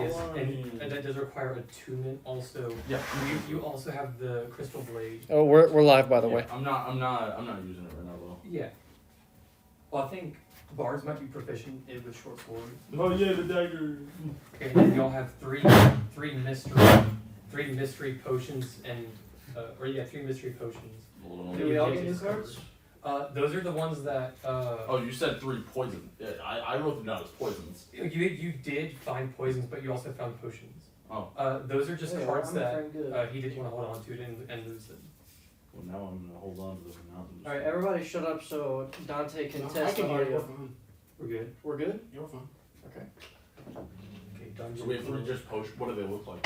Yes, and that does require attunement also. Yeah. You also have the crystal blade. Oh, we're live, by the way. I'm not using it right now though. Yeah. Well, I think bards might be proficient with short sword. Oh yeah, the dagger. Okay, and then y'all have three mystery potions and three mystery potions. Do we all get new cards? Those are the ones that. Oh, you said 3 poison. Yeah, I wrote them down as poisons. You did find poisons, but you also found potions. Oh. Those are just cards I'm that very good. he didn't want to hold on to it and lose them. Well, now I'm gonna hold on to this one. Alright, everybody shut up so Dante can I test can the hear you. We're audio. fine. We're good. We're good? You're fine. Okay. Okay, done. So we have 3 just potions. What do they look like?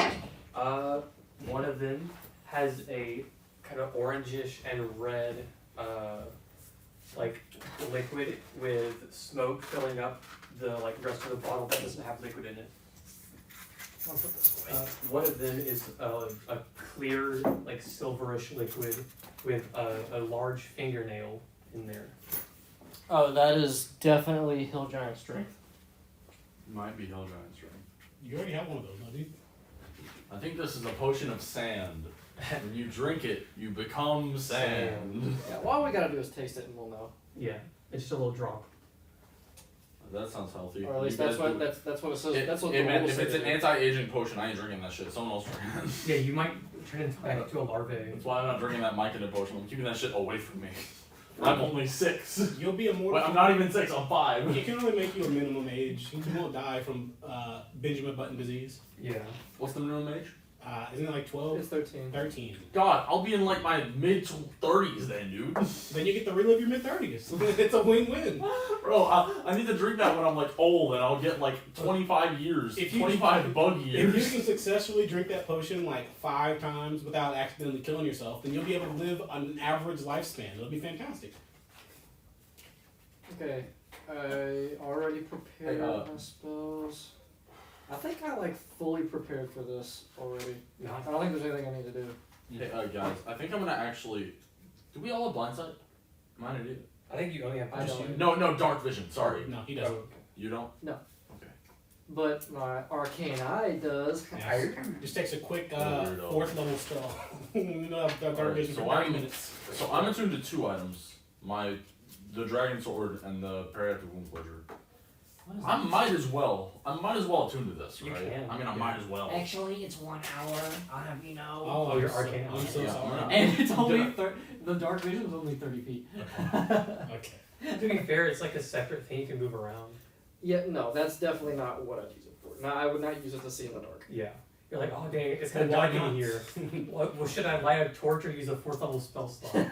One of them has a kind of orangish and red, like liquid with smoke filling up the rest of the bottle that doesn't have liquid in it. I'll put this away. One of them is a clear, like silverish liquid with a large fingernail in there. Oh, that is definitely Hill Giant Strength. Might be Hell Giant Strength. You already have one of those, no, dude? I think this is a potion of sand. When you drink it, you become sand. Yeah, all we gotta do is taste it and we'll know. Yeah, it's just a little drop. That sounds healthy. Or at least You that's guys what do- that's what it says. It- That's what it the meant rules if say. it's an anti-aging potion, I ain't drinking that shit. Someone else drinking it. Yeah, you might turn into back into a larvae. That's why I'm not drinking that Myconid potion. I'm keeping that shit away from me. I'm only 6. You'll be immortal. But I'm not even 6, I'm 5. It can only make you a minimum age. You won't die from Benjamin Button disease. Yeah. What's the minimum age? Isn't it like 12? It's 13. 13. God, I'll be in like my mid-30s then, dude. Then you get to relive your mid-30s. It's a win-win. Bro, I need to drink that when I'm like old and I'll get like 25 years. If you- 25 bug If you years. can successfully drink that potion like 5 times without accidentally killing yourself, then you'll be able to live an average lifespan. It'll be fantastic. Okay. I already prepared Hey, my spells. I think I fully prepared for this already. No. I don't think there's anything I need to do. Hey, guys, I think I'm gonna actually. Do we all have blindsight? Am I an idiot? I think you only have I just don't. you. No, dark vision. Sorry. No, he Oh, doesn't. okay. You don't? But my arcane eye does. Yes. Just takes a quick Weirdo. 4th level spell. You know, that dark Alright, vision so for 30 I'm- minutes. So I'm attuned to 2 items. The dragon sword and the periactive wound pleasure. I might as well attune to this, You right? can, I mean, I yeah. might as well. Actually, it's 1 hour. I'll have you know. Oh, your I'm so- arcane I'm so Yeah, sorry. And it's only Yeah. the dark vision is only 30 feet. Okay. To be fair, it's like a separate thing you can move around. Yeah, no, that's definitely not what I'd use it for. No, I would not use it to see in the dark. Yeah. You're like, oh dang, it's kind of Well, why dark in not? here. Well, should I light a torch or use a 4th level spell slot?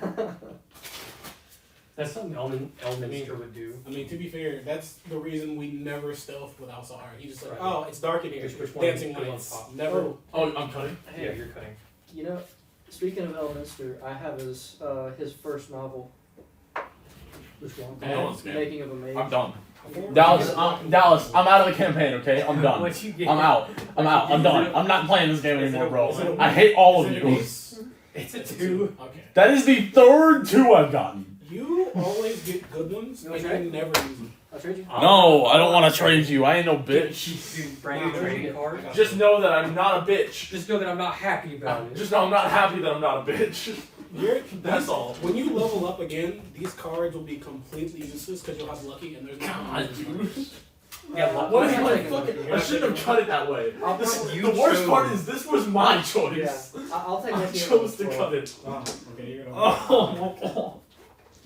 That's something Elminster would do. I mean, to be fair, that's the reason we never stealth with Alsar. He just like, Right. oh, it's dark in here. Which one Dancing goes on lights. top? Never. Oh, I'm cutting? Yeah, you're cutting. You know, speaking of Elminster, I have his first novel, Which one? No one's game. Making of a Mage. I'm done. Dallas, Dallas, I'm out of the campaign, okay? I'm done. What you get? I'm out. I'm done. I'm not playing this game Is it anymore, a- bro. is it a- I hate all Is of it you. an ace? It's a 2. Okay. That is the 3rd 2 I've gotten. You always get good ones, You and wanna you never use them. I'll trade you. No, I don't want to trade you. I ain't no bitch. Dude, brand new trading card. Just know that I'm not a bitch. Just know that I'm not happy about it. Just know I'm not happy that I'm not a bitch. That's all. When you level up again, these cards will be completely useless because you'll have lucky and there's no. God, dude. Yeah, What is I'm my taking fucking? Lucky. I shouldn't have cut it that way. I'll This probably- you The worst chose. part is this was my choice. Yeah, I'll take I Lucky chose to as well. cut it. Oh, okay, you're gonna. Oh my god.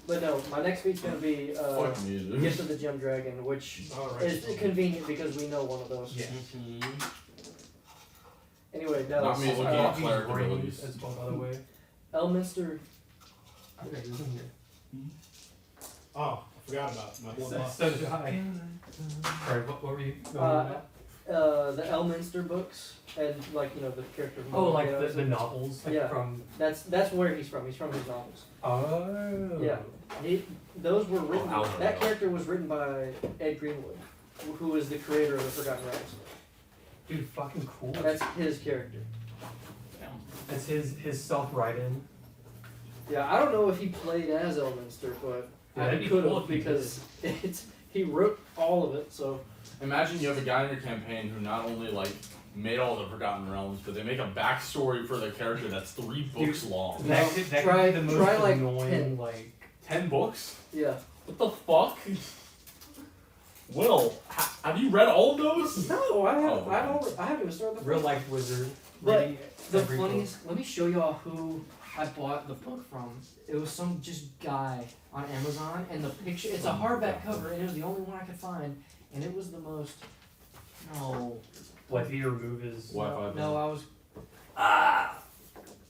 But no, my next feat's gonna be Fuck me, dude. Gift of the Gem Dragon, which Alright. is convenient because we know one of those. Yeah. Mhm. Anyway, Not Dallas. me looking I'll at use cleric brains abilities. as well, by the way. Elminster. Okay, this is here. Oh, I forgot about my one buff. So did I. Sorry, what were you going Uh, about? The Elminster books and the character. Oh, like the Volcanoes. novels, like Yeah. from. That's where he's from. He's from his novels. Oh. Yeah. Those were written. Alfredo. That character was written by Ed Greenwood, who is the creator of the Forgotten Realms. Dude, fucking cool. That's his character. That's his self-write-in. Yeah, I don't know if he played as Elminster, but Yeah, I that'd be could cool have if he because he wrote all of it, so Imagine you have a guy in your campaign who not only like made all the Forgotten Realms, but they make a backstory for the character that's 3 books long. That could Try- be the most try, like, annoying, 10. like 10 books? yeah. What the fuck? Will, have you read all of those? No, I haven't. Oh, I haven't even started the real first life wizard. But reading The every book. funniest, let me show y'all who I bought the book from. It was some just guy on Amazon, and the picture, it's a hardback cover, and it was the only one I could find, and it was the most, no. What did he remove his? Wi-Fi. No, I was,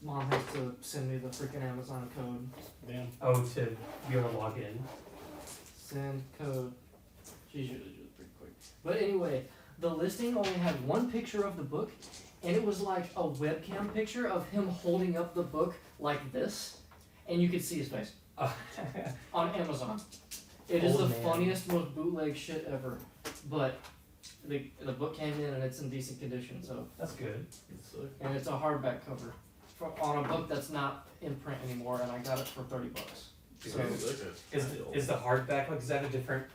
Mom has to send me the freaking Amazon code. Damn. Oh, to be able to log in. Send code. She's usually do it pretty quick. But anyway, the listing only had one picture of the book, and it was like a webcam picture of him holding up the book like this, and you could see his face on Amazon. It is Old the man. funniest, most bootleg shit ever. But the book came in and it's in decent condition, so That's good. and it's a hardback cover on a book that's not in print anymore, and I got it for $30. So Is the hardback like, is that a different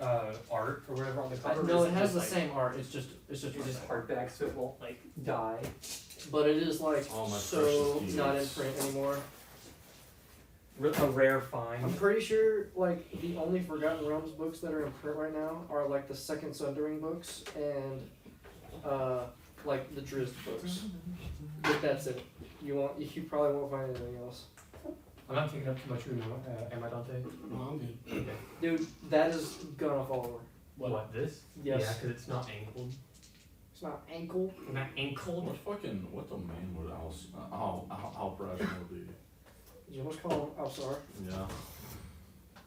art or whatever on the cover? or no, is it has the just, same art. It's just It's just hardback, so it won't like die. but it is like Oh, my so precious not in peanuts. print anymore. A rare find. I'm pretty sure like the only Forgotten Realms books that are in print right now are like the Second Sundering books and like the Drizzt books. But that's it. You probably won't find anything else. I'm not taking up too much room, am I, Dante? No, I'm good. Okay. Dude, that is gonna fall over. What, this? Yes. Yeah, because it's not ankled. It's not ankle. Not ankled? What domain would Alperasion would be? You almost call him Alsar. Yeah.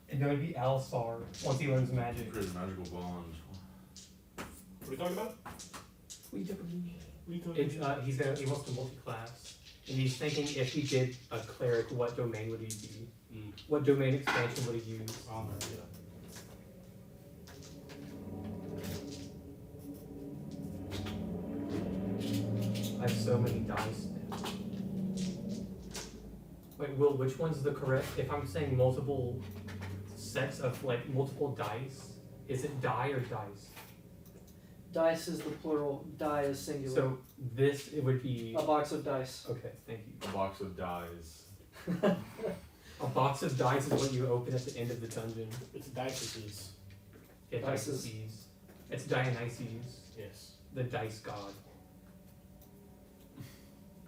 It's gonna be Alsar once he learns magic. Create a magical bond. What are we talking about? What are you talking It's, he wants to multi-class. And he's thinking if he did a cleric, what domain would he be? Mm. What domain expansion would he use? about? I have so many dice now. Wait, Will, which one's the correct? If I'm saying multiple sets of like multiple dice, is it die or dice? Dice is the plural. Die is singular. So this it would be. A box of dice. Okay, thank you. A box of dies. A box of dice is what you open at the end of the dungeon. It's Dices. Yeah, Dices. Dices. It's Dionysus, Yes. the dice god.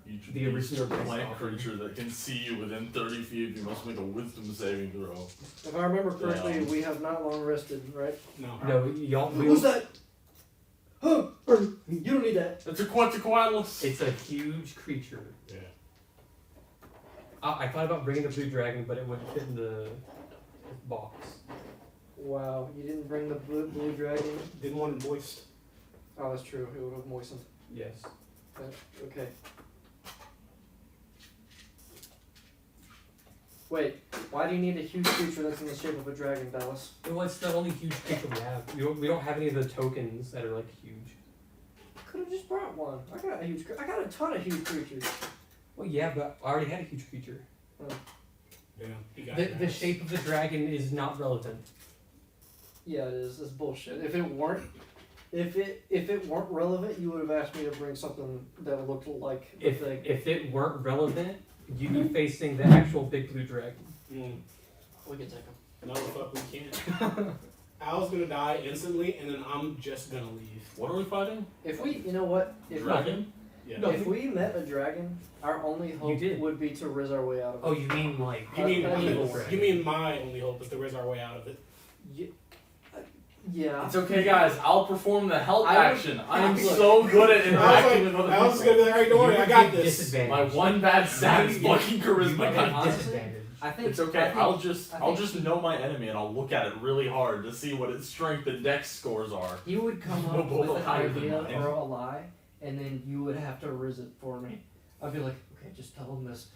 Each The beast original or dice plant offer. creature that can see you within 30 feet, you must make a wisdom saving throw. If I remember correctly, Yeah. we have not long rested, right? No. No, y'all. Who's that? Huh? You don't need that. It's a Quetzalcoatlus! It's a huge creature. Yeah. I thought about bringing the blue dragon, but it wouldn't fit in the box. Wow, you didn't bring the blue dragon. Didn't want it moist. Oh, that's true. It would have moistened. Yes. Okay. Wait, why do you need a huge creature that's in the shape of a dragon, Dallas? Well, it's the only huge creature we have. We don't have any of the tokens that are like huge. I could have just brought one. I got a ton of huge creatures. Well, yeah, but I already had a huge creature. Damn. He got The it. shape of the dragon is not relevant. Yeah, it is. It's bullshit. If it weren't relevant, you would have asked me to bring something that looked like the If thing. it weren't relevant, you'd be facing the actual big blue dragon. Mm. We can take them. No, the fuck we can't. Al's gonna die instantly, and then I'm just gonna leave. What are we fighting? If we, you know what? If Dragon? Yeah. No. If we met a dragon, our only hope did. would be to riz our way out of it. Oh, you mean like? You mean An evil dragon. you mean my only hope is to raise our way out of it? Yeah. It's okay, guys. I'll perform the help I would- action. I am look, so good at I interacting with was other like, I was just gonna people. be like, alright, don't worry, I got this. Disadvantage. My one bad stat is fucking You charisma. might God have damn it. disadvantage. I think It's okay. I think- I'll I think- just know my enemy and I'll look at it really hard to see what its strength and dex scores are. You would come No, up both with an higher than idea mine. or a lie, and then you would have to riz it for me. I'd be like, okay, just tell him this,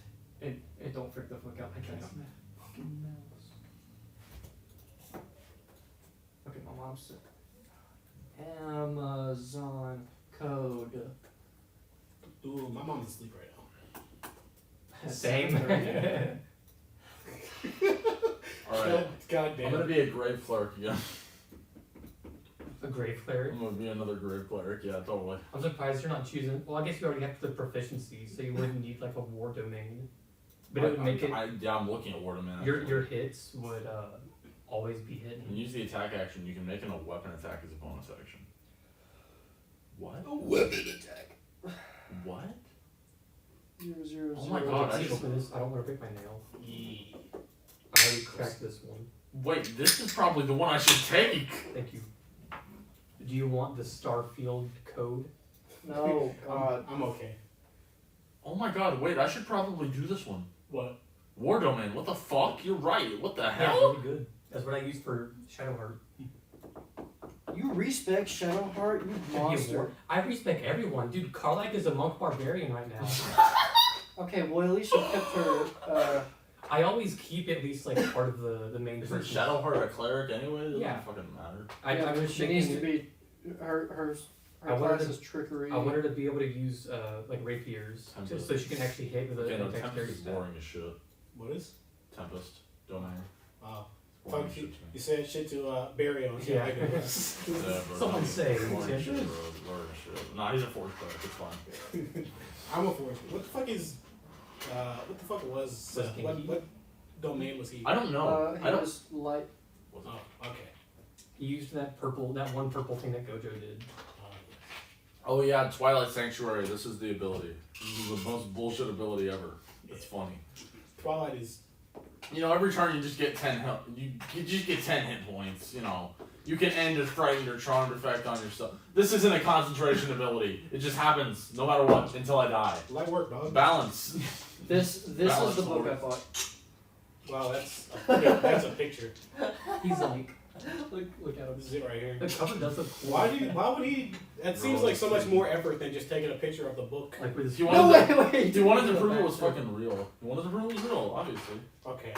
and don't freak the fuck out. I can't. Okay, my mom's sick. Amazon code. Ooh, my mom's asleep right now. Same. 7:30. Alright. God I'm damn. gonna be a grave clerk again. A grave cleric. I'm gonna be another grave cleric. Yeah, totally. I'm surprised you're not choosing. Well, I guess you already have the proficiency, so you wouldn't need like a war domain. But it would make it. Yeah, I'm looking at War Domain. Your hits would always be When hidden. you use the attack action, you can make a weapon attack as a bonus action. What? A weapon attack. What? 0, 0, Oh my 0. God, See, actually- open this. I don't want to pick my nail. Yeah. I already cracked this one. Wait, this is probably the one I should take. Thank you. Do you want the Starfield code? No, God. I'm okay. Oh my God, wait, I should probably do this one. What? War Domain, what the fuck? You're right, what the Yeah, hell? really good. That's what I used for Shadowheart. You respect Shadowheart, you Yeah, monster. I respect everyone, dude. Karlach is a monk barbarian right now. Okay, well at least you kept her. I always keep at least like part of the main Isn't person. Shadowheart a cleric anyway? It doesn't Yeah. fucking matter. Yeah, I but was she thinking needs to be. Her I wanted class to- is trickery. I want her to be able to use like rapiers, Tempest. so she can actually hit with a Okay, no, dexterity Tempest is stat. boring as shit. What is? Tempest, Domain. Wow. Boring Fuck as you. shit to me. You said shit to Barry on. Yeah. Like it. Yeah, bro, Someone no, say, boring yeah. shit, bro. Boring shit. Nah, he's a force cleric, it's fine. I'm a force. What the fuck is? What the fuck was? Was What Genki? what domain was he? I don't know. He I don't. was light. Was it? Oh, okay. He used that one purple thing that Gojo did. Oh yeah, Twilight Sanctuary. This is the ability. This is the most bullshit ability ever. It's funny. Twilight is. You know, every turn you just get 10 health. You just get 10 hit points. You know, you can end a frightened or charmed effect on yourself. This isn't a concentration ability. It just happens no matter what until I die. Light work, dog. Balance. This is Balance the book sword. I bought. Wow, that's a picture. He's like, look at him. This is it right here. The cover does look cool. Why would he? That seems like so much more effort than just taking a picture of the book. Like with his You No, wanted wait. You wanted to Go prove it back was to- fucking real. You wanted to prove it was real, obviously. Okay.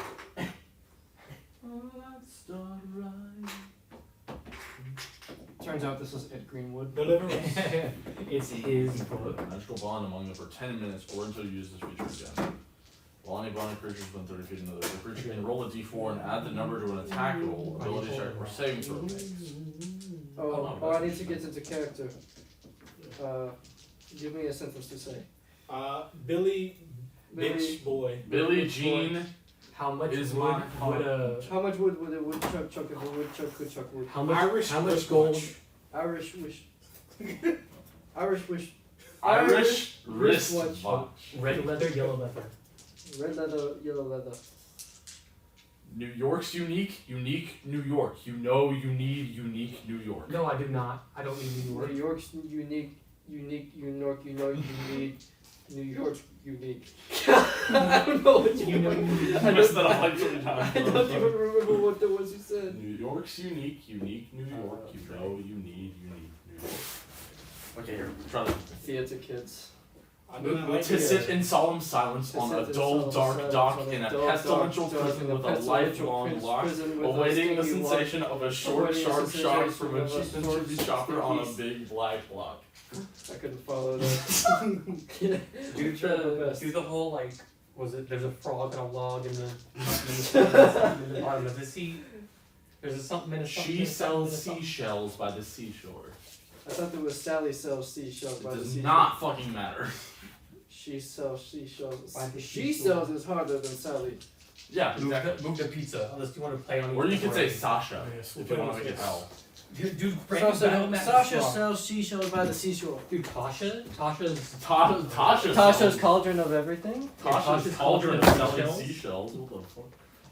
Turns out this is Ed Greenwood. Deliverance. It's his book. Magical bond among them for 10 minutes or until you use this feature again. While any bonded creature is within 30 feet of another, the creature can roll a d4 and add the number to an attack roll, ability check, or saving throw makes. Oh, I need to get into character. Give me a sentence to say. Billy, Billy- bitch boy. Billy Jean How much Is wood my would a How much wood would a woodchuck chuck if a woodchuck could chuck wood? how much Irish how much wristwatch. gold Irish wish. Irish wish. Irish wristwatch. wristwatch. red leather, yellow leather. Red leather, yellow leather. New York's unique, unique New York. You know you need unique New York. No, I do not. I don't need New York. New York's unique, New York. You know you need New York's unique. I don't know what you You know you You need. messed that up like 3 I times. don't even remember what the was you said. New York's unique, unique New York. You know you need unique New York. Okay, here, try that. Theater kids. I do not like To it. sit in solemn silence To on sit a in dull, solemn dark silence dock on in a dull, pestilential dark prison dock with in a pestilential lifelong lock, prison with a awaiting the stinky lock. sensation of a short, Awaiting the sharp shock sensation from a of a cheap and short, chippy chopper on a sticky- big black block. I couldn't follow that. Yeah. Do Tried my the best. do the whole like was it? There's a frog and a log in the bottom of the sea. There's a something in a something. She in a something in a sells something. seashells by the seashore. I thought there was Sally sells seashells It by the does seashore. not fucking matter. She sells seashells. By the She seashore. sells is harder than Sally. Yeah, Move exactly. the pizza unless you want to play on. Or you either could say way. Sasha Yes, if you want to make it hell. Dude, Brandon Battle Matt Sasha Frog. sells seashells by the seashore. Dude, Tasha's Tasha. Tasha's sells- cauldron of everything. Tasha's cauldron of selling seashells. What the fuck?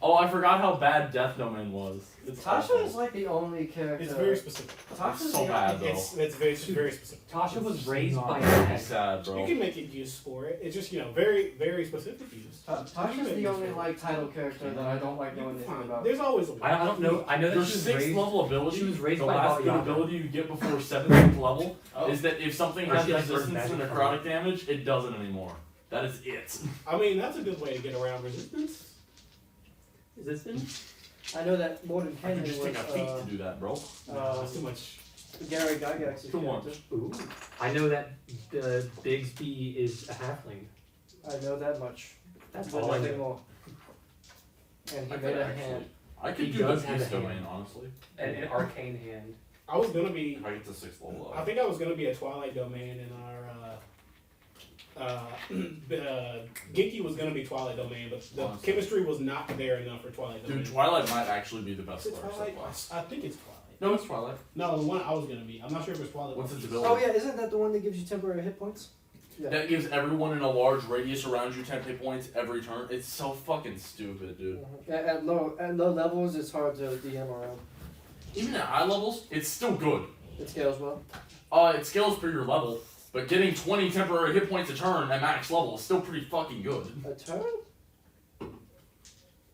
Oh, I forgot how bad Death Domain was. It's Tasha awful. is like the only character. It's very specific. It's so bad though. It's very specific. Tasha was raised by a Very hag. sad, bro. You can make it use for it. It's just very specific use. Tasha's the only like title character that I don't like knowing anything Fine. about. There's always a way. I don't know. I know that Your she was 6th raised. level ability, she was raised the by last Baba good Yaga. ability you get before 7th level, Oh. is that if something Or has she, like, learns resistance to magic from necrotic damage, it doesn't anymore. That is it. I mean, that's a good way to get around resistance. Is this in? I know that Morton I can Canyon just was take a feat to do that, bro. No, that's too much. Gary Gygax's Too much. character. Ooh. I know that Bigsby is a halfling. I know that much. That's But all I nothing know. more. And he I made could a actually. hand. I could He do the does have Beast a hand. Domain, honestly. An arcane hand. I was gonna be. If I get to 6th level I up. think I was gonna be a Twilight Domain in our. Genki was gonna be Twilight Domain, but the Honestly. chemistry was not there enough for Twilight Domain. Dude, Twilight might actually be the best Is it color so Twilight? far. I think it's Twilight. No, it's Twilight. No, the one I was gonna be. I'm not sure if it's Twilight. What's its or- ability? Oh yeah, isn't that the one that gives you temporary hit points? Yeah. That gives everyone in a large radius around you 10 hit points every turn. It's so fucking stupid, dude. At low levels, it's hard to DM around. Even at high levels, it's still good. It scales well. It scales per your level, but getting 20 temporary hit points a turn at max level is still pretty fucking good. A turn?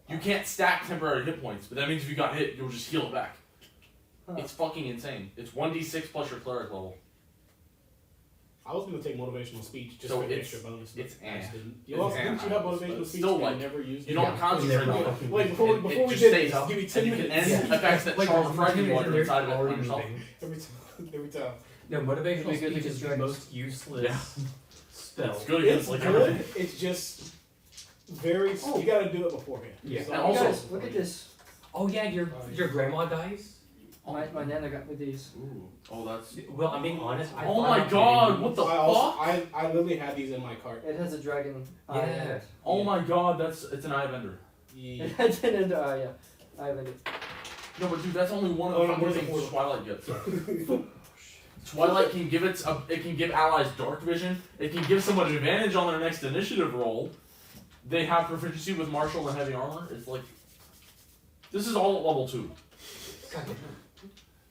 You can't stack temporary hit points, but that means if you got hit, you'll just heal it back. Huh. It's fucking insane. It's 1d6 plus your cleric level. I was gonna take motivational speech just So for the it's- extra bonus. But it's I just eh. didn't. It's You also eh. didn't you have But motivational speech? still, and like, never used You it? don't Yeah, concentrate never on it. fucking- Like before It we just did stays this, up, give me and 10 you can minutes. end effects that Like, charge there's frightening nothing while you're there inside of it already on yourself. moving. Every time. No, It'd be motivational good to speech get is the dragons. most useless Yeah. spell. It's good It's against like good. everything. It's just very. Oh. You gotta do it beforehand. Yeah. So And You also- guys, look at this. Oh yeah, your grandma dies. My nana got me these. Ooh. Oh, that's. Well, I'm being honest. I Oh thought my about god, getting what the I also fuck? I literally had these in my cart. It has a dragon eye in Yeah. it. Oh my god, it's an eye bender. Yeah. It has an ender eye, yeah. I have it. No, but dude, that's only one of Oh, the no, where's the things portal? Twilight gets. Twilight can give it can give allies dark vision. It can give someone an advantage on their next initiative roll. They have proficiency with martial and heavy armor. It's like this is all at level 2. God,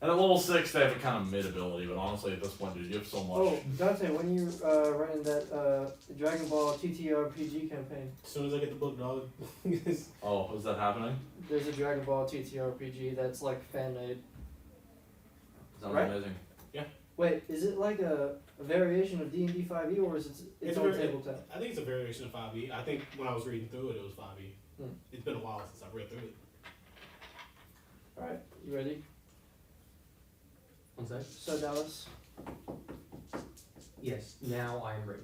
And at level 6 they have a kind of mid ability, but honestly at this point dude, you have so much. Oh, Dante, when you running that Dragon Ball TTRPG campaign, As soon as I get the book, dog. Oh, is that happening? there's a Dragon Ball TTRPG that's like fan made. Sounds Right? amazing. Wait, is it like a variation of D&D 5e or is it It's its a own very- tabletop? I think it's a variation of 5e. I think when I was reading through it, it was 5e. Hmm. It's been a while since I read through it. Alright, you ready? one sec. So Dallas, Yes, now I am ready.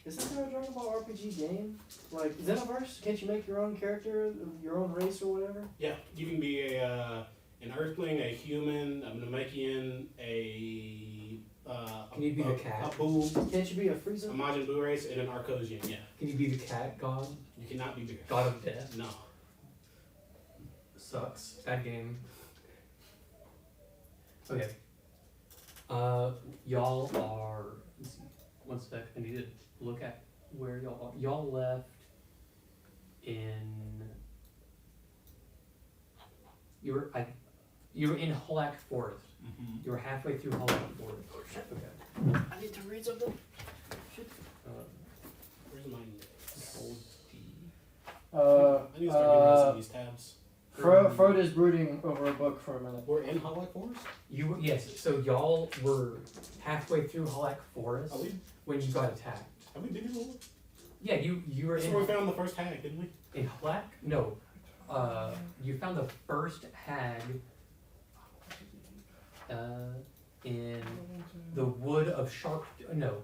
isn't there a Dragon Ball RPG game? Like Xenoverse? Can't you make your own character, your own race or whatever? Yeah, you can be an Earthling, a human, a Namekian, Can you be the cat? A Boo, Can't you be a a Frieza? Majin Buu race, and an Arcosian. Yeah, Can you be the cat god? you cannot be bigger. God of death? No. Sucks. Bad game. Okay. Y'all are. Let's see. One sec. I need to look at where y'all are. Y'all left in. You were in Hulak Forest. Mm-hmm. You were halfway through Hulak Forest. Okay. I need to read something. Where's my Hold D. I need to start getting rid of some of these tabs. Frode is brooding over a book for a minute. We're in Hollow Forest? You were, yes. So y'all were halfway through Hulak Forest Are we, when you got attacked. have we been here before? Yeah, you were That's in. where we found the first hag, didn't we? In Hulak? No. You found the first hag in the wood of sharp. No.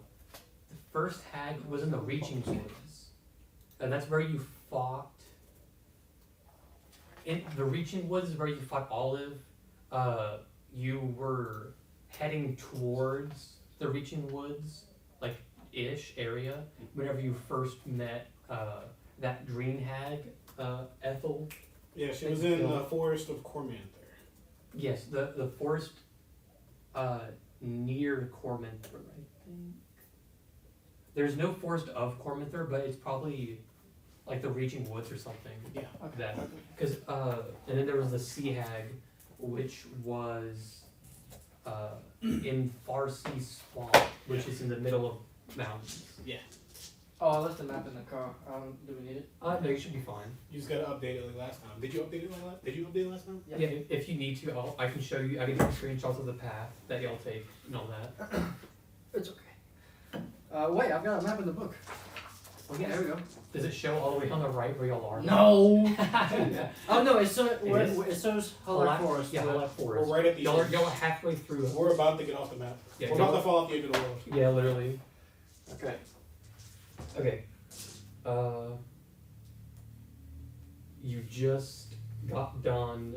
The first hag was in the Reaching Woods. And that's where you fought. In the Reaching Woods is where you fought Olive. You were heading towards the Reaching Woods, like ish area, whenever you first met that green hag, Ethel. Yeah, she was in the Forest of Cormanther. Yes, the forest near Cormanther, I think. There's no forest of Cormanther, but it's probably like the Reaching Woods or something. Yeah. Like that. Because and then there was the Sea Hag, which was in Farsi Swamp, which is in the middle of mountains. Oh, I left the map in the car. Do we need it? No, you should be fine. You just gotta update it like last time. Did you update it like last? Did you update it last time? Yeah. Yeah, if you need to, I can show you. I can take screenshots of the path that y'all take and all that. It's okay. Wait, I've got a map in the book. Oh, There we go. Does it show all the way on the right where y'all are? No! Yeah. Oh no, it shows is? it shows Hulk Forest. Yeah, Hulak We're Forest. right at the Y'all are, edge. y'all are halfway through it. We're about to get off the map. Yeah, We're about y'all- to fall off the edge of the world. Yeah, literally. Okay. Okay. You just got done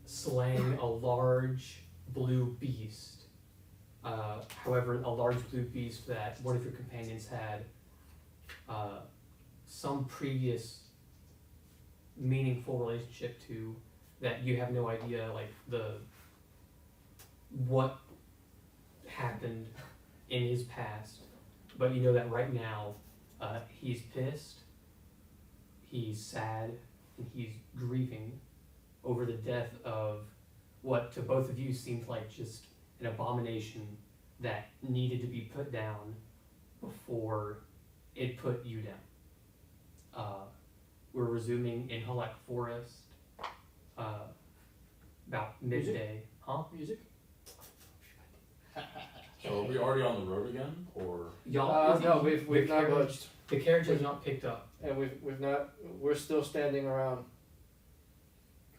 slaying a large blue beast. However, a large blue beast that one of your companions had some previous meaningful relationship to, that you have no idea like what happened in his past, but you know that right now he's pissed, he's sad, and he's grieving over the death of what to both of you seemed like just an abomination that needed to be put down before it put you down. We're resuming in Halak Forest about midday. Huh? Music? So are we already on the road again, or Y'all, No, we've not carriage- budged, The carriage has not picked up. and we've not. We're still standing around.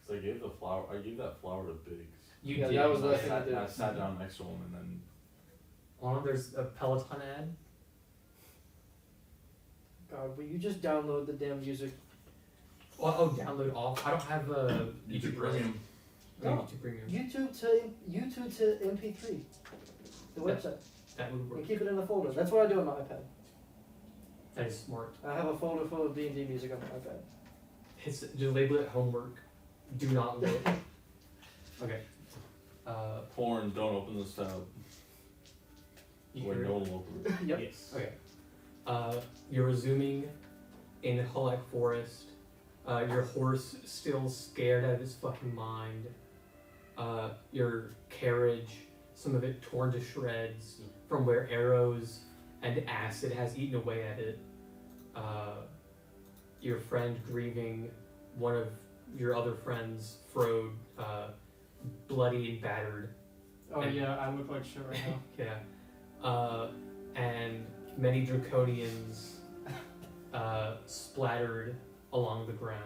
because I gave that flower to Biggs. You Yeah, did. that was I the thing I sat, did. I sat down next to him, and then There's a Peloton ad. God, will you just download the damn music? Download off. I don't have a YouTube Premium. YouTube Premium. YouTube to MP3. The Yeah. website. That would work. And keep it in a folder. That's what I do on my iPad. That is smart. I have a folder full of D&D music on my iPad. Just label it homework. Do not look. Okay. Porn, don't open this tab. You Wait, hear no it? one will open it. Yep. Yes. Okay. You're resuming in Halak Forest. Your horse still scared out of his fucking mind. Your carriage, some of it torn to shreds from where arrows and acid has eaten away at it. Your friend grieving one of your other friends, Frode, bloody and battered. Oh And- yeah, I look like shit right now. Yeah. And many draconians splattered along the ground.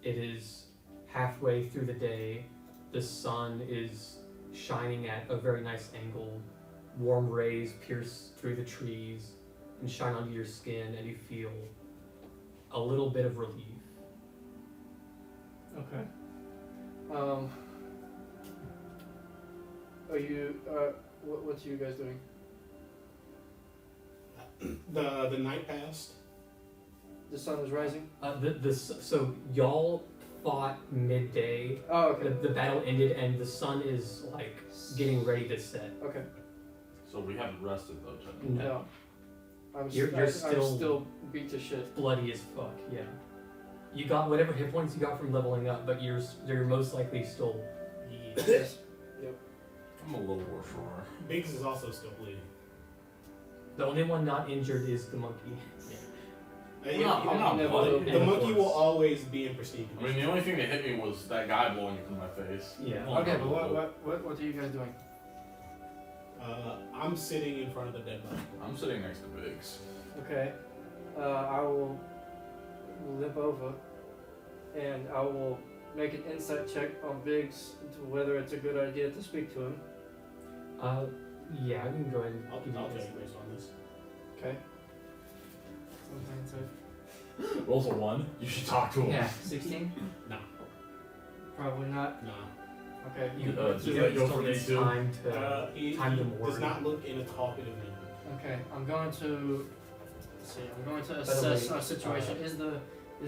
It is halfway through the day. The sun is shining at a very nice angle. Warm rays pierce through the trees and shine onto your skin, and you feel a little bit of relief. Okay. Are you? What's you guys doing? The night passed. The sun is rising. So y'all fought midday. Oh, The, okay. the battle ended, and the sun is like getting ready to set. Okay. So we haven't rested though, technically. No. I'm, You're I'm still- still beat to shit. Bloody as fuck. Yeah. You got whatever hit points you got from leveling up, but you're most likely still. Yes. I'm a little worse for her. Biggs is also still bleeding. The only one not injured is the monkey. I'm not never bloody. will. The And of monkey will course. always be in pristine I mean, condition. the only thing that hit me was that guy blowing it in my face. Yeah. Well, Okay, but no, what are you guys doing? I'm sitting in front of the dead body. I'm sitting next to Biggs. Okay. I will limp over, and I will make an insight check on Biggs to whether it's a good idea to speak to him. Yeah, I can go ahead and I'll give you tell this. you based on this. Okay. Rolls a 1. You should talk to him. Yeah, 16. No, Probably not. no. Okay. You, does you that go still for me need too? time to. He time to does mourn. not look in a talkative mood. Okay. I'm going to. Let's see. I'm going to the assess way, our situation. Is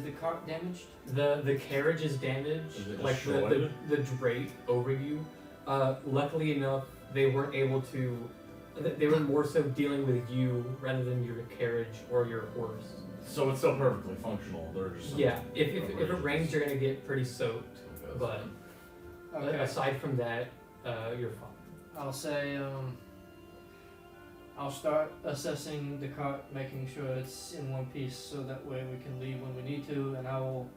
the cart damaged? The carriage is damaged, Is it like destroyed? the drape over you. Luckily enough, they weren't able to. They were more so dealing with you rather than your carriage or your horse. So it's still perfectly functional. They're just Yeah, if it rains, you're gonna get pretty soaked. But Okay. aside from that, you're fine. I'll say. I'll start assessing the cart, making sure it's in one piece, so that way we can leave when we need to, and I will.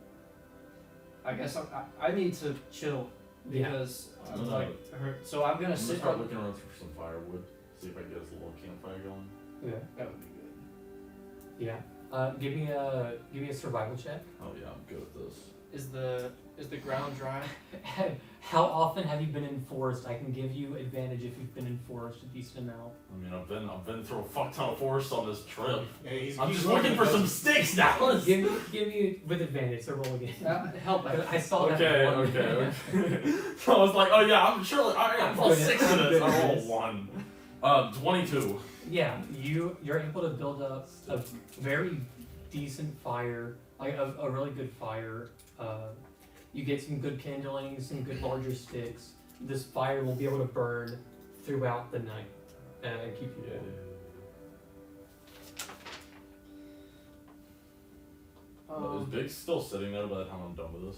I guess I need to chill Yeah. because I'm I'm gonna- like hurt. So I'm gonna I'm gonna sit start on. looking around for some firewood. See if I can get us a little campfire going. Yeah. That would be good. Yeah. Give me a survival check. Oh yeah, I'm good at this. Is the Is the ground dry? How often have you been in forest? I can give you advantage if you've been in forest a decent amount. I mean, I've been through a fuck ton of forest on this trip. Yeah, he's I'm just looking for some sticks now. Give me with advantage. So roll again. Help! I saw that. Okay, one. okay. So I was like, oh yeah, I'm sure. I'm good. 6 I'm of good this. I at roll this. 1. 22. Yeah, you're able to build up a very decent fire, like a really good fire. You get some good kindling, some good larger sticks. This fire will be able to burn throughout the night and keep you warm. Is Big still sitting there by the time I'm done with this?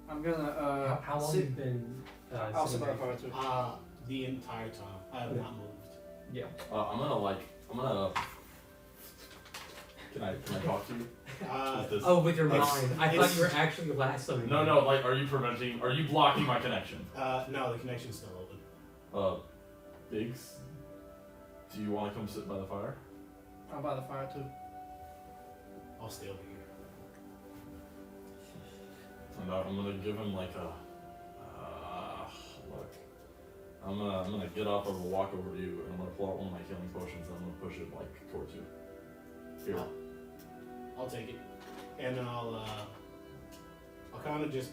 I'm gonna How long sit- have you been? I'll sit sitting by the there? fire too. The entire time. I have not moved. Yeah. I'm gonna. Can I talk to you? Uh, Is this- Oh, with your It's- mind. I thought it's- you were actually lassoing. No, me. no. Like, are you blocking my connection? no, the connection's still open. Biggs, do you want to come sit by the fire? I'm by the fire too. I'll stay over here. And I'm gonna give him like a. Look. I'm gonna get up. I'm gonna walk over to you, and I'm gonna pull out one of my healing potions, and I'm gonna push it like towards you. Here. Oh. I'll take it, and then I'll kind of just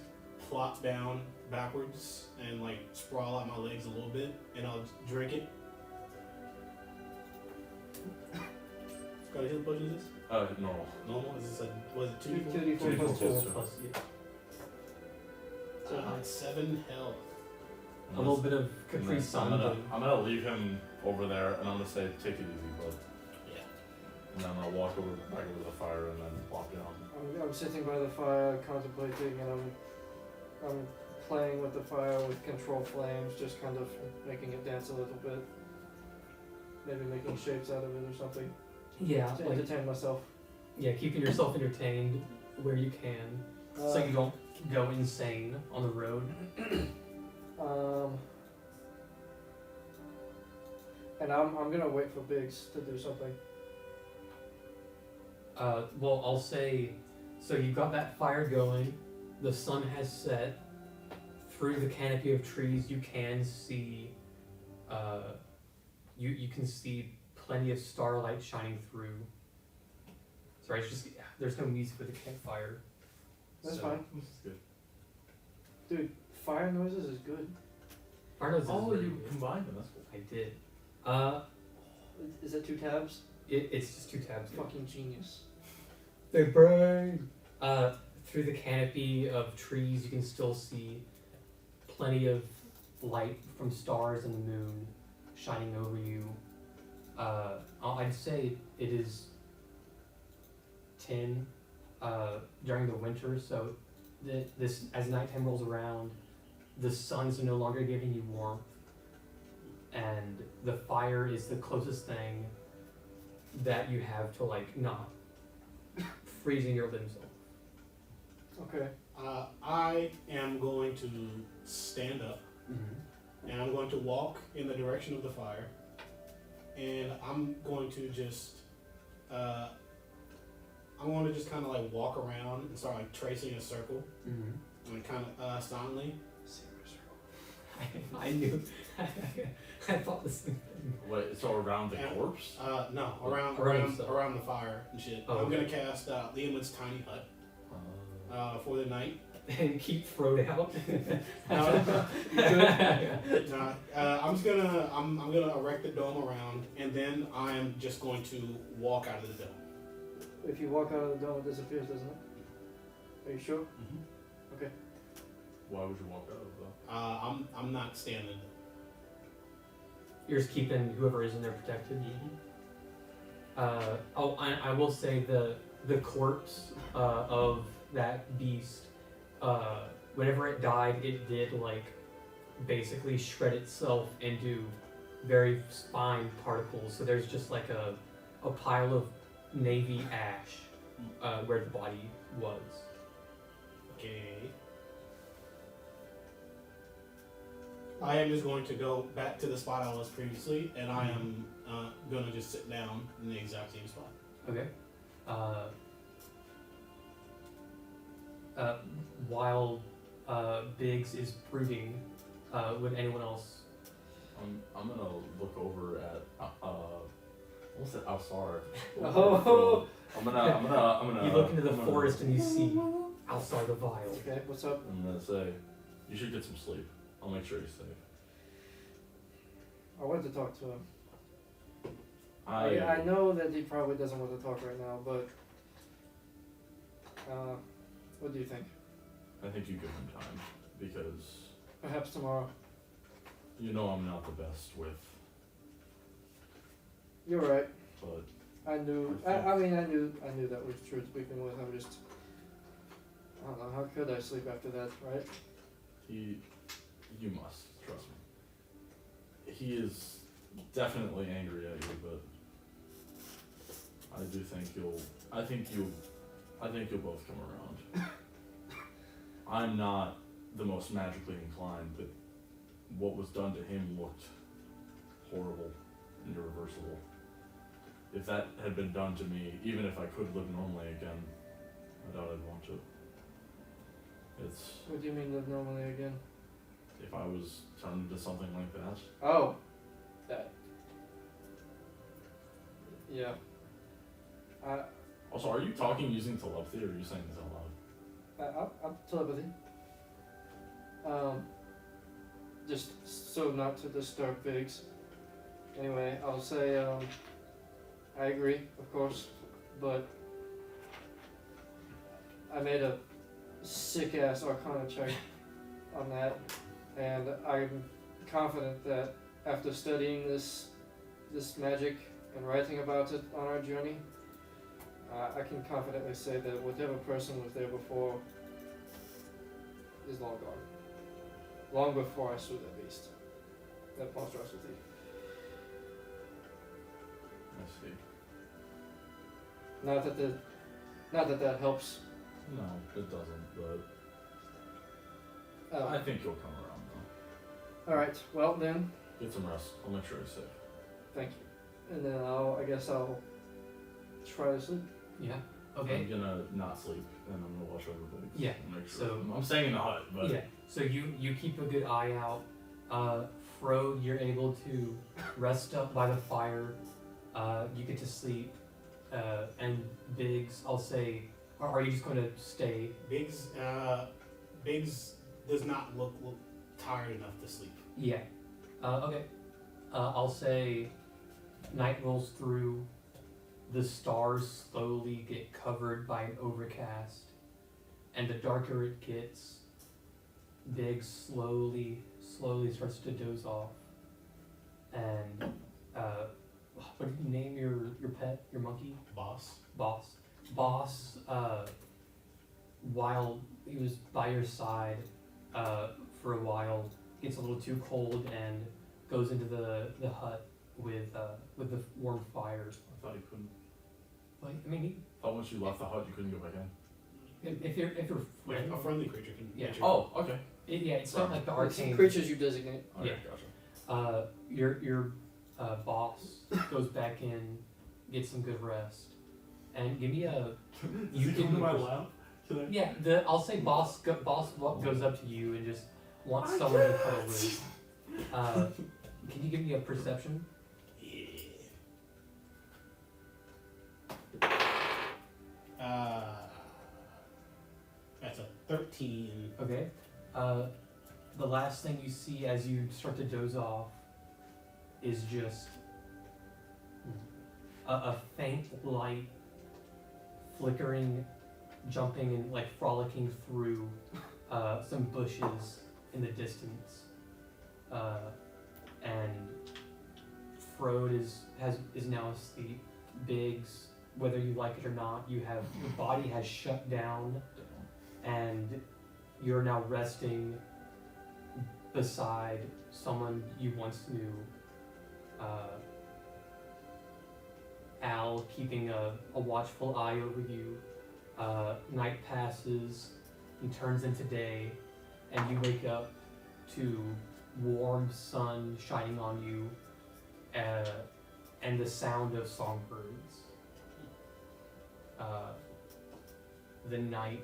plop down backwards and like sprawl out my legs a little bit, and I'll drink it. Got a healing potion? Is this Normal. normal? Is this a was it 2d4? 2d4 2d4 plus 2. plus Plus, yeah. It's 7 health. A little bit of Capri I'm Sun. gonna leave him over there, and I'm gonna say, take it easy, bud. Yeah. And then I'm gonna walk back over to the fire, and then plop down. I'm sitting by the fire, contemplating, and I'm playing with the fire with control flames, just kind of making it dance a little bit. Maybe making shapes out of it or something Yeah, to like entertain myself. yeah, keeping yourself entertained where you can, so you don't go insane on the road. And I'm gonna wait for Biggs to do something. Well, I'll say, so you've got that fire going, the sun has set, through the canopy of trees you can see, you can see plenty of starlight shining through. Sorry, it's just, there's no music with the campfire. That's so- fine. This is good. Dude, fire noises is good. Fire noise is Oh, very you good. combined them. That's cool. I did. Is that 2 tabs? It's just 2 tabs. Fucking genius. They burn. Through the canopy of trees, you can still see plenty of light from stars and the moon shining over you. I'd say it is 10 during the winter, so this as nighttime rolls around, the sun's no longer giving you warmth, and the fire is the closest thing that you have to like not freezing your limbs off. Okay. I am going to stand up, and I'm going to walk in the direction of the fire, and I'm going to just kind of like walk around and start like tracing a circle, and kind of silently. I knew. I thought the same thing. Wait, so around the Yeah. corpse? No, around Around yourself. around the fire and shit. Oh, I'm okay. gonna cast Liam's tiny hut for the night. And keep throat out. No, I'm just gonna I'm gonna erect the dome around, and then I'm just going to walk out of the dome. If you walk out of the dome, it disappears, doesn't it? Are you sure? Why would you walk out of though? I'm not standing. You're just keeping whoever is in there protected. I will say the corpse of that beast, whenever it died, it did like basically shred itself into very fine particles. So there's just like a pile of navy ash where the body was. Okay. I am just going to go back to the spot I was previously, and I am gonna just sit down in the exact same spot. Okay. While Biggs is brooding, would anyone else? I'm gonna look over at what's it? Alsar. Oh. I'm gonna. You look into the I'm gonna- forest and you see Alsar the Vile. Okay, what's up? I'm gonna say, you should get some sleep. I'll make sure he's safe. I wanted to talk to him. I I know that he probably doesn't want to talk right now, but what do you think? I think you give him time because Perhaps tomorrow. you know I'm not the best with, You're right. but I knew. I mean, I knew that was true to begin with. I'm just. I don't know. How could I sleep after that, right? you must trust me. He is definitely angry at you, but I do think I think you'll both come around. I'm not the most magically inclined, but what was done to him looked horrible and irreversible. If that had been done to me, even if I could live normally again, I doubt I'd want to. What do you mean live normally again? If I was turned into something like that. Oh, that. Yeah. Also, are you talking using telepathy, or are you saying this out loud? I'm telepathy. Just so not to disturb Biggs. Anyway, I'll say, I agree, of course, but I made a sick-ass Arcana check on that, and I'm confident that after studying this magic and writing about it on our journey, I can confidently say that whatever person was there before is long gone. Long before I slew that beast. That monstrosity. I see. Not that helps. No, it doesn't, but I think you'll come around though. Alright, well then, Get some rest. I'll make sure he's safe. thank you. And then I guess I'll try to sleep. Yeah. Okay. I'm gonna not sleep, and I'm gonna watch over Biggs. Yeah, And make sure. so- I'm staying in the hut, but Yeah. So you keep a good eye out. Frode, you're able to rest up by the fire. You get to sleep. And Biggs, I'll say, or are you just going to stay? Biggs does not look tired enough to sleep. Yeah. Okay. I'll say night rolls through. The stars slowly get covered by an overcast. And the darker it gets, Biggs slowly starts to doze off. And, what did you name your pet, your monkey? Boss. Boss, while he was by your side for a while, gets a little too cold and goes into the hut with the warm fire. I thought you couldn't. Like, I mean, I thought once you left the hut, you couldn't go back in. if you're A friendly creature can. Yeah. get your- Oh, okay. yeah, it's not like the It's the arcane. creatures you designate. Okay, Yeah. gotcha. Your boss goes back in, gets some good rest, and give me a. You can lap? Can I? Yeah, I'll say boss goes up to you and just wants someone to cuddle with. Can you give me a perception? That's a 13. Okay. The last thing you see as you start to doze off is just a faint light flickering, jumping and like frolicking through some bushes in the distance. And Frode is now asleep. Biggs, whether you like it or not, your body has shut down and you're now resting beside someone you once knew. Al keeping a watchful eye over you. Night passes and turns into day, and you wake up to warm sun shining on you, and the sound of songbirds. The night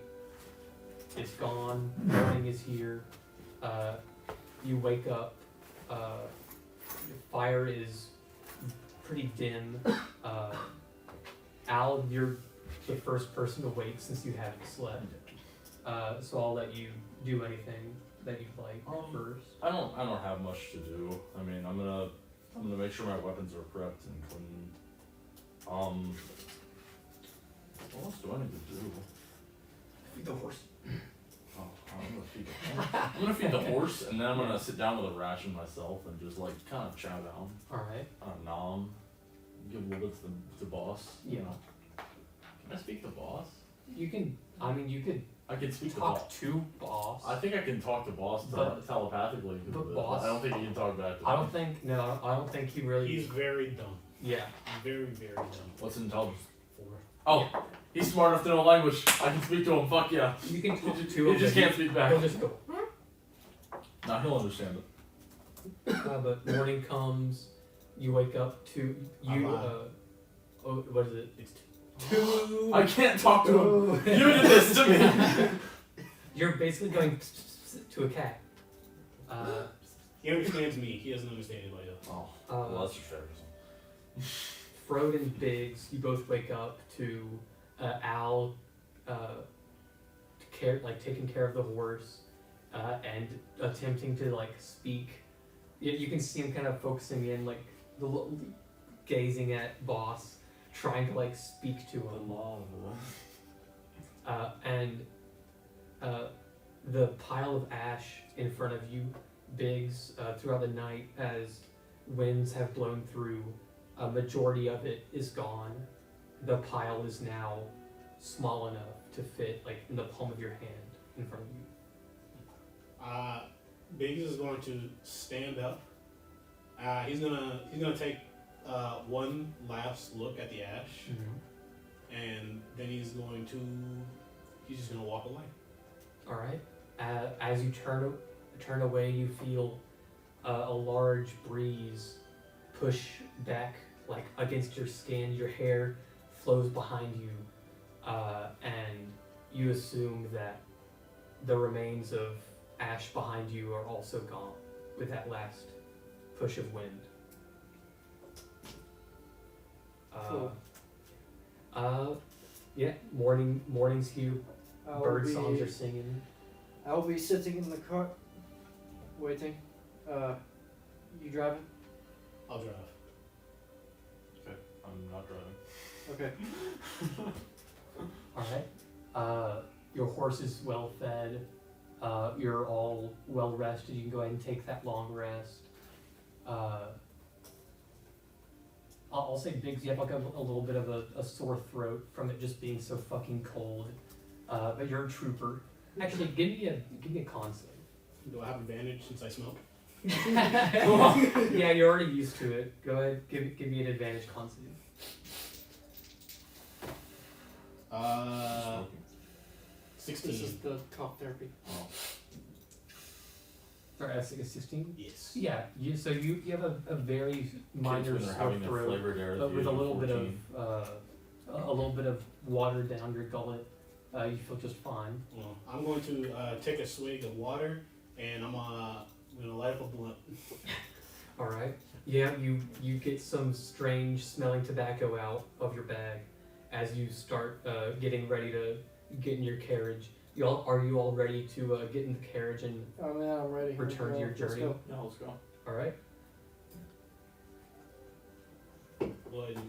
it's gone. Morning is here. You wake up. Your fire is pretty dim. Al, you're the first person to wake since you haven't slept. So I'll let you do anything that you'd like first. I don't have much to do. I mean, I'm gonna make sure my weapons are prepped and clean. What else do I need to do? Feed the horse. Oh, I'm gonna feed the horse, and then I'm gonna sit down with a ration myself and just like kind of chow down, Alright. nom, give a little bit to the boss. You Yeah. know. Can I speak to boss? You can, you could I can speak to talk boss. to boss. I think I can talk to boss But- telepathically. but boss- I don't think he can talk back to me. I don't think he really. He's very dumb. Yeah. Very, very dumb. What's intelligence? 4. Oh, he's smart enough to know language. I can speak to him. Fuck yeah. You can talk to He him. just but can't speak back. He'll just go. Nah, he'll understand it. But morning comes. You wake up to you. Oh, what is it? It's Two. I can't talk to him. You did this to me. You're basically going to a cat. He understands me. He doesn't understand anybody else. Oh, well, that's just fair. Frode and Biggs, you both wake up to Al taking care of the horse and attempting to speak. You can see him kind of focusing in, gazing at Boss, trying to speak to him. And the pile of ash in front of you, Biggs, throughout the night as winds have blown through, a majority of it is gone. The pile is now small enough to fit in the palm of your hand in front of you. Biggs is going to stand up. He's gonna take one last look at the ash, and then he's just gonna walk away. All right. As you turn away, you feel a large breeze push back against your skin. Your hair flows behind you, and you assume that the remains of ash behind you are also gone with that last push of wind. Cool. Yeah. Morning's here. I'll Bird be, songs are singing. I'll be sitting in the car, waiting. You driving? I'll drive. I'm not driving. Okay. Alright. Your horse is well fed. You're all well rested. You can go ahead and take that long rest. I'll say, Biggs, you have a little bit of a sore throat from it just being so fucking cold. But you're a trooper. Actually, give me a con save. Do I have advantage since I smoke? Yeah, you're already used to it. Go ahead, give me an advantage con save. 16. This is the talk therapy. Oh. Sorry, I think it's 16? Yes. Yeah, you have a very minor Kids when they're sore having their throat, flavored air but with a little bit 14. of a little bit of water down your gullet. You feel just fine. Well, I'm going to take a swig of water, and I'm gonna light up a blunt. All right. Yeah, you get some strange smelling tobacco out of your bag as you start getting ready to get in your carriage. Are you all ready to get in the carriage and Oh man, I'm ready. return to your Let's journey? go. Yeah, let's go. All right. Blood.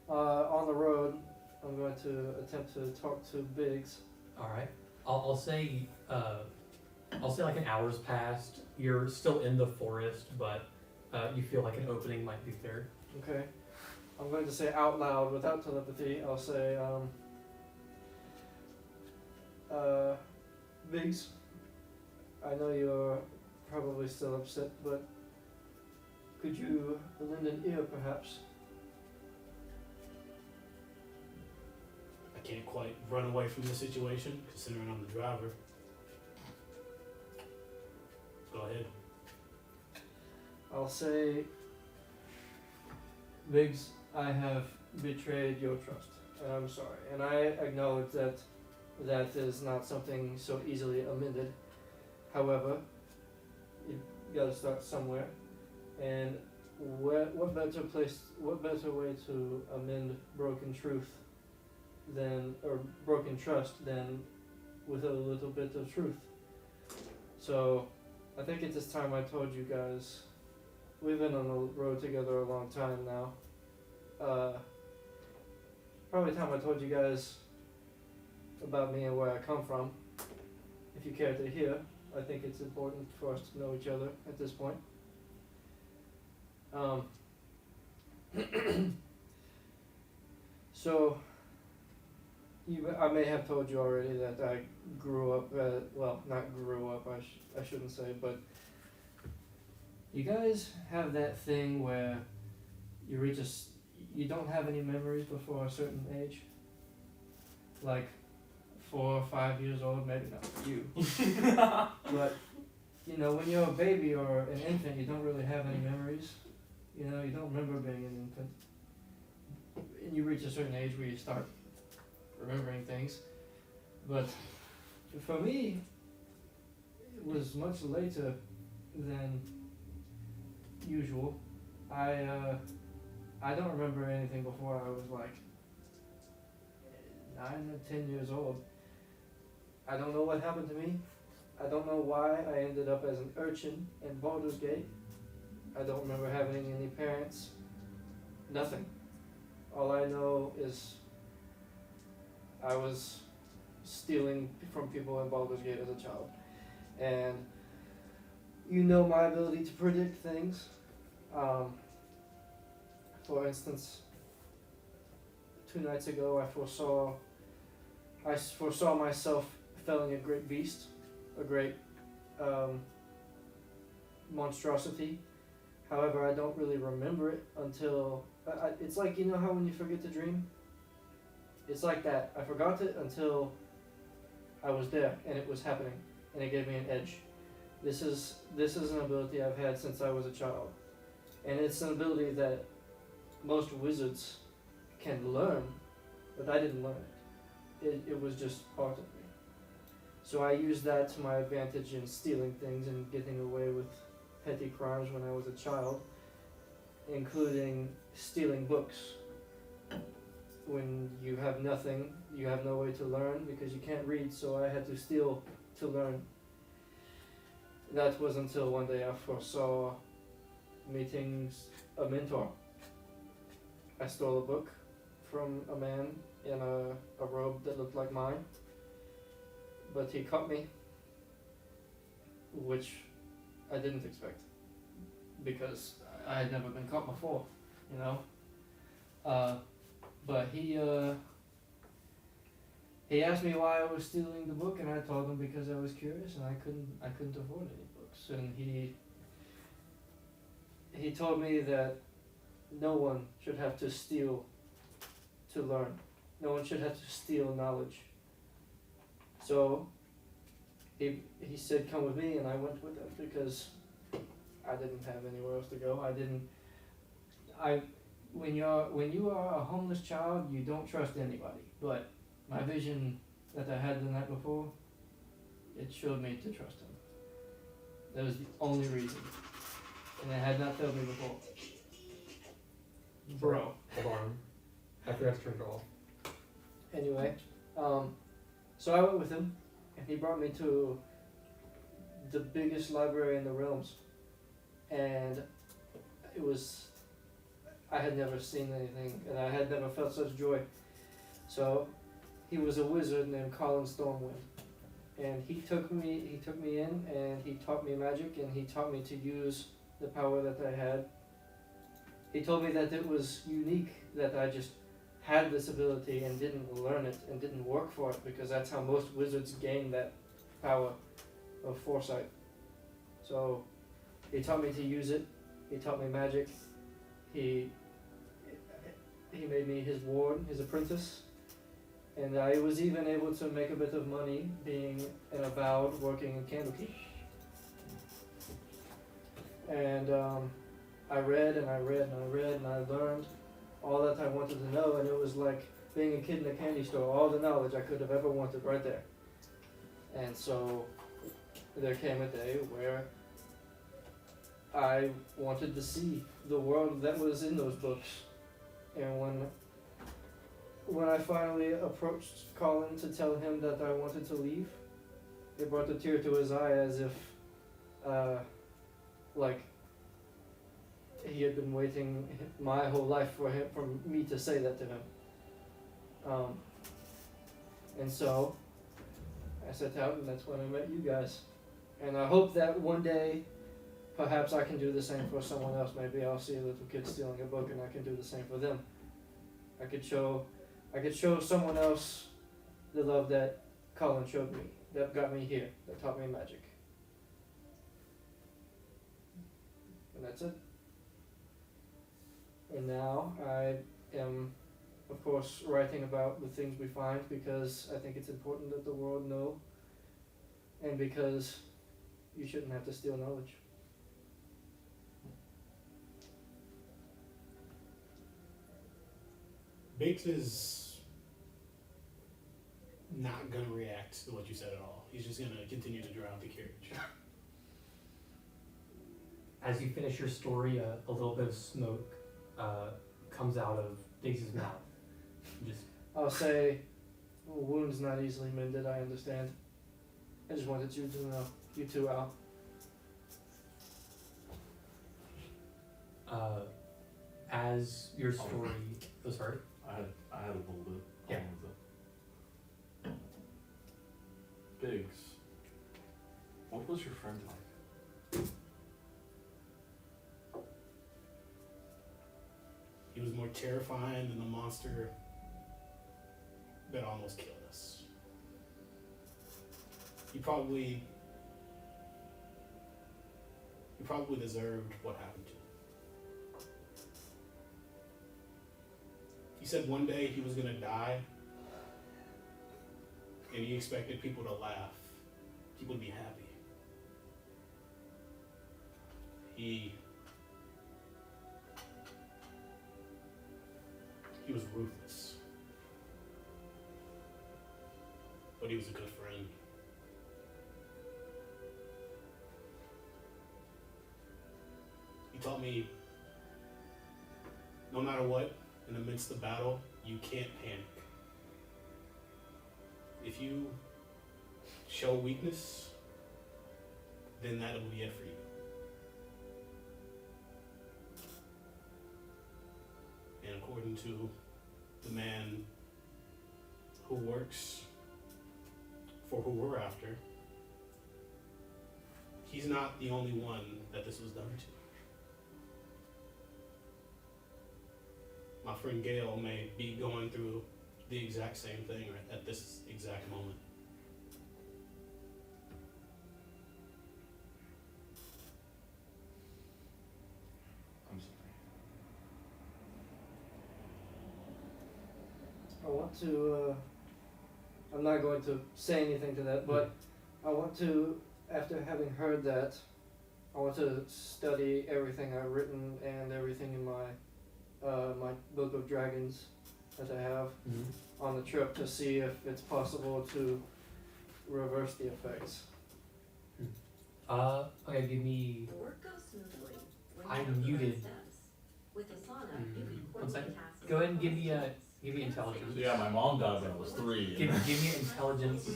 On the road, I'm going to attempt to talk to Biggs. All right. I'll say like an hour's passed. You're still in the forest, but you feel like an opening might be there. Okay. I'm going to say out loud without telepathy. I'll say, Biggs, I know you're probably still upset, but could you lend an ear perhaps? I can't quite run away from the situation, considering I'm the driver. Go ahead. I'll say, Biggs, I have betrayed your trust, and I'm sorry. And I acknowledge that that is not something so easily amended. However, you gotta start somewhere, and what better way to amend broken truth or broken trust than with a little bit of truth. So I think at this time I told you guys, we've been on the road together a long time now. Probably time I told you guys about me and where I come from. If you care to hear, I think it's important for us to know each other at this point. So, I may have told you already that I grew up, not grew up, I shouldn't say, but you guys have that thing where you don't have any memories before a certain age? Like 4 or 5 years old, maybe not for you. But, when you're a baby or an infant, you don't really have any memories. You don't remember being an infant. And you reach a certain age where you start remembering things. But for me, it was much later than usual. I don't remember anything before I was like 9 or 10 years old. I don't know what happened to me. I don't know why I ended up as an urchin in Baldur's Gate. I don't remember having any parents. Nothing. All I know is I was stealing from people in Baldur's Gate as a child. And my ability to predict things. For instance, 2 nights ago I foresaw myself felling a great beast, a great monstrosity. However, I don't really remember it until it's like, how when you forget to dream? It's like that. I forgot it until I was there and it was happening, and it gave me an edge. This is an ability I've had since I was a child, and it's an ability that most wizards can learn, but I didn't learn it. It was just part of me. So I used that to my advantage in stealing things and getting away with petty crimes when I was a child, including stealing books. When you have nothing, you have no way to learn because you can't read, so I had to steal to learn. That was until one day I foresaw meeting a mentor. I stole a book from a man in a robe that looked like mine, but he caught me, which I didn't expect because I had never been caught before, but he asked me why I was stealing the book, and I told him because I was curious and I couldn't afford any books. And he told me that no one should have to steal to learn. No one should have to steal knowledge. So he said, "Come with me," and I went with him because I didn't have anywhere else to go. When you are a homeless child, you don't trust anybody. But my vision that I had the night before, it showed me to trust him. That was the only reason, and it had not failed me before. Bro. Hold on. I forgot to turn it off. Anyway, so I went with him, and he brought me to the biggest library in the realms, and I had never seen anything, and I had never felt such joy. So, he was a wizard named Colin Stormwind, and he took me in, and he taught me magic, and he taught me to use the power that I had. He told me that it was unique that I just had this ability and didn't learn it and didn't work for it, because that's how most wizards gain that power of foresight. So he taught me to use it. He taught me magic. He made me his ward, his apprentice, and I was even able to make a bit of money being an avowed working in Candlekeep. And I read and I read and I read and I learned all that I wanted to know, and it was like being a kid in a candy store, all the knowledge I could have ever wanted right there. And so there came a day where I wanted to see the world that was in those books. And when I finally approached Colin to tell him that I wanted to leave, it brought a tear to his eye as if like he had been waiting my whole life for me to say that to him. And so I set out, and that's when I met you guys. And I hope that one day, perhaps I can do the same for someone else. Maybe I'll see a little kid stealing a book, and I can do the same for them. I could show someone else the love that Colin showed me, that got me here, that taught me magic. And that's it. And now I am, of course, writing about the things we find because I think it's important that the world know, and because you shouldn't have to steal knowledge. Biggs is not gonna react to what you said at all. He's just gonna continue to drive the carriage. As you finish your story, a little bit of smoke comes out of Diggs's mouth. Just I'll say, a wound's not easily mended, I understand. I just wanted you to know, you too, Al. as your story. Oh, sorry. I had a little bit. Yeah. With it. Biggs, what was your friend like? He was more terrifying than the monster that almost killed us. He probably deserved what happened to him. He said one day he was gonna die, and he expected people to laugh, people to be happy. He was ruthless, but he was a good friend. He taught me, no matter what, in the midst of battle, you can't panic. If you show weakness, then that'll be it for you. And according to the man who works for who we're after, he's not the only one that this was done to. My friend Gail may be going through the exact same thing right at this exact moment. I'm sorry. I want to, I'm not going to say anything to that, but I want to, after having heard that, I want to study everything I've written and everything in my my Book of Dragons that I have on the trip to see if it's possible to reverse the effects. Okay, give me. The work goes smoothly. when I'm you know the right muted. steps. With Asana, you can One second. coordinate tasks. Go ahead and give me across give me teams. intelligence. So yeah, my mom died when I was 3. Give me an intelligence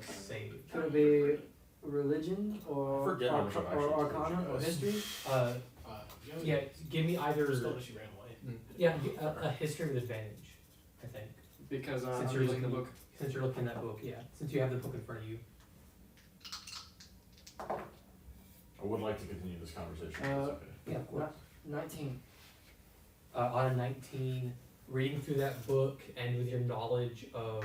save. Could it be religion or I forget how much I've actually told arcana you or guys. history? Yeah, give me either. Just told us she ran away. Yeah, a history with advantage. I think Because since I'm you're using the looking, book. since you're looking at that book, yeah. Since you have the book in front of you. I would like to continue this conversation. If it's okay. Yeah, of course. 19. On a 19, reading through that book and with your knowledge of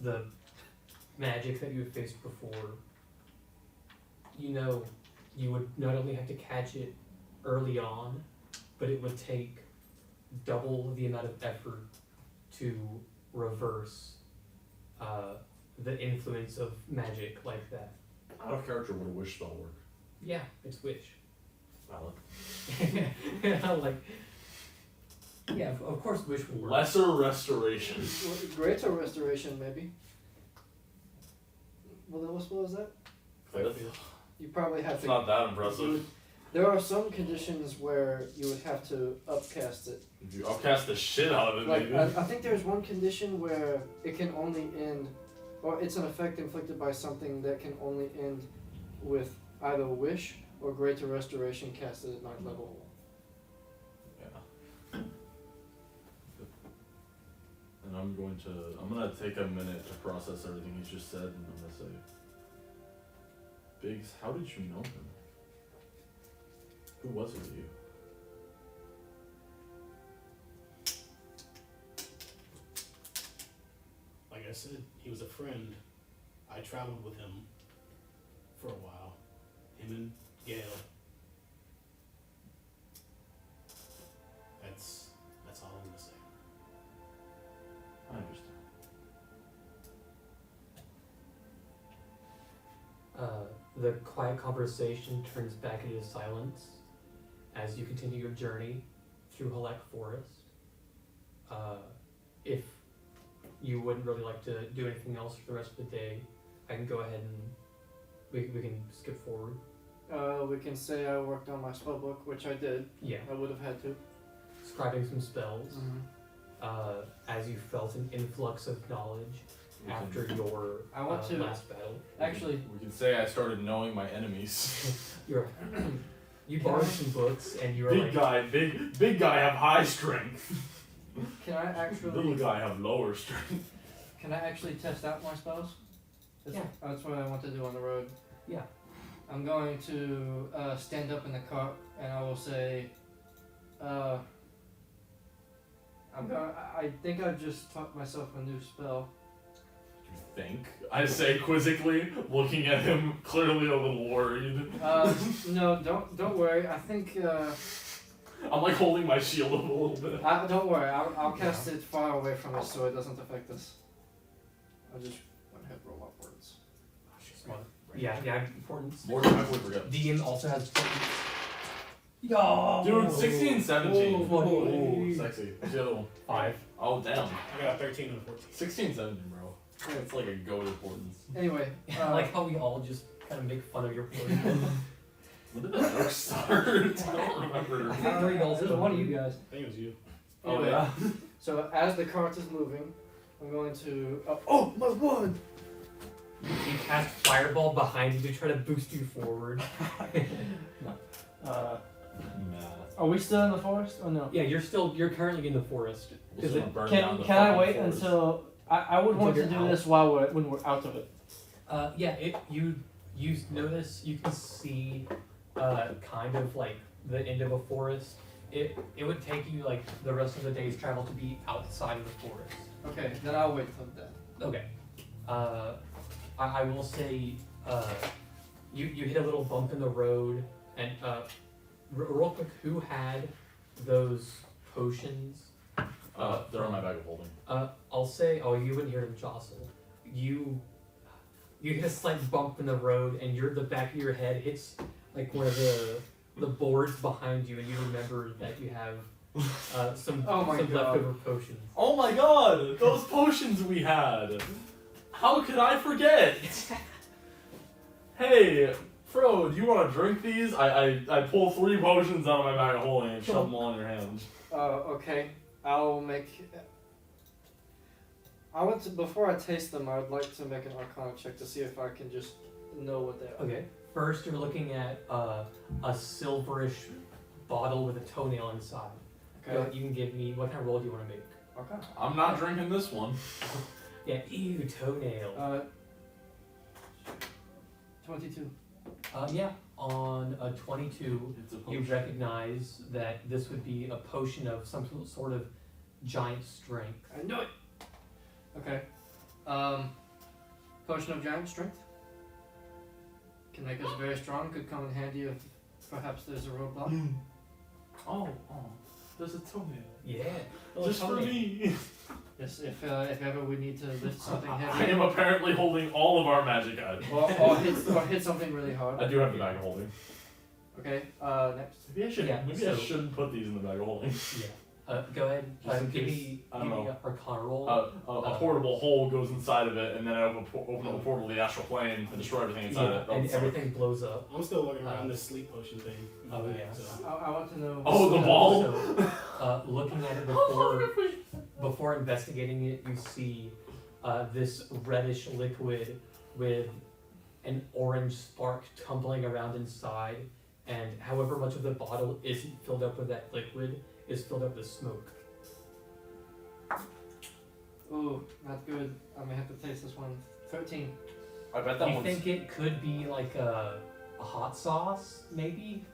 the magic that you have faced before, you know you would not only have to catch it early on, but it would take double the amount of effort to reverse the influence of magic like that. Out of character, would a wish spell work? Yeah, it's wish. Valid. Like, yeah, of course, wish will work. Lesser restoration. Greater restoration, maybe. Well, then what spell is that? You probably have It's to. not that you impressive. would- there are some conditions where you would have to upcast it. If you upcast the shit out of it, Like maybe. I think there's one condition where it can only end, or it's an effect inflicted by something that can only end with either wish or greater restoration casted at 9th level. Yeah. And I'm gonna take a minute to process everything he's just said, and I'm gonna say, Biggs, how did you know him? Who was he to you? Like I said, he was a friend. I traveled with him for a while. Him and Gail. That's all I'm gonna say. I understand. The quiet conversation turns back into silence as you continue your journey through Halak Forest. If you wouldn't really like to do anything else for the rest of the day, I can go ahead and we can skip forward. We can say I worked on my spell book, which I did. Yeah, I would have had to. scribing some spells. Mm-hmm. As you felt an influx of knowledge We after can, your I want to- last battle. Actually, we can say I started knowing my enemies. You're you borrowed some books and you were like, big guy have high strength. can I Little actually guy have lower strength. can I actually test out my spells? Yeah. That's what I want to do on the road. yeah. I'm going to stand up in the cart and I will say, I think I've just taught myself a new spell. You think? I say quizzically, looking at him, clearly a little worried. No, don't worry. I think I'm like holding my shield up a little bit. don't worry. I'll cast it far away from us so it doesn't affect us. I'll just went ahead and roll upwards. Yeah, importance. More than I would forget. DM also has importance. Yo! Dude, 16, 17. Whoa. Ooh, sexy. What's the other one? 5. Oh, damn. I got a 13 and a 14. 16, 17, bro. It's like a goat importance. Anyway, I like how we all just kind of make fun of your point. When did the joke start? I don't remember. I think three goals. It was one of you guys. I think it was you. Oh, Anyway, yeah. So as the cart is moving, I'm going to. Oh my word! You cast Fireball behind you to try to boost you forward. Are we still in the forest or no? Yeah, you're currently in the forest. Is it- Can I wait until I would Until want to you're do out? this when we're out of it. Yeah, you notice you can see kind of like the end of a forest. It would take you like the rest of the day's travel to be outside of the forest. Okay, then I'll wait till then. Okay. I will say you hit a little bump in the road and real quick, who had those potions? They're on my bag of holding. I'll say, you wouldn't hear them jostle. You hit a slight bump in the road, and the back of your head hits like one of the boards behind you, and you remember that you have some Oh my some God. leftover potions. Oh my god! Those potions we had! How could I forget? Hey, Fro, do you want to drink these? I pull 3 potions out of my bag of holding and shove them all in your hands. Okay, I'll make. Before I taste them, I would like to make an Arcana check to see if I can just know what they are. Okay. First, you're looking at a silverish bottle with a toenail inside. Okay. You can give me what kind of roll do you want to make? Arcana. I'm not drinking this one. Yeah, ew, toenail. 22. Yeah, on a 22, It's a you potion. recognize that this would be a potion of some sort of giant strength. I knew it. Okay. Potion of giant strength. Can make us very strong. Could come in handy if perhaps there's a roadblock. Oh, there's a toenail. Yeah. Just for me. Yes, if ever we need to lift something I heavy am apparently holding all of our magic items. or hit something really hard. I do have the bag of holding. Okay. Next. Maybe I should. Yeah, maybe I so- shouldn't put these in the bag of holding. Yeah. Go ahead. Just in Give case, me I don't know. a Arcana roll. A portable hole goes inside of it, and then I open up a portal to the astral plane and destroy everything inside yeah, it. and That's- everything blows up. I'm still looking around this sleep potion thing. in my Oh, bag, yeah. so- I want to know. Oh, the ball. So, looking at it before investigating it, you see this reddish liquid with an orange spark tumbling around inside, and however much of the bottle isn't filled up with that liquid is filled up with smoke. Ooh, not good. I may have to taste this one. 13. I bet that You one's. think it could be like a hot sauce, maybe?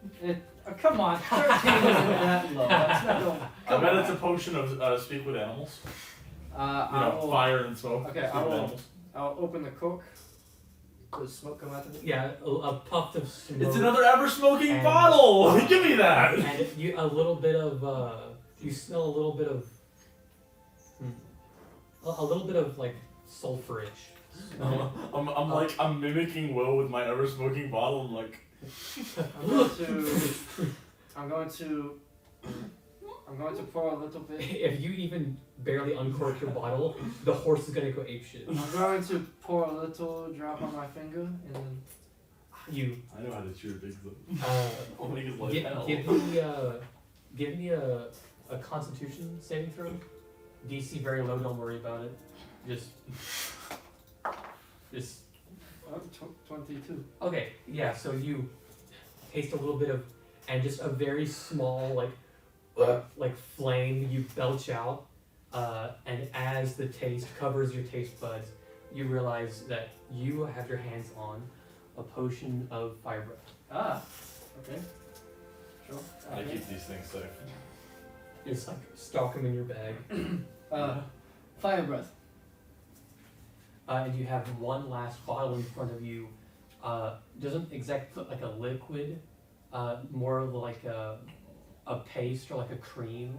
Come on, 13 isn't that low. That's not no. I bet it's a potion of speak with animals. You I know, will. fire and smoke. Okay, speak I with will- animals. I'll open the cork. Does smoke come out of it? Yeah, a puff of smoke. It's another ever smoking And- bottle. Give me that. And you a little bit of you smell a little bit of a little bit of like sulfurish. I'm mimicking Will with my ever smoking bottle. I'm like, I'm going to pour a little bit. If you even barely uncork your bottle, the horse is gonna go apeshit. I'm going to pour a little drop on my finger and then. You I know how to cheer big though. I'll make his life hell. give me a Constitution saving throw. DC very low. Don't worry about it. Just 22. okay. Yeah. So you taste a little bit of, and just a very small like flame you belch out, and as the taste covers your taste buds, you realize that you have your hands on a potion of fire breath. Ah. Okay. Sure. I Okay. keep these things safe. It's like stock them in your bag, Fire breath. and you have one last bottle in front of you. Doesn't exactly look like a liquid, more of like a paste or like a cream,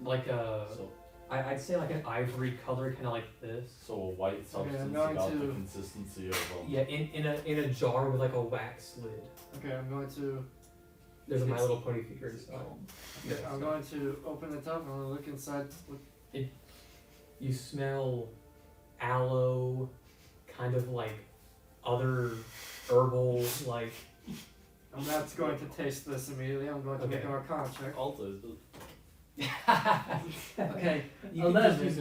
like a. So, I'd say like an ivory color, kind of like this. so a white substance I'm going about the to- consistency of. Yeah, in a jar with like a wax lid. Okay, I'm going to. There's a My Little Pony figure inside. Okay, I'm going to open it up. I'm going to look inside. You smell aloe, kind of like other herbal like. I'm not going to taste this immediately. I'm going to make Okay. an Arcana check. Also, Okay. You can just 11. use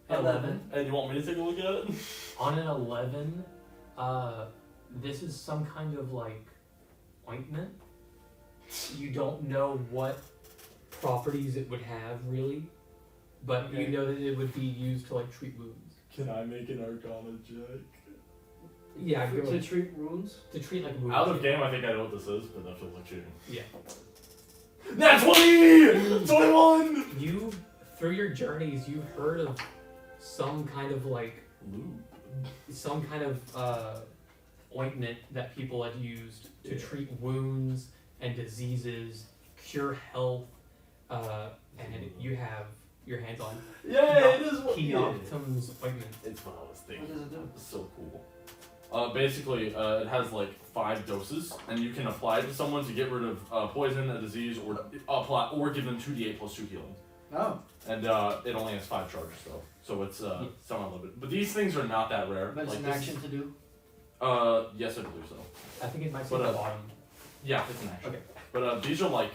a 11. and you want me to take a look at it? On an 11, this is some kind of like ointment. You don't know what properties it would have really, but Okay. you know that it would be used to like treat wounds. Can I make an Arcana check? Yeah, To go treat wounds. to treat like wounds. Out of game, I think I know what this is, but that feels like cheating. Yeah. That's 20! 21! You through your journeys, you've heard of some kind of like some kind of ointment that people had used to treat wounds and diseases, cure health, and you have your hands on Yeah, it is what Keoptum's ointment. It's what I was What thinking. does it do? It's so cool. Basically, it has like 5 doses, and you can apply it to someone to get rid of poison, a disease, or give them 2d8 plus 2 healing. Oh, And it only has 5 charges though, so it's semi-limited. But these things are not that rare. but it's like an action to do. Yes, I believe so. I think it might say But, at the bottom. Yeah, it's an action. Okay. But these are like,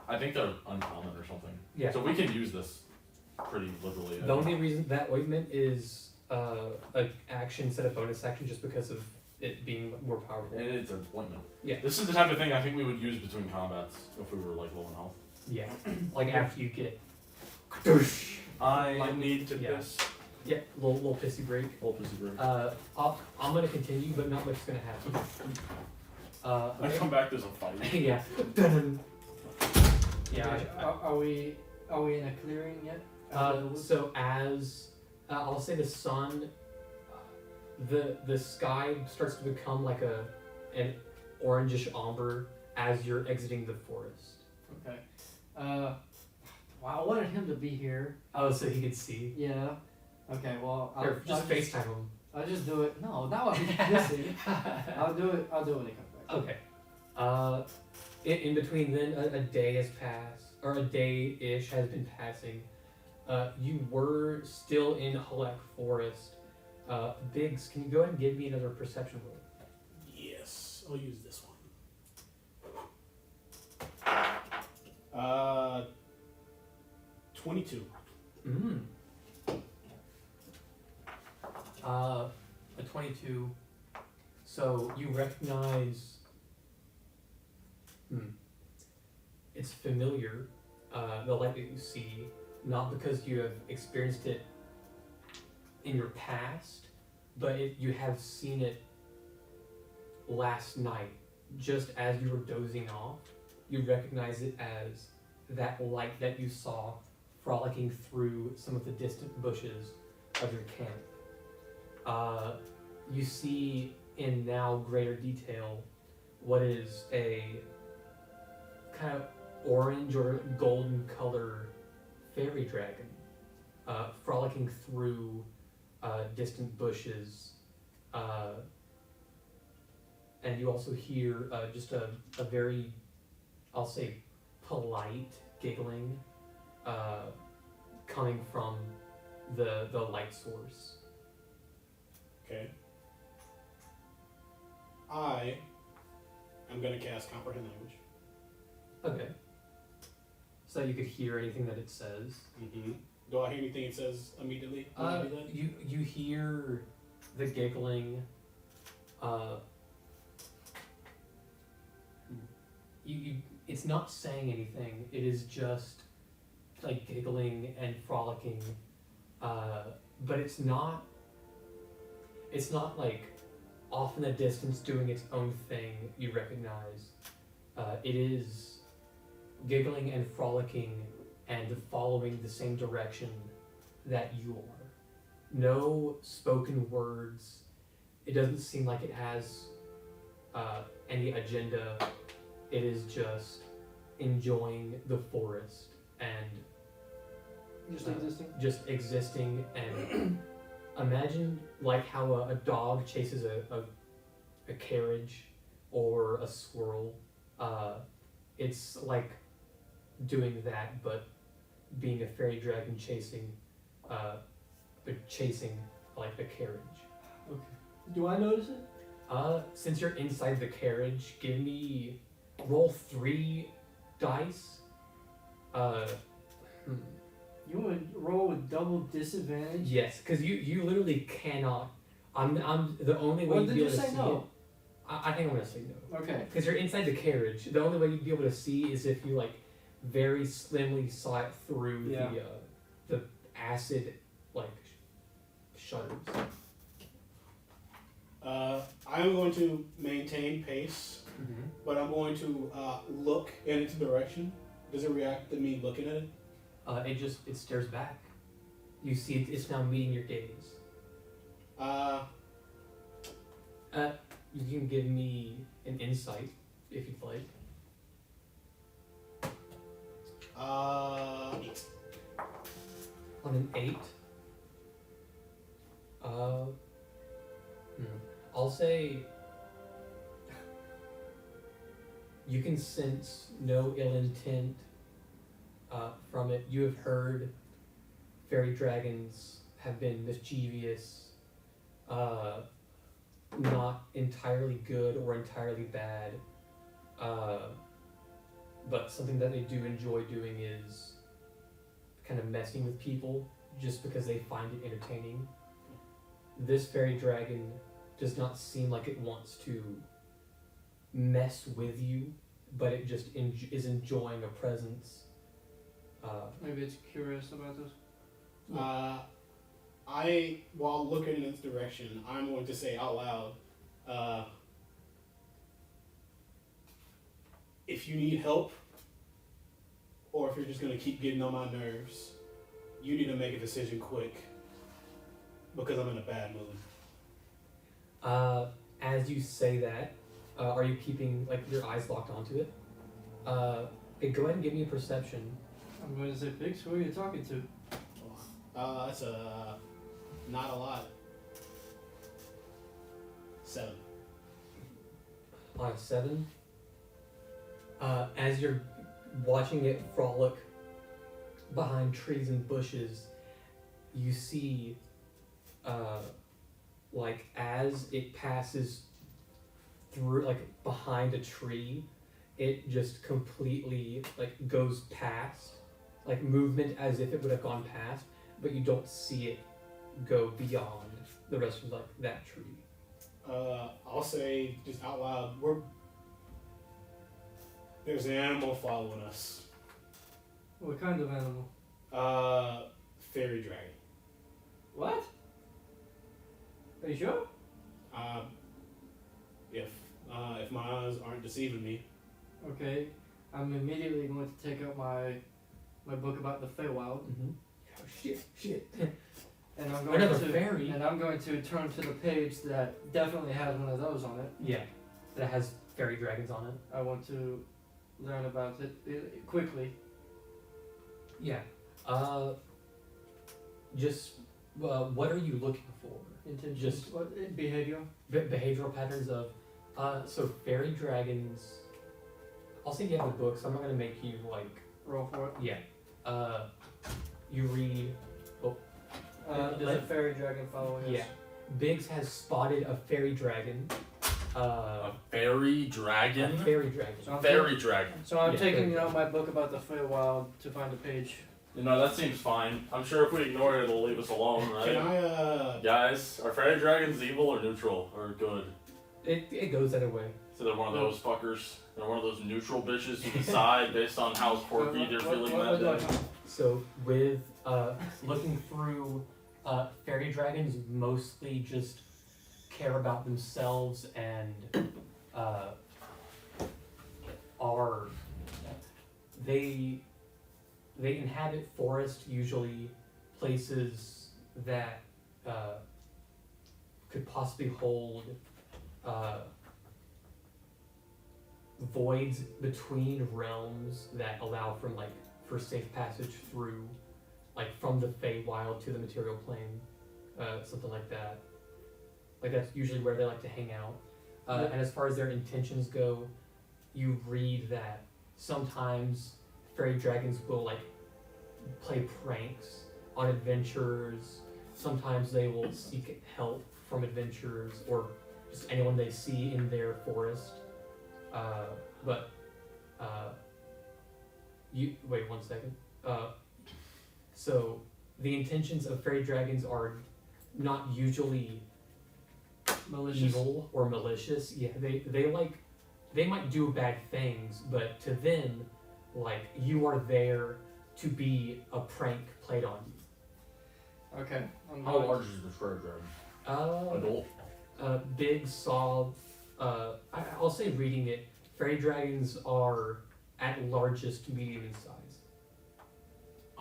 I think they're uncommon or something. Yeah. So we can use this pretty liberally. I The think. only reason that ointment is an action instead of bonus action just because of it being more powerful. And it's an ointment. Yeah. This is the type of thing I think we would use between combats if we were like low in health. Yeah. Like after you get I need to Yeah. piss. yeah, little pissy break. Full pussy break. I'm gonna continue, but not much is gonna happen. I come back, there's a fight. yeah. Yeah. Okay, are we in a clearing yet? So as I'll say the sun, the sky starts to become like an orangish amber as you're exiting the forest. Okay. Wow, I wanted him to be here. Oh, so he could see. Yeah. Okay. Well, Or just FaceTime him. I'll just do it. No, that would be missing. I'll do it when he comes back. Okay. In between then, a day has passed, or a day-ish has been passing. You were still in Hulak Forest. Biggs, can you go ahead and give me another perception roll? Yes, I'll use this one. 22. Mm. A 22. So you recognize. It's familiar. The light that you see, not because you have experienced it in your past, but you have seen it last night, just as you were dozing off. You recognize it as that light that you saw frolicking through some of the distant bushes of your camp. You see in now greater detail what is a kind of orange or golden color fairy dragon frolicking through distant bushes. And you also hear just a very, I'll say, polite giggling coming from the light source. Okay. I am gonna cast Comprehend Language. Okay. So you could hear anything that it says. Mm-hmm. Do I hear anything it says immediately when I do that? You hear the giggling. It's not saying anything. It is just like giggling and frolicking. But it's not like off in the distance doing its own thing. You recognize. It is giggling and frolicking and following the same direction that you are. No spoken words. It doesn't seem like it has any agenda. It is just enjoying the forest and Just existing. existing and imagine like how a dog chases a carriage or a squirrel. It's like doing that, but being a fairy dragon chasing like a carriage. Do I notice it? Since you're inside the carriage, roll 3 dice. You would roll with double disadvantage? Yes, because you literally cannot. I'm the only way Or you'd did be you able to say see no? it. I think I'm gonna say no. Okay. Because you're inside the carriage. The only way you'd be able to see is if you like very slimly saw it through Yeah. the acid like shutters. I'm going to maintain pace, but I'm going to look in its direction. Does it react to me looking at it? It stares back. You see it's now meeting your gaze. You can give me an insight if you'd like. 8. On an 8. I'll say you can sense no ill intent from it. You have heard fairy dragons have been mischievous, not entirely good or entirely bad, but something that they do enjoy doing is kind of messing with people just because they find it entertaining. This fairy dragon does not seem like it wants to mess with you, but it just is enjoying a presence. Maybe it's curious about this. While looking in its direction, I'm going to say out loud, if you need help, or if you're just going to keep getting on my nerves, you need to make a decision quick, because I'm in a bad mood. As you say that, are you keeping like your eyes locked onto it? Okay, go ahead and give me a perception. I'm going to say, Biggs, who are you talking to? That's not a lot. 7. On a 7, as you're watching it frolic behind trees and bushes, you see, like as it passes through, like behind a tree, it just completely like goes past, like movement as if it would have gone past, but you don't see it go beyond the rest of like that tree. I'll say just out loud, there's an animal following us. What kind of animal? Fairy dragon. What? Are you sure? If my eyes aren't deceiving me. Okay. I'm immediately going to take out my book about the Feywild, Mm-hmm. Oh shit. and I'm going Another to fairy. and I'm going to turn to the page that definitely has one of those on it. Yeah, that has fairy dragons on it. I want to learn about it quickly. Yeah. Just what are you looking for? Intentions. Just- What behavior? Behavioral patterns of so fairy dragons. I'll say you have the book, so I'm not gonna make you like Roll for it. yeah. You read. There's a fairy dragon following Yeah. us. Biggs has spotted a fairy dragon. A fairy A dragon? fairy dragon. So I'm Fairy dragon. So I'm Yeah, taking fairy out my book about the Feywild to find a page. You know, that seems fine. I'm sure if we ignore it, it'll leave us alone, Can right? I Guys, are fairy dragons evil or neutral or good? It goes either way. So they're one of those fuckers. They're one of those neutral bitches who decide based on how quirky they're feeling what do I that day. find? So with looking through, fairy dragons mostly just care about themselves and are they inhabit forest, usually places that could possibly hold voids between realms that allow for safe passage through, like from the Feywild to the material plane, something like that. Like that's usually where they like to hang out. Yeah. And as far as their intentions go, you read that sometimes fairy dragons will like play pranks on adventurers. Sometimes they will seek help from adventurers or just anyone they see in their forest. You wait 1 second. So the intentions of fairy dragons are not usually Malicious. evil or malicious. Yeah, they might do bad things, but to them, like you are there to be a prank played on you. Okay. I'm How going. large is the fairy dragon? Adult? Big saw. I'll say reading it. Fairy dragons are at largest medium in size.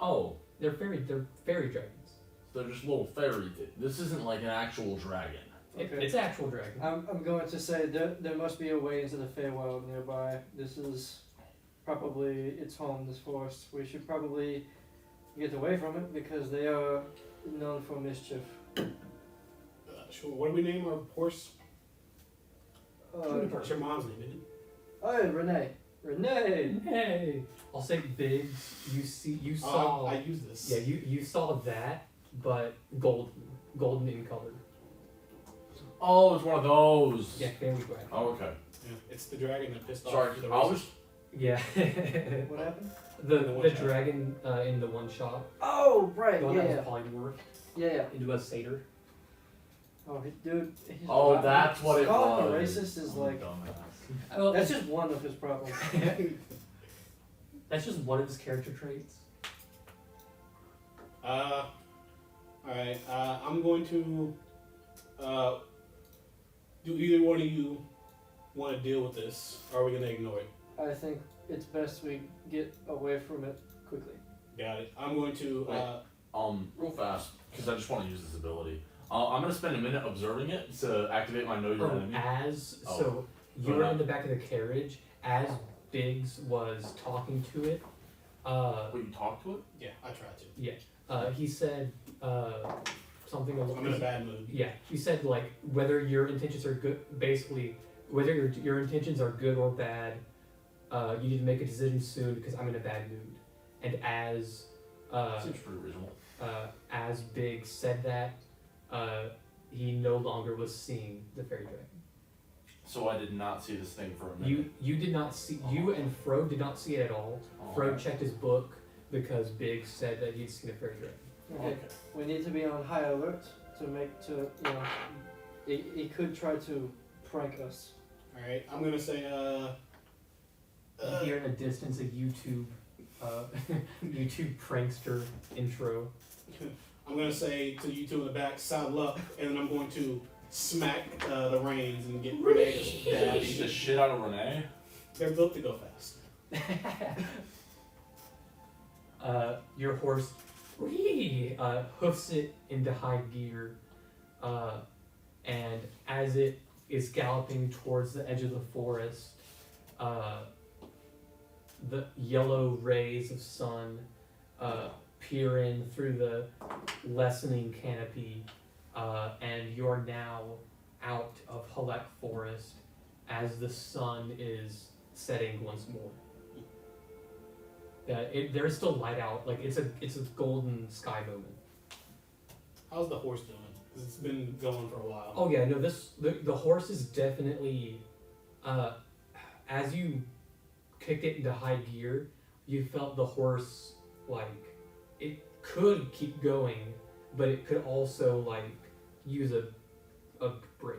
Oh, They're fairy dragons. they're just little fairy. This isn't like an actual dragon. Okay. It's an actual dragon. I'm going to say there must be a way into the Feywild nearby. This is probably its home, this forest. We should probably get away from it because they are known for mischief. sure. What do we name our horse? Uh, What's your mom's name, isn't it? oh, Renee. Renee! Hey, I'll say Biggs. You Oh, saw. I use this. Yeah, you saw that, but golden in color. Oh, it's one of those. Yeah, fairy dragon. Oh, okay. Yeah, it's the dragon that pissed Sorry, off the I was. racist. Yeah. What happened? the In the one the shot. dragon in the one shot. Oh, right, The one yeah, that yeah. was polymorphed Yeah, yeah. into a satyr. Oh, dude. He's Oh, that's what it calling was. him a racist is like. Dumbass. Well, That's just one of his problems. that's just one of his character traits. Alright, I'm going to, do either one of you want to deal with this, or are we going to ignore it? I think it's best we get away from it quickly. Got it. I'm going to, Real fast, because I just want to use this ability. I'm gonna spend a minute observing it to activate my know your Oh, enemy. so Oh. you were in the back of the carriage as Biggs was talking to it. Wait, you talk to it? yeah, I tried to. He said something I'm in a along. bad mood. Yeah, he said like whether your intentions are good. Basically, whether your intentions are good or bad, you need to make a decision soon because I'm in a bad mood. And as Seems pretty reasonable. as Big said that, he no longer was seeing the fairy dragon. So I did not see this thing for a minute. You did not see, you and Fro did not see it at all. Oh, Fro okay. checked his book because Big said that he'd seen a fairy dragon. Okay. We need to be on high alert he could try to prank us. Alright, I'm gonna say, You hear in the distance a YouTube YouTube prankster intro. I'm gonna say to you two in the back, saddle up, and then I'm going to smack the reins and get Renee to Beat dash. the shit out of Renee. They're built to go fast. Your horse hoofs it into high gear, and as it is galloping towards the edge of the forest, the yellow rays of sun peer in through the lessening canopy, and you're now out of Halek Forest as the sun is setting once more. There's still light out, like it's a golden sky moment. How's the horse doing? Because it's been going for a while. Oh yeah, no, the horse is definitely, as you kicked it into high gear, you felt the horse like it could keep going, but it could also like use a break.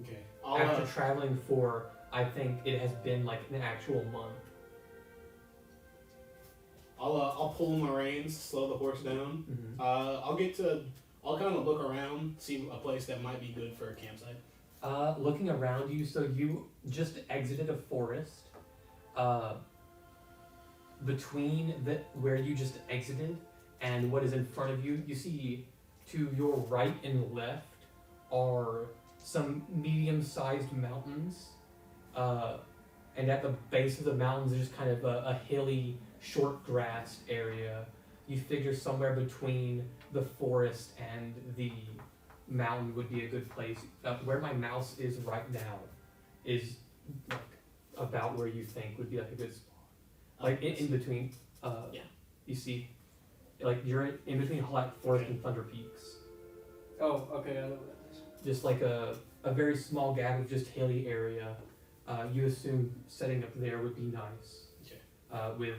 Okay. After traveling for, I think it has been like an actual month. I'll pull my reins, slow the horse down. Mm-hmm. I'll kind of look around, see a place that might be good for a campsite. Looking around you, so you just exited a forest. Between where you just exited and what is in front of you, you see to your right and left are some medium-sized mountains. And at the base of the mountains, there's kind of a hilly, short grassed area. You figure somewhere between the forest and the mountain would be a good place. Where my mouse is right now is like about where you think would be like a good spot. Like in between, Yeah. You see, like you're in between Halak Forest and Thunder Peaks. Oh, okay, I know what that is. Just like a very small gap of just hilly area. You assume setting up there would be nice. Okay. With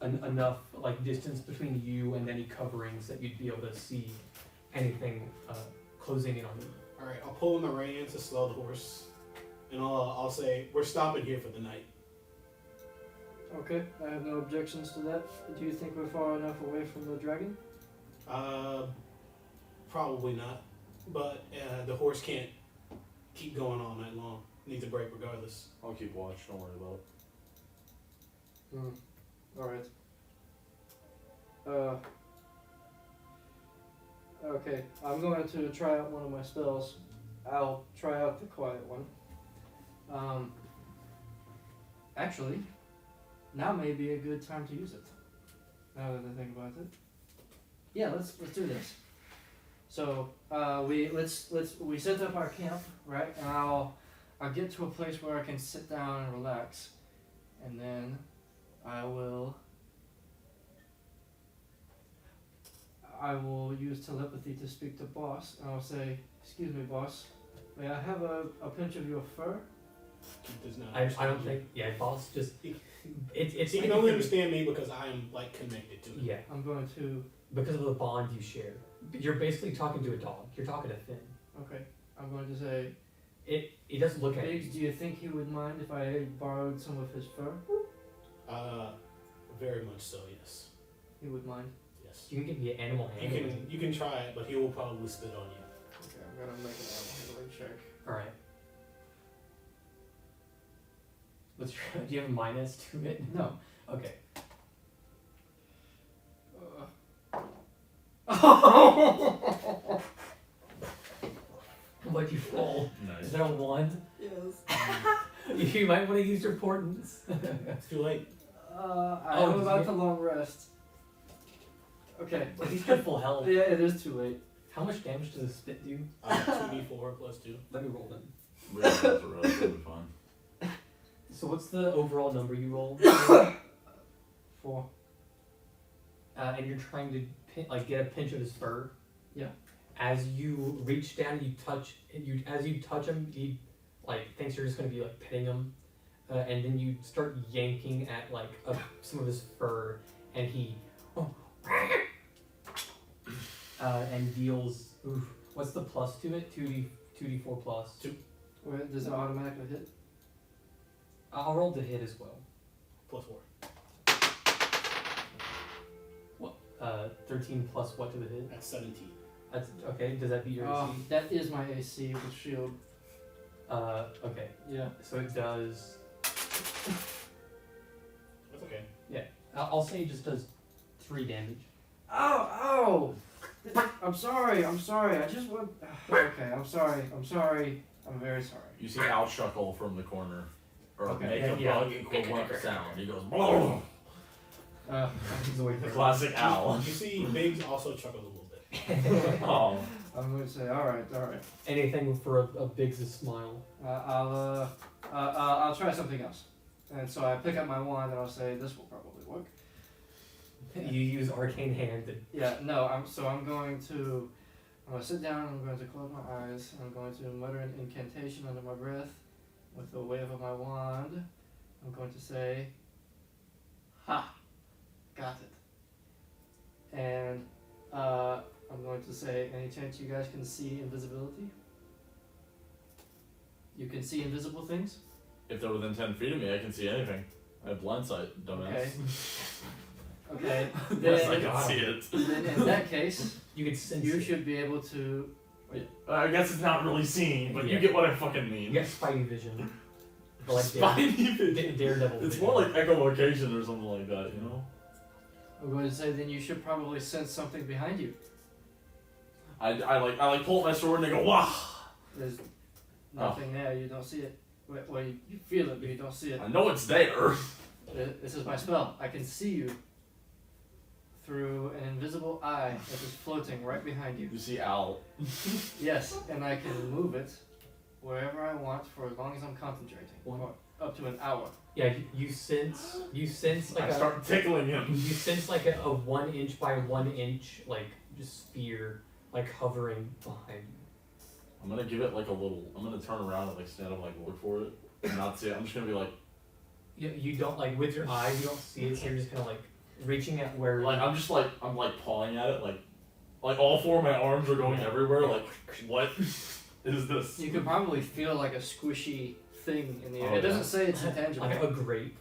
enough like distance between you and any coverings that you'd be able to see anything closing in on you. All right, I'll pull in the reins to slow the horse, and I'll say we're stopping here for the night. Okay, I have no objections to that. Do you think we're far enough away from the dragon? Probably not, but the horse can't keep going all night long. Needs a break regardless. I'll keep watch. Don't worry about it. Alright. Okay, I'm going to try out one of my spells. I'll try out the quiet one. Actually, now may be a good time to use it. Now that I think about it. Yeah, let's do this. So we set up our camp, right? And I'll get to a place where I can sit down and relax, and then I will use telepathy to speak to boss, and I'll say, "Excuse me, boss, may I have a pinch of your fur?" He does not. I don't think boss just it's He like can only if you're- understand me because I am like connected to him. Yeah, I'm going to. because of the bond you share. You're basically talking to a dog. You're talking to Finn. Okay, I'm going to say, It doesn't look at you. Biggs, do you think he would mind if I borrowed some of his fur? Very much so. Yes. He would mind. Yes. You can give me an animal handling. You can try it, but he will probably spit on you. Okay, I'm gonna make an animal handling check. All right. What's your, do you have a minus to it? No. Okay. What'd you roll? Is Nice. that a 1? Yes. You might want to use your portents. It's too late. I'm did about you- to long rest. Okay. But he's got full health. Yeah, it is too late. How much damage does a spit do? 2d4 plus 2. Let me roll them. We're gonna go through it. It'll be fun. So what's the overall number you roll? 4. And you're trying to get a pinch of his fur. Yeah. As you reach down, as you touch him, he thinks you're just gonna be petting him, and then you start yanking at some of his fur, and he and deals. Oof, what's the plus to it? 2d4 plus. Wait, does it automatically hit? I'll roll the hit as well. +4. 13 plus what to the hit? That's 17. That's okay. Does that beat your Oh, AC? that is my AC with shield. Okay. Yeah. So it does. That's okay. I'll say it just does 3 damage. Ow! Ow! I'm sorry. I just want. Okay, I'm sorry. I'm very sorry. You see Al chuckle from the corner, or Okay. make a Yeah. bug equivalent sound. He goes, "Whoa!" Zoid. The classic Al. You see, Biggs also chuckles a little bit. Oh, I'm going to say, all right. Anything for a Biggs' smile. I'll try something else. And so I pick up my wand and I'll say, this will probably work. You use arcane hand. Yeah, no, I'm going to sit down, I'm going to close my eyes, I'm going to mutter an incantation under my breath with a wave of my wand. I'm going to say, ha, got it. And I'm going to say, any chance you guys can see invisibility? You can see invisible things? if they're within 10 feet of me, I can see anything. I have blind sight, dumbass. Okay. Yes, I Then, can see it. then in that case, You can sense you it. should be able to. I guess it's not really seen, but Yeah. you get what I fucking mean. You get Spidey vision. Or like Spidey vision. Daredevil It's vision. more like echolocation or something like that, you know? I'm going to say then you should probably sense something behind you. I pull out my sword and I go, wah! There's nothing there. You don't see it. Well, you feel it, but you don't see it. I know it's there. This is my spell. I can see you through an invisible eye that is floating right behind you. You see Al. Yes, and I can move it wherever I want for as long as I'm concentrating. For up to an hour. Yeah, you sense like I start tickling him. you sense like a 1 inch by 1 inch like just sphere like hovering behind you. I'm gonna give it like a little. I'm gonna turn around and like stand up and like look for it and not see it. I'm just gonna be like, You don't like with your eyes you don't see it, so you're just kind of like reaching at where I'm pawing at it like all four of my arms are going everywhere. Like, what is this? You could probably feel like a squishy thing in the air. Oh, It doesn't yeah. say it's intangible. like a grape.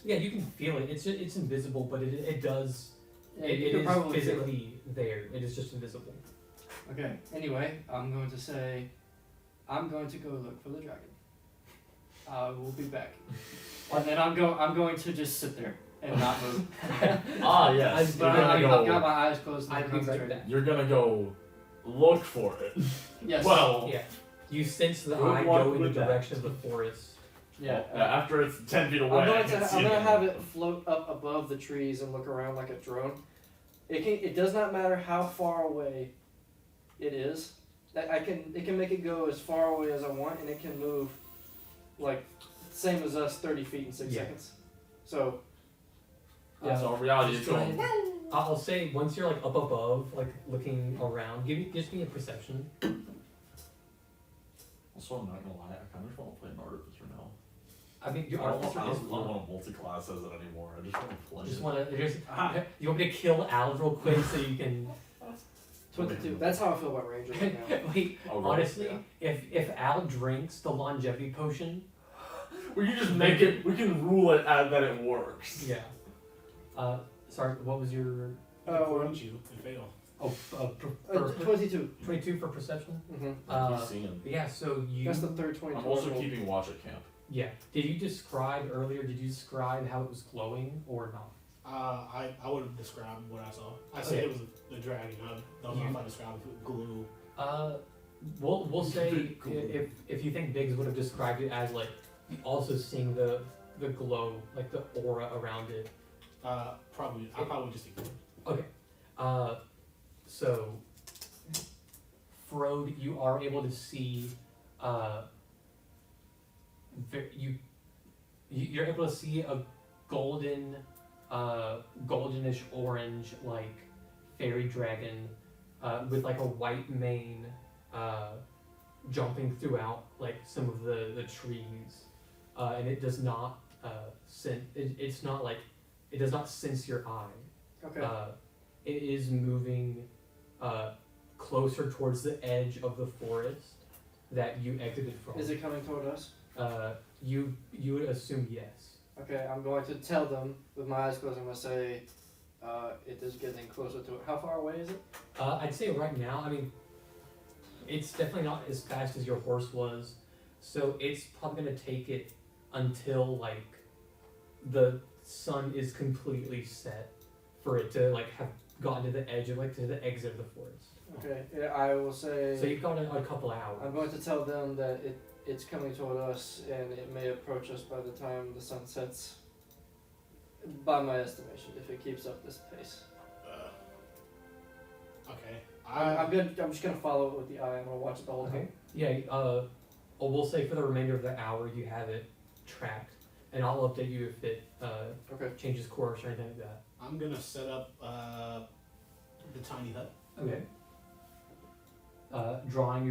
Yeah, you can feel it. It's invisible, but it does. Yeah, it you it could is probably feel it. physically there. It is just invisible. Okay. Anyway, I'm going to say, I'm going to go look for the dragon. I will be back. And then I'm going to just sit there and not move. Ah, yes. But You're I've gonna got go. my eyes closed and I'd I'm be right concentrating. back. You're gonna go look for it. Yes. Well, Yeah, you sense the Good eye luck go in the with that. direction of the forest. Yeah. after it's 10 feet away, I'm I can see gonna it. have it float up above the trees and look around like a drone. It does not matter how far away it is. It can make it go as far away as I want, and it can move like same as us, 30 feet in 6 Yeah. seconds. So So in reality, it's Just go going. ahead. I'll say once you're like up above, like looking around, just give me a perception. Also, I'm not gonna lie, I kind of want to play an artificer now. I mean, I your don't, artificer I is don't fun. want to multi-class as it anymore. I just want to play. Just it. want to you want me to kill Al real quick so you can 22. That's how I feel about rangers right now. wait. Oh, right. Honestly, if Al drinks the longevity potion, We can just make it. We can rule it out that it works. yeah. Sorry, what was your According to you, and fail. for 22. 22 for perception? Mm-hmm. Keep seeing. Yeah. So you. That's the third 22. I'm also I rolled. keeping watch at camp. Yeah. Did you describe earlier? Did you describe how it was glowing or not? I would have described what I saw. I said Okay. it was the dragon. I don't know if I described it with glue. We'll say Cool. if you think Biggs would have described it as like also seeing the glow, like the aura around it. Probably. I probably just ignore it. So Frode, you are able to see you're able to see a golden, goldenish orange like fairy dragon, with like a white mane, jumping throughout like some of the trees, and it does not it's not like it does not sense your eye. Okay. It is moving closer towards the edge of the forest that you exited from. Is it coming toward us? You would assume yes. Okay, I'm going to tell them with my eyes closed. I'm going to say, it is getting closer to it. How far away is it? I'd say right now, I mean, it's definitely not as fast as your horse was, so it's probably gonna take it until like the sun is completely set for it to like have gotten to the edge of like to the exit of the forest. Okay, yeah, I will say. So you've got a couple hours. I'm going to tell them that it's coming toward us and it may approach us by the time the sun sets. By my estimation, if it keeps up this pace. Okay. I'm good. I'm just gonna follow it with the eye. I'm gonna watch it the whole Okay. time. Yeah. We'll say for the remainder of the hour you have it tracked, and I'll update you if it Okay. changes course or anything like that. I'm gonna set up the tiny hut. Okay. Drawing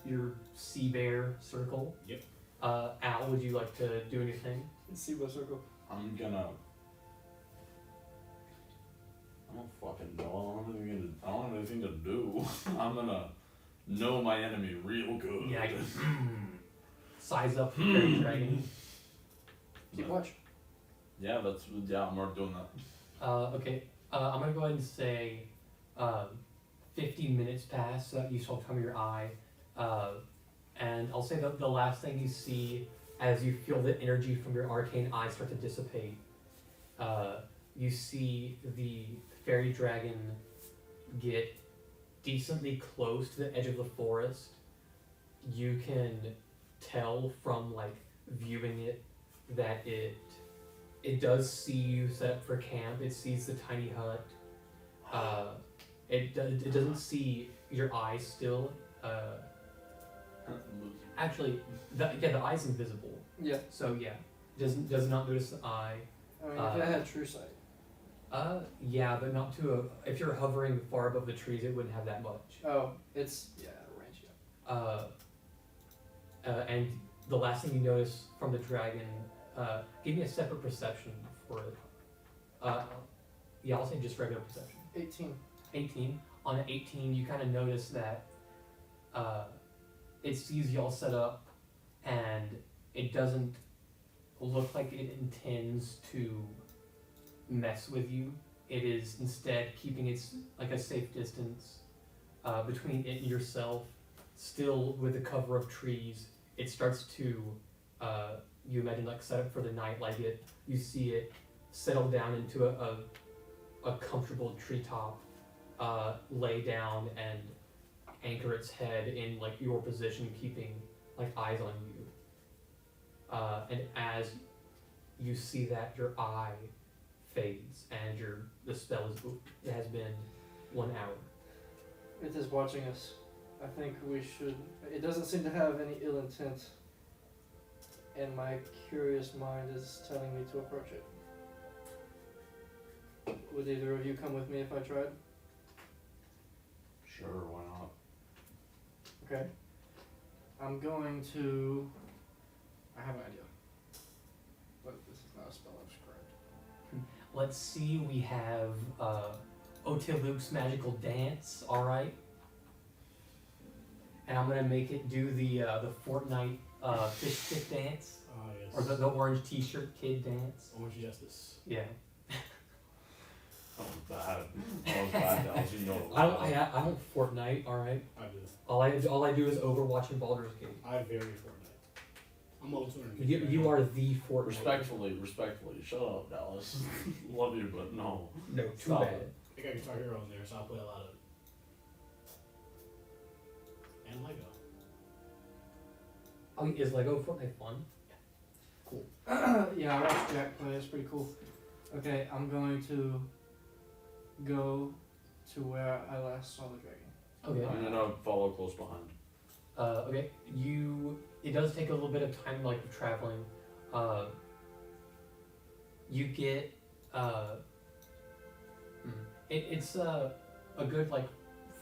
your sea bear circle. Yep. Al, would you like to do anything? See what circle. I'm gonna. I don't fucking know. I don't have anything to do. I'm gonna know my enemy real good. Yeah. Size up the fairy dragon. Keep watch. Yeah, I'm already doing that. Okay. I'm gonna go ahead and say 15 minutes pass so that you still come your eye. And I'll say that the last thing you see as you feel the energy from your arcane eye start to dissipate, you see the fairy dragon get decently close to the edge of the forest. You can tell from like viewing it that it does see you set up for camp. It sees the tiny hut. It doesn't see your eyes still. Actually, the eye's invisible. Yeah. So yeah, does not notice the eye. I mean, if it had true sight. Yeah, but not to a. If you're hovering far above the trees, it wouldn't have that much. Oh, it's range. Yeah. And the last thing you notice from the dragon, give me a separate perception for it. Yeah, I'll say just regular perception. 18. 18. On an 18, you kind of notice that it sees y'all set up, and it doesn't look like it intends to mess with you. It is instead keeping its like a safe distance between it and yourself. Still with the cover of trees, it starts to you imagine like set up for the night. Like you see it settle down into a comfortable treetop, lay down and anchor its head in like your position, keeping like eyes on you. And as you see that, your eye fades and the spell it has been 1 hour. It is watching us. I think we should. It doesn't seem to have any ill intent, and my curious mind is telling me to approach it. Would either of you come with me if I tried? Sure, why not? Okay. I'm going to. I have an idea. But this is not a spell I've scribed. Let's see, we have Otiluke's magical dance, alright? And I'm gonna make it do the Fortnite fish stick dance. Yes. Or the orange t-shirt kid dance. Orange Justice. Yeah. That was bad. That was bad, Dallas. You know. I don't Fortnite, alright? I do. All I do is Overwatch and Baldur's Gate. I very Fortnite. I'm over 250. You are the Fortnite. Respectfully, shut up, Dallas. Love you, but no. No, too Stop bad. it. I got Guitar Hero in there, so I'll play a lot of it. And Lego. I mean, is Lego Fortnite fun? Yeah, I watched Jack play. It's pretty cool. Okay, I'm going to go to where I last saw the dragon. Okay. I'm gonna follow close behind. Okay. it does take a little bit of time, like with traveling. You get it's a good like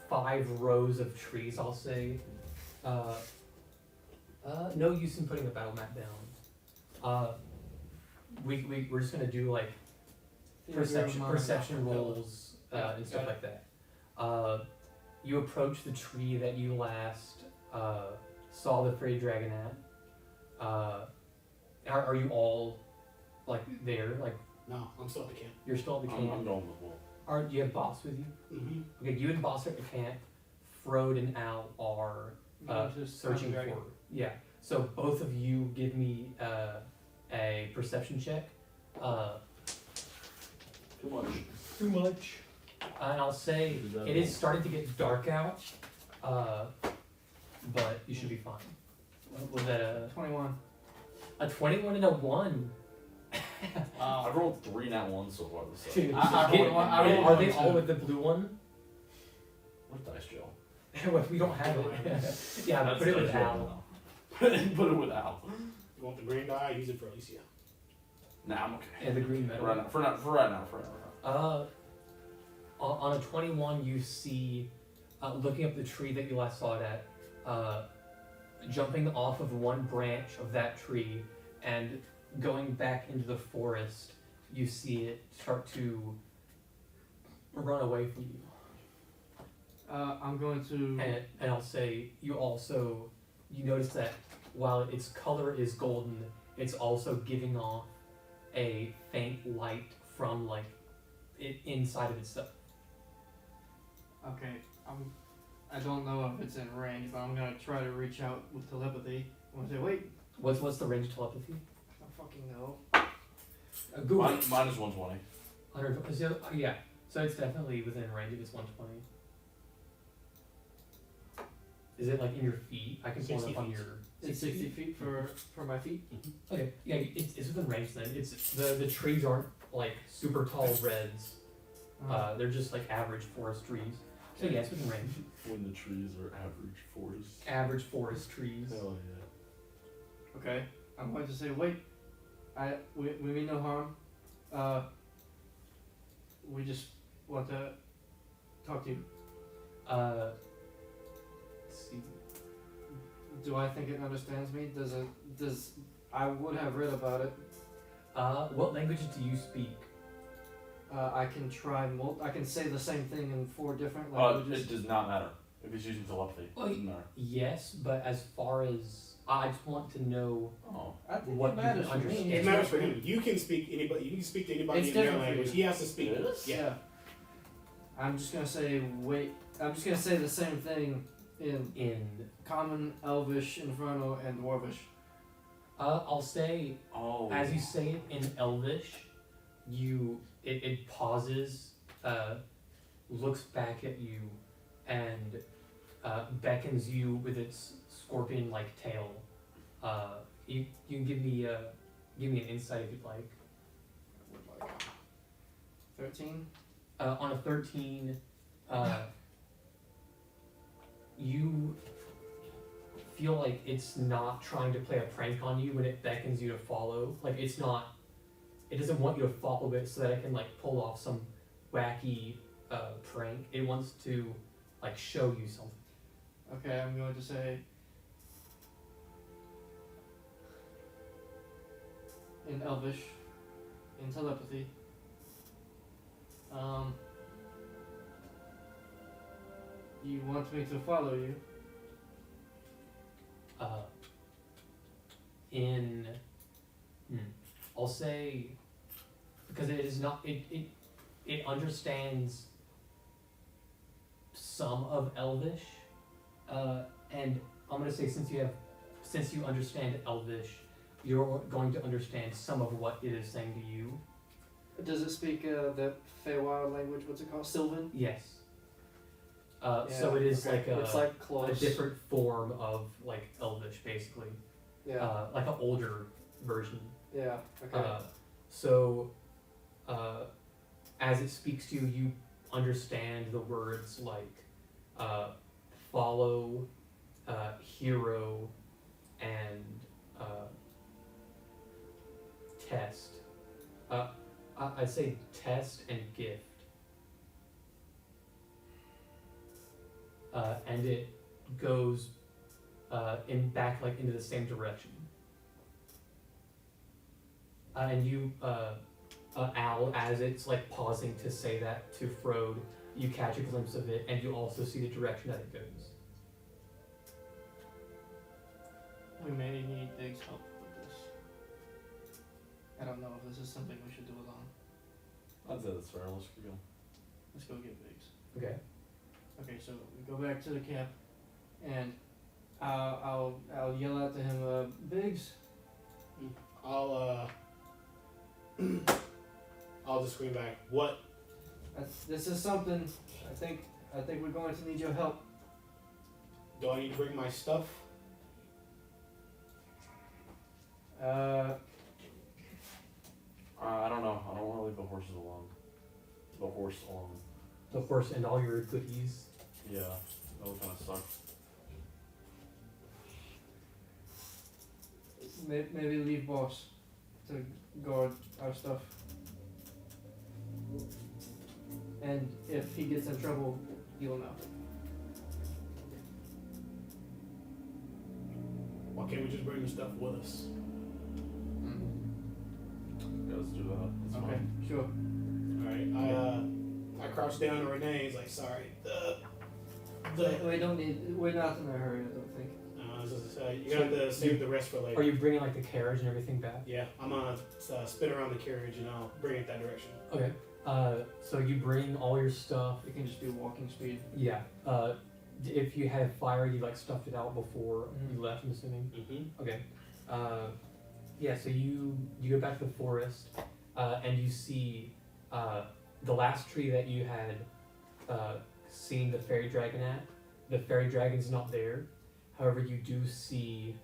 5 rows of trees, I'll say. No use in putting a battle map down. We're just gonna do like perception rolls and stuff like that. You approach the tree that you last saw the frayed dragon at. Are you all like there? Like No, I'm still at the camp. you're still at the I'm camp? going with Wolf. Do you have Boss with you? Mm-hmm. Okay, you and Boss are at the camp. Frode and Al are searching for. Yeah. So both of you give me a perception check. Too much. Too much. And I'll say it is starting to get dark out, but you should be fine. Was that a 21. 21 and a 1? I rolled 3 nat 1 so far this Dude, time. I rolled one- I rolled are one they all too. with the blue one? What dice Joe? Well, we don't have it. Yeah, but put it with Al. Put it with Al. You want the green die? Use it for Alicia. Nah, I'm okay. And the green metal. For right now. On a 21, you see, looking up the tree that you last saw it at, jumping off of one branch of that tree and going back into the forest, you see it start to run away from you. I'm going to. And I'll say, you notice that while its color is golden, it's also giving off a faint light from like it inside of itself. Okay, I don't know if it's in range, but I'm gonna try to reach out with telepathy. I'm gonna say, wait, What's the range of telepathy? I don't fucking know. Google. Mine is 120. 100. So, yeah, so it's definitely within range if it's 120. Is it like in your feet? I can pull it 60 up on feet. your. It's 60 feet for my feet. Okay, yeah, it's within range then. It's the trees aren't like super tall reds. They're just like average forest trees. So yeah, it's within range. When the trees are average forest. Average forest trees. Hell yeah. Okay, I'm going to say, wait, we mean no harm. We just want to talk to you. Let's see. Do I think it understands me? Does I would have read about it. What languages do you speak? I can try. I can say the same thing in 4 different It languages. does not matter if he's using telepathy. Well, It doesn't matter. Yes, but as far as I just want to know Oh. I think what it you matters can for me. understand. It matters for him. You can speak anybody. You can speak to anybody It's in their different for language. you. He has to speak. It is? Yeah. I'm just gonna say wait. I'm just gonna say the same thing in in. Common, Elvish, Inferno, and Dwarvish. I'll say Oh. as you say it in Elvish, it pauses, looks back at you, and beckons you with its scorpion-like tail. You can give me an insight if you'd like. 13. On a 13, you feel like it's not trying to play a prank on you when it beckons you to follow. Like it doesn't want you to follow it so that it can like pull off some wacky prank. It wants to like show you something. Okay, I'm going to say in Elvish, in telepathy. You want me to follow you? I'll say because it is not it understands some of Elvish, and I'm gonna say since you understand Elvish, you're going to understand some of what it is saying to you. Does it speak the Feywild language? What's it called? Sylvan? Yes. So it is okay. like It's like a close. different form of like Elvish, basically. Yeah. Like an older version. Yeah. Okay. So, as it speaks to you, you understand the words like follow, hero, and test. I'd say test and gift. And it goes in back like into the same direction. And you, Al, as it's like pausing to say that to Frode, you catch a glimpse of it, and you also see the direction that it goes. We may need Big's help with this. I don't know if this is something we should do alone. I'd say that's fair. Let's go. Let's go get Biggs. Okay. Okay, so we go back to the camp, and I'll yell out to him, Biggs. I'll just scream back. What? This is something. I think we're going to need your help. Do I need to bring my stuff? I don't know. I don't want to leave the horses alone. The horse alone. The horse and all your goodies. Yeah, that would kind of suck. Maybe leave boss to guard our stuff. And if he gets in trouble, you'll know. Why can't we just bring the stuff with us? Yeah, let's do that. That's Okay, fine. sure. Alright, I crouch down to Renee. He's like, sorry. We're not in a hurry, I don't think. You got to save the rest for later. Are you bringing like the carriage and everything back? Yeah, I'm gonna spin around the carriage and I'll bring it that direction. Okay. So you bring all your stuff. It can just be walking speed. Yeah. If you had fire, you like stuffed it out before you left. I'm assuming. Mm-hmm. Okay. Yeah. So you go back to the forest, and you see the last tree that you had seen the fairy dragon at. The fairy dragon's not there. However, you do see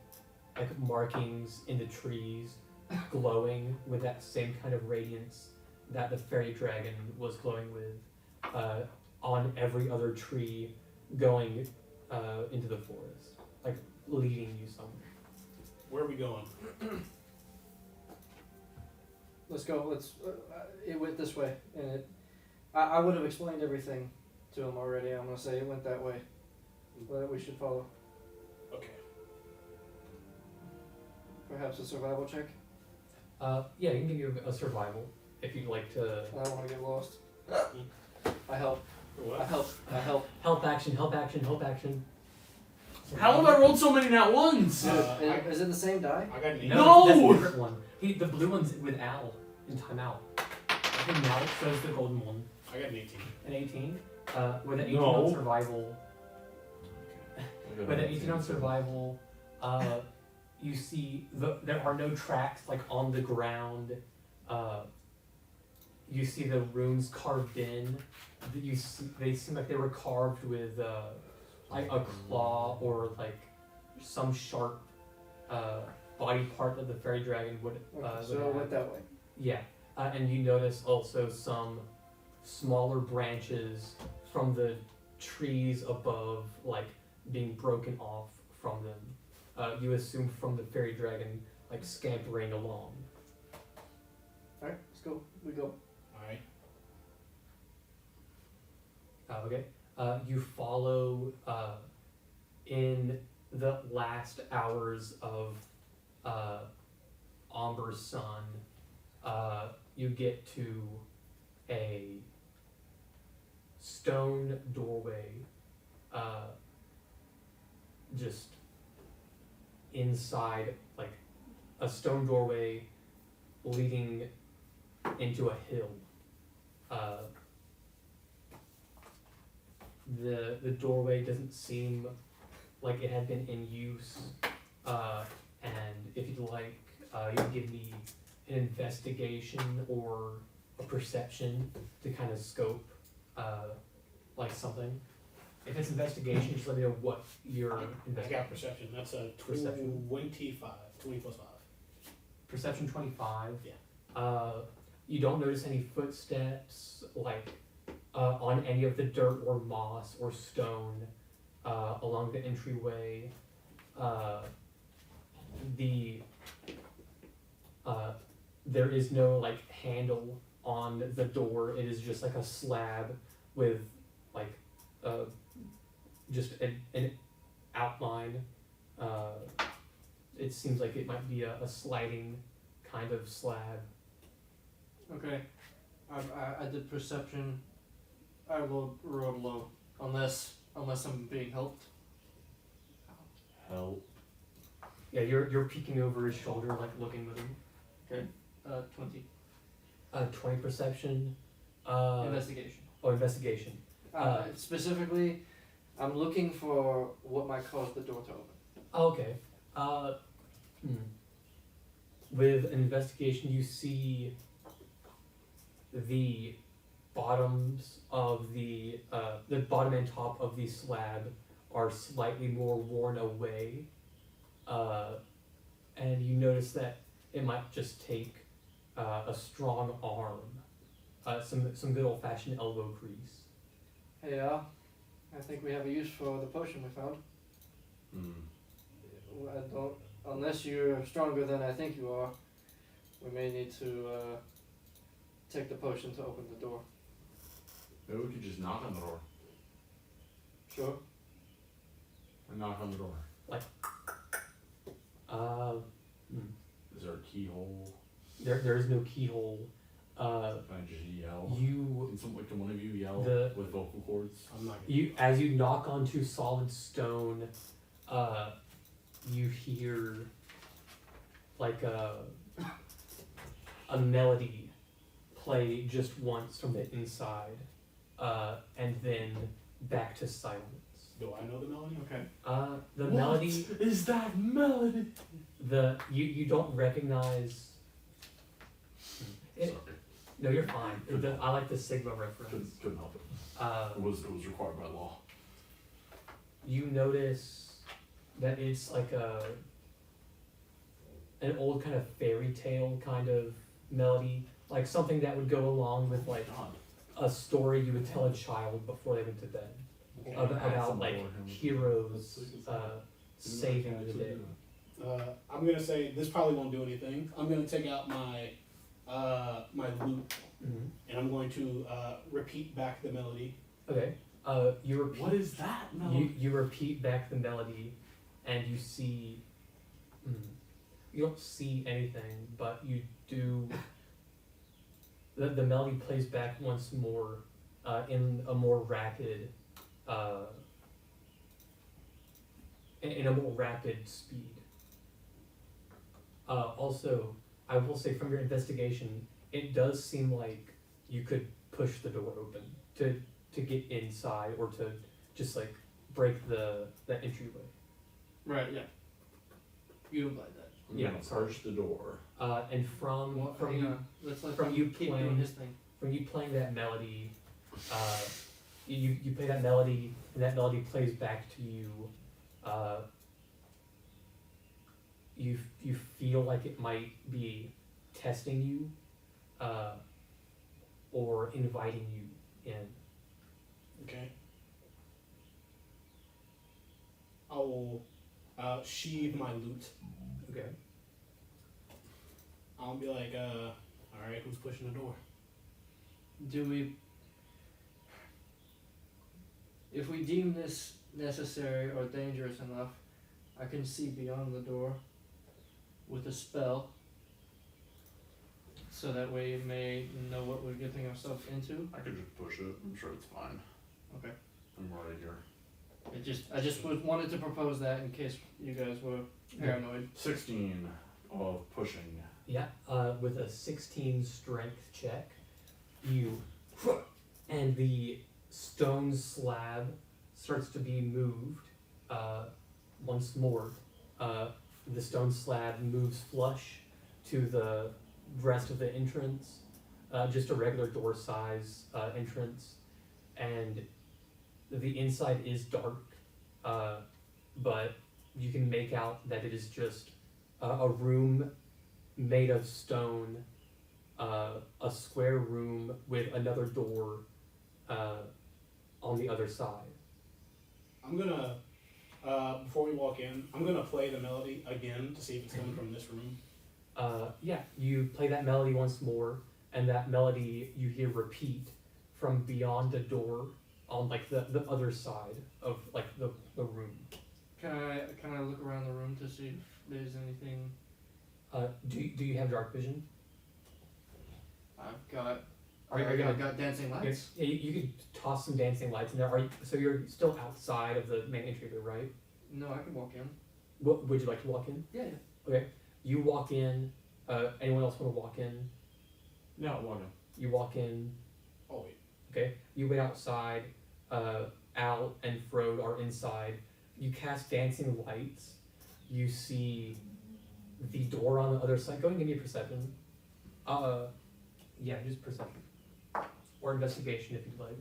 like markings in the trees glowing with that same kind of radiance that the fairy dragon was glowing with on every other tree going into the forest, like leading you somewhere. Where are we going? Let's go. It went this way, and I would have explained everything to him already. I'm gonna say it went that way, but we should follow. Okay. Perhaps a survival check. Yeah, you can give you a survival if you'd like to. I don't want to get lost. I help. For what? I help. Help action, help action, help action. How have I rolled so many nat ones? Is it the same die? I got an 8. No! That's a different one. The blue one's with Al in timeout. I think now it shows the golden one. I got an 18. An 18. With an 18 No. on survival. With an 18 on survival, you see there are no tracks like on the ground. You see the runes carved in. They seem like they were carved with like a claw or like some sharp body part that the fairy dragon would. Okay, so would it have. went that way. Yeah, and you notice also some smaller branches from the trees above, like being broken off from them. You assume from the fairy dragon, like scampering along. Alright, let's go. We go. Alright. Okay. You follow in the last hours of Amber's sun. You get to a stone doorway, just inside, like a stone doorway leading into a hill. The doorway doesn't seem like it had been in use, and if you'd like, you can give me an investigation or a perception to kind of scope, like something. If it's investigation, just let me know what your I got investigation. perception. That's a Perception. 25. 20 plus 5. Perception 25. Yeah. You don't notice any footsteps, like on any of the dirt or moss or stone along the entryway. The there is no like handle on the door. It is just like a slab with like just an outline. It seems like it might be a sliding kind of slab. Okay. I did perception. I will roll low. Unless I'm being helped. Help. Yeah, you're peeking over his shoulder, like looking with him. 20. 20 perception. Investigation. Oh, investigation. Specifically, I'm looking for what might cause the door to open. Oh, okay. With an investigation, you see the bottoms of the bottom and top of the slab are slightly more worn away, and you notice that it might just take a strong arm, some good old fashioned elbow grease. Hey Al, I think we have a use for the potion we found. I don't, unless you're stronger than I think you are, we may need to take the potion to open the door. Maybe we could just knock on the door. Sure. Or knock on the door. Is there a keyhole? There is no keyhole. Can I just yell? Can one of you yell with vocal cords? I'm not. As you knock onto solid stone, you hear like a melody play just once from the inside, and then back to silence. Do I know the melody? Okay. The melody is that melody? You don't recognize. It, Sorry, no, you're fine. I like the Sigma reference. couldn't help it. It was required by law. You notice that it's like an old kind of fairy tale kind of melody, like something that would go along with like a story you would tell a child before they went to bed about like heroes saving the day. I'm gonna say this probably won't do anything. I'm gonna take out my my lute Mm-hmm. and I'm going to repeat back the melody. Okay. You repeat. What is that melody? You repeat back the melody, and you see. You don't see anything, but you do. The melody plays back once more, in a more rapid, in a more rapid speed. Also, I will say from your investigation, it does seem like you could push the door open to get inside or to just like break the entryway. Right. Yeah. You implied that. I'm Yeah, gonna sorry. push the door. And from Hang you on. Let's let from him you keep playing- doing his thing. from you playing that melody, you play that melody and that melody plays back to you. You feel like it might be testing you, or inviting you in. Okay. I will sheathe my lute. Okay. I'll be like, alright, who's pushing the door? Do we? If we deem this necessary or dangerous enough, I can see beyond the door with a spell. So that way we may know what we're getting ourselves into. I could just push it. I'm sure it's fine. Okay. I'm right here. I just wanted to propose that in case you guys were paranoid. 16 of pushing. Yeah. With a 16 strength check, you and the stone slab starts to be moved. Once more, the stone slab moves flush to the rest of the entrance, just a regular door size entrance, and the inside is dark, but you can make out that it is just a room made of stone, a square room with another door on the other side. I'm gonna, before we walk in, I'm gonna play the melody again to see if it's coming from this room. Yeah, you play that melody once more, and that melody you hear repeat from beyond the door on like the other side of like the room. Can I look around the room to see if there's anything? Do you have dark vision? I've got. Are you I've gonna- got dancing lights. Yeah, you could toss some dancing lights in there. So you're still outside of the main entry, right? No, I can walk in. What would you like to walk in? Yeah. Okay, you walk in. Anyone else want to walk in? Yeah, walking. You walk in. Oh wait. Okay, you wait outside. Al and Frode are inside. You cast dancing lights. You see the door on the other side. Go and give me a perception. Yeah, just perception or investigation if you'd like.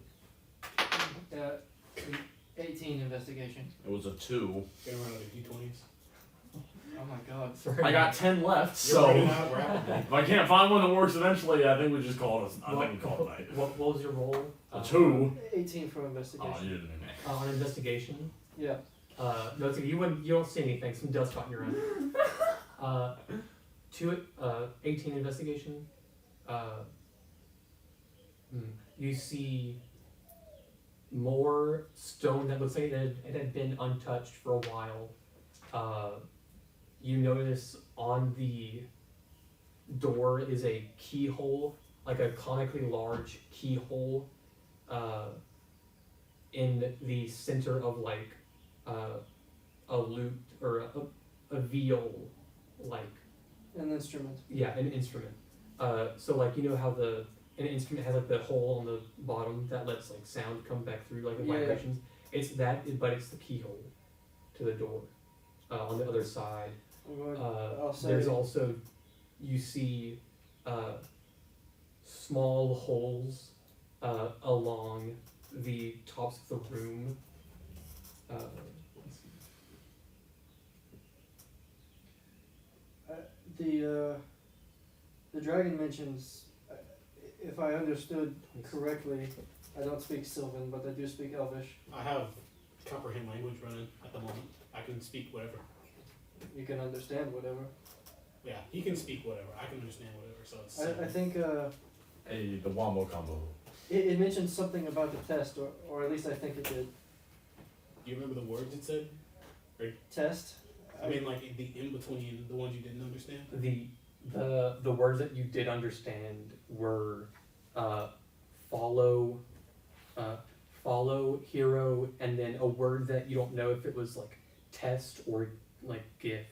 18 investigation. It was a 2. Get around with D20s. Oh my god. Sorry. I got 10 left, You're so running out, rapidly. if I can't find one that works eventually, I think we just call it. I think we call it night. What was your roll? A 2. 18 for Oh, investigation. you didn't. On investigation. Yeah. No, it's okay. You don't see anything. Some dust got in your eye. 18 investigation. You see more stone that looks like it had been untouched for a while. You notice on the door is a keyhole, like a comically large keyhole, in the center of like a lute or a viol, like An instrument. yeah, an instrument. So like you know how an instrument has like the hole on the bottom that lets like sound come back through like the Yeah, yeah. vibrations. It's that, but it's the keyhole to the door on the other side. I'm going, I'll say. There's also you see small holes along the tops of the room. Let's see. The dragon mentions, if I understood correctly, I don't speak Sylvan, but I do speak Elvish. I have comprehend language running at the moment. I can speak whatever. You can understand whatever. Yeah, he can speak whatever. I can understand whatever. So it's. I think Hey, the wombo combo. it mentioned something about the test, or at least I think it did. Do you remember the words it said? Test? I mean, like the in between, the ones you didn't understand. The words that you did understand were follow, hero, and then a word that you don't know if it was like test or like gift.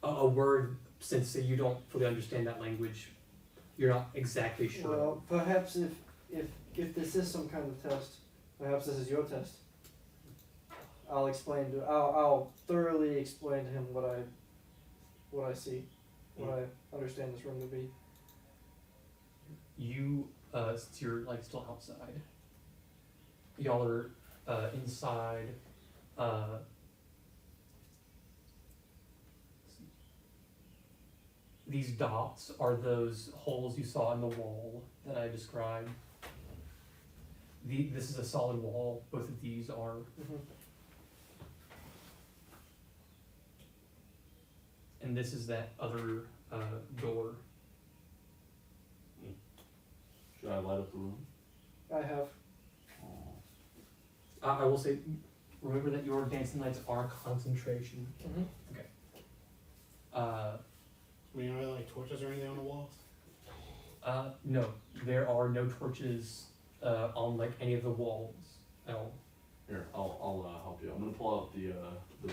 A word, since you don't fully understand that language, you're not exactly sure. Well, perhaps if this is some kind of test, perhaps this is your test. I'll thoroughly explain to him what I see, what I understand this room to be. You, since you're like still outside, y'all are inside. These dots are those holes you saw in the wall that I described. This is a solid wall. Both of these are. And this is that other door. Should I light up the room? I have. I will say, remember that your dancing lights are concentration. I mean, are there like torches or anything on the walls? No, there are no torches on like any of the walls at all. Here, I'll help you. I'm gonna pull out the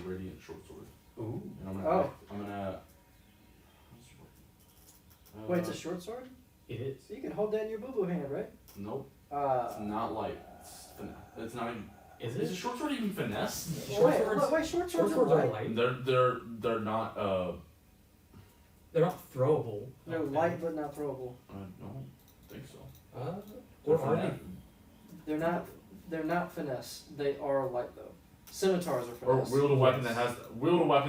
radiant short sword. Ooh. And I'm Oh. gonna. Wait, it's a short sword? It is. So you can hold that in your boo-boo hand, right? Nope. It's not light. It's not even. Is Is a it? short sword even finesse? Short swords- wait, short Short swords swords are are light. light. They're not. They're not throwable. They're light but not throwable. I don't think so. Or are they? They're not finesse. They are light though. Scimitars are Or finesse. wield a weapon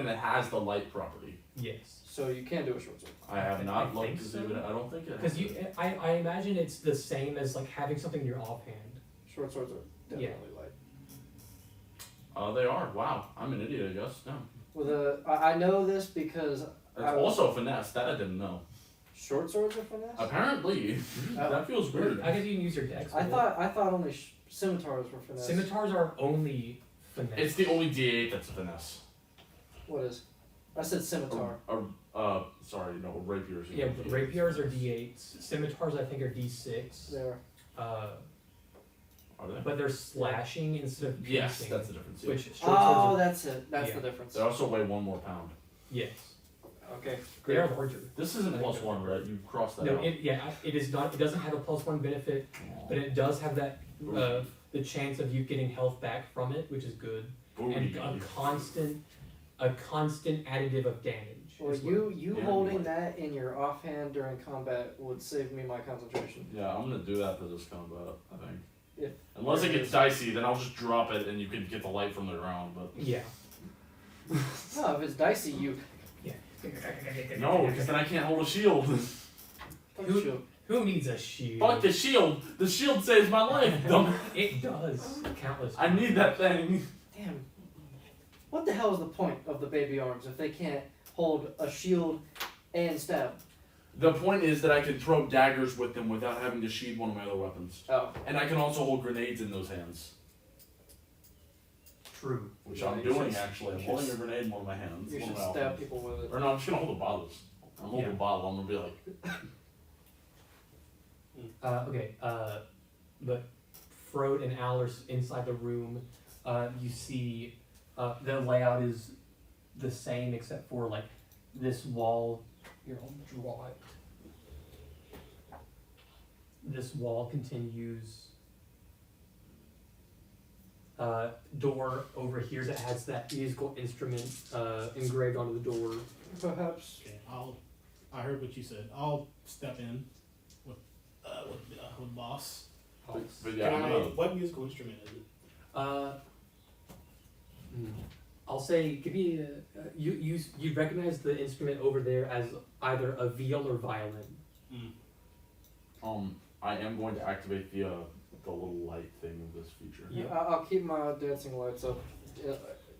that has the light property. Yes. So you can do a short sword. I have I not looked think to so. see, but I don't think it. Because I imagine it's the same as like having something in your offhand. Short swords are definitely light. They are. Wow, I'm an idiot, I guess. No. With I know this because It's also finesse. That I didn't know. short swords are finesse. Apparently, that feels weird. I guess you can use your dex. I thought only scimitars were finesse. Scimitars are only finesse. It's the only D8 that's finesse. What is? I said scimitar. Sorry, no, rapiers. Yeah, rapiers are D8s. Scimitars I think are D6. There. Are they? But they're slashing instead of piercing. Yes, that's the difference. Which short Oh, swords are, that's it. That's Yeah. the difference. They also weigh 1 more pound. yes, Okay. they are larger. This isn't +1, right? You crossed that No, out. it is not. It doesn't have a +1 benefit, but it does have that the chance of you getting health back from it, which is good, and a constant additive of damage. Well, as well. you Yeah. holding that in your offhand during combat would save me my concentration. Yeah, I'm gonna do that for this combat, I think. If Unless it gets dicey, then I'll just drop it and you can get the light from the ground, but... Yeah. No, if it's dicey, you. No, because then I can't hold a shield. Shoot. Who needs a shield? Fuck the shield! The shield saves my life! Dumb. It does countless. I need that thing. Damn. What the hell is the point of the baby arms if they can't hold a shield and stab? The point is that I can throw daggers with them without having to sheathe one of my other weapons. Oh. And I can also hold grenades in those hands. True. Which Yeah, I'm you doing should- actually. I'm you holding should- a grenade in one of my hands. You one should of my stab weapons. people with it. Or no, I'm just gonna hold the bottles. I'm holding Yeah. a bottle, I'm gonna be like... Okay. But Frode and Al are inside the room. You see, the layout is the same except for like this wall. Here, I'll draw it. This wall continues. Door over here that has that musical instrument engraved onto the door. Perhaps. Okay, I heard what you said. I'll step in with boss. But yeah, I'm gonna... What musical instrument is it? I'll say, give me you recognize the instrument over there as either a viol or violin. I am going to activate the little light thing of this feature. Yeah. I'll keep my dancing lights up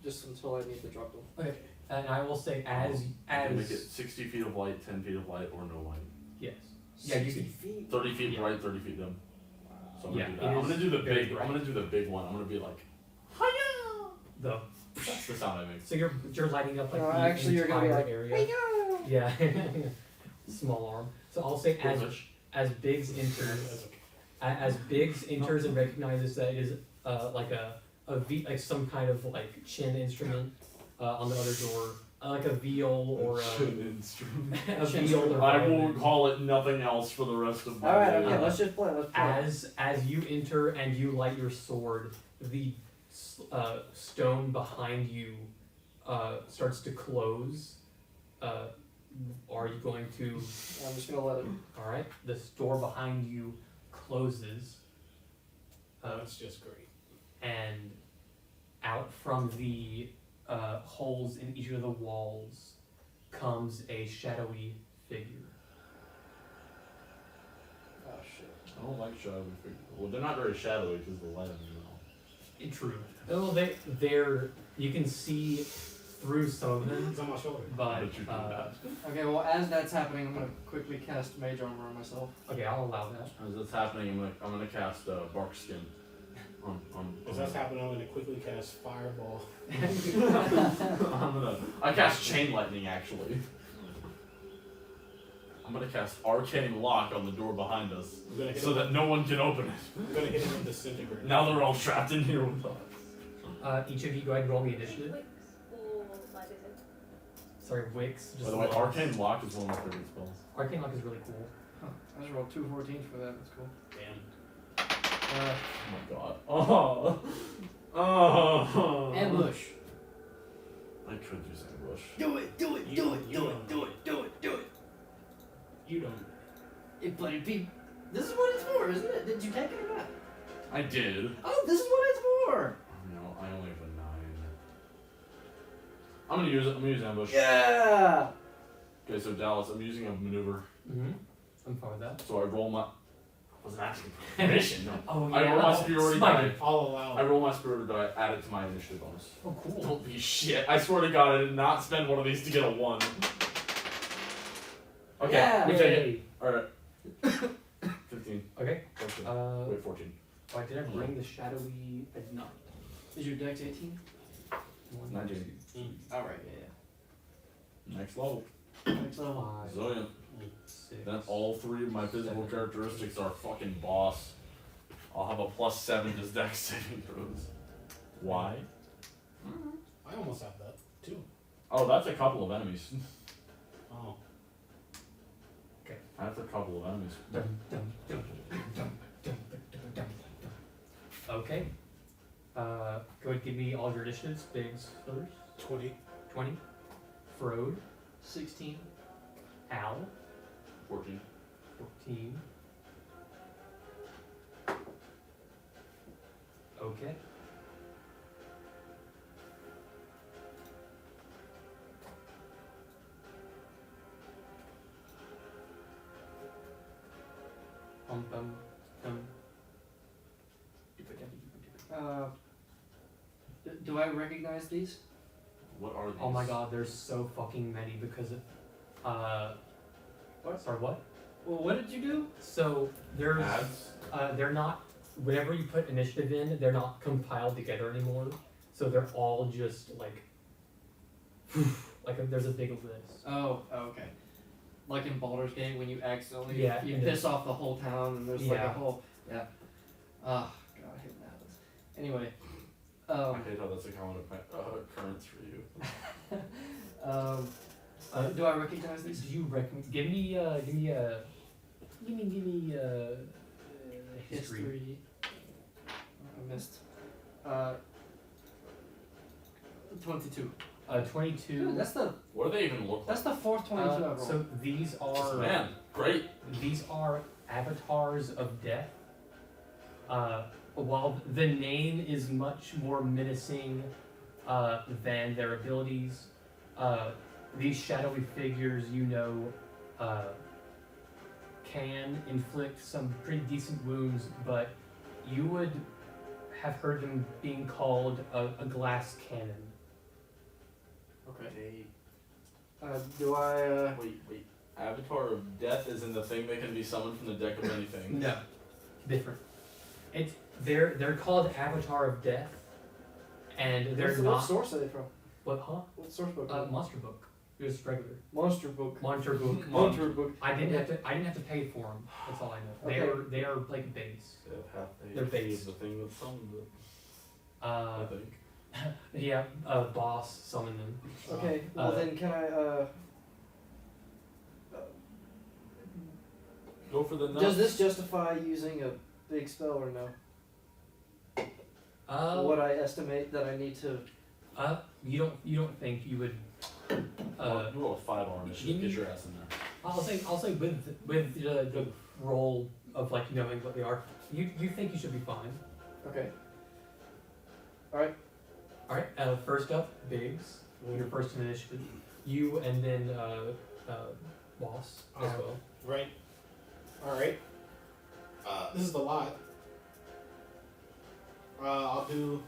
just until I need to drop them. Okay, and I will say I can make it as 60 feet of light, 10 feet of light, or no light. yes, yeah, you 60 can. feet. 30 feet Yeah. bright, 30 feet dim. So I'm gonna Yeah, do it that. I'm is gonna do the very big. bright. I'm gonna do the big one. I'm gonna be like, The that's the sound I make. so you're lighting up like No, the actually, you're gonna be entire like, area. Yeah, small arm. So I'll say as Biggs enters. That's okay. As Biggs enters and recognizes that it is like like some kind of like chin instrument on the other door, like a viol or instrument. a viol or I will violin. call it nothing else for the rest of my Alright, days. okay, let's just play. Let's play. As you enter and you light your sword, the stone behind you starts to close. Are you going to? I'm just gonna let it. All right, the door behind you closes. That's just great. And out from the holes in each of the walls comes a shadowy figure. Oh shit. I don't like shadowy figures. Well, they're not very shadowy because the light on them. True. Oh, they're you can see through some of them, It's on my shoulder. but But you do that. Okay, well, as that's happening, I'm gonna quickly cast Mage Armor on myself. okay, I'll allow that. As that's happening, I'm gonna cast bark skin. As that's happening, I'm gonna quickly cast Fireball. I cast chain lightning actually. I'm gonna cast arcane lock on the door behind us I'm gonna hit so him. that no one can open it. I'm gonna hit him with Disintegrate. Now they're all trapped in here with us. Each of you go ahead and roll me initiative. Wix or like is it? Sorry, Wix. By the way, arcane lock is one of my favorite spells. Arcane Lock is really cool. Huh, I just rolled 2 14s for that. That's cool. Damn. Oh my god. Oh. Ambush. I could use ambush. Do it. Do it. Do it, do it, do it. You don't. It bloody peep. This is what it's for, isn't it? Did you take it or not? I did. Oh, this is what it's for. No, I only have a 9. I'm gonna use it. I'm gonna use ambush. Yeah. Okay, so Dallas, I'm using a maneuver. Mm-hmm. I'm fine with that. So I roll my. wasn't asking for permission. No. Oh I roll my superiority Smite. die. I'll allow I it. roll my superiority die, add it to my initiative bonus. Oh, cool. Holy shit! I swear to God, I did not spend one of these to get a 1. Okay, Yeah. we take it. Yay. All right. 15. Okay. 14. Wait, 14. why did I bring the shadowy at night? Is your dex 18? 19. Alright, yeah, Next level. yeah. Next level. 5, Zillion. 6. Then all 3 of my physical 7. characteristics are fucking boss. I'll have a +7 to dex saving throws. Why? I almost have that too. Oh, that's a couple of enemies. Oh. That's a couple of enemies. Dum, dum, dum, dum, dum, dum, dum, dum, dum. Okay. Go ahead and give me all your initiatives. Biggs first. 20. 20. Frode. 16. Al. 14. 14. Okay. Bum bum dum. Do I recognize these? What are these? Oh my god, there's so fucking many because of What? Sorry, what? Well, what did you do? So there's Ads? they're not whenever you put initiative in, they're not compiled together anymore. So they're all just like there's a big list. Oh, okay. Like in Baldur's Gate when you accidentally Yeah, you and piss off the whole town and there's like a Yeah. whole Oh god, I hate when that happens. Anyway. I hate how that's a common occurrence for you. Do I recognize these? Do you recommend? Give me history. I missed. 22. 22. Dude, that's the What do they even look like? that's the fourth 22 I've rolled. So these are Man, great. these are avatars of death. While the name is much more menacing than their abilities, these shadowy figures, can inflict some pretty decent wounds, but you would have heard them being called a glass cannon. Okay. Do I Wait. Avatar of Death isn't the thing that can be summoned from the deck of anything. No, different. They're called Avatar of Death, and they're What not. source are they from? What? Huh? What source book? Monster book. Just regular Monster book. Monster book. Monster book. I didn't have to pay for them. That's all I know. Okay. They are like base. They're They're base. the thing that summoned it, I think. Yeah. Boss summoned them. Okay. Well then, can I? Go for the nuts. Does this justify using a big spell or no? What I estimate that I need to. You don't think you would? You roll a 5 on initiative. Get your ass in there. I'll say with the roll of like knowing what they are, you think you should be fine. Okay. All right. First up, Biggs. Your first initiative. You and then Boss as well. Right. Alright. This is a lot. I'll do.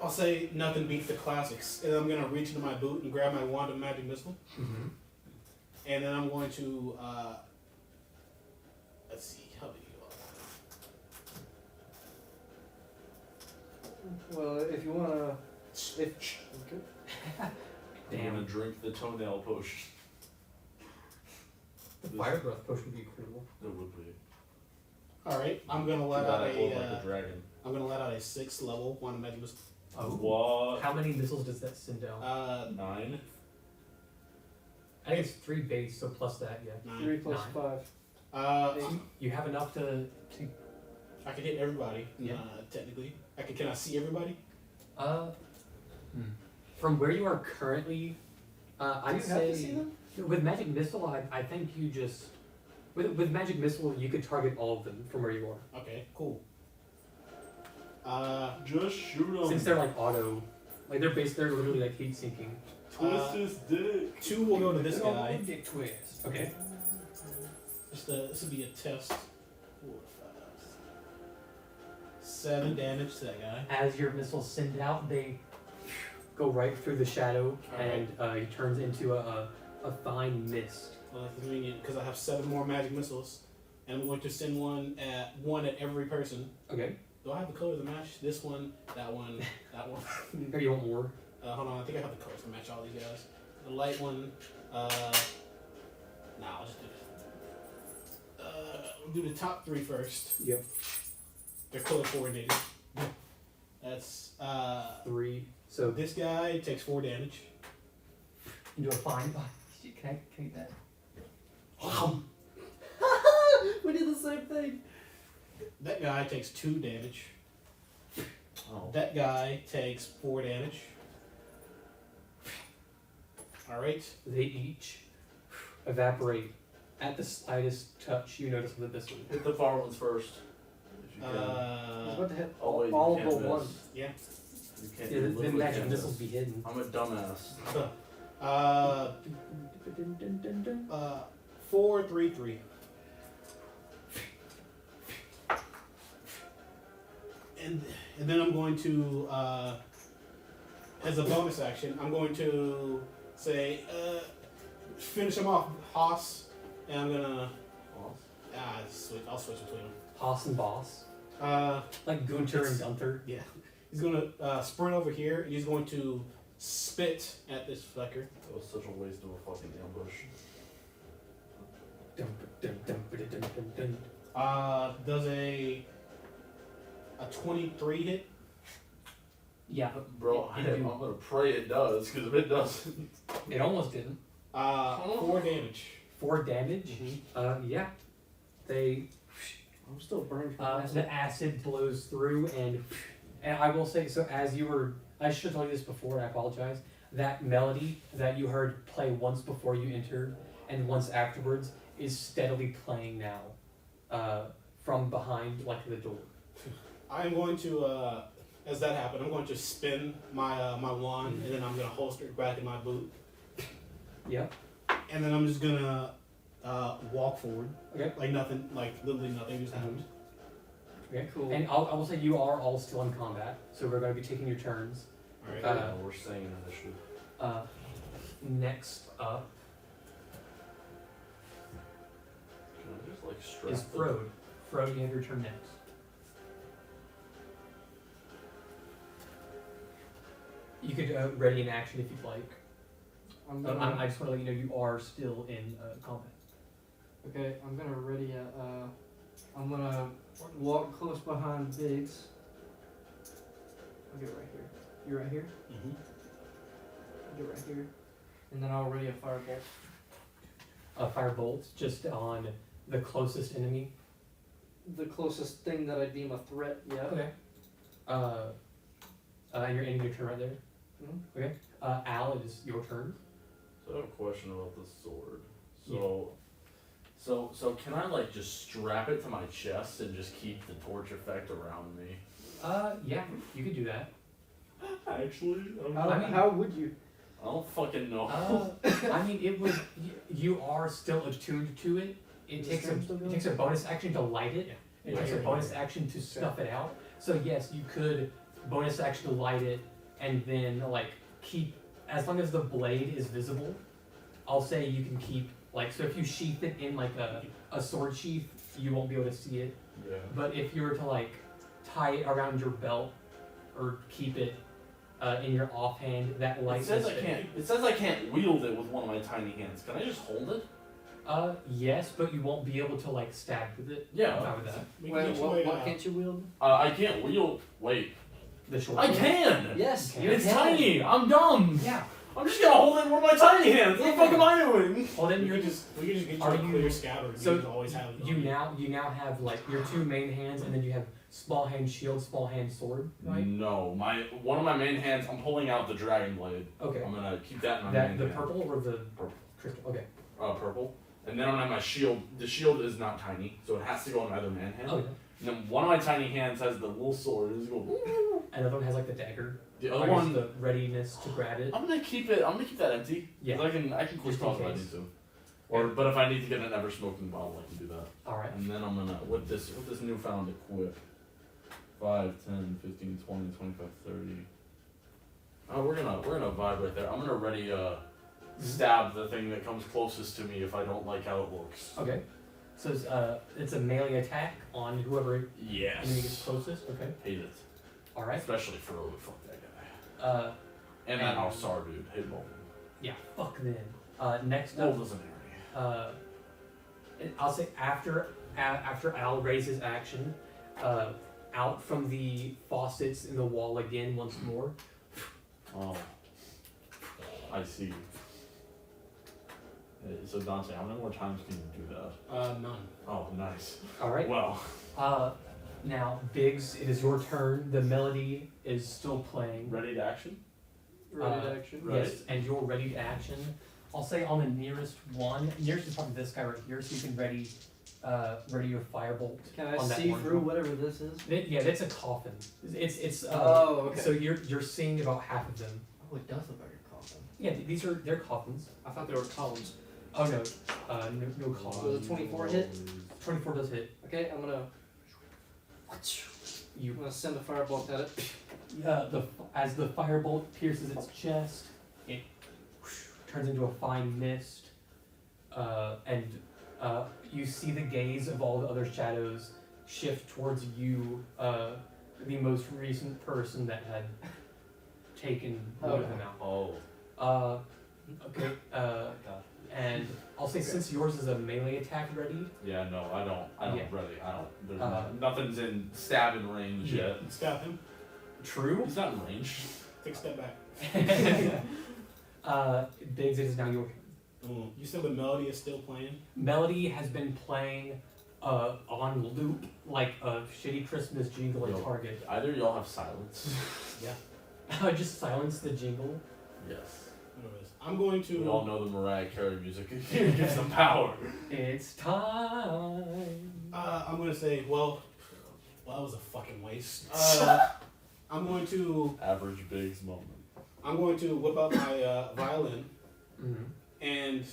I'll say nothing beats the classics. And I'm going to reach into my boot and grab my wand of magic missile. Mm-hmm. And then I'm going to. Let's see. How do you. Well, if you wanna. Okay. I'm gonna drink the toenail potion. The fire breath potion would be cool. It would be. Alright. I'm going to let Too bad out I hold like a. a dragon. I'm going to let out a 6th level wand of magic missile. Oh. What? How many missiles does that send down? 9? I think it's 3 base, so plus that, yeah. 9. 3 plus 9. 5. You have enough to I can hit everybody. Yeah. Technically. Can I see everybody? From where you are currently, Do I'd you have say to see them? with magic missile, I think you just with magic missile you could target all of them from where you are. Okay, cool. Just shoot him. Since they're like auto, like they're literally like heat sinking. Twist his dick. 2 will go to this guy. Dick twist. Okay. This will be a test. 4, 5, 7 damage to that guy. As your missiles send out, they go right through the shadow, and he turns into a fine mist. Well, that's convenient because I have 7 more magic missiles, and I'm going to send one at every person. Okay. Do I have the colors to match? This one, that one, that one. Or you want more? Hold on, I think I have the colors to match all these guys. The light one, nah, I'll just do this. We'll do the top 3 first. Yep. They're color coordinated. That's 3. So this guy takes 4 damage. you do a fine. Can I get that? We did the same thing. That guy takes 2 damage. Oh. That guy takes 4 damage. Alright. They each evaporate at the slightest touch. You notice that this one. Hit the far ones first. If you can. I was about to hit Oh, wait, you all can't but miss. one. Yeah. You can't. Yeah, the literally magic can't missiles miss. be hidden. I'm a dumbass. 4, 3, 3. And then I'm going to, as a bonus action, I'm going to say, finish him off, Haas, and I'm gonna, I'll switch between them. Haas and Boss. Like Gunter and Gunther. Yeah. He's gonna sprint over here, and he's going to spit at this fucker. That was such a waste of a fucking ambush. Dun, dun, dun, dun, dun, dun, dun. Does a 23 hit? Yeah, Bro, It- I'm gonna pray it does, because if it doesn't. it almost didn't. 4 damage. 4 damage. Yeah. They I'm still burned from acid. the acid blows through, and I will say, so as you were, I should have told you this before, and I apologize. That melody that you heard play once before you entered and once afterwards is steadily playing now, from behind, like the door. I'm going to, as that happened, I'm going to spin my my wand, and then I'm gonna holster it back in my boot, Yep. and then I'm just gonna walk forward. Okay. Like nothing, like literally nothing just happened. Okay. Cool. And I will say you are all still in combat, so we're going to be taking your turns. All right. Uh, We're staying in initiative. Next up Can I just like strap is the- Frode. Frode, you have your turn next. You could ready an action if you'd like. I'm But gonna, I just want to let you know you are still in combat. okay, I'm gonna ready a, I'm gonna walk close behind Biggs. I'll get right here. You right here? Mhm. I'll get right here. And then I'll ready a firebolt. A firebolt just on the closest enemy. The closest thing that I deem a threat, yeah. Okay. And you're ending your turn right there. Mhm. Okay. Al, it is your turn. So I have a question about the sword. So can I like just strap it to my chest and just keep the torch effect around me? Yeah, you could do that. Actually, How would you? I don't fucking know. I mean, it would. You are still attuned to it. It Is the takes a stream still going? it takes a bonus action to light it. It Yeah, takes a yeah, bonus action to snuff it out. So yes, you could bonus action to light it, and then like keep, as long as the blade is visible. I'll say you can keep like, so if you sheath it in like a sword sheath, you won't be able to see it. Yeah. But if you were to like tie it around your belt or keep it in your offhand, that light. It says will I stay. can't. It says I can't wield it with one of my tiny hands. Can I just hold it? Yes, but you won't be able to like stab with it. Yeah. I'm fine with that. We can Wait, get you what a, can't you wield? I can't wield. Wait. The short. I one. can. Yes, Okay. you It's can. tiny. I'm dumb. Yeah. I'm just gonna hold it with my tiny hands. What the fuck am I doing? Well, then we you're can just get you Are a clear you- scabbard. so You always have it on you now have like your two main hands, and then you have small hand shield, small hand sword, right? No, one of my main hands. I'm pulling out the dragon blade. Okay. I'm gonna keep that in my That main the hand. purple or the Purple. crystal? Okay. Purple. And then I'm gonna have my shield. The shield is not tiny, so it has to go in my other man hand. Oh, yeah. And then one of my tiny hands has the little sword. It's go. Another one has like the dagger. The Or other just one, the readiness to grab it. I'm gonna keep it. I'm gonna keep that empty. Yeah. 'Cause I can quick Just in toss if I case. need to. But if I need to get an ever smoking bottle, I can do that. All right. And then I'm gonna with this newfound equip. 5, 10, 15, 20, 25, 30. Oh, we're gonna vibe right there. I'm gonna ready stab the thing that comes closest to me if I don't like how it looks. Okay. So it's a melee attack on whoever enemy gets Yes. closest. Okay. Hate it. All right. Especially for fuck that guy. And that and- Alsar dude. Hate both. Yeah. Fuck them. Next Wolf up, doesn't hurt me. I'll say after Al raises action, out from the faucets in the wall again once more. Oh. I see. So Dante, how many more times can you do that? None. Oh, nice. All right. Well. Now Biggs, it is your turn. The melody is still playing. Ready to action? Ready to action. Right. Yes, and you're ready to action. I'll say on the nearest one. Nearest is probably this guy right here, so you can ready your firebolt. Can I on that see one through one. whatever this is? Yeah, that's a coffin. It's Oh, okay. So you're seeing about half of them. Oh, it does look like a coffin. Yeah, they're coffins. I thought they were columns. Oh no, no coffin. Will the 24 hit? 24 does hit. Okay, I'm gonna You send a firebolt at it. as the firebolt pierces its chest, it turns into a fine mist, and you see the gaze of all the other shadows shift towards you, the most recent person that had taken one of them out. Oh. Okay. And I'll say since yours is a melee attack ready, Yeah, no, I don't Yeah. ready. I don't. There's nothing's in stabbing range Yeah. yet. Stab him. true. He's not in range. Take a step back. Biggs, it is now your You said the melody is still playing? melody has been playing on loop like a shitty Christmas jingle at Yo. Target. Either y'all have silence. Just silence the jingle. Yes. Whatever it is. I'm going We all to. know the Mariah Carey music. It gives them power. It's time. I'm going to say, well, that was a fucking waste. I'm going to. Average Biggs moment. I'm going to whip out my violin Mm-hmm. and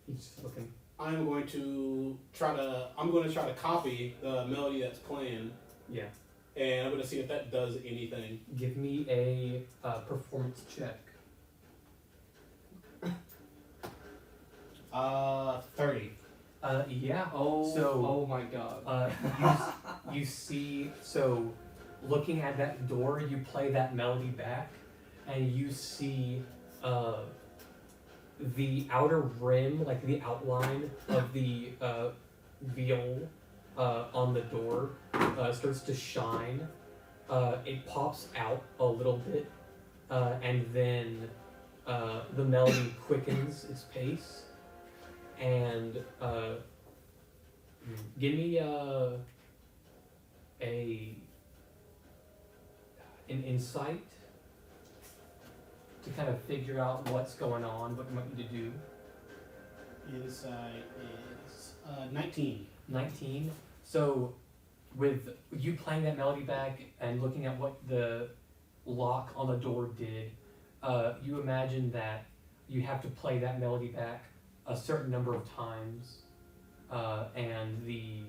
He's just looking. I'm going to try to copy the melody that's playing, Yeah. and I'm going to see if that does anything. Give me a performance check. 30. Yeah. Oh, So- oh my god. You see, so looking at that door, you play that melody back, and you see the outer rim, like the outline of the viol on the door, starts to shine. It pops out a little bit, and then the melody quickens its pace. And give me an insight to kind of figure out what's going on, what you might need to do. Inside is 19. 19. So, with you playing that melody back and looking at what the lock on the door did, you imagine that you have to play that melody back a certain number of times, and the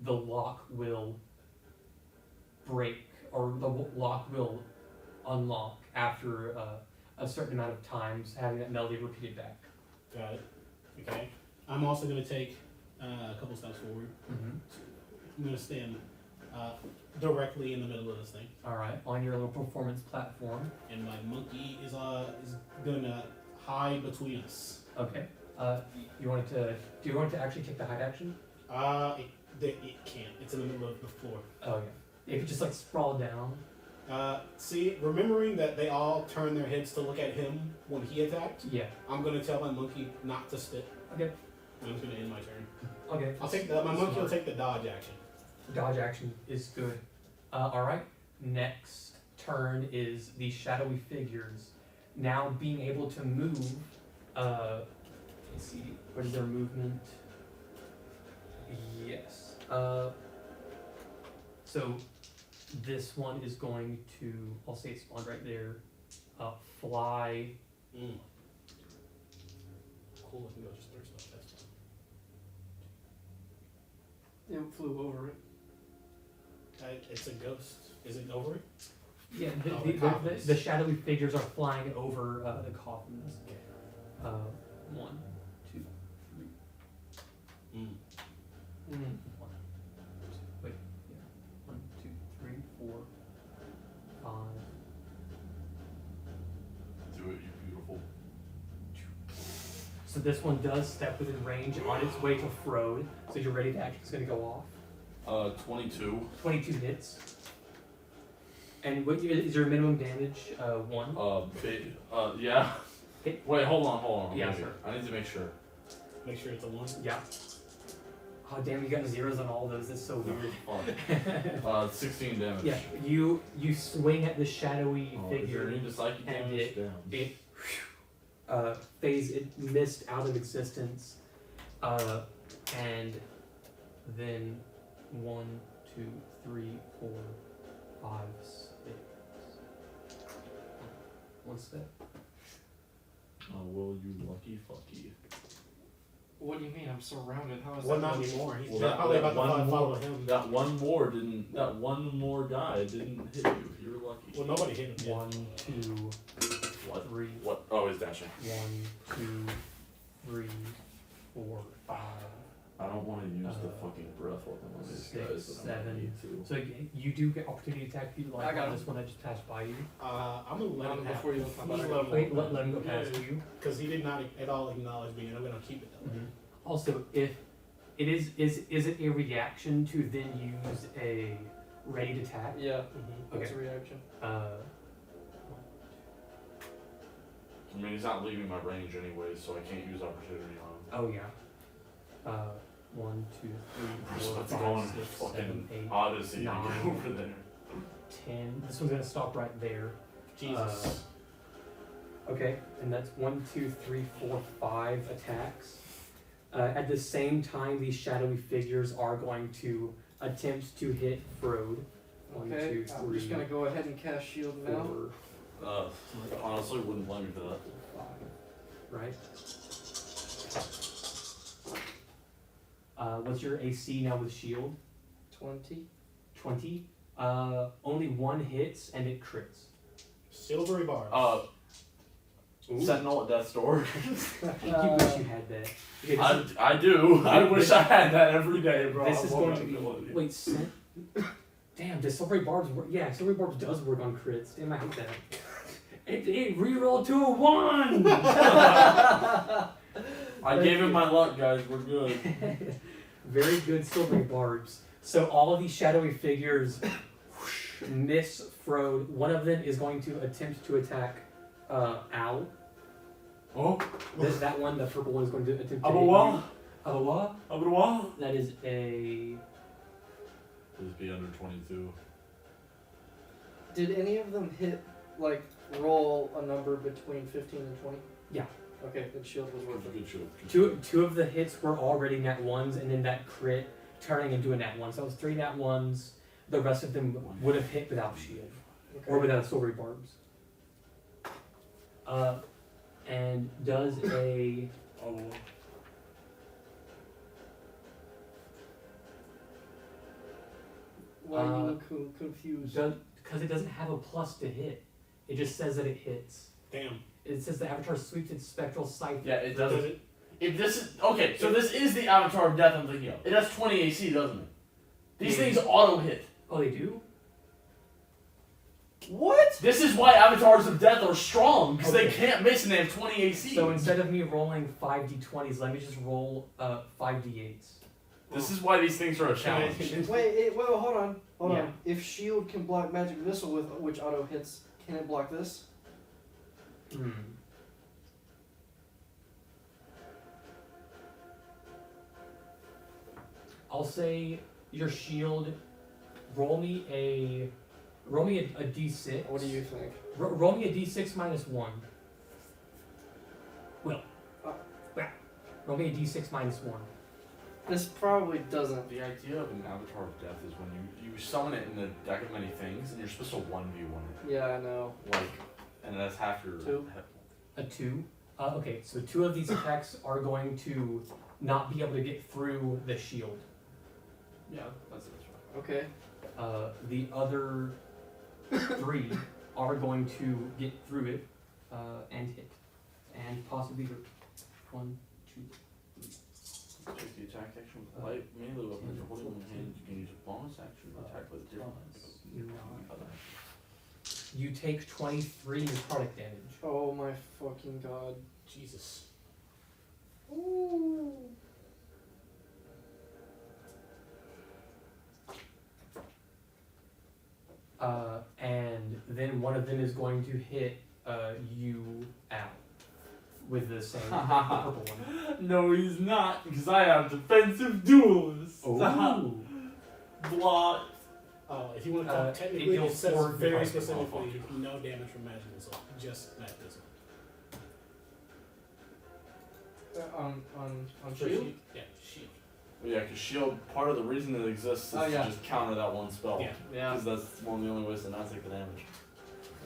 lock will break, or the lock will unlock after a certain amount of times having that melody repeated back. Got it. Okay. I'm also going to take a couple steps forward. Mm-hmm. I'm going to stand directly in the middle of this thing, All right, on your little performance platform. and my monkey is going to hide between us. Okay. You want to? Do you want to actually take the hide action? It can't. It's in the middle of the floor. Oh yeah. If you just like sprawl down. See, remembering that they all turned their heads to look at him when he attacked, Yeah. I'm gonna tell my monkey not to spit. Okay. And I'm just gonna end my turn. Okay. I'll take my monkey will take the dodge action. Dodge action is good. All right. Next turn is the shadowy figures. Now being able to move. Let's see. What is their movement? Yes. So this one is going to. I'll say it spawned right there. Fly. Mm. cool. I think I'll just throw stuff. That's fine. It flew over it. It's a ghost. Is it over it? Yeah, Oh, the coffins. the shadowy figures are flying over the coffins. One, two, three. Mm. Mm. One, two, wait, yeah. 1, 2, 3, 4, 5. Do it, you beautiful. So this one does step within range on its way to Frode. So you're ready to act. It's going to go off. 22. 22 hits. And what is your minimum damage? 1. Yeah. Hit. Wait, hold on. Yeah, Wait, sir. I need to make sure. Make sure it's a 1. Yeah. Oh damn! You got zeros on all those. That's so weird. 16 damage. Yeah. You swing at the shadowy Oh, is there figure. any to psychic and damage? Damn. It phase it missed out of existence, and then 1, 2, 3, 4, 5, 6. One step. Oh, well, you lucky fucky. What do you mean? I'm surrounded. How is Well, that? not anymore. He's Well, probably that about to one follow more- him. That one more guy didn't hit you. You're lucky. Well, nobody hit him yet. 1, 2, What? 3. What? Oh, he's dashing. 1, 2, 3, 4, 5. I don't want to use the Uh, fucking breath weapon on these 6, guys, but I'm gonna 7. need to. So you do get opportunity attack if you like I got on this one that just passed by you. I'm gonna let him have before you it. come back. Wait, let him go past you. Because he did not at all acknowledge me, and I'm gonna keep it that way. Also, if it is it a reaction to then use a ready to attack? Yeah. Mm-hmm. That's a reaction. I mean, he's not leaving my range anyway, so I can't use opportunity on him. Oh yeah. 1, 2, 3, We're just 4, about to go on 5, 6, fucking 7, 8, Odyssey to 9. get over there. 10. This one's gonna stop right there. Jesus. Okay, and that's 1, 2, 3, 4, 5 attacks. At the same time, these shadowy figures are going to attempt to hit Frode. 1, Okay. 2, I'm 3, just gonna go ahead and cast shield now. 4, Honestly, wouldn't blame me for that. 5. Right? What's your AC now with shield? 20. 20. Only 1 hits and it crits. Silvery bar. Sentinel at death's door. You wish you had that. Okay, I do. I wish I had that every day, bro. this I is want going that to be. ability. Wait, damn, does Silvery Barbs work? Yeah, Silvery Barbs does work on crits. Damn, I hate that. It rerolled to a 1! I gave him my luck, guys. We're good. Very good Silvery Barbs. So all of these shadowy figures miss Frode. One of them is going to attempt to attack Al. Oh, That one, the purple one, is going to attempt to hit Abawa. you. Abawa? Abawa. That is a... Please be under 22. Did any of them hit, like, roll a number between 15 and 20? Yeah. Okay, then shield was worth it. Good shoot. Two of the hits were already nat 1s, and then that crit turning into a nat 1. So it was 3 nat 1s. The rest of them would have hit without shield. Or without Silvery Barbs. And does a... Oh. Why are you confused? Because it doesn't have a plus to hit. It just says that it hits. Damn. It says the Avatar sweeps its spectral sight. Yeah, it Does doesn't. it? If this is okay, so this is the Avatar of Death I'm thinking of. It has 20 AC, doesn't it? These Yeah. things auto hit. Oh, they do? What? This is why Avatars of Death are strong, because they Okay. can't miss and they have 20 AC. So instead of me rolling 5d20s, let me just roll 5d8s. This is why these things are a Can challenge. Wait, hold on. Yeah. On. If shield can block magic missile with which auto hits, can it block this? I'll say your shield. Roll me a d6. What do you think? Roll me a d6 minus 1. Will. Roll me a d6 minus 1. This probably doesn't. The idea of an Avatar of Death is when you summon it in the deck of many things, and you're supposed to 1v1 it. Yeah, I know. Like, and that's half your 2. A 2. Okay, so 2 of these attacks are going to not be able to get through the shield. Yeah, that's right. Okay. The other 3 are going to get through it and hit, and possibly hurt. 1, 2. Check the attack action with light melee weapons or holding them in hand. You can use a bonus action to attack with a different weapon. You take 23 necrotic damage. Oh my fucking god. Jesus. Ooh. And then one of them is going to hit you out with the same the purple one. No, he's not, because I have defensive duelist. Oh. Block. If you want to Uh, talk it technically, it deals says 4 very necrotic specifically no damage from magic missile, just that missile. On For shield? Yeah, shield. Yeah, because shield, part of the reason it exists is Oh, yeah. to just counter that one spell. Yeah. Yeah. Because that's one of the only ways to not take the damage.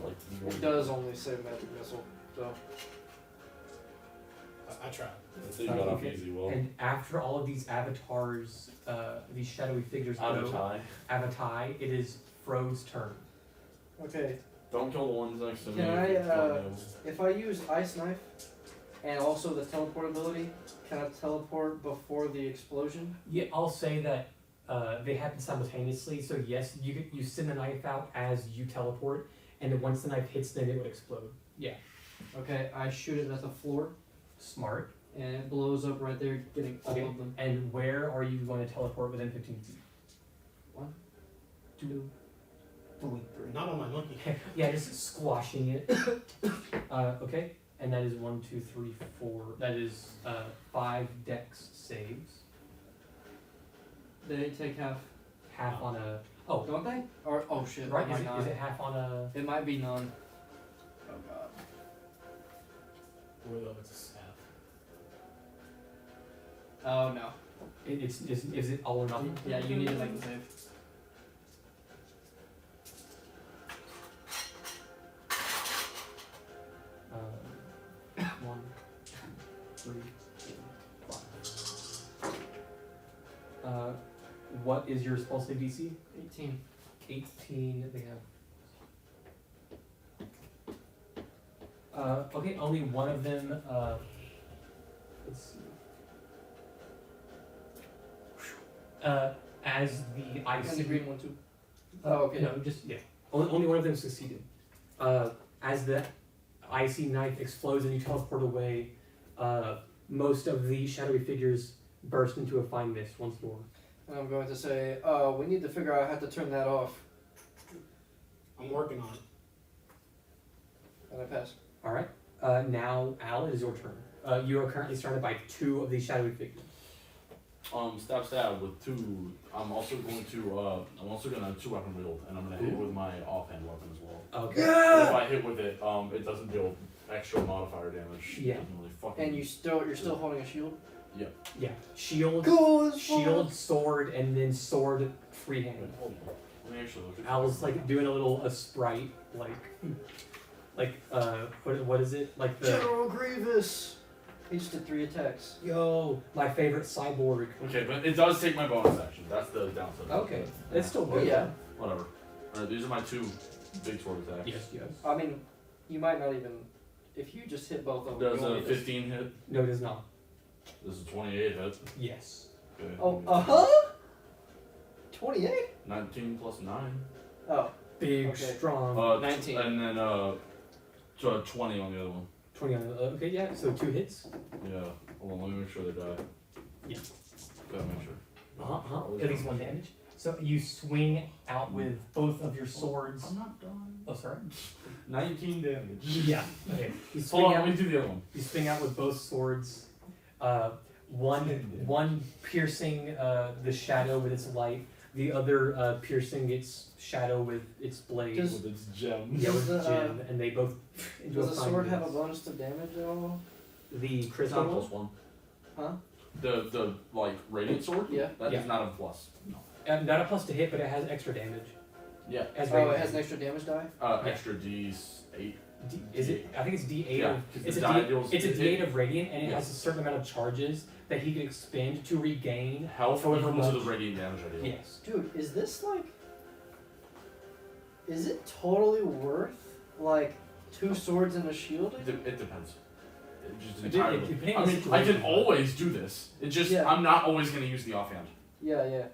Like, you It does only say magic missile, so. I tried. So you got off Okay. easy, well. And after all of these avatars, these shadowy figures Out of go, tie. Avatai, it is Fro's turn. Okay. Don't kill the ones next to me. Can I, if you don't know. If I use Ice Knife and also the teleportability, can I teleport before the explosion? Yeah, I'll say that they happen simultaneously. So yes, you send the knife out as you teleport, and then once the knife hits, then it would explode. Yeah, Okay, I shoot it at the floor smart. and it blows up right there, getting all Okay. of them. And where are you going to teleport within 15 feet? 1, 2, 3. Not on my monkey. Yeah, just squashing it. Okay, and that is 1, 2, 3, 4. That is 5 dex saves. They take half, Half on a. Oh, don't they? Or oh shit, right. it might Is not. it half on a? It might be none. Oh god. Or though it's a staff. Oh no. Is it all or nothing? Yeah, you need to make the save. One, two, three, four, 5. What is your spell save DC? 18. 18. They have. Okay, only one of them. Let's see. As the And the icy. green one too. Oh, okay. No, just yeah. Only one of them succeeded. As the icy knife explodes and you teleport away, most of the shadowy figures burst into a fine mist once more. And I'm going to say, we need to figure out how to turn that off. I'm working on it. And I pass. All right. Now, Al, it is your turn. You are currently surrounded by 2 of these shadowy figures. Stab with 2. I'm also gonna 2-weapon wield, and I'm gonna hit with my offhand weapon as well. Okay. But if I hit with it, it doesn't deal extra modifier damage. Yeah. It doesn't really fucking. And you're still holding a shield? Yeah. Shield, Cool as shield, sword, and then sword freehand. Hold on. Let me actually look at Al's like doing a sprite, what is it? Like the General Grievous! He just did 3 attacks. yo, my favorite cyborg. Okay, but it does take my bonus action. That's the downside. Okay, it's still Oh good. yeah. Whatever. Alright, these are my 2 big sword attacks. Yes. I mean, you might not even... If you just hit both of them, Does you a won't need to- 15 hit? No, it is not. This is 28 hit. Yes. Okay. Oh, 28? 19 plus 9. Oh, Big, Okay. strong. 19. And then 20 on the other one. 20 on the. Okay, yeah. So 2 hits. Yeah. Hold on, let me make sure they die. Yeah. Gotta make sure. At least 1 damage. So you swing out with both of your swords. I'm not done. Oh, sorry. 19 damage. Yeah. Okay. You swing Hold on, out. let me do the other one. You swing out with both swords. One piercing the shadow with its light. The other piercing its shadow with its blade. Does- With its gem. Yeah, with Does the, gem, and they both into does a the fine sword have a mist. bonus to damage at all? The It's crystal not a one? plus 1. Huh? The radiant sword? Yeah. That Yeah. is not a plus. Not a plus to hit, but it has extra damage. Yeah. As Oh, regular it has an damage. extra damage die? Extra D8. Is it? I think it's D8 Yeah, of. 'cause It's the a die D, deals- it's a it- D8 of radiant, and it Yes. has a certain amount of charges that he can expend to regain. Health However equal to much- the radiant damage I deal. Yes. Dude, is this like? Is it totally worth like 2 swords and a shield? It depends. It just It- entirely. it depends I on the mean, I can situation. always do this. It just Yeah. I'm not always gonna use the offhand. Yeah.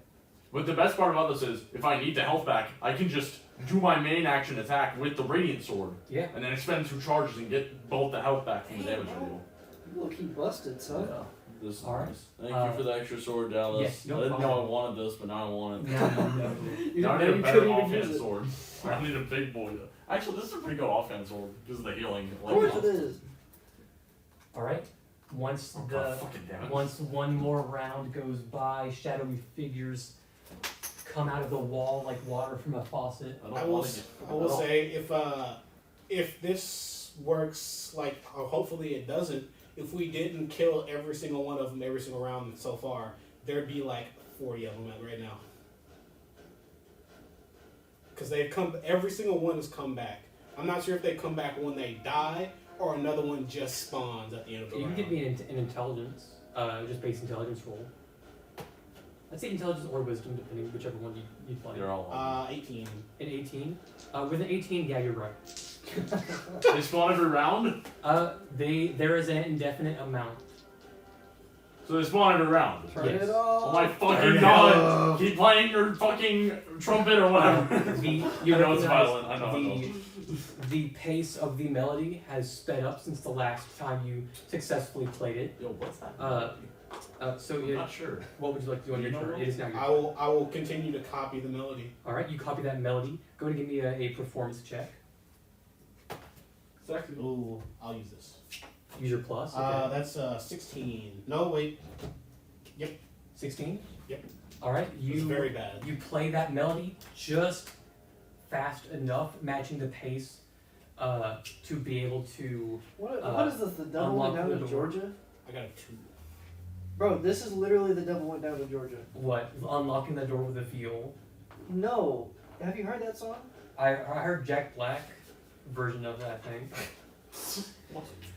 But the best part about this is, if I need the health back, I can just do my main action attack with the radiant sword, Yeah. and then expend 2 charges and get both the health back from the damage I deal. You low key busted, son. Yeah, this is Alright. nice. Thank Uh, you for the extra sword, Dallas. yes, no I didn't know I problem. wanted this, but now I want it. No. You Now I need you a better couldn't even offhand use it. sword. I need a big boy. Actually, this is a pretty good offhand sword because of the healing. Of course it is. All right. Once Oh, the God, fucking damn it. once one more round goes by, shadowy figures come out of the wall like water from a faucet. I don't I will, want s- to I will say if this works, like hopefully it doesn't. If we didn't kill every single one of them every single round so far, there'd be like 40 of them right now. Because they've come, every single one has come back. I'm not sure if they come back when they die or another one just spawns at the end of the You can round. give me an intelligence, just base intelligence roll. I'd say intelligence or wisdom, depending whichever one you'd play. You're all. 18. An 18. With an 18, yeah, you're right. They spawn every round, There is an indefinite amount. so they spawn every round. Turn Yes. it off. Oh my Turn fucking it god! off. Keep playing your fucking trumpet or whatever. You I know it's recognize violent. I know. the pace of the melody has sped up since the last time you successfully played it. Yo, what's that? So I'm not sure. what would you like to do on your You know turn? what? It is now your I turn. will continue to copy the melody. All right, you copy that melody. Go ahead and give me a performance check. Ooh, I'll use this. Use your plus. Okay. That's 16. No, wait. 16. Yep. All right, It's very bad. you play that melody just fast enough, matching the pace, to be able to. What is this? The devil went unlock down the to door. Georgia? I got a 2. Bro, this is literally the devil went down to Georgia. What? Unlocking the door with a feel. No. Have you heard that song? I heard Jack Black version of that thing.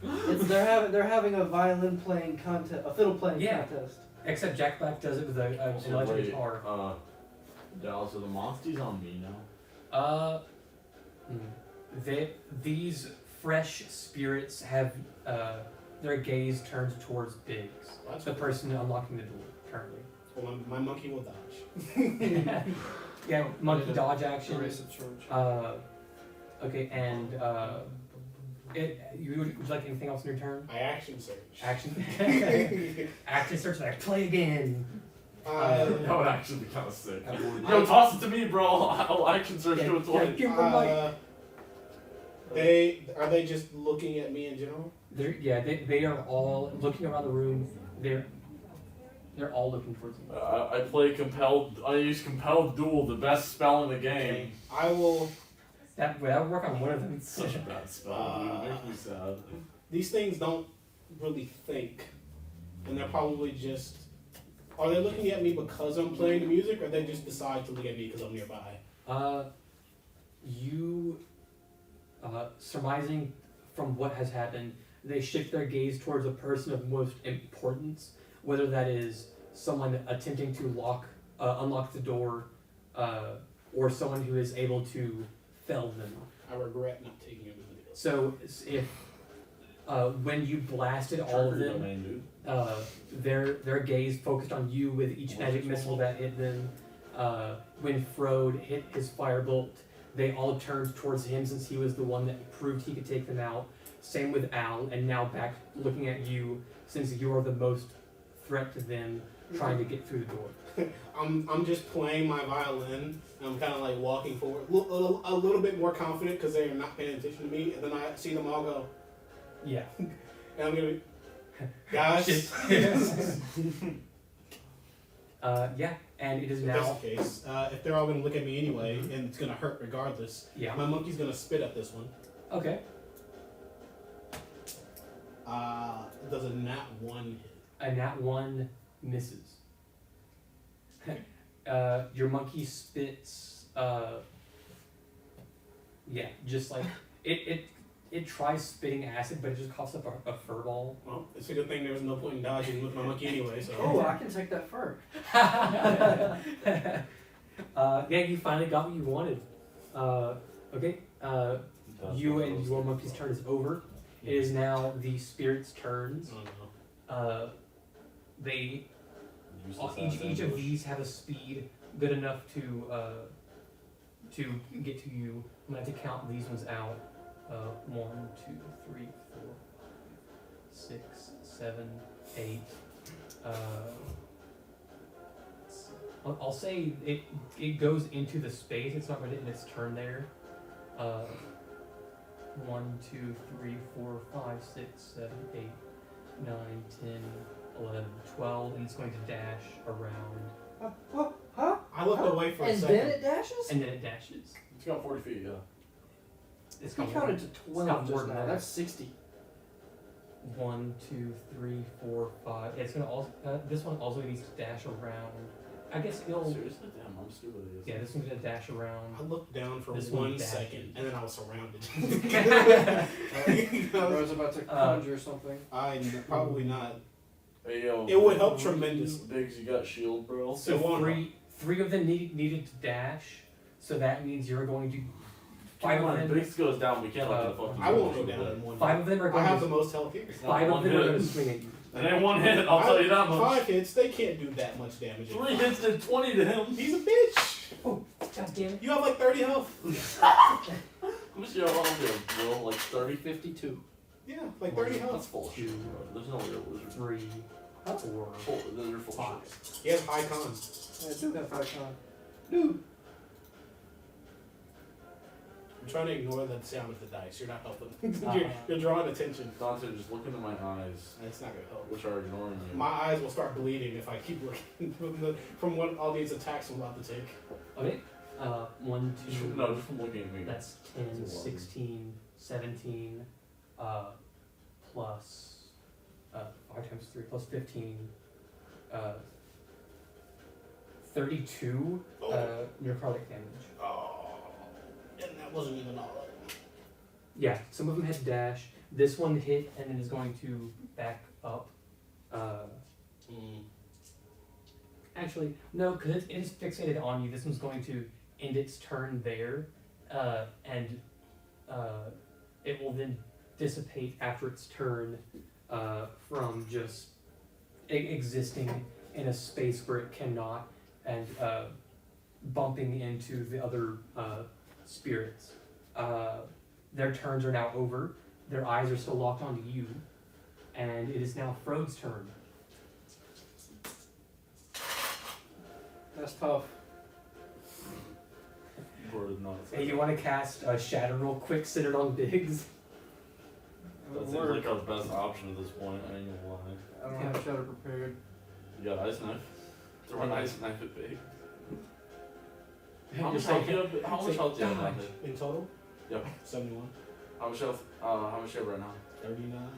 It's they're having a violin playing contest, a fiddle playing Yeah. contest. Except Jack Black does it with an electric guitar. Dallas, are the monsters on me now? These fresh spirits have their gaze turned towards Biggs, That's the cool. person unlocking the door currently. Well, my monkey will dodge. Yeah, monkey dodge action. Erase a charge. Okay, and would you like anything else in your turn? I action search. Action. Action search. Like play again. That would actually be kind of sick. I would- Yo, toss it to me, bro. I'll action search to its way. give her my. Are they just looking at me in general? They are all looking around the room. They're all looking towards you. I play compelled. I use compelled duel, the best spell in the game. I will. That would work on one of them. It's such a bad spell, dude. It makes me sad. These things don't really think, and they're probably just. Are they looking at me because I'm playing the music, or they just decide to look at me because I'm nearby? You, surmising from what has happened, they shift their gaze towards a person of most importance, whether that is someone attempting to unlock the door, or someone who is able to fell them. I regret not taking him to the So if when you blasted all of Trigger them, domain, dude. their gaze focused on you with each magic missile that hit them. When Frode hit his firebolt, they all turned towards him since he was the one that proved he could take them out. Same with Al, and now back looking at you since you're the most threat to them, trying to get through the door. I'm just playing my violin. And I'm kind of like walking forward, a little bit more confident because they are not paying attention to me. And then I see them all go, Yeah. and I'm gonna be, guys. Yeah, and it is If that's now. the case, if they're all gonna look at me anyway, and it's gonna hurt regardless, Yeah. my monkey's gonna spit at this one. Okay. It does a nat 1 hit. A nat 1 misses. Your monkey spits. Yeah, just like it it tries spitting acid, but it just coughs up a fur ball. Well, it's a good thing there was no point in dodging with my monkey anyway. So. Oh, I can take that fur. Yeah, you finally got what you wanted. Okay. You and your monkey's turn is over. It is now the spirits' turns. Oh no. They Useless each ass of ambush. these have a speed good enough to get to you. I'm gonna have to count these ones out. 1, 2, 3, 4, 6, 7, 8. I'll say it goes into the space. It's not really in its turn there. 1, 2, 3, 4, 5, 6, 7, 8, 9, 10, 11, 12, and it's going to dash around, I looked away for a And second. then it dashes? and then it dashes. It's got 40 feet, yeah. It's We got counted to got 12 more just than now. that. That's 60. 1, 2, 3, 4, 5. It's gonna also this one also needs to dash around. I guess it'll. Seriously? Damn, I'm stupid. I guess. Yeah, this one's gonna dash around. I looked down for This one 1 dashes. second, and then I was surrounded. I was about to conjure something. Probably not. Hey, yo. It would help tremendously. Biggs, you got shield, bro? So It won't three of them needed to dash. So that means you're going to. Five Come of on, them. Biggs goes down. We can't let the fucking. I won't go down in one. 5 of them are I going have the to. most health here. It's not 5 one of them are hit. going to swing at you. It ain't one hit, I'll tell you that much. 5 hits, they can't do that much damage. 3 hits did 20 to him. He's a bitch. God damn it. You have like 30 health. How much do you have, Will? Like 30? 52. Yeah, like 30 That's health. full shit, bro. There's no real wizard. 3, 4, Full, those are full 5. shit. He has high con. I do have 5 con. Dude. I'm trying to ignore the sound of the dice. You're not helping. You're drawing attention. Dante, just look into my eyes, That's not gonna help. which are ignoring you. My eyes will start bleeding if I keep looking from what all these attacks I'm about to take. Okay. 1, 2. No, just from looking at me. That's 10, That's 11. 16, 17, plus 5 times 3 plus 15, 32 necrotic damage. Oh, and that wasn't even all of it. Yeah, some of them hit dash. This one hit and then is going to back up. Actually, no, because it is fixated on you. This one's going to end its turn there, and it will then dissipate after its turn from just existing in a space where it cannot and bumping into the other spirits. Their turns are now over. Their eyes are still locked onto you, and it is now Frode's turn. That's tough. Word not. Hey, you want to cast Shatter real quick, centered on Biggs? That That would seems work. like our best option at this point. I ain't gonna lie. I don't have shadow prepared. You got ice knife. Throw an ice knife at Big. How much Just health like- do you have? How much like, health do you have, dodge. Dante? In total? Yep. 71. How much health? How much do you have right now? 39.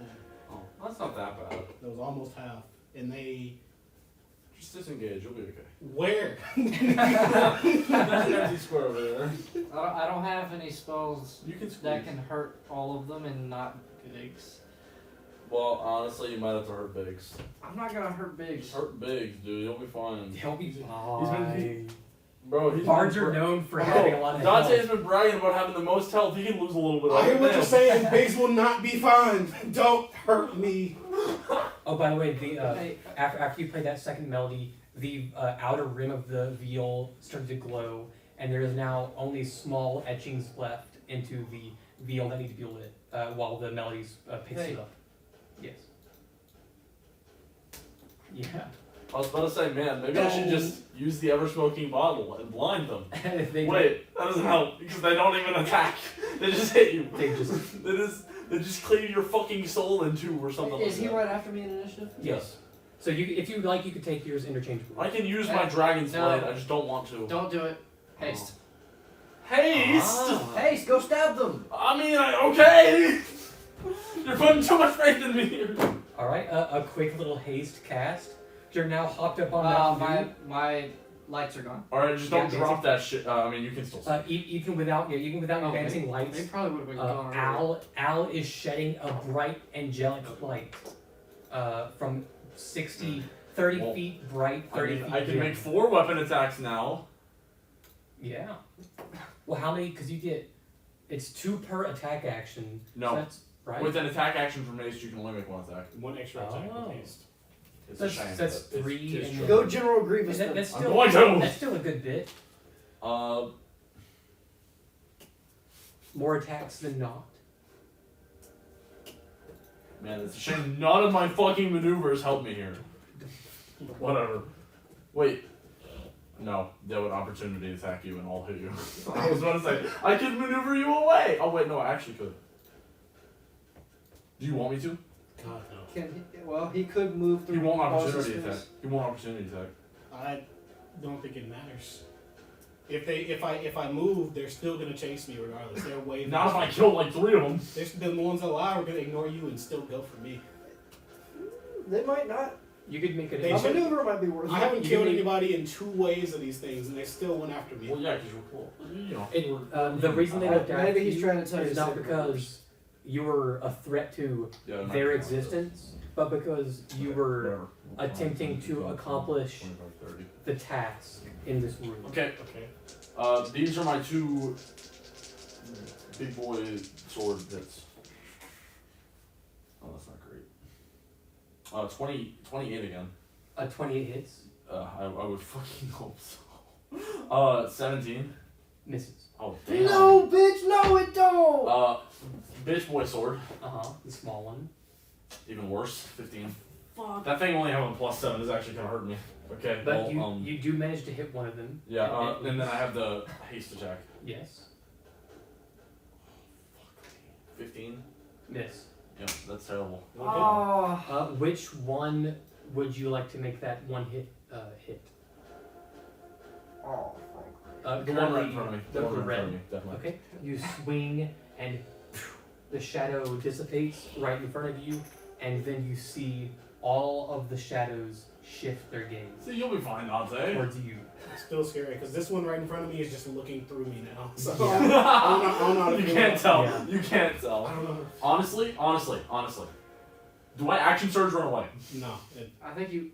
Oh, that's not that bad. That was almost half. And they. Just disengage. You'll be okay. Where? There's an empty square over there. I don't have any spells You can squeeze. that can hurt all of them and not Biggs. Well, honestly, you might have to hurt Biggs. I'm not gonna hurt Biggs. Just hurt Biggs, dude. You'll be fine. He'll be been- fine. Bro, he's Bards been are bra- known for Bro, having a lot of Dante's health. been bragging about having the most health. He can lose a little bit. I hear what you're Damn. saying. Biggs will not be fine. Don't hurt me. Oh, by the way, the Hey, after you play that second melody, the outer rim of the viol started to glow, and there is now only small etchings left into the viol that need to be lit while the melodies picks Hey. it up. Yes. Yeah. I was about to say, man, maybe I should just use the ever-smoking bottle and blind them. they Wait, that doesn't help because they don't even attack. They just hit you. They just They just cleave your fucking soul in two or something is like he that. right after me in initiative? yes. So if you like, you could take yours interchangeably. I can use my Dragon's No. Blade, I just don't want to. Don't do it. Haste. Haste! Ah. Haste, go stab them! I mean, okay! You're putting too much faith in me here. All right, a quick little haste cast. You're now hopped up on that view. Lights are gone. Alright, just don't Yeah, drop that shit. I mean, you can still see. Even without advancing They lights, probably would have been gone. already. Al is shedding a bright angelic light from 30 Well, feet bright, I 30 mean, feet I can dim. make 4 weapon attacks now. Yeah. Well, how many? Because you get, it's 2 per attack action. No. So that's right. With an attack action from haste, you can only make 1 attack. One extra attack Oh. with haste. It's That's- a shame. that's but it's- 3 it's and true. Go General Grievous. That- then. that's I'm still going to. that's still a good bit. More attacks than not. Man, it's a shame none of my fucking maneuvers help me here. Whatever. Wait. No, they would opportunity attack you and I'll hit you. I was about to say, I could maneuver you away! Oh wait, no, I actually could. Do you want me to? God no. Well, he could move He through. won't walls of opportunity space. attack. He won't opportunity attack. I don't think it matters. If I move, they're still gonna chase me regardless. They're way Not if I faster. kill like 3 of them. The ones alive are gonna ignore you and still go for me. They might not. You could make it. They A should- maneuver might be worth I it. haven't You killed can make- anybody in 2 waves of these things, and they still went after me. Well, yeah, because you're cool. You know. The reason they looked after Maybe he's you trying to tell you is not secret because you were a threat to Yeah, it might their be. existence, but because you were Whatever. attempting to accomplish 25, 30. the task in this room. Okay, Okay. these are my 2 big boy sword hits. Oh, that's not great. 28 again. 28 hits, I would fucking hope so. 17. misses. Oh, damn. No, bitch, no, it don't. Bitch boy sword. The small one. Even worse. 15. Fuck. That thing only having +7 is actually kind of hurting me. Okay, But well, you do manage to hit one of them. yeah, and then I have the haste attack. Yes. 15. Miss. Yep, that's terrible. Oh. Which one would you like to make that one hit? Hit. Oh. The one right in front of me. The one right in red. front of me, definitely. Okay. You swing and the shadow dissipates right in front of you, and then you see all of the shadows shift their gaze See, you'll be fine, Dante. towards you. It's still scary because this one right in front of me is just looking through me now. So Yeah. I don't know how to You feel can't about- tell. Yeah. You can't I tell. don't know. Honestly. Do I action surge run away? No, I think you.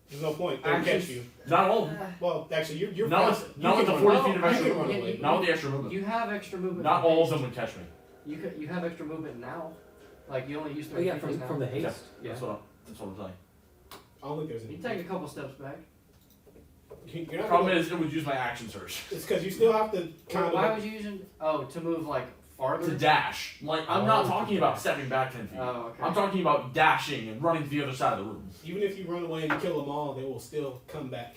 there's no point. They'll Action- catch you. Not all. Well, actually, you're Not fast. with, not with the can 40 run- feet of you extra can run movement. away. Not with the extra movement. You have extra movement. Not from all of haste. them would catch me. You have extra movement now. Like you only use Oh 3 yeah, feet from now. the haste. Yeah. That's what I'm saying. I don't think there's any. You take a couple steps back. You're not Problem gonna- is, it would use my action surge It's because you still have to kind Why of. would you use it? Oh, to move like farther. to dash. Like, I'm not Oh, talking to about dash. stepping back 10 feet. Oh, okay. I'm talking about dashing and running to the other side of the room. Even if you run away and you kill them all, they will still come back.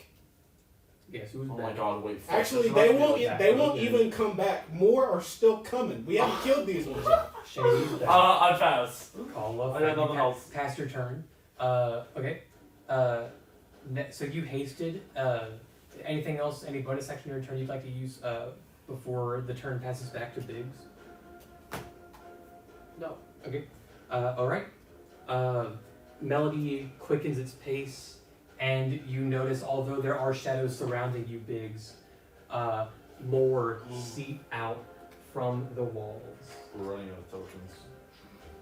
Yes. Who's Oh my back? god, wait. fuck, Actually, this they must be won't. like that. They won't Okay. even come back. More are still coming. We haven't killed these ones yet. Shady's back. I pass. Call up. I got nothing else. Pass your turn. Okay. So you hasted. Anything else? Any bonus action in your turn you'd like to use before the turn passes back to Biggs? No. Okay. All right. Melody quickens its pace, and you notice, although there are shadows surrounding you, Biggs, more seep out from the walls. We're running out of tokens.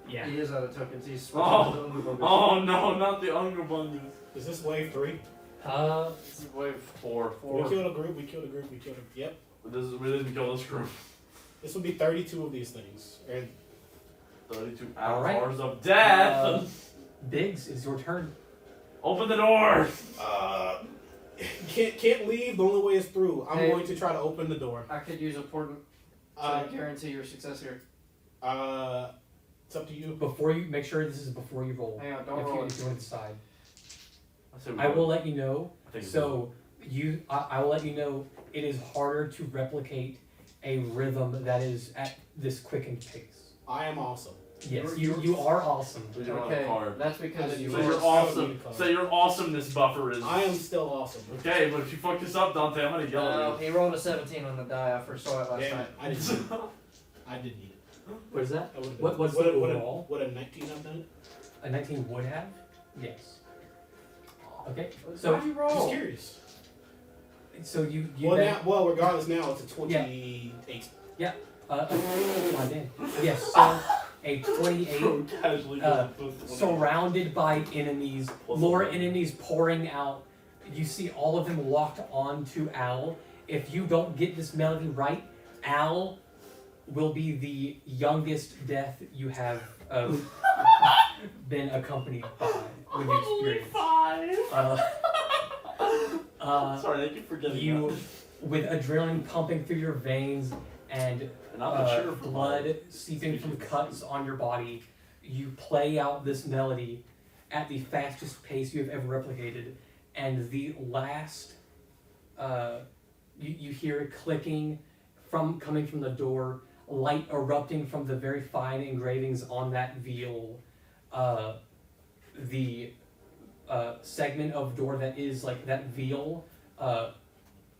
Yeah. He is out of tokens. He's switching Oh. to the Unga Bunga. Oh no, not the Ungabungas. Is this wave 3? This is wave 4. We killed a group. We killed a group. We killed a. Yep. We didn't kill this group. This will be 32 of these things. And 32 All right. hours of death. Biggs, it's your turn. Open the door. can't leave. The only way is through. I'm Hey. going to try to open the door. I could use a portent Uh, to guarantee your success here. It's up to you. Before you make sure this is before you roll. Hang on, don't if roll you, it. if you want to decide. I say we I do it. will let you know. I think we do So I will let you know it is harder to replicate a rhythm that is at this quickened pace. I am awesome. Yes, you are awesome. it. We don't have a Okay, card. that's because you So I your don't awesome. need a card. So your awesomeness buffer is. I am still awesome. Okay, but if you fuck this up, Dante, I'm gonna yell at He rolled a 17 on the die. I first saw it last Damn night. it. I didn't need it. I did need it. What is that? I would've What- done what's it. the Would a- overall? Would a 19 have done it? A 19 would have? Yes. Okay. How'd So you Just roll? curious. So you Regardless, now it's a 28. come on, Dan. Yes. So a 28. Casually Surrounded by enemies, more enemies pouring out. You see all of them locked onto Al. If you don't get this melody right, Al will be the youngest death you have been accompanied by when you experience. Sorry, I keep forgetting You, with adrenaline pumping through your veins and And I'm not sure if blood seeping from cuts on your body, you play out this melody at the fastest pace you have ever replicated, and the last, you hear it clicking coming from the door, light erupting from the very fine engravings on that viol, the segment of door that is like that viol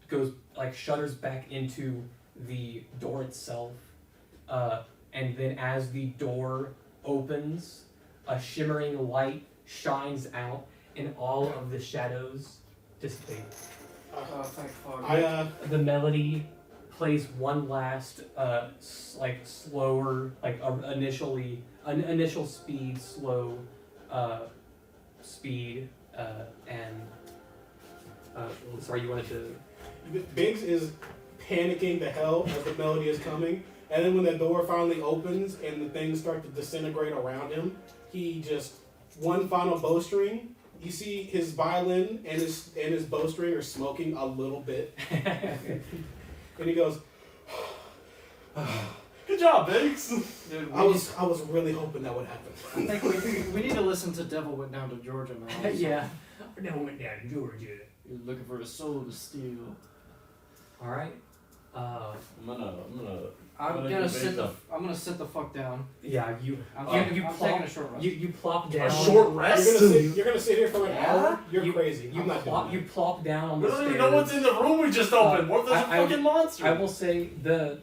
goes like shutters back into the door itself, and then as the door opens, a shimmering light shines out and all of the shadows dissipate. Oh, thank fuck. The melody plays one last like slower, like initial speed, slow speed, and sorry, you wanted to. Biggs is panicking the hell as the melody is coming, and then when the door finally opens and the things start to disintegrate around him, he just one final bowstring. You see his violin and his bowstring are smoking a little bit, and he goes, Good job, Biggs. Dude, I was really hoping that would happen. I think we need to listen to Devil Went Down to Georgia, man. Yeah. Devil Went Down to Georgia. You're looking for a soul to steal. All right. I'm gonna I'm Gonna gonna debate sit the them. I'm gonna sit the fuck down. Yeah, you I'm, you I'm plop taking a short rest. you plop down. a short rest. You're gonna sit here for an Yeah? hour. You're You- crazy. You I'm not plop doing you plop down on We the don't stairs. even know what's in the room we just opened. What if there's a I- fucking monster? I will say the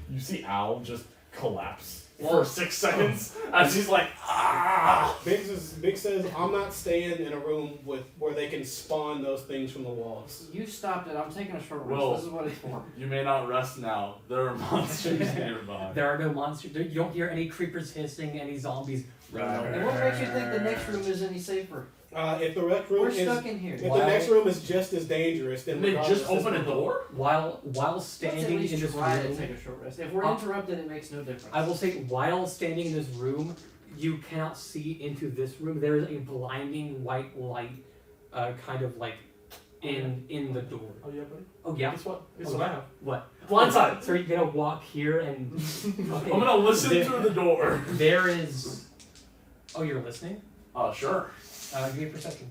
You see Al just collapse Well- for 6 seconds as he's like, ah. that. Big says I'm not staying in a room where they can spawn those things from the walls. You stopped it. I'm taking a short rest. Will. This is what it's for. You may not rest now. There are monsters nearby. there are no monsters. You don't hear any creepers hissing, any zombies. And what makes you think the next room is any safer? If the next room We're is stuck in here. if the next room is just as dangerous, then Didn't they regardless, just open a this- door? While Let's standing at in least this try to room, take a short rest. If we're Uh, interrupted, it makes no difference. I will say while standing in this room, you cannot see into this room. There is a blinding white light, kind of like in the door. Oh yeah, buddy. Oh yeah. Guess what? Guess Oh, what? wow. What? Blindside. So you're gonna walk here and I'm gonna listen There- through the door. there is. Oh, you're listening. Sure. Give me a perception.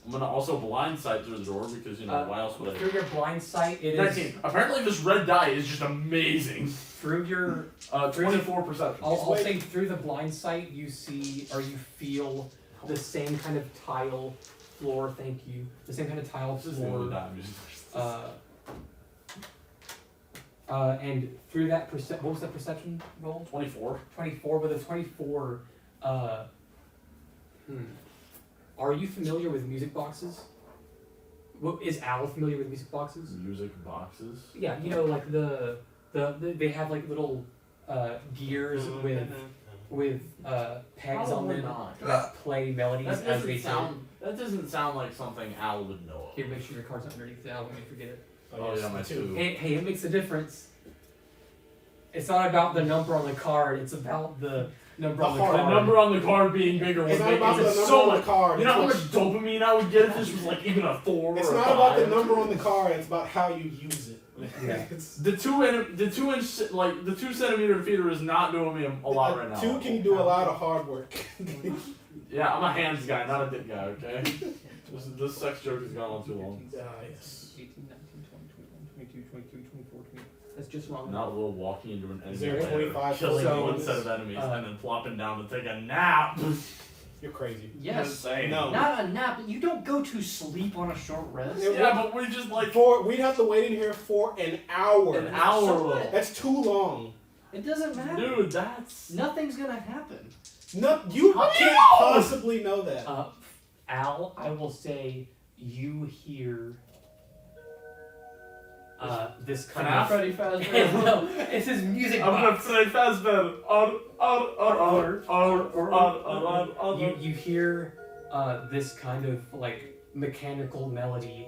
I'm gonna also blindside through the door because why else would I? Through your blind sight, it is 19. Apparently, this red die is just amazing. through your. 24 perception. I'll say through the blind sight, you see or you feel the same kind of tile floor. Thank you. The same kind of tile This is the only floor. die I'm using. And through that what was the perception roll? 24. 24. With a 24, are you familiar with music boxes? Is Al familiar with music boxes? Music boxes. Yeah, you know, like the they have like little gears with pegs on Probably them not. that play melodies That as they that doesn't sound like something Al would know. Here, make sure your card's underneath Al. Let me forget it. Oh yeah, my two. Hey, it makes a difference. It's not about the number on the card. It's about the number on the heart. The card. number on the card being bigger would It's not make about the it number so on the much. card. You know how it's much dopamine I would get if this was like even a 4 It's or a not 5? about the number on the card. It's about how you use it. Yeah. It's, The 2 inch, like the 2 centimeter feeder is not doing me a lot right now. Two can do a lot of hard work. Yeah, I'm a hands guy, not a dick guy. Okay. This sex joke has gone on too long. Yes. 18, 19, 20, 21, 22, 23, 24, 25. That's just wrong. Not Will walking into an Is enemy there lair, 25 killing So, one set of enemies, uh, and then plopping down to take a nap. You're crazy. Yes. Insane. No. Not a nap. You don't go to sleep on a short rest. Yeah, but we just like We'd have to wait in here for an hour. an hour. So Will. what? That's too long. It doesn't matter. Dude, that's. Nothing's gonna happen. No, you How do you can't know? possibly know that. Al, I will say you hear this kind FNAF? of Freddy Fazbear. no, it's his music I'm gonna box. say Fazbear. You hear this kind of like mechanical melody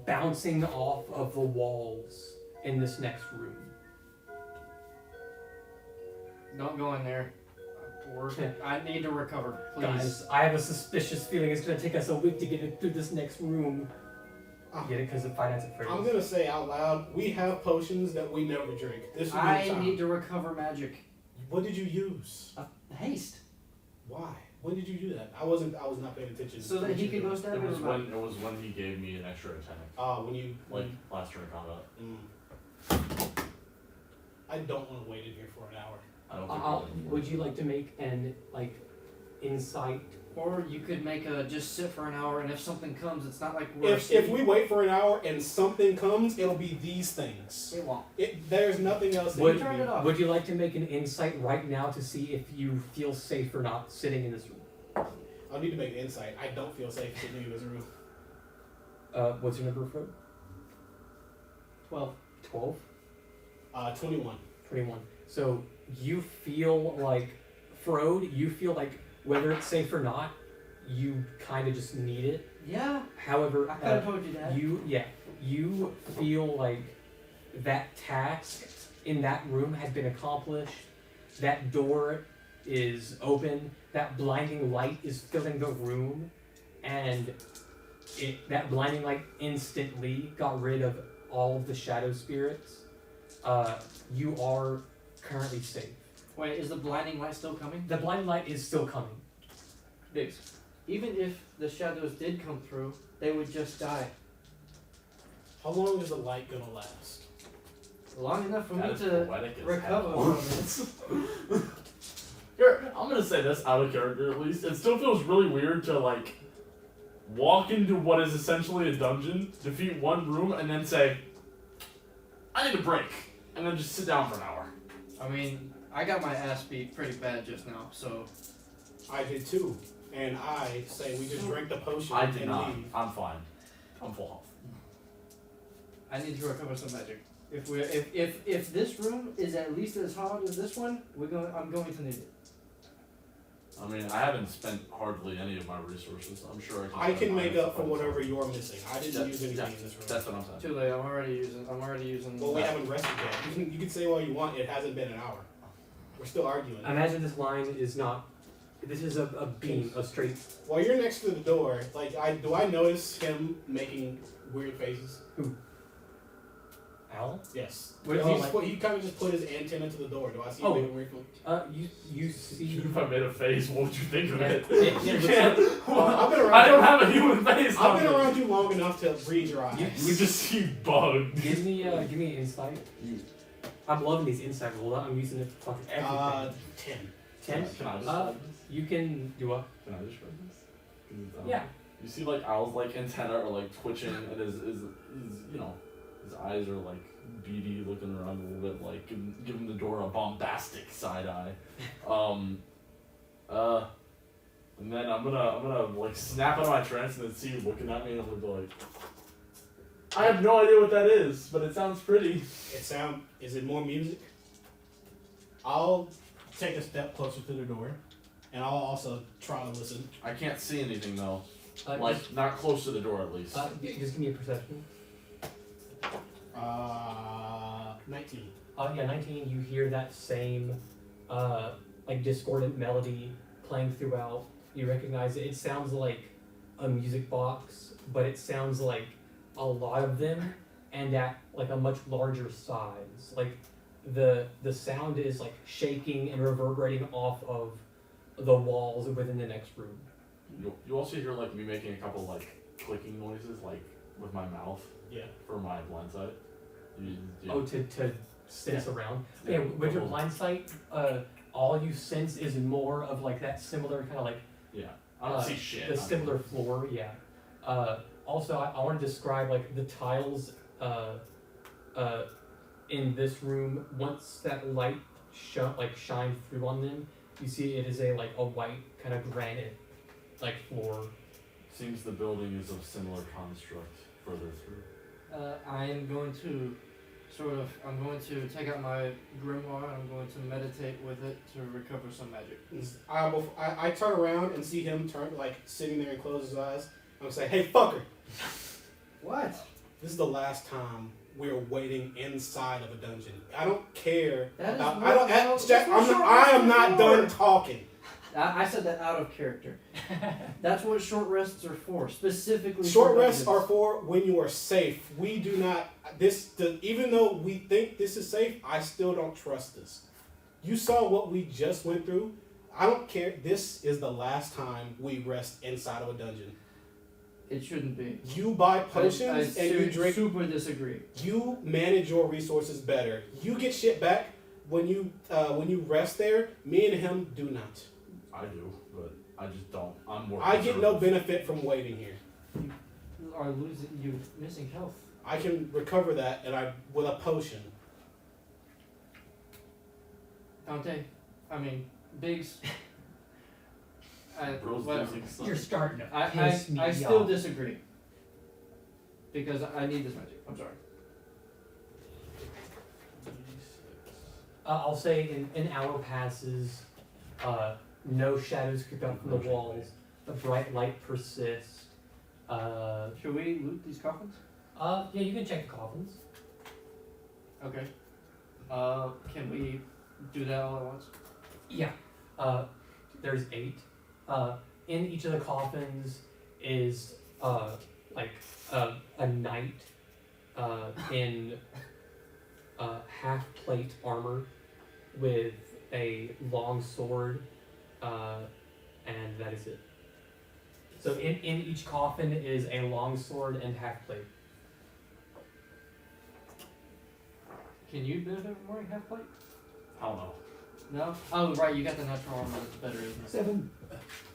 bouncing off of the walls in this next room. Don't go in there. I need to recover, please. Guys, I have a suspicious feeling it's gonna take us a week to get it through this next room. Ah. Get it? Because of finance at Freddy's. I'm gonna say out loud, we have potions that we never drink. This will be I the time. need to recover magic. What did you use? Haste. Why? When did you do that? I was not paying attention. So that he could go stab It was everybody. when he gave me an extra attack, When you like last turn of combat. I don't want to wait in here for an hour. I don't think. Would you like to make an insight? Or you could make a just sit for an hour, and if something comes, it's not like we're If we wait for an hour and something comes, it'll be these things. It won't. There's nothing else that Would- can Turn be. it off. Would you like to make an insight right now to see if you feel safe or not sitting in this room? I'll need to make an insight. I don't feel safe sitting in this room. What's your number, Fred? 12. 12? 21. 21. So you feel like, Frode, you feel like whether it's safe or not, you kind of just need it. Yeah, However, I could have told you that. you feel like that task in that room had been accomplished. That door is open. That blinding light is filling the room, and that blinding light instantly got rid of all of the shadow spirits. You are currently safe. Wait, is the blinding light still coming? The blinding light is still coming. Even if the shadows did come through, they would just die. How long is the light gonna last? Long enough for That me is to poetic as recover hell. from it. Here, I'm gonna say this out of character at least. It still feels really weird to like walk into what is essentially a dungeon, defeat one room, and then say, I need a break, and then just sit down for an hour. I mean, I got my ass beat pretty bad just now, so I did too. And I say we just drink the potion I did and not. leave. I'm fine. I'm full health. I need to recover some magic. If this room is at least as hard as this one, I'm going to need it. I mean, I haven't spent hardly any of my resources. I'm sure I spend can mine make if up for I whatever decide. you're missing. I didn't use anything in this room. That's what I'm saying. Too late. I'm already using. Well, we haven't rested yet. You can say all you want. It hasn't been an hour. We're still arguing. Imagine this line is not. This is a beam, a straight. While you're next to the door, do I notice him making weird faces? Owl? Yes. What is He kind of just put his antenna to the door. Do I see him Oh. making weird faces? You see. If I made a face, what would you think of Yeah. it? Yeah, You yeah, can't. I've been around. I don't have a human face. I've been Tommy. around you long enough to read your eyes. We just see bugs. Give me an insight. I'm loving these insight rolls. I'm using it for fucking everything. 10. 10. Can I just Uh, try this? You can do what? Can I just try this? 'Cause it's, Yeah. You see, like Owl's like antenna are like twitching, and his you know his eyes are like beady, looking around a little bit, like giving the door a bombastic side eye. And then I'm gonna like snap out of my trance and then see him looking at me, and I'm gonna be like, I have no idea what that is, but it sounds pretty. Is it more music? I'll take a step closer to the door, and I'll also try to listen. I can't see anything though, Just, not close to the door at least. just give me a perception. 19. Yeah, 19. You hear that same, like discordant melody playing throughout. You recognize it. It sounds like a music box, but it sounds like a lot of them, and at like a much larger size. Like the sound is like shaking and reverberating off of the walls within the next room. You also hear like me making a couple like clicking noises like with my mouth. Yeah. For my blind sight. Oh, to sense around. Yeah, Yeah, with your couple- blind sight, all you sense is more of like that similar kind of like Yeah. I don't see shit. the similar floor. Yeah. Also, I want to describe like the tiles in this room. Once that light shine through on them, you see it is a white kind of granite floor. Seems the building is of similar construct further through. I am going to I'm going to take out my grimoire and I'm going to meditate with it to recover some magic. I turn around and see him sitting there and close his eyes. I'm gonna say, "Hey, fucker! What? This is the last time we're waiting inside of a dungeon. I don't care That is about. what- I don't. no, Jack, that's what I'm not, short I am rests not are done for. talking. I said that out of character. That's what short rests are for, specifically. Short for rests are dungeons. for when you are safe. We do not. Even though we think this is safe, I still don't trust this. You saw what we just went through. I don't care. This is the last time we rest inside of a dungeon. It shouldn't be. You buy potions and you drink. Super disagree. You manage your resources better. You get shit back when you rest there. Me and him do not. I do, but I just don't. I'm more. I get no conservative. benefit from waiting here. You are losing. You're missing health. I can recover that with a potion. Dante, I mean, Biggs. Bro's whatever. losing son. You're starting to I piss me still off. disagree. Because I need this magic. I'm sorry. I'll say an hour passes, no shadows creep out from the walls, the bright light persists. Should we loot these coffins? Yeah, you can check the coffins. Okay. Can we do that all at once? Yeah. There's 8. In each of the coffins is like a knight in half plate armor with a long sword, and that is it. So in each coffin is a long sword and half plate. Can you benefit from wearing half plate? I don't know. No? Oh, right, you got the natural armor that's better, isn't it? 7.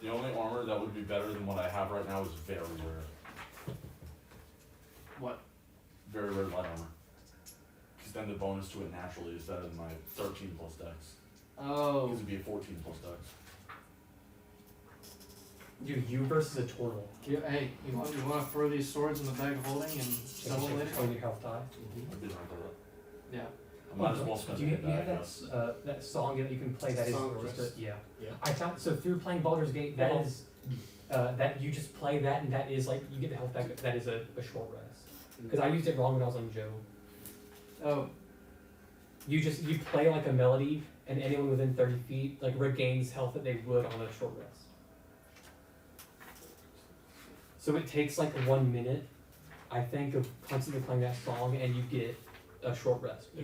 The only armor that would be better than what I have right now is very rare. What? Very rare light armor. Because then the bonus to it naturally is better than my 13 plus dex. Oh. Because it'd be a 14 plus dex. You versus a turtle. Hey, you want to throw these swords in the bag of holding and sell them later? On your health die. I'd be down for that. Yeah. I might as well spend Do it you in have that, I that guess. that song that you can play that is Song just rest. a, yeah. Yeah. I found so through playing Baldur's Gate that Oh. is that you just play that and that is like you get the health back. That is a short rest because I used it wrong when I was on Joe. Oh, You play like a melody and anyone within 30 feet like regains health that they would on a short rest. So it takes like 1 minute, I think, of constantly playing that song and you get a short rest. You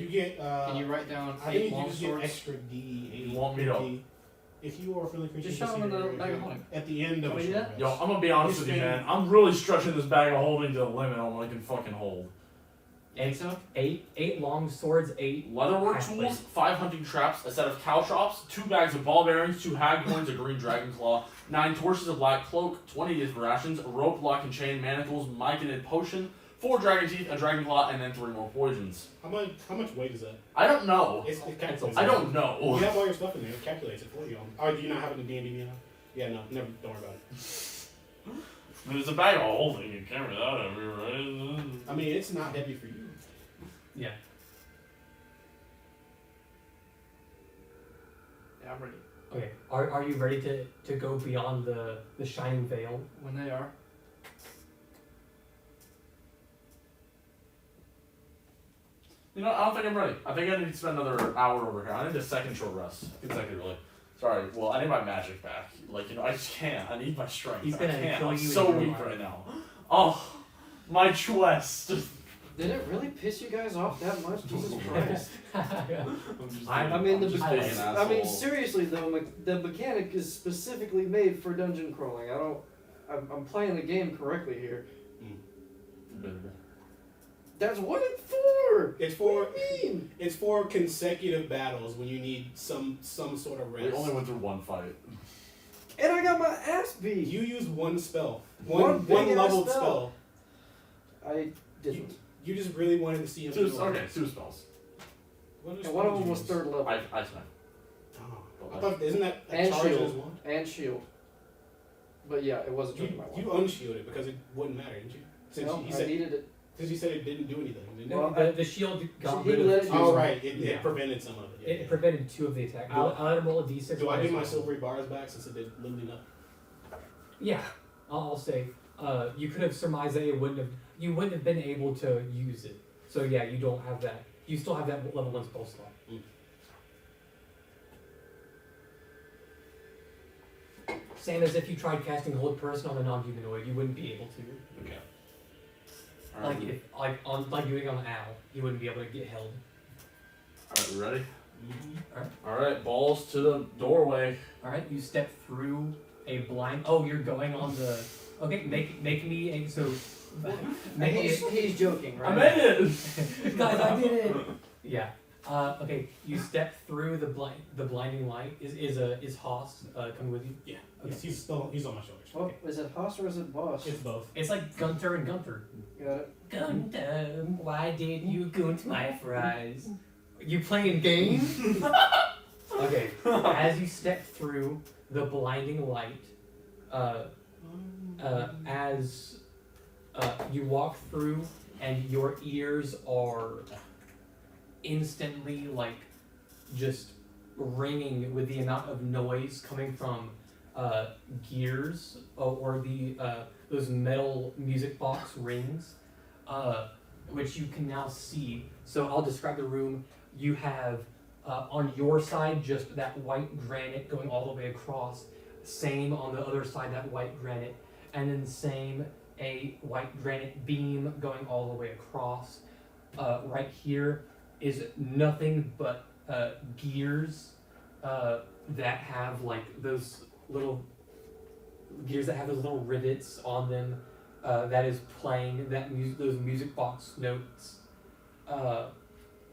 get. can you write down I 8 think you long just get swords? extra D8. You want me to- If you are feeling creature, Just shove them in the bag of holding. at the end of Can a we do short that? rest. Yo, I'm gonna be honest with you, man. I'm really stretching this bag of holding to the limit on what I can fucking hold. Think so? 8 long swords, 8 Leatherwork half tools, plate. 5 hunting traps, a set of caltrops, 2 bags of ball bearings, 2 hag coins, a green dragon claw, 9 torches of black cloak, 20 disc rations, a rope, lock and chain, manacles, myconid potion, 4 dragon teeth, a dragon claw, and then 3 more poisons. How much weight is that? I don't know. It calculates. I don't You know. have all your stuff in there. It calculates it for you. Oh, do you not have it in D&D now? Yeah, no, never. Don't worry about it. There's a bag of holding. You carry that everywhere, right? I mean, it's not heavy for you. Yeah. Yeah, I'm ready. Okay. Are you ready to go beyond the shining veil? When they are. You know, I don't think I'm ready. I think I need to spend another hour over here. I need a second short rest consecutively. Sorry. Well, I need my magic back. Like, you know, I just can't. I need my strength. He's I gonna can't. kill I'm you in so your weak mind. right now. Oh, my chest. Did it really piss you guys off that much? Jesus Christ. I mean, I'm just being an I mean, asshole. seriously though, the mechanic is specifically made for dungeon crawling. I'm playing the game correctly here. That's what it's for. It's for. What do you mean? It's for consecutive battles when you need some sort of We rest. only went through one fight. And I got my ass beat. You use one spell. One One big-ass leveled spell. spell. I didn't. You just really wanted to see him. do it. 2 spells. What And one of them spells was you use? third level. I smacked. Oh. I thought, isn't that a And charge shield. as one? And shield. But yeah, it wasn't You, during my you one. unshielded because it wouldn't matter, didn't you? Since No, he I said needed it Because you said it didn't do anything, didn't Well, The shield got he rid let of. it it? Oh, right. It Yeah. prevented some of it. Yeah, It yeah. prevented 2 of the attack. I'll let him roll a d6. Do I minus get my one. silvery bars back since it did literally nothing? Yeah, I'll say. You could have surmised that you wouldn't have been able to use it. So yeah, you don't have that. You still have that level 1 spell slot. Same as if you tried casting Hold Person on a non-humanoid, you wouldn't be able to. Okay. Like if like doing on an owl, you wouldn't be able to get held. Alright, we ready? Mm-hmm. Alright, balls to the doorway. All right, you step through a blind. Oh, you're going on the. Okay, make me a so. Make me He's joking, right? I made it! guys, I did it. Yeah. Okay, you step through the blinding light. Is Haas coming with you? Yeah. Okay. He's on my shoulders. Well, is it Haas or is it Boss? It's both. It's like Gunter and Gunther. Got it. Gunter, why did you gunt my fries? You playing game? Okay. As you step through the blinding light, as you walk through, and your ears are instantly like just ringing with the amount of noise coming from gears or the those metal music box rings, which you can now see. So I'll describe the room. You have on your side just that white granite going all the way across. Same on the other side, that white granite, and then same a white granite beam going all the way across. Right here is nothing but gears that have like those little rivets on them that is playing those music box notes.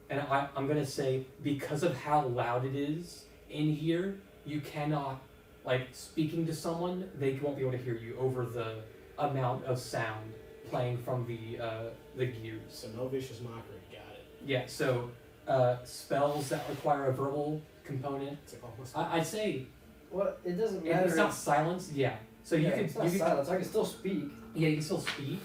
And I'm gonna say, because of how loud it is in here, you cannot, like, speaking to someone, they won't be able to hear you over the amount of sound playing from the gears. So no vicious mockery. Got it. Yeah, so spells that require a verbal component, It's like almost. I'd say Well, it doesn't if matter. it's not silence, yeah. So you it's not can silence. I can still speak. yeah, you can still speak,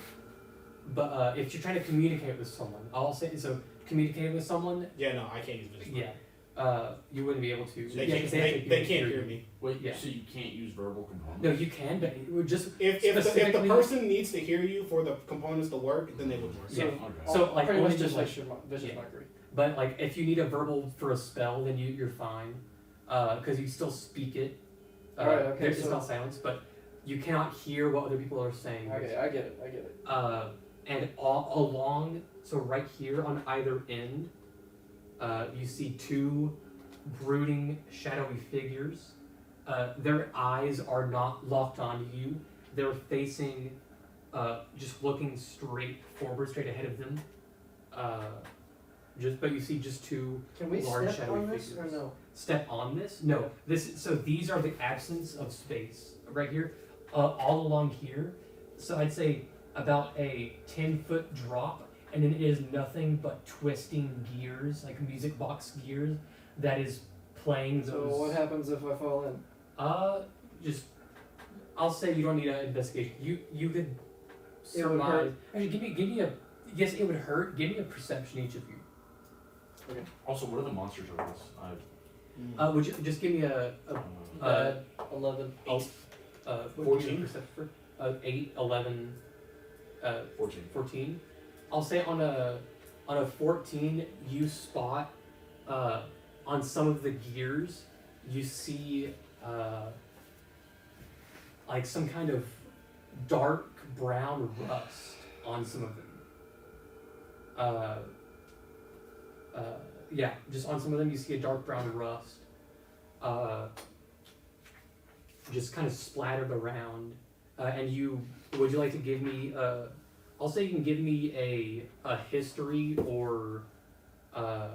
but if you're trying to communicate with someone, I'll say so. Communicating with someone, Yeah, no, I can't use vicious mockery. you wouldn't be able to. They yeah, can't. 'cause They can't hear me. Wait, Yeah. so you can't use verbal components? No, you can, but it would just If the Specifically- person needs to hear you for the components to work, then they would work. Yeah. Okay. So, like, pretty only much just just, like vicious yeah. mockery. But like, if you need a verbal for a spell, then you're fine, because you still speak it. Alright, okay, It's so- not silence, but you cannot hear what other people are saying. Okay, I get it. And all along, so right here on either end, you see 2 brooding, shadowy figures. Their eyes are not locked onto you. They're facing, just looking straight forward, straight ahead of them. But you see just 2 Can we large step shadowy on this or figures. no? Step on this? No. So these are the absence of space right here, all along here. So I'd say about a 10-foot drop, and then it is nothing but twisting gears, like music box gears, that is playing So those. what happens if I fall in? Just I'll say you don't need an investigation. You could It would surmise. hurt. Actually, give me a. Yes, it would hurt. Give me a perception, each of you. Also, what are the monster totals? Would you just give me a 11. 14 perception? 8, 11, 14. 14. I'll say on a 14, you spot on some of the gears, you see like some kind of dark brown rust on some of them. Yeah, just on some of them you see a dark brown rust. Just kind of splattered around. And would you like to give me I'll say you can give me a history or a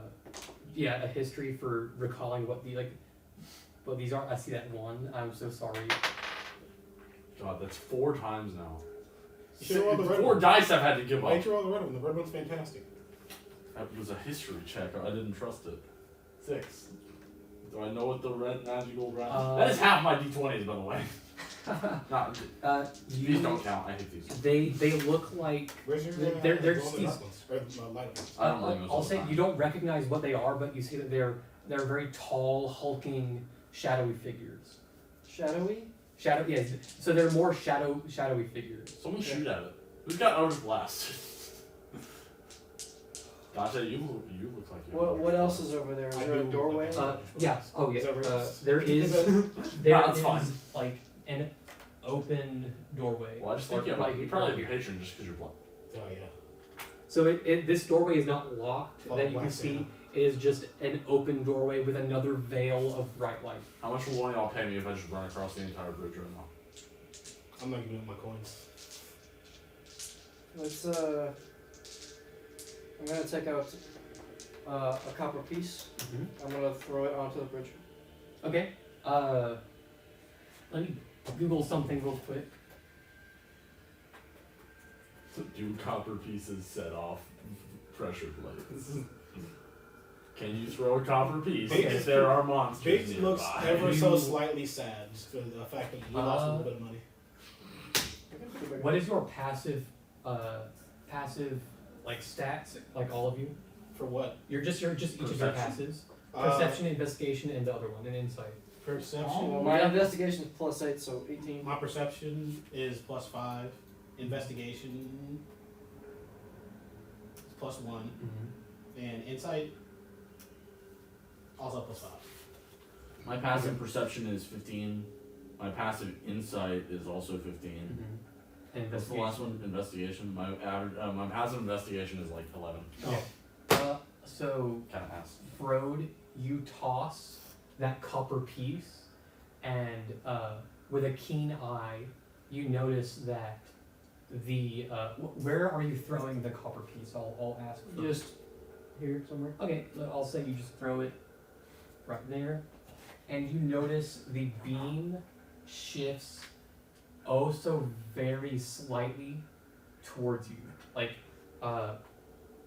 history for recalling what these are. I see that one. I'm so sorry. God, that's 4 times now. You should roll the red 4 one. dice I've had to give Why up. don't you roll the red one? The red one's fantastic. That was a history check. I didn't trust it. 6. Do I know what the red magical round? That is half my d20s, by the way. Not, these don't count. I hate these. They look like Where's your They're glow in the these- dark ones? Or light ones? I don't believe those I'll all the say time. you don't recognize what they are, but you see that they're very tall, hulking, shadowy figures. Shadowy? Shadow, yeah. So they're more shadowy figures. Someone shoot at it. Who's got Eldritch Blast? Gotcha, you look like you. What else is over there? Is I there a do doorway? look like Yeah. Oh yeah. Is that right? There is that's fine. like an open doorway. Well, I just Or think like you probably have a patron just because you're blind. Oh yeah. So this doorway is not locked. Oh, that you can black see Santa. it is just an open doorway with another veil of bright light. How much will one of y'all pay me if I just run across the entire bridge right now? I'm not giving up my coins. Let's I'm gonna take out a copper piece. I'm gonna throw it onto the bridge. Okay. Let me Google something real quick. So do copper pieces set off pressure blades? Can you throw a copper piece Biggs- if there are monsters Biggs nearby? looks ever so You- slightly sad just for the fact that he lost a little bit of money. What is your passive like stats? Like all of you? For what? You're just each of your Perception. passives. Uh, Perception, investigation, and the other one, and insight. Perception. Well, my investigation is +8, so 18. My perception is +5. Investigation is +1. And insight also +5. My passive perception is 15. My passive insight is also 15. And What's the last one? Investigation. My average, my passive investigation is like 11. Okay. So Kind of ass. Frode, you toss that copper piece, and with a keen eye, you notice that the where are you throwing the copper piece? I'll ask. First. Just here somewhere. Okay, I'll say you just throw it right there, and you notice the beam shifts oh so very slightly towards you.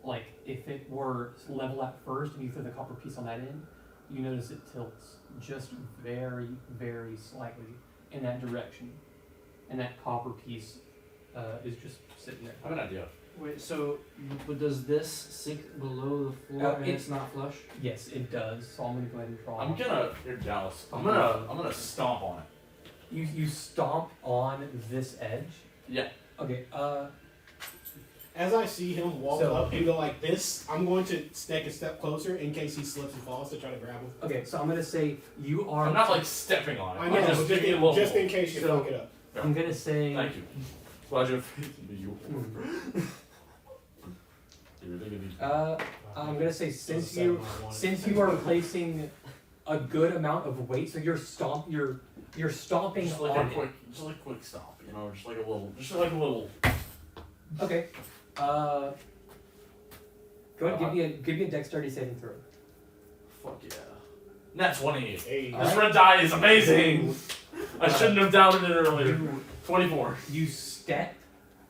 Like if it were level at first and you throw the copper piece on that end, you notice it tilts just very, very slightly in that direction, and that copper piece is just sitting there. I have an idea. Wait, so but does this sink below the floor and it's not flush? Yes, it does. So I'm gonna go ahead and draw. I'm gonna. You're Dallas. I'm gonna stomp on it. You stomp on this edge. Yeah. Okay. As I see him walk So- up and go like this, I'm going to take a step closer in case he slips and falls to try to grab him. Okay. So I'm gonna say you are. I'm not like stepping on it. I I'm know, just but giving you a little. just in case you So- fuck it up. I'm gonna say. Thank you. Glad you have faith in me. You're thinking these. I'm gonna say Doesn't since sound you like I wanted. since you are placing a good amount of weight, so you're stomping Just like on a quick stomp, you know, just like a little. Okay. Go ahead. Give me a dexterity saving throw. Fuck yeah. Nat 20. Hey, All This right. red die is amazing. I shouldn't have doubted it earlier. 24. You step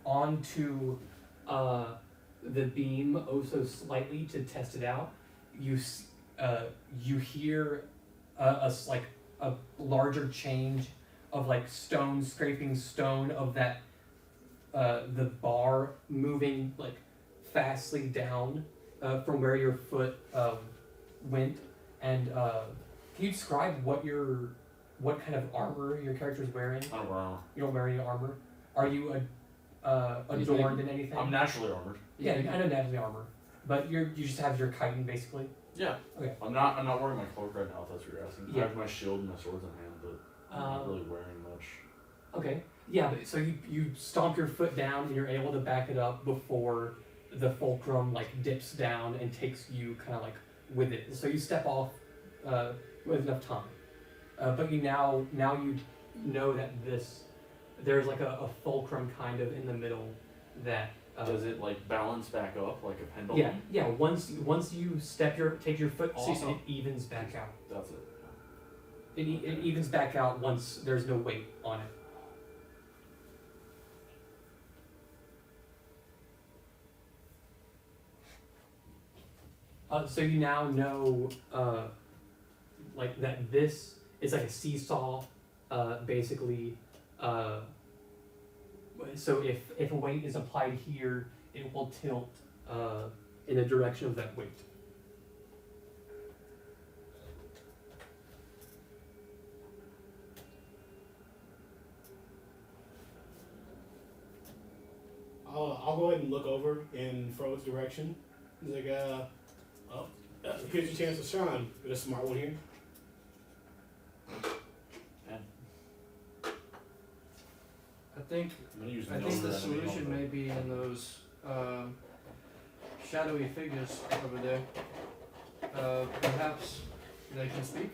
onto the beam oh so slightly to test it out. You hear like a larger change of like stone scraping stone of that the bar moving like fastly down from where your foot went. And can you describe what kind of armor your character is wearing? I don't know. You don't wear any armor. Are you adorned in anything? I'm naturally armored. Yeah, I know naturally armor, but you just have your chitin basically. Yeah. Okay. I'm not wearing my cloak right now. If that's what you're asking. Yeah. I have my shield and my swords in hand, but I'm not really wearing much. Okay. Yeah, but so you stomp your foot down and you're able to back it up before the fulcrum like dips down and takes you kind of like with it. So you step off with enough time, but you now you know that there's like a fulcrum kind of in the middle that. Does it like balance back up like a pendulum? Yeah. Once you take your foot off, See, so- it evens back out. That's it. It evens back out once there's no weight on it. So you now know, like that this is like a seesaw, basically, So if a weight is applied here, it will tilt in the direction of that weight. I'll go ahead and look over in Fro's direction. He's like, here's your chance to shine. Get a smart one here. I think I'm gonna use I think the solution may be in those shadowy figures over there. Perhaps they can speak.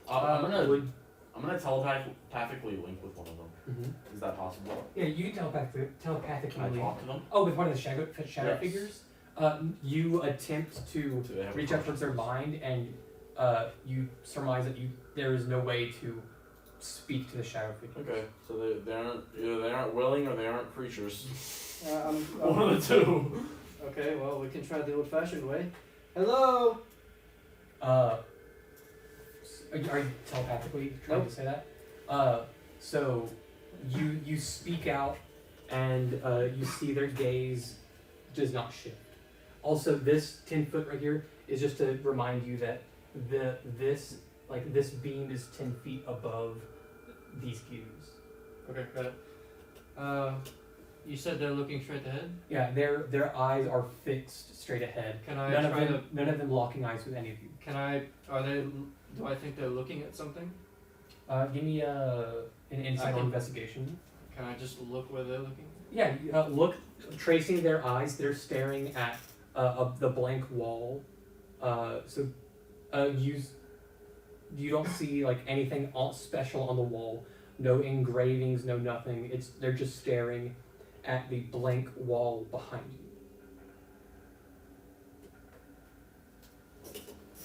I'm gonna Would telepathically link with one of them. Mhm. Is that possible? Yeah, you can telepathically Can I link. talk to them? Oh, with one of the shadow Yes. figures. You attempt to Do they have reach out towards their mind, and you surmise that there is no way to speak to the shadow figure. Okay, so they aren't willing or they aren't creatures. I'm, One of the two. okay, well, we can try the old-fashioned way. Hello. Are you telepathically trying Nope. to say that? So you speak out, and you see their gaze does not shift. Also, this 10 foot right here is just to remind you that this beam is 10 feet above these cubes. Okay, got it. You said they're looking straight ahead. Yeah, their eyes are fixed straight ahead. Can I None try of them locking eyes with any of you. Can I? Are they? Do I think they're looking at something? Give me an insight can- investigation. Can I just look where they're looking? Yeah, look, tracing their eyes, they're staring at the blank wall. You don't see like anything special on the wall. No engravings, no nothing. They're just staring at the blank wall behind you.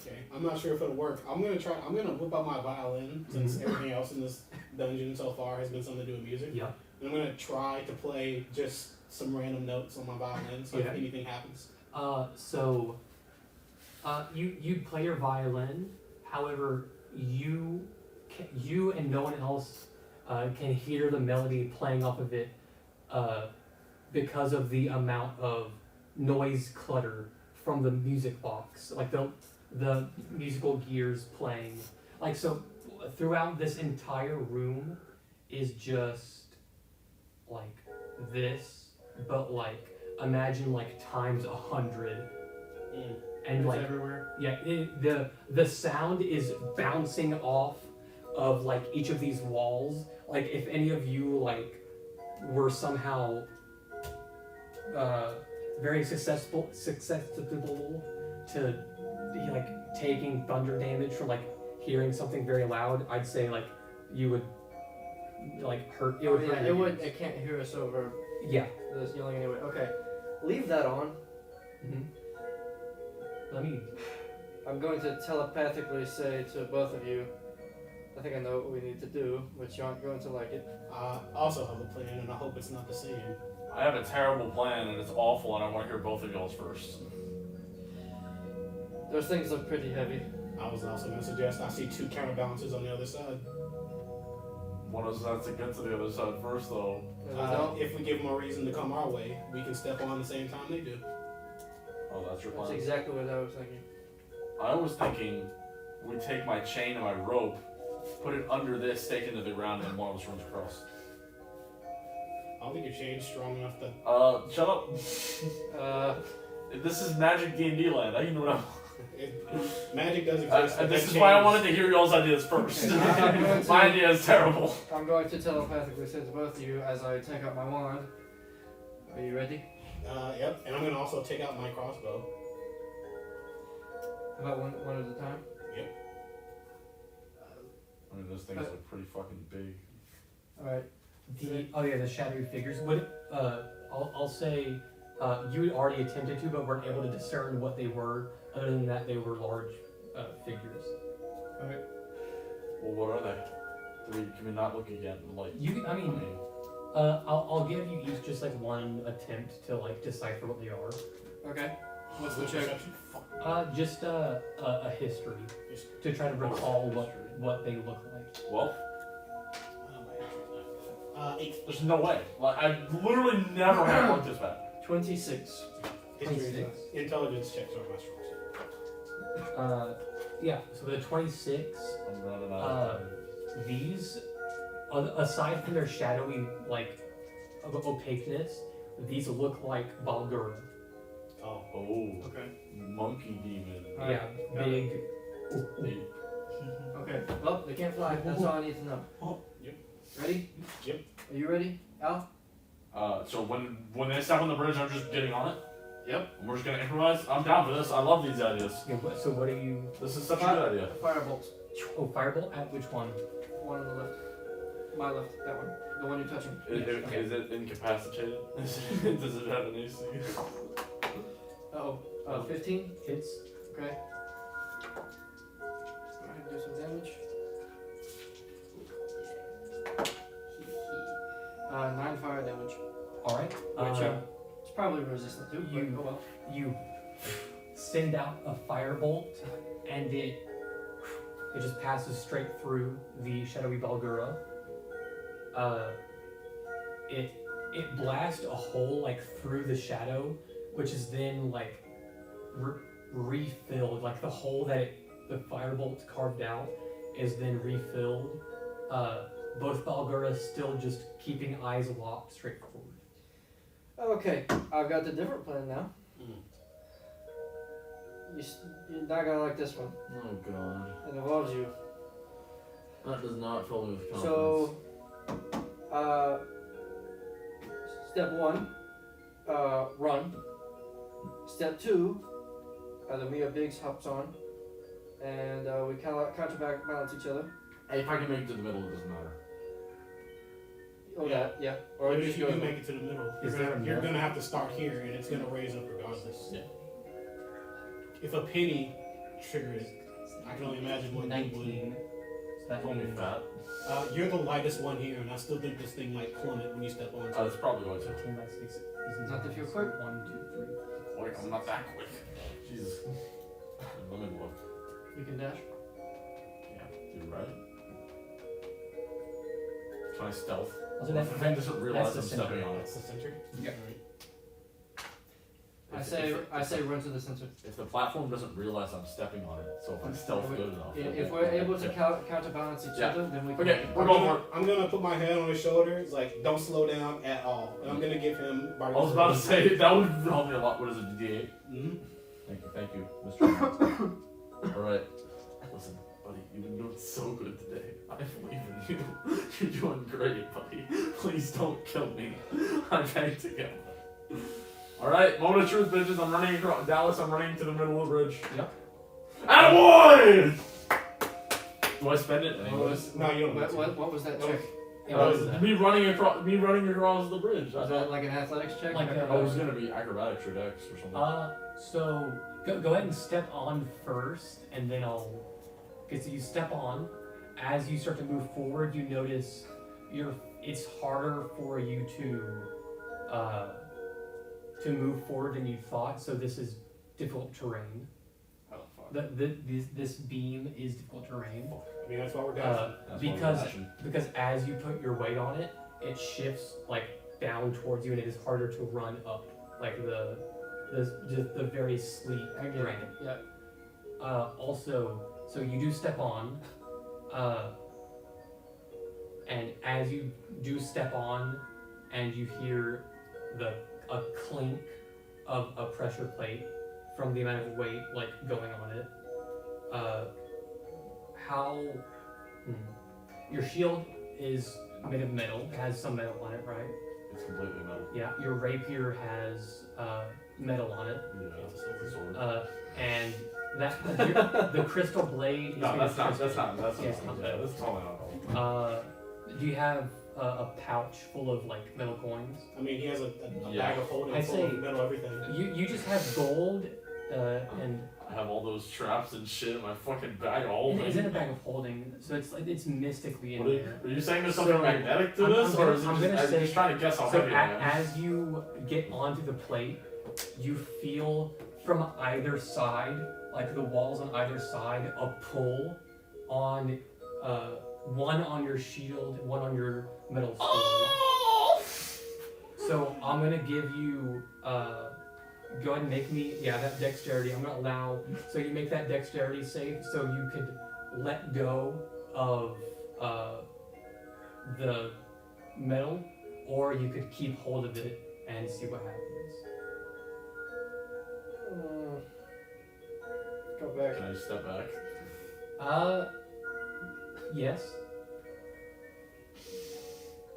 Okay, I'm not sure if it'll work. I'm gonna whip out my violin since everything else in this dungeon so far has been something to do with music. Yeah. And I'm gonna try to play just some random notes on my violin, so if anything happens. You play your violin. However, you and no one else can hear the melody playing off of it because of the amount of noise clutter from the music box, like the musical gears playing. Like, so throughout this entire room is just like this, but like imagine like times 100. And It's like everywhere. yeah, the sound is bouncing off of like each of these walls. Like if any of you like were somehow very susceptible to like taking thunder damage from like hearing something very loud, I'd say like you would like hurt. It would hurt your ears. It can't hear us over Yeah. this yelling anyway. Okay, leave that on. Mm-hmm. Let me. I'm going to telepathically say to both of you, I think I know what we need to do, but you aren't going to like it. I also have a plan, and I hope it's not the same. I have a terrible plan and it's awful, and I want to hear both of y'all's first. Those things look pretty heavy. I was also going to suggest I see 2 counterbalances on the other side. One of us has to get to the other side first, though. If we give them a reason to come our way, we can step on the same time they do. Oh, that's your That's plan. exactly what I was thinking. I was thinking we take my chain and my rope, put it under this, stake into the ground, and one of us runs across. I don't think your chain's strong enough to. Shut up. This is Magic D&D land. I know what I'm. Magic does exist. but This that is why I chain wanted to hear y'all's ideas first. Okay, I'm going to- My idea is terrible. I'm going to telepathically say to both of you as I take out my wand. Are you ready? Yep, and I'm gonna also take out my crossbow. How about one at a time? I mean, those things are pretty fucking big. Alright. The shadowy figures. I'll say you had already attempted to, but weren't able to discern what they were. Other than that, they were large figures. Alright. Well, what are they? Can we not look again? Like, I'll give you each just like one attempt to like decipher what they are. Okay. What's the Check. perception? Just a history to try to recall what they look like. Well, 8. There's no way. Like I literally never had one this bad. 26. History 26. intelligence checks are my strong suit. Yeah, so the 26, I'm running out of time. these, aside from their shadowy, like, opaqueness, these look like Balgura. Oh. Oh, Okay. monkey demon. Yeah, big. They- Okay. Well, they can't fly. That's all I need to know. Yep. Ready? Yep. Are you ready, Al? So when they step on the bridge, I'm just getting on it. Yep. And we're just gonna improvise. I'm down for this. I love these ideas. So what are you? This is such a good idea. Firebolt. Oh, firebolt at which one? One on the left. My left. That one. The one you're touching. Is it incapacitated? Does it have an AC? Uh-oh. 15. Hits. Okay. Go ahead and do some damage. 9 fire damage. All right. Which it's probably resistant to, you- but oh well. You send out a firebolt, and it just passes straight through the shadowy Balgura. It blasts a hole like through the shadow, which is then like refilled. Like the hole that the firebolt carved out is then refilled. Both Balguras still just keeping eyes locked straight forward. Okay, I've got the different plan now. Mm. You're not gonna like this one. Oh god. It involves you. That does not fill me with confidence. So, step 1, run. Step 2, the Mia Biggs hops on, and we counterbalance each other. Hey, if I can make it to the middle, it doesn't matter. Oh, Yeah. yeah. Or Or if just you go. do make it to the middle, Is you're there gonna, a you're middle? gonna have to start here, and it's gonna raise up regardless. Yeah. If a penny triggered it, I can only imagine what you 19. So that Call me means fat. would. You're the lightest one here, and I still think this thing might plummet when you step on it. That's probably going to. 15 by 6 is Not if you're quick. 1, 2, 3. Quick, I'm not that quick. Jesus. Let me look. You can dash. Yeah, you're right. Can I stealth? Also, What if the thing doesn't realize that's I'm the stepping on it? That's the center. Yep. Alright. I say run to the center. If the platform doesn't realize I'm stepping on it, so if I stealth good enough. If we're able to counterbalance each Yeah. other, then we can. Okay, we're I'm going gonna, for it. I'm gonna put my hand on his shoulder. It's like, don't slow down at all. And I'm gonna give him. I was about to say, that would help me a lot. What is it, D8? Mm-hmm. Thank you, Mr. Alright. Listen, buddy, you've been doing so good today. I believe in you. You're doing great, buddy. Please don't kill me. I beg to get one. Alright, moment of truth, bitches. I'm running across Dallas. I'm running to the middle of the bridge. Yep. Attaboy! Do I spend it? Anyways? No, you don't. need to. What was that check? What was that? Me running across the bridge. Was that like an athletics check? Like a- I was gonna be acrobatics or dex or something. So go ahead and step on first, and then I'll. Okay, so you step on. As you start to move forward, you notice it's harder for you to move forward than you thought. So this is difficult terrain. Oh, fuck. This beam is difficult terrain. I mean, that's why we're dashing. That's why we're because dashing. because as you put your weight on it, it shifts like down towards you, and it is harder to run up like the very sleek I get terrain. it. Yeah. Also, so you do step on, and as you do step on, and you hear a clink of a pressure plate from the amount of weight like going on it. Your shield is made of metal, it has some metal on it, right? It's completely metal. Yeah. Your rapier has metal on it. Yeah, it's a sword. And the crystal blade is No, made that's of not. crystal. That's Yeah. totally not. Do you have a pouch full of like metal coins? I mean, he has a Yeah. bag of holding I'd full say- of metal everything. You just have gold, and I have all those traps and shit in my fucking bag of it holding. is in a bag of holding, so it's like it's mystically in What are, there. are you saying there's something So, magnetic to I'm this, gonna- or is it I'm just, gonna I'm say- just trying to guess how So heavy I am? as you get onto the plate, you feel from either side, like the walls on either side, a pull on one on your shield, one on your metal sword. Oh! So I'm gonna give you go ahead and make me that dexterity. I'm gonna allow so you make that dexterity save so you could let go of the metal, or you could keep hold of it and see what happens. Go back. Can I just step back? Yes.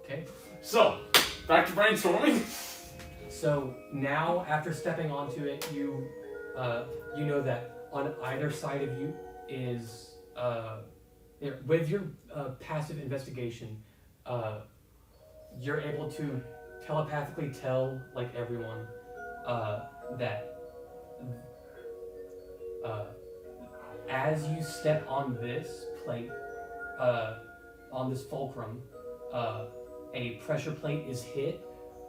Okay. So, back to brainstorming. So now, after stepping onto it, you know that on either side of you is with your passive investigation, you're able to telepathically tell like everyone that as you step on this plate, on this fulcrum, a pressure plate is hit.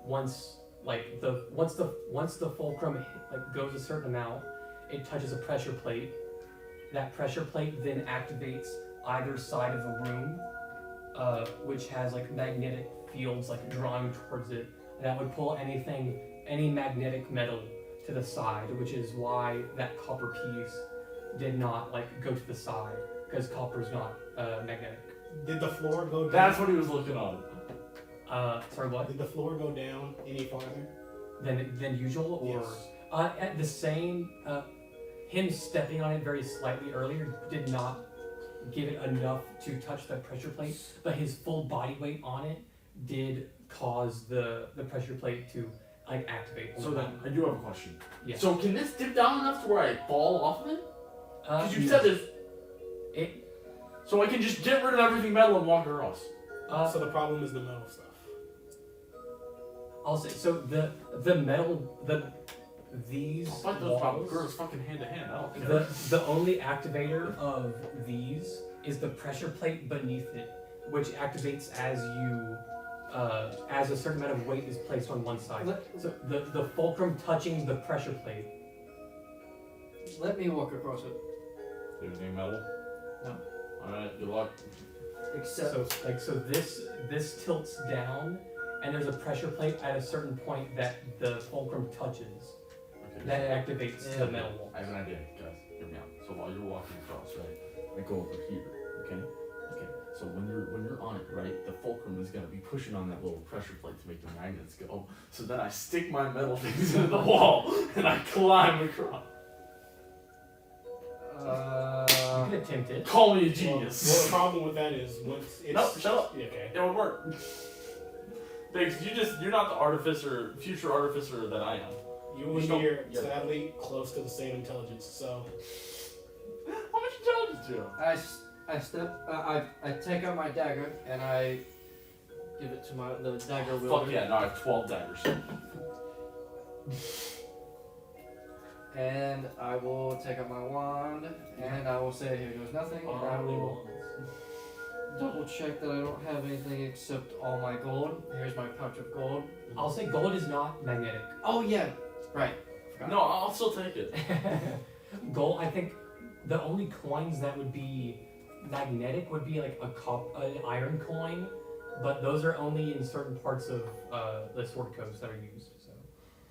Once the fulcrum goes a certain amount, it touches a pressure plate. That pressure plate then activates either side of the room, which has like magnetic fields like drawing towards it. That would pull any magnetic metal to the side, which is why that copper piece did not go to the side, because copper is not magnetic. Did the floor go down? That's what he was looking on. Sorry, what? Did the floor go down any farther? Than usual, or Yes. at the same him stepping on it very slightly earlier did not give it enough to touch the pressure plate, but his full body weight on it did cause the pressure plate to activate. So then, I do have a question. Yeah. So can this dip down enough to where I fall off of it? Because you no. said this. It. So I can just get rid of everything metal and walk across. So the problem is the metal stuff. I'll say so. The metal these I'll fight those walls, girls fucking hand to hand. I don't care. the only activator of these is the pressure plate beneath it, which activates as you as a certain amount of weight is placed on one side. So the fulcrum touching the pressure plate. Let me walk across it. Anything metal? No. Alright, good luck. Except So this tilts down, and there's a pressure plate at a certain point that the fulcrum touches. Okay. That activates Yeah. the metal wall. I have an idea, guys. Hear me out. So while you're walking across, right, I go over here, okay? Okay. So when you're on it, right, the fulcrum is gonna be pushing on that little pressure plate to make the magnets go. So then I stick my metal things into the wall and I climb across. You can attempt it. Call me a Well, genius. the problem with that is once it's Nope, shut up. Yeah, okay. It would work. Biggs, you're not the future artificer that I am. You and Don't- me are yeah. sadly close to the same intelligence, so How much intelligence do you have? I take out my dagger and I give it to the dagger Fuck wielder. yeah, now I have 12 daggers. And I will take out my wand and I will say, here goes nothing. And I will double check that I don't have anything except all my gold. Here's my pouch of gold. I'll say gold is not magnetic. Oh yeah, right. No, I'll still take it. Gold, I think the only coins that would be magnetic would be like an iron coin, but those are only in certain parts of the sword codes that are used, so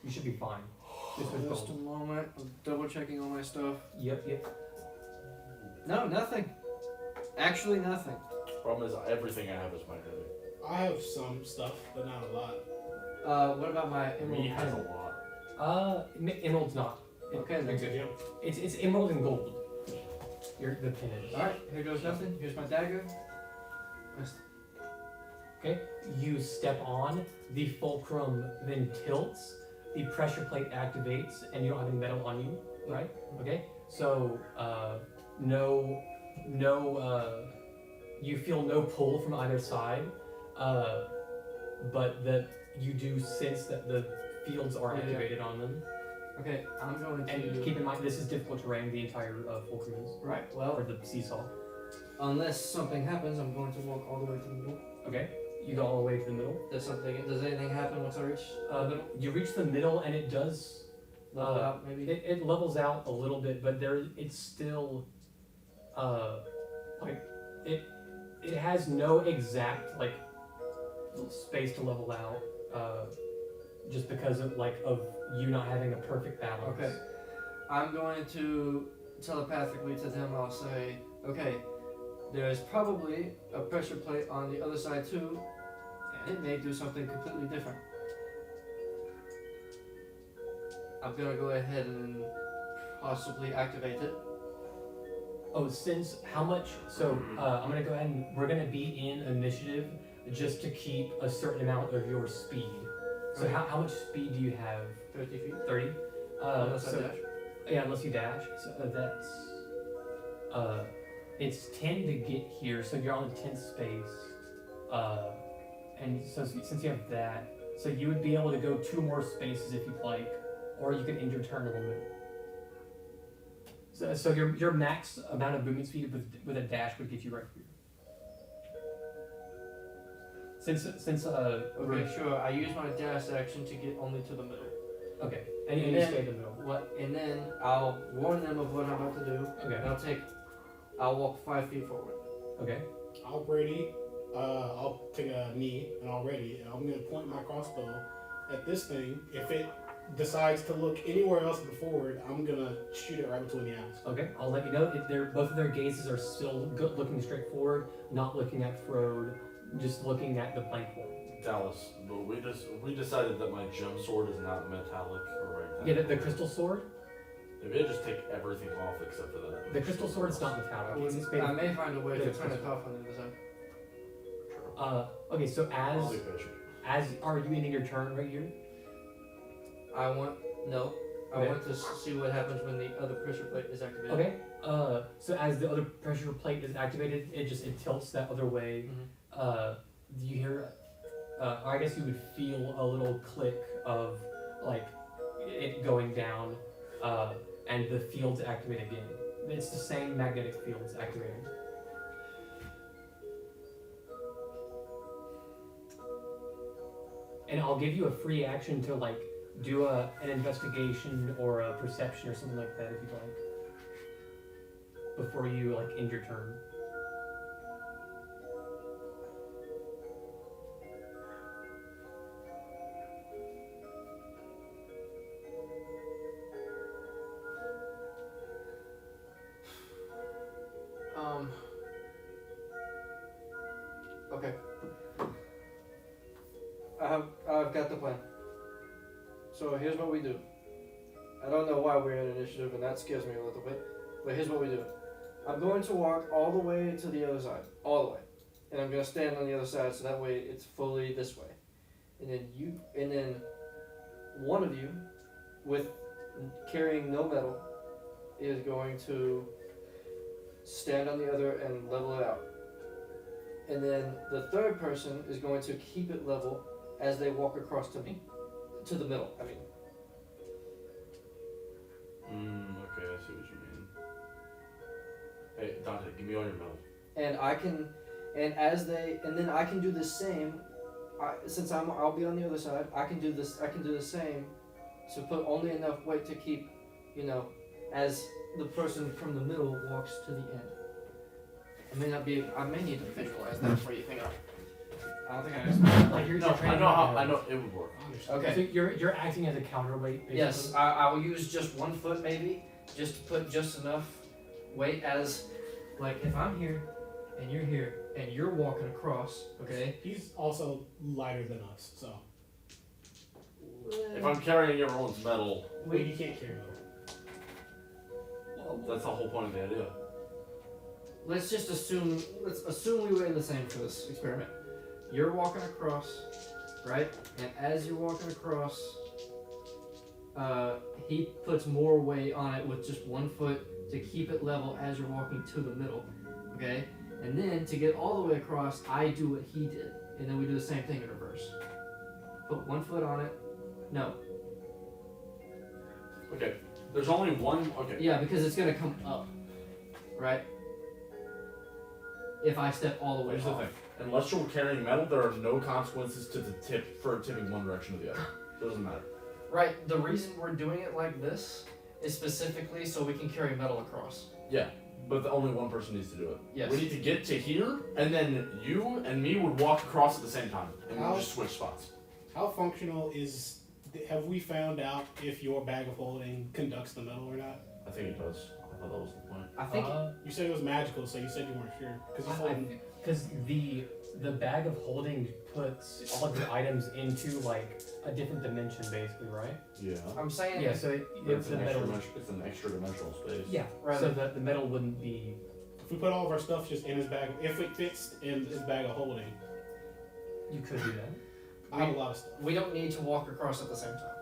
you should be fine. Just with Just a gold. moment. I'm double checking all my stuff. Yep. No, nothing. Actually, nothing. Problem is, everything I have is magnetic. I have some stuff, but not a lot. What about my emerald Me has a pen? lot. Emerald's not. Okay, then. Yeah. It's emerald and gold. The pin is. Alright, here goes nothing. Here's my dagger. Okay, you step on, the fulcrum then tilts, the pressure plate activates, and you don't have any metal on you, right? Okay, so you feel no pull from either side, but that you do sense that the fields are Yeah. activated on them. Okay, I'm going to. And keep in mind, this is difficult terrain, the entire fulcrum is, Right, or well, the seesaw. unless something happens, I'm going to walk all the way to the middle. Okay, you go all the way to the middle. Does anything happen once I reach the middle? You reach the middle, and it does. Level out, maybe? It levels out a little bit, but it's still, like it it has no exact like space to level out, just because of you not having a perfect balance. Okay. I'm going to telepathically to them. I'll say, okay, there's probably a pressure plate on the other side too, and it may do something completely different. I'm gonna go ahead and possibly activate it. Oh, since how much? So I'm gonna go ahead and we're gonna be in initiative just to keep a certain amount of your speed. So Okay. how much speed do you have? 30 feet. 30. Unless I So dash. yeah, unless you dash. So that's it's 10 to get here. So you're on the 10th space. And so since you have that, so you would be able to go 2 more spaces if you'd like, or you can end your turn a little bit. So your max amount of movement speed with a dash would get you right here. Since Okay, sure. I use my dash action to get only to the middle. okay, and you And stay in the middle. What? And then I'll warn them of what I'm about to do. Okay, And I'll walk 5 feet forward. okay, I'll take a knee and already, and I'm gonna point my crossbow at this thing. If it decides to look anywhere else but forward, I'm gonna shoot it right between the eyes. okay. I'll let you know if both of their gazes are still looking straight forward, not looking at Frode, just looking at the blank wall. Dallas, but we decided that my gem sword is not metallic or right. Yeah, the crystal sword. Maybe I just take everything off except for that. The crystal sword's not metallic. It's made I of, may find a way to it's turn it crystal. off on the other side. okay. So I'll be patient. as are you ending your turn right here? I want Okay. want to see what happens when the other pressure plate is activated. Okay. So as the other pressure plate is activated, it tilts that other way. Mhm. Do you hear? I guess you would feel a little click of like it going down, and the fields activate again. It's the same magnetic fields activating. And I'll give you a free action to like do an investigation or a perception or something like that if you'd like. Before you like end your turn. Okay. I've got the plan. So here's what we do. I don't know why we're in initiative, and that scares me a little bit. But here's what we do. I'm going to walk all the way to the other side, all the way, and I'm gonna stand on the other side, so that way it's fully this way. And then one of you, with carrying no metal, is going to stand on the other and level it out. And then the third person is going to keep it level as they walk across to me, to the middle. I mean. Okay, I see what you mean. Hey, Dante, give me all your metal. And I can, and then I can do the same. Since I'll be on the other side. I can do this. I can do the same, to put only enough weight to keep, as the person from the middle walks to the end. I may need to visualize that for you. Hang on. I don't think I explained. Like you're No, I training know how. on I know it would work. Okay. So you're acting as a counterweight, basically. Yes, I will use just 1 foot maybe, just to put just enough weight as, like, if I'm here, and you're here, and you're walking across, okay? He's also lighter than us, so If I'm carrying everyone's metal, he can't carry it. that's the whole point of the idea. Let's assume we weigh the same for this experiment. You're walking across, right? And as you're walking across, he puts more weight on it with just 1 foot to keep it level as you're walking to the middle, okay? And then to get all the way across, I do what he did, and then we do the same thing in reverse. Put 1 foot on it. No. Okay, there's only one. Okay. Yeah, because it's gonna come up, right? If I step all the way Here's the off. thing. Unless you're carrying metal, there are no consequences to the tip for tipping one direction or the other. It doesn't matter. Right, the reason we're doing it like this is specifically so we can carry metal across. Yeah, but only one person needs to do it. Yes. We need to get to here, and then you and me would walk across at the same time, and How- we'll just switch spots. How functional is? Have we found out if your bag of holding conducts the metal or not? I think it does. I thought that was the point. I think You said it was magical, so you said you weren't sure because you're holding. Because the bag of holding puts all of your items into like a different dimension, basically, right? Yeah. I'm saying Yeah. So It's the an, metal. it's an extra dimensional space. Yeah. Right. So the metal wouldn't be. If we put all of our stuff just in his bag, if it fits in his bag of holding, You could do that. I have a lot of stuff. we don't need to walk across at the same time.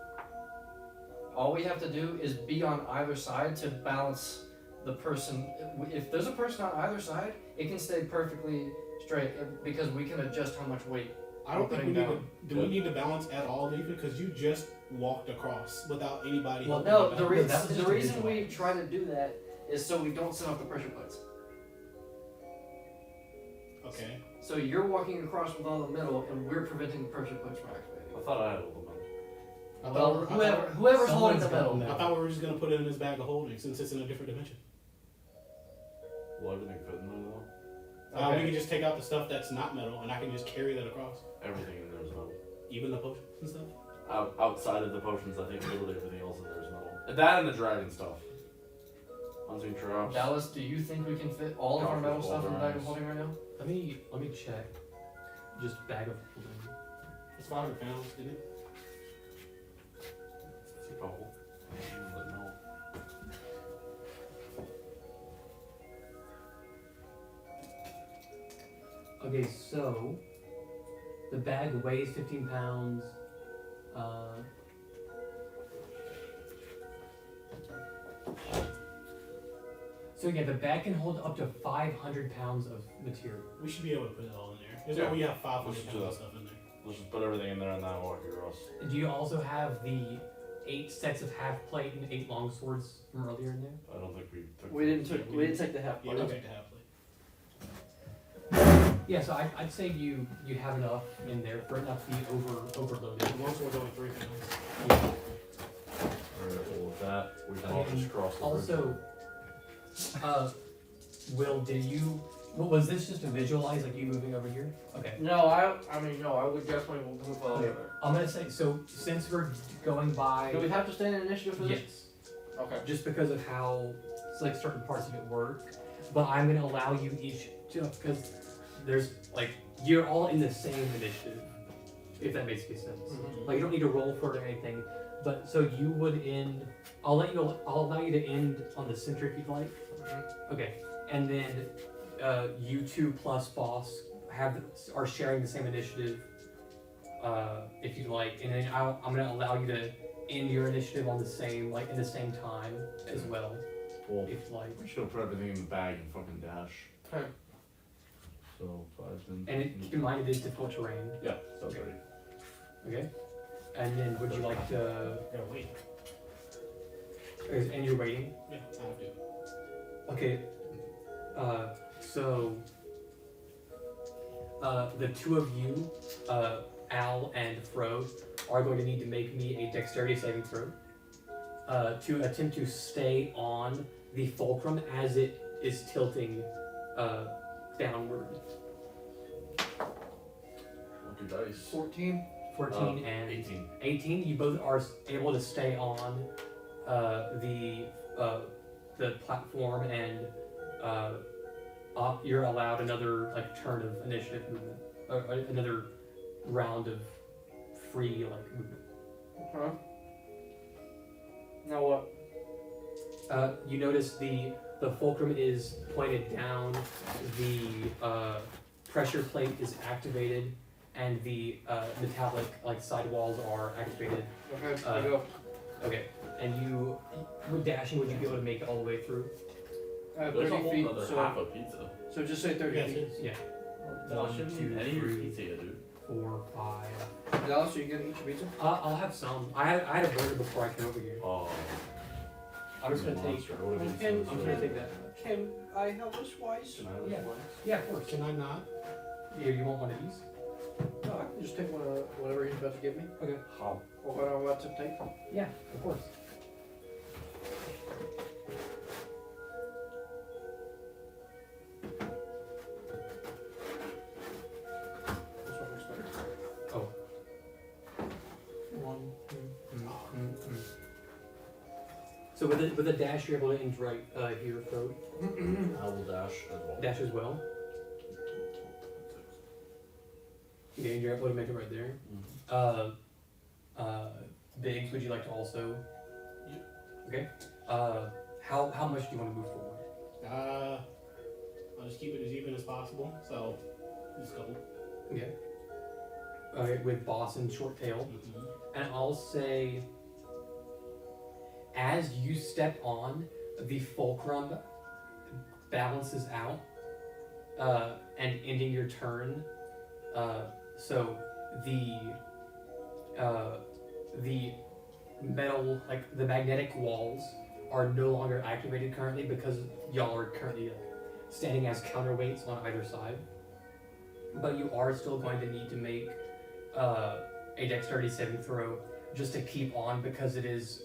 All we have to do is be on either side to balance the person. If there's a person on either side, it can stay perfectly straight because we can adjust how much weight. I don't think we Putting need to. down. Do we need to balance at all, Nathan? Because you just walked across without anybody. Well, helping No, you the, back. reason that was the just a reason we visual. try to do that is so we don't set off the pressure plates. Okay. So you're walking across with all the metal, and we're preventing the pressure plates from activating. I thought I had all the metal. I Well, thought, whoever's holding Someone's the metal. got I thought we were just gonna put it in his bag of holding since it's in a different dimension. Will everything fit in there though? We can just take out the stuff that's not metal, and I can just carry that across. Everything in there is metal. Even the potions and stuff. Outside of the potions, I think literally everything else in there is metal. That and the dragon stuff. Hunting traps. Dallas, do you think we can fit all of our metal stuff in the bag of Nice. holding right now? Let me check. Just bag of holding. It's 500 pounds, isn't it? Probably. But no. Okay, so the bag weighs 15 pounds. So yeah, the bag can hold up to 500 pounds of material. We should be able to put it all in there. There's Yeah. yeah. We have 500 Let's do pounds of that. stuff in there. Let's just put everything in there and then walk across. Do you also have the 8 sets of half plate and 8 long swords from earlier in there? I don't think we took. We didn't take the half Yeah, plate. we'll take the half plate. Yeah, so I'd say you have enough in there for it not to be overloaded. The long sword's only 3 pounds. Yeah. Alright, well with that, we can all just cross the bridge. Also, Will, was this just to visualize, like you moving over here? Okay. No, I would definitely move all Okay. over. I'm gonna say, so since we're going by, Do we have to stay in initiative for this? yes, Okay. just because of how like certain parts of it work, but I'm gonna allow you each to, because there's like, you're all in the same initiative, if that makes any sense. Like you don't need to roll for it or anything, but so you would end, I'll allow you to end on the center if you'd like. Okay, and then you two plus boss are sharing the same initiative, if you'd like, and then I'm gonna allow you to end your initiative on the same in the same time as well, Well, if you'd like. we should have put everything in the bag and fucking dash. Okay. So 5 then. And keep in mind it is difficult terrain. Yeah, so Okay. ready. Okay, and then would you like to? Yeah, wait. And you're waiting. Yeah, I have to. Okay, so the two of you, Al and Fro, are going to need to make me a dexterity saving throw to attempt to stay on the fulcrum as it is tilting downward. Lucky dice. 14. 14 and 18. 18. You both are able to stay on the platform, and you're allowed another turn of initiative movement, another round of free movement. Huh? Now what? You notice the fulcrum is pointed down, the pressure plate is activated, and the metallic side walls are activated. Okay, I go. Okay, and with dashing, would you be able to make it all the way through? There's a 30 whole feet. other So, half a pizza. so just say 30 Yes, feet. it is. Yeah. No, 1, 2, any of your 3, pizza, dude. 4, 5. Dallas, are you getting each pizza? I'll have some. I had a burger before I came over here. Oh. I'm just gonna take. Monster. What have you Can- seen? I'm just gonna take that. Can I have a slice? Can I have a Yeah. slice? Yeah, of course. Can I not? Yeah, you want one of these? No, I can just take one of whatever he's about to give me. How? Or what I'm about to take. Yeah, of course. So with a dash, you're able to aim right here, Frode. I will dash as well. Dash as well. Okay, and you're able to make it right there. Biggs, would you like to also? Okay. How much do you want to move forward? I'll just keep it as even as possible. So, just a couple. Okay. Okay, with boss and short tail. And I'll say, as you step on, the fulcrum balances out, and ending your turn. So the metal, like the magnetic walls, are no longer activated currently because y'all are currently standing as counterweights on either side. But you are still going to need to make a dexterity saving throw just to keep on, because it is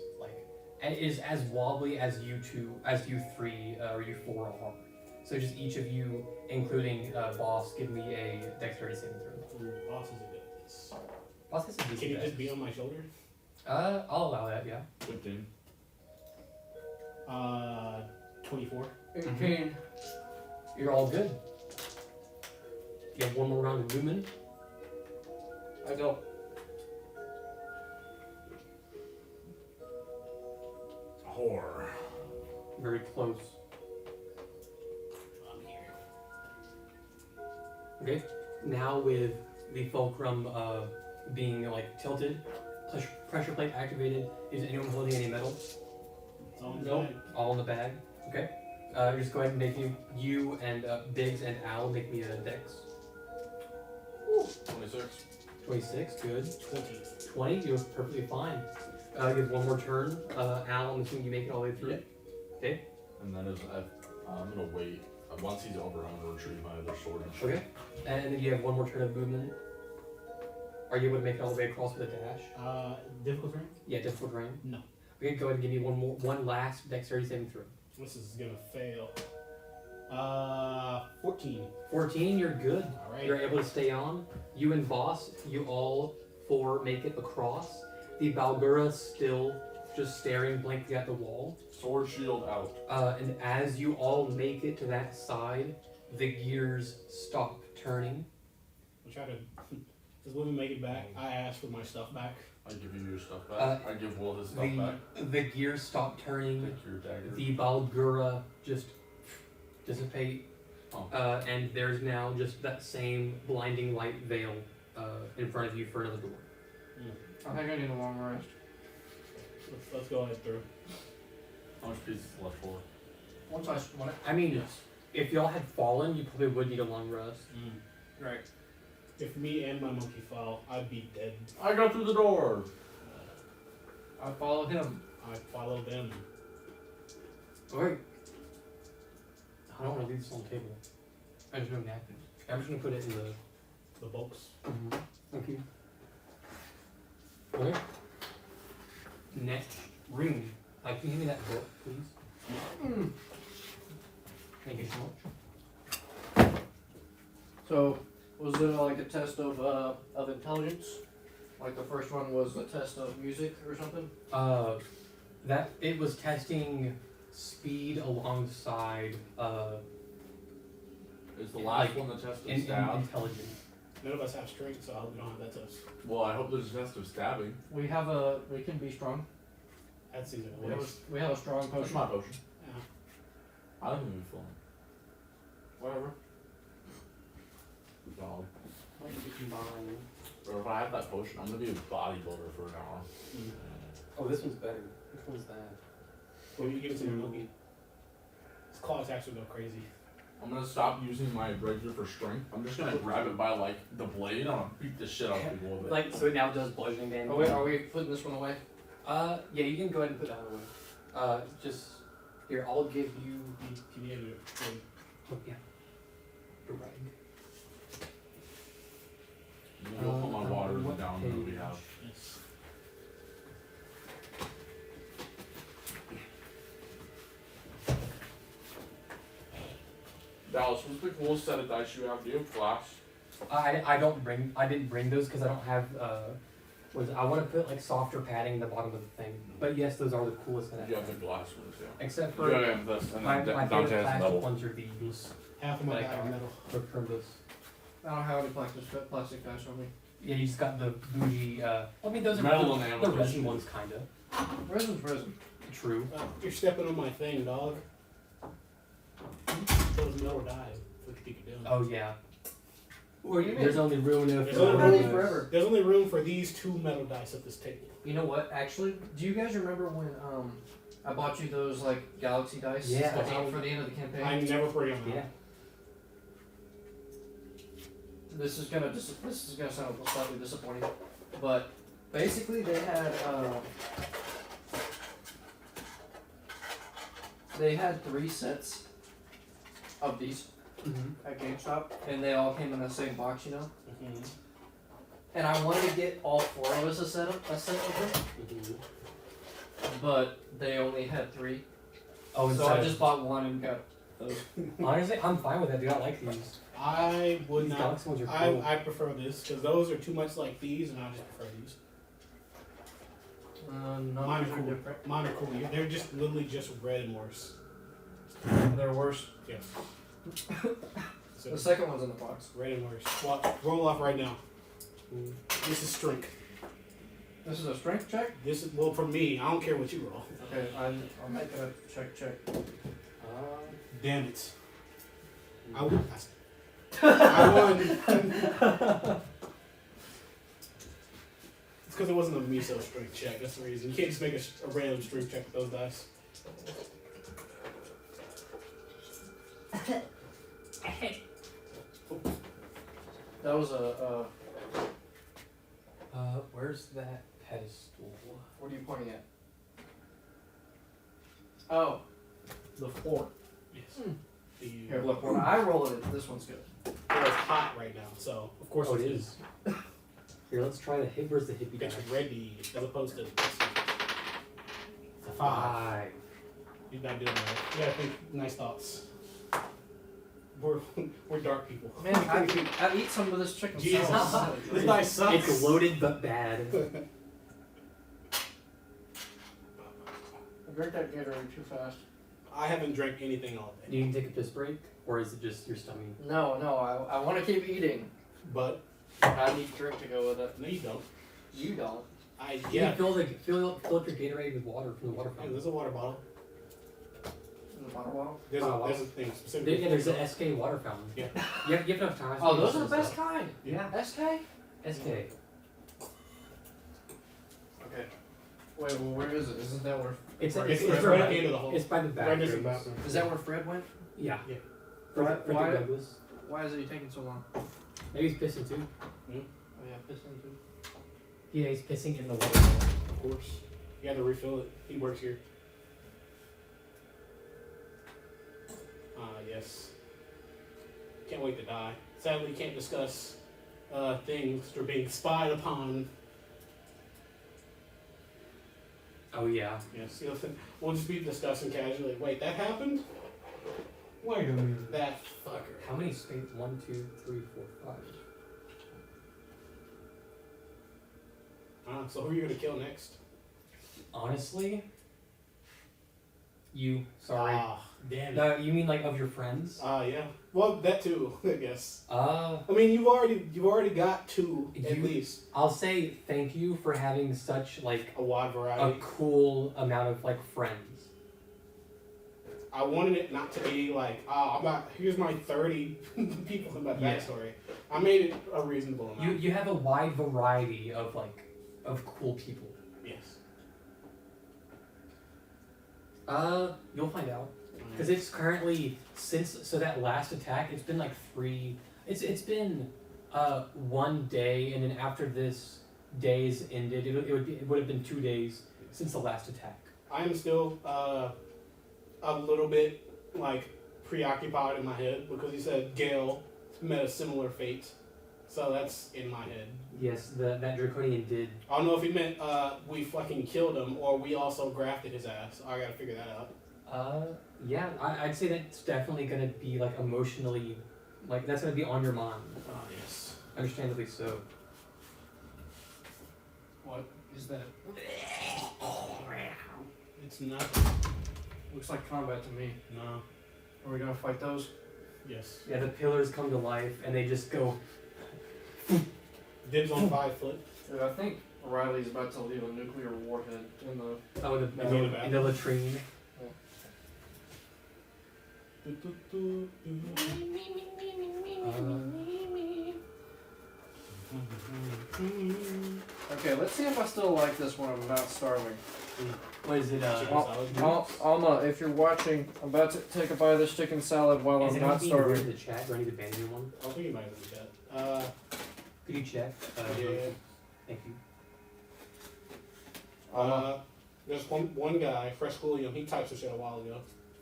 as wobbly as you three or you four are. So just each of you, including boss, give me a dexterity saving throw. Ooh, boss is a good at this. Boss has a decent Can you dex. just be on my shoulder? I'll allow that. Yeah. 15. 24. 18. You're all good. You have one more round of movement. I go. Horror. Very close. I'm here. Okay. Now with the fulcrum being like tilted, pressure plate activated. Is anyone holding any metal? It's on the Nope. bag. All in the bag. Okay. Just go ahead and make you and Biggs and Al make me a dex. 26. 26. Good. 20. 20. You're perfectly fine. You have one more turn. Al, I'm assuming you make it all the way through. Yeah. Okay. And then I'm gonna wait. Once he's over, I'm gonna retrieve my other sword and shield. Okay. And then you have one more turn of movement. Are you able to make it all the way across with a dash? Difficult terrain? Yeah, difficult terrain. No. Okay, go ahead and give me one last dexterity saving throw. This is gonna fail. 14. 14, you're good. Alright. You're able to stay on. You and boss, you all four make it across. The Balgura still just staring blankly at the wall. Sword shield out. And as you all make it to that side, the gears stop turning. I'll try to. Just let me make it back. I asked for my stuff back. I give you your stuff back. I give Will his stuff back. The gears stop turning. Take your dagger. The Balgura just dissipate. Oh. And there's now just that same blinding light veil in front of you for another door. I think I need a long rest. Let's go ahead through. How much pieces left for? Once I mean, if y'all had fallen, you probably would need a long rest. Right. If me and my monkey fall, I'd be dead. I go through the door. I follow him. I follow them. Alright. I don't want to leave this on the table. I just have napkins. I'm just gonna put it in the. The box. Thank you. Okay. Next room. Can you give me that book, please? Thank you so much. So, was it like a test of intelligence? Like the first one was a test of music or something? That it was testing speed alongside Is the last Like, one the test of stab? intelligence. None of us have strength, so we don't have that test. Well, I hope there's a test of stabbing. We can be strong. That seems like a We have waste. we have a strong That's potion. my potion. Yeah. I don't even feel it. Whatever. Dog. What did you combine? Or if I have that potion, I'm gonna be a bodybuilder for an hour. Oh, this one's better. Which one's that? Well, you give it to your monkey. His claws actually go crazy. I'm gonna stop using my regular for strength. I'm just gonna grab it by like the blade. I'm gonna beat the shit out of people with it. Like, so it now does bludgeoning damage. Oh wait, are we putting this one away? Yeah, you can go ahead and put that one away. Just here, I'll give you. Can you have your Oh, yeah. You're right. I'm gonna go put my water what down that we page? have. yes. Dallas, what's the coolest set of dice you have? Do you have flash? I didn't bring those because I don't have was I want to put like softer padding in the bottom of the thing. But yes, those are the coolest that I You have. have the glass ones, yeah. Except You for gotta have this, and my then favorite Dante has plastic metal. ones are these. Half of my Like, guy are metal. For Kermbus. I don't have any plastic dice on me. Yeah, you just got the bougie. I mean, those are Metal the, and the amethyst. resin ones, kinda. Resin's resin. True. You're stepping on my thing, dog. Those metal dies. What you think you're doing? Oh yeah. What do you mean? There's only room enough. There's for only I've had room these forever. There's only room for these 2 metal dice at this table. You know what? Actually, do you guys remember when I bought you those like galaxy dice? Yeah. For the end of the campaign. I never put it on. Yeah. This is gonna sound slightly disappointing, but basically they had 3 sets of these Mm-hmm. at GameStop, and they all came in the same box, you know. Mm-hmm. And I wanted to get all 4 of us a set of them, but they only had 3, Oh, and so I just bought 1 and got those. honestly, I'm fine with that, dude. I like these. I would These not. galaxy ones are cool. I prefer this because those are too much like these, and I just prefer these. None Mine of are these are cool. different. Mine are cool. They're just literally just red and worse. They're worse. Yes. So The second one's in the box. red and worse. Roll off right now. This is strength. This is a strength check. This is well for me. I don't care what you roll. Okay, I'll make it a check. Damn it. I won. I won. It's because it wasn't a miso strength check. That's the reason. You can't just make a random strength check with those dice. That was a. Where's that pedestal? What are you pointing at? Oh, The floor. Yes. The, here, look. When I roll it, this one's good. It's hot right now, so of course Oh, it it is. is. Here, let's try the hip. Where's the hippie die? It's ready as opposed to. It's a 5. 5. You're not doing that. You gotta think nice thoughts. We're dark people. Man, I eat some of this chicken Jesus. salad. This dice sucks. It's loaded but bad. I drank that Gatorade too fast. I haven't drank anything all day. You can take a piss break, or is it just your stomach? No, I want to keep eating. But I need drink to go with it. no, you don't. You don't. I You yeah. can fill up your Gatorade with water from the water Hey, fountain. there's a water bottle. In the water bottle. There's a thing specifically. Yeah, there's an SK water fountain. Yeah. You have enough time. Oh, those are the best kind. Yeah. SK. SK. Okay. Wait, well, where is it? Isn't that where? It's Right. it's, It's it's, right right at the end of the hall. It's by the Right next to the bathrooms. bathroom. Is that where Fred went? Yeah. Yeah. Frederick Why- Douglass. Why is it taking so long? Maybe he's pissing too. Oh yeah, piston too. Yeah, he's pissing in the water. Of course. You have to refill it. He works here. Yes. Can't wait to die. Sadly, can't discuss things that are being spied upon. Oh yeah. Yes, you know, we'll just be discussing casually. Wait, that happened? Wait a minute. That fucker. How many states? 1, 2, 3, 4, 5. So who are you gonna kill next? Honestly, you. Sorry. Damn it. No, you mean like of your friends? Yeah. Well, that too, I guess. Uh, I mean, you've already got 2 at You- least. I'll say thank you for having such like A wide a variety. cool amount of like friends. I wanted it not to be like, here's my 30 people in my Yeah. backstory. I made it a reasonable amount. You have a wide variety of cool people. Yes. You'll find out. Because it's currently so that last attack, it's been like 3. It's been 1 day, and then after this day's ended, it would have been 2 days since the last attack. I am still a little bit like preoccupied in my head because he said Gale met a similar fate, so that's in my head. Yes, that Draconian did. I don't know if he meant we fucking killed him or we also grafted his ass. I gotta figure that out. Yeah, I'd say that's definitely gonna be like emotionally, like that's gonna be on your mind. Yes. Understandably so. What is that? It's not. Looks like combat to me. No. Are we gonna fight those? Yes. Yeah, the pillars come to life and they just go. Dibs on 5 foot. Dude, I think Riley's about to leave a nuclear warhead in the. Oh, Is he in the in the latrine. Okay, let's see if I still like this when I'm not starving. What is it? Alma, if you're watching, I'm about to take a bite of this chicken salad while Is I'm it not being weird starving. in the chat? Do I need to abandon one? I think you might have in the chat. Could you check? Yeah. Thank you. There's one guy, Fresh William, he typed some shit a while ago.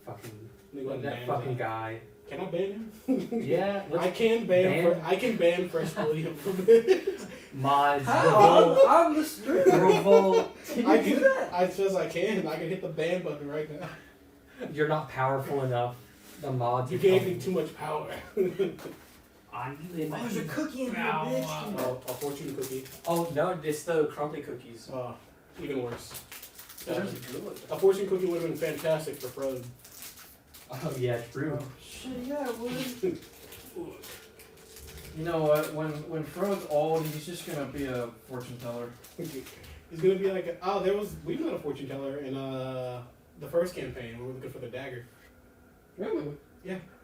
Fucking. Let me go ahead and That ban fucking him. guy. Can I ban him? Yeah, I can ban. ban? I can ban Fresh William from this. Mods. How? I'm the streamer. Revolt. I can. I says I can. I can hit the ban button right now. You're not powerful enough. The mods. You are gave coming. me too much power. There's a cookie in here, bitch. A fortune cookie. Oh no, it's the crumbly cookies. Even worse. Those are good. A fortune cookie would have been fantastic for Frozen. Oh yeah, true. Shit, yeah, it would. You know what? When Fro's old, he's just gonna be a fortune teller. He's gonna be like, we met a fortune teller in the first campaign. We were looking for the dagger. Really?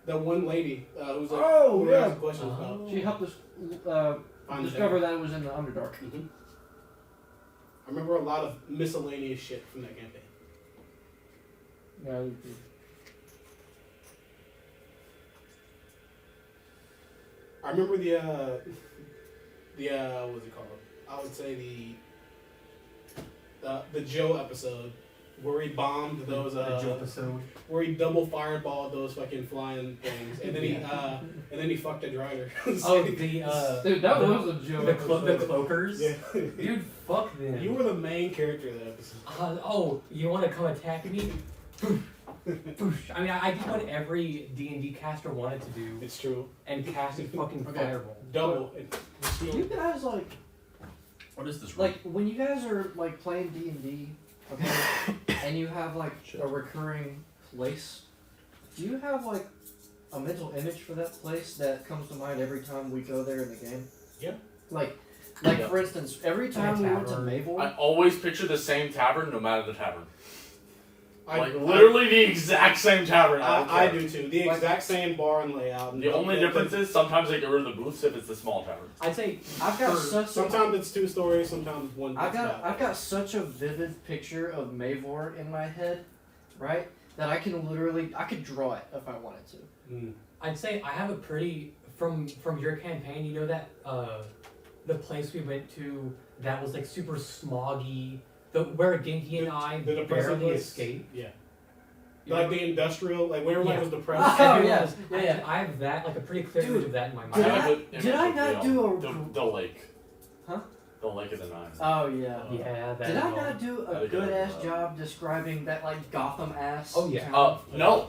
That one lady who's like, Oh, who we yeah. asked questions about. She helped us Find the discover dagger. that it was in the Underdark. Mhm. I remember a lot of miscellaneous shit from that campaign. Yeah. I remember the what's it called? I would say the Joe episode where he bombed those the Joe episode. where he double fireballed those fucking flying things, and then he fucked a driver. Oh, the Dude, that the, was a joke. the cloakers. Yeah. Dude, fuck them. You were the main character of that episode. Oh, you want to come attack me? Poof. Poof. I mean, I did what every D&D caster wanted to do It's true. and cast a fucking Okay. fireball. Double. Do you guys What is this? like when you guys are like playing D&D, okay, and you have like a recurring place? Do you have like a mental image for that place that comes to mind every time we go there in the game? Yeah. Like Yeah. for instance, every time we went to tavern. Mavor. I always picture the same tavern, no matter the tavern. I Literally the exact same tavern. I do too. The exact same bar and layout. And The only difference is sometimes they get rid of the booths if it's a small tavern. I'd say I've got for- such a Sometimes it's 2 stories. Sometimes it's one. I've got such a vivid picture of Mavor in my head, right? That I could draw it if I wanted to. Mm. I'd say I have a pretty from your campaign. You know that the place we went to that was like super smoggy. Where Genki and I The depressing barely place. escaped. Yeah. You Like know? the industrial, like where everyone Yeah. was depressed. Oh, Everyone yeah. was- Yeah. I have that like a pretty clear Dude, image of that in my mind. Did I have I- an image did I of not do the lake. Huh? The lake of the Nines. Oh yeah. Yeah, that. Did I not do I a did good ass not. job describing that like Gotham ass? Oh, yeah. town? No.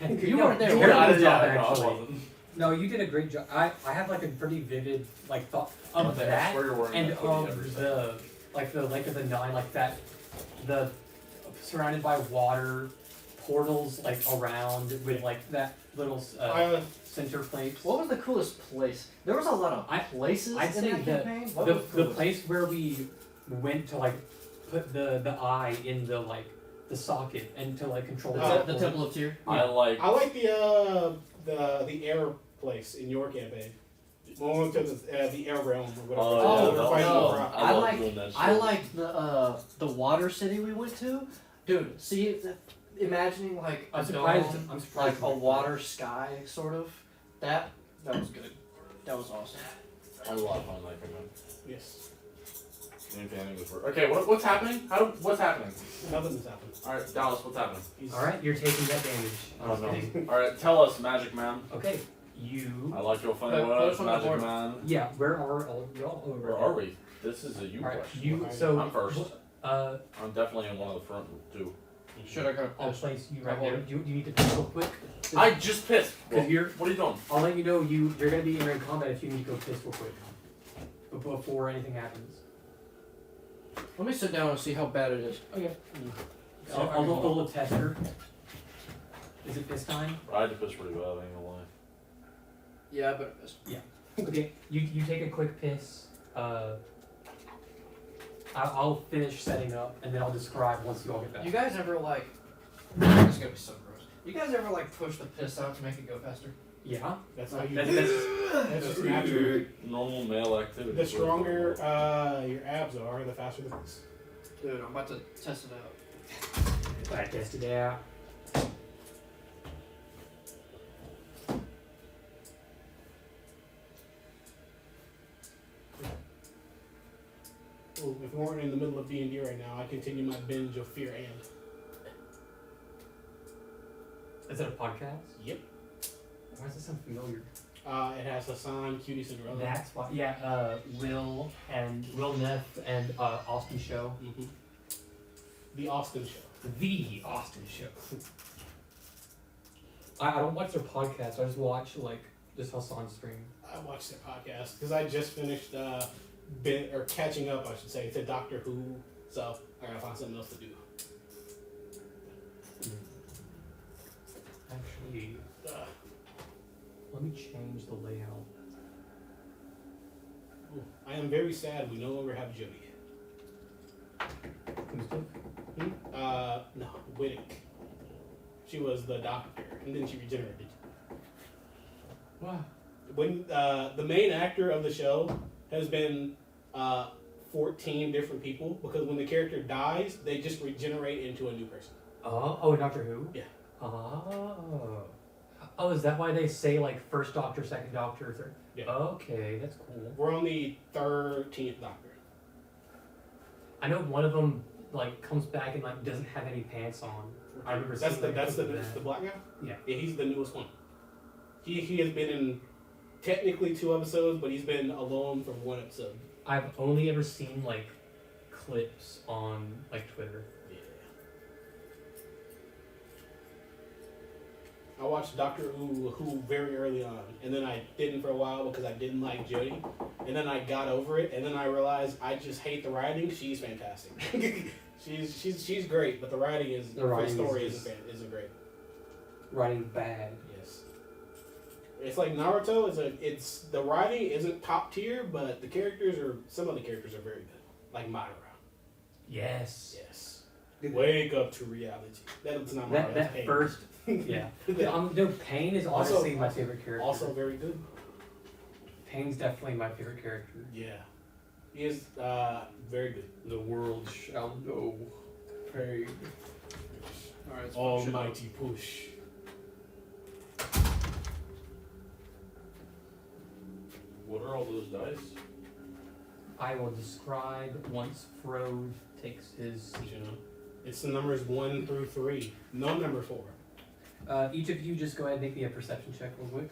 You weren't there, You were did you? a good job, I actually. wasn't. No, you did a great job. I have like a pretty vivid like thought I of that swear you're wearing and that hoodie every second. the Lake of the Nine, like that, the surrounded by water, portals like around with like that little center place. What was the coolest place? There was a lot of places I'd in say that that campaign. What The was the coolest? place where we went to like put the eye in the like the socket and to like control The Temple of Tyr. I like. I like the air place in your campaign. Well, we went to the air realm or whatever. Oh, We were no, fighting no. the rock. I love like- doing that shit. I liked the water city we went to. Dude, see, imagining like I'm a surprised. dome, I'm surprised. like a water sky sort of. That was good. That was awesome. I love fun like that. Yes. Okay, what's happening? What's happening? Nothing has happened. All right, Dallas, what's happening? He's- All right, you're taking that damage. I don't know. kidding. All right, tell us, Magic Man. Okay, you. I like your funny Close words, on the Magic board. Man. Yeah, where are all y'all? Where are we? This is a you All right, question. you. Okay. So I'm first. I'm definitely in one of the front two. Should I go? I'll place you right Hold there. You need to piss real quick. I just pissed. Because Well, you're. what are you doing? I'll let you know you're gonna be in combat if you need to go piss real quick. Before anything happens. Let me sit down and see how bad it is. Okay. I'll look a little tester. Is it piss time? I had to piss pretty bad, I ain't gonna lie. Yeah, but Okay, you take a quick piss. I'll finish setting up, and then I'll describe once you all get back. you guys ever like? This is gonna be so gross. You guys ever like push the piss out to make it go faster? Yeah. That's how you. That's That's just natural. Normal male activity. The stronger your abs are, the faster the piss. Dude, I'm about to test it out. I tested it out. Well, if we weren't in the middle of D&D right now, I'd continue my binge of Fear and. Is that a podcast? Yep. Why does it sound familiar? It has Hassan, Cutie Cinderella. That's why. Yeah. Will Neff and Austin Show. Mm-hmm. The Austin Show. The Austin Show. I don't watch their podcast. I just watch like just Hassan stream. I watched their podcast because I just finished catching up, I should say, to Doctor Who. So I gotta find something else to do. Actually, let me change the layout. I am very sad we no longer have Jody. Who's the? No, Whittick. She was the doctor, and then she regenerated. Wow. When the main actor of the show has been 14 different people, because when the character dies, they just regenerate into a new person. Oh, Doctor Who? Yeah. Oh. Oh, is that why they say like first Doctor, second Doctor, third? Yeah. Okay, that's cool. We're on the 13th Doctor. I know one of them like comes back and like doesn't have any pants on. I remember That's seeing the like, the black guy. Yeah. Yeah, he's the newest one. He has been in technically 2 episodes, but he's been alone from 1 episode. I've only ever seen like clips on like Twitter. Yeah. I watched Doctor Who very early on, and then I didn't for a while because I didn't like Jodie, and then I got over it, and then I realized I just hate the writing. She's fantastic. she's great, but the writing is The writing story is- isn't great. Writing bad. Yes. It's like Naruto. It's the writing isn't top tier, but some of the characters are very good. Like Madara. Yes. Yes. Wake up to reality. That's not Madara. that's That Pain. first. Yeah. No, Pain is Also- honestly my favorite character. Also very good. Pain's definitely my favorite character. Yeah. He is very good. The world shall know pain. Alright, Almighty push. What are all those dice? I will describe once Frode takes his seat. You know, it's the numbers 1 through 3. No number 4. Each of you just go ahead and make me a perception check real quick.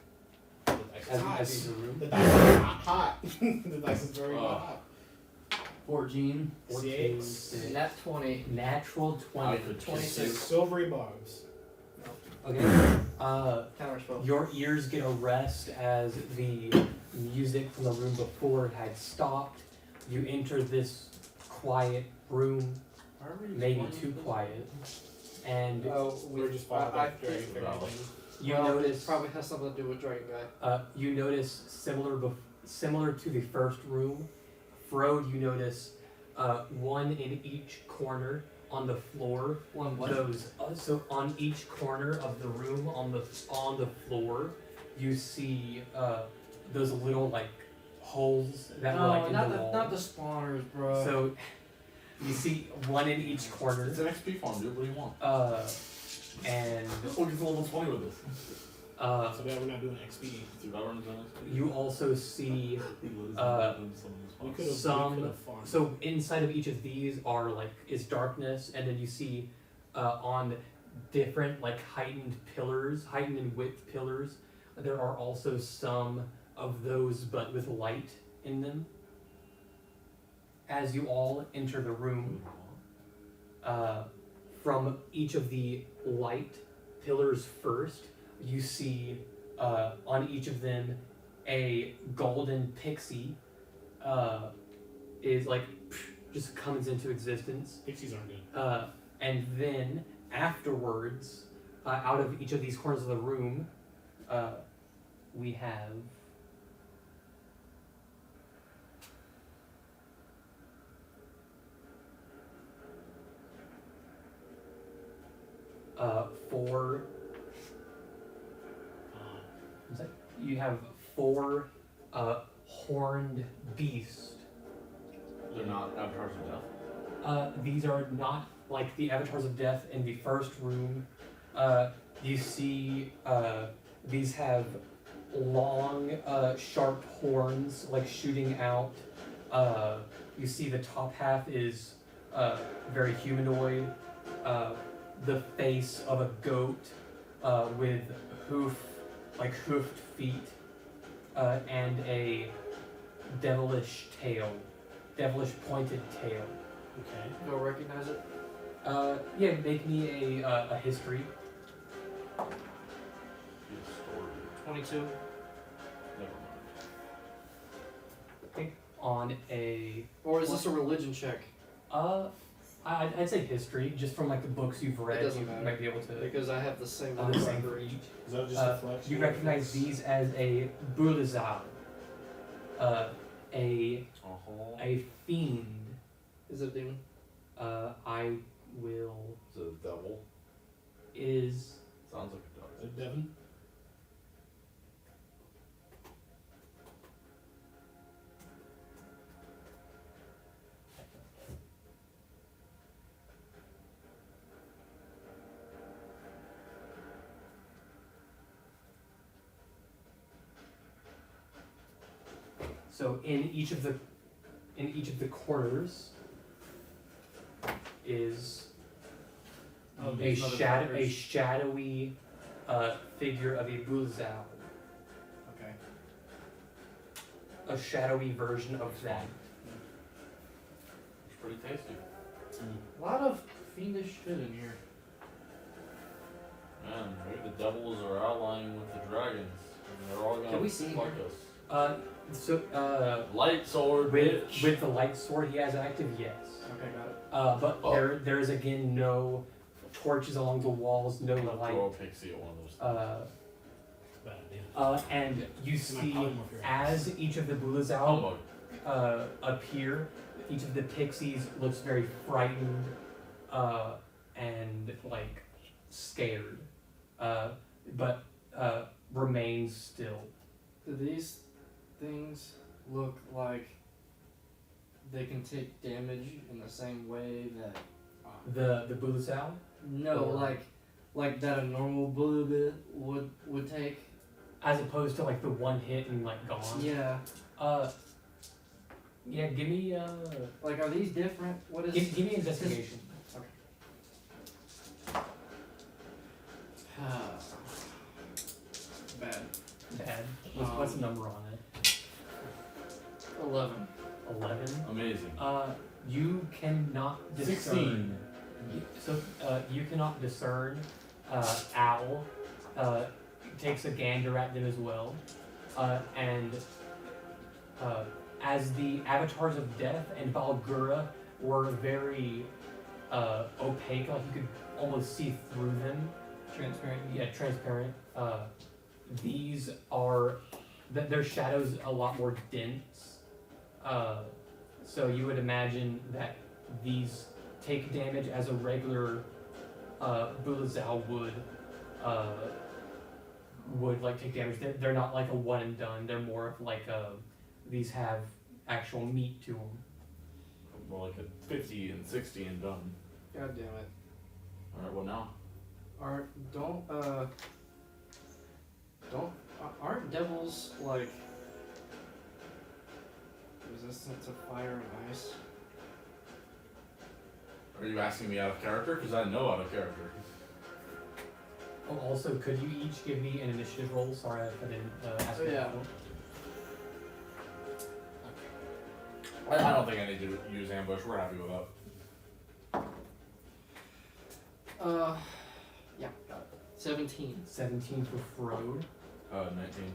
The dice is hot. As you enter the room. The dice is not hot. The dice is very Oh. hot. 14. 14, Six. six. Nat 20. Natural I 20. could 26. Silvery barbs. Okay. Counter spell. Your ears get a rest as the music from the room before had stopped. You enter this quiet room, maybe too quiet, and We're just following that very thing. you Well, notice it probably has something to do with Dragon Guy. you notice similar to the first room, Frode. You notice one in each corner on the floor. One what? Those so on each corner of the room on the floor, you see those little like holes that were like in the wall. not the spawners, bro. So you see one in each corner. It's an XP farm, dude. What do you want? And This one gets a level 20 with this. So that we're not doing XP. Dude, I run XP. you also see We could have some. farmed. So inside of each of these are like is darkness, and then you see on different like heightened and width pillars. There are also some of those, but with light in them. As you all enter the room, from each of the light pillars first, you see on each of them a golden pixie is like just comes into existence. Pixies aren't good. And then afterwards, out of each of these corners of the room, we have four. You have four horned beasts. They're not avatars of death. These are not like the avatars of death in the first room. You see these have long, sharp horns like shooting out. You see the top half is very humanoid. The face of a goat with hoofed feet, and a devilish tail, devilish pointed tail. Okay. You'll recognize it. Yeah, make me a history. 22. Never mind. On a Or is this a religion check? I'd say history, just from like the books you've read. doesn't You matter, might be able to Because I have the same the number same for for each. each. Is that just a flex? You recognize these as a Bulazal, a fiend. Is it a demon? I will Is it a devil? is Sounds like a devil. Is it Devin? so in each of the corners is Oh, a these motherfuckers. shadowy figure of a Bulazal, Okay. a shadowy version of that. It's pretty tasty. A lot of fiendish shit in here. Man, maybe the devils are allying with the dragons. And they're all gonna Can we see fuck here? us. So Light sword, bitch. with the light sword he has active, yes. Okay, got it. But Oh. there is again no torches along the walls, no I'm gonna light. throw a pixie at one of those. Bad idea. And you My see polymorph here. as each of the Bulazal Humbug. appear, each of the pixies looks very frightened and like scared, but remains still. Do these things look like they can take damage in the same way that The Bulazal. no, Or- like that a normal bullet would take? As opposed to like the one hit and like gone. Yeah. Yeah. Give me Like, are these different? What is? give me investigation. Bad. Bad. What's the number on it? 11. 11. Amazing. You cannot discern. 16. So you cannot discern. Owl takes a gander at them as well, and as the avatars of death and Balgura were very opaque, like you could almost see through them. Transparent. Yeah, transparent. These are their shadows a lot more dense. So you would imagine that these take damage as a regular Bulazal would like take damage. They're not like a one and done. They're more of like these have actual meat to them. More like a 50 and 60 and done. God damn it. Alright, what now? Aren't devils like resistant to fire and ice? Are you asking me out of character? Because I know out of character. Oh, also, could you each give me an initiative roll? Sorry, I didn't ask you Yeah. that one. I don't think I need to use ambush. We're happy with that. Yeah, got it. 17. 17 for Frode, 19.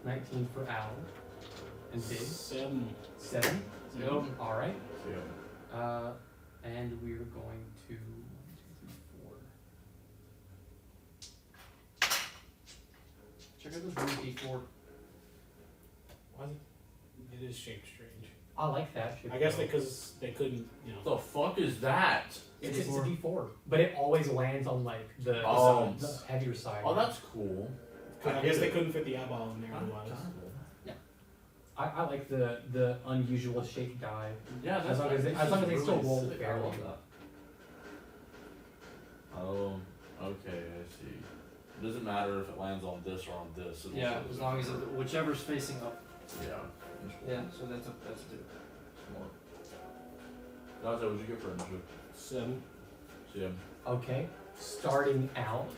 19 for Owl, and Big. 7. 7. Yep. All right. So, yeah. And we're going to 1, 2, 3, 4. Check out this weird D4. Why is it? It is shaped strange. I like that. I guess because they couldn't, you know. What the fuck is that? It's a D4, but it always lands on like the heavier side. Oh, that's cool. I guess they couldn't fit the eyeball in there otherwise. I like the unusual shaped die. Yeah, As long as they still roll sick. I fairly. love that. Oh, okay, I see. It doesn't matter if it lands on this or on this. It'll Yeah, still as do long as it. whichever's facing up. Yeah. That's cool. Yeah, so that's two. Smart. Dante, what'd you get for initiative? 7. See him. Okay, starting out.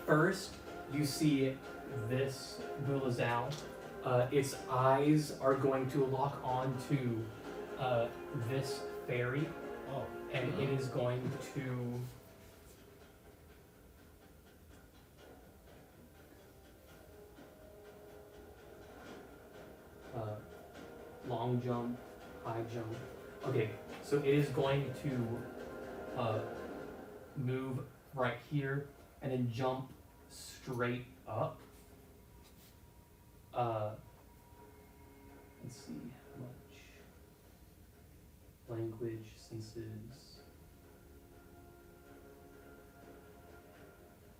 First you see this Bulazal. Its eyes are going to lock onto this fairy, Oh. and it is going to long jump, high jump. Okay, so it is going to move right here and then jump straight up. Let's see how much language, senses,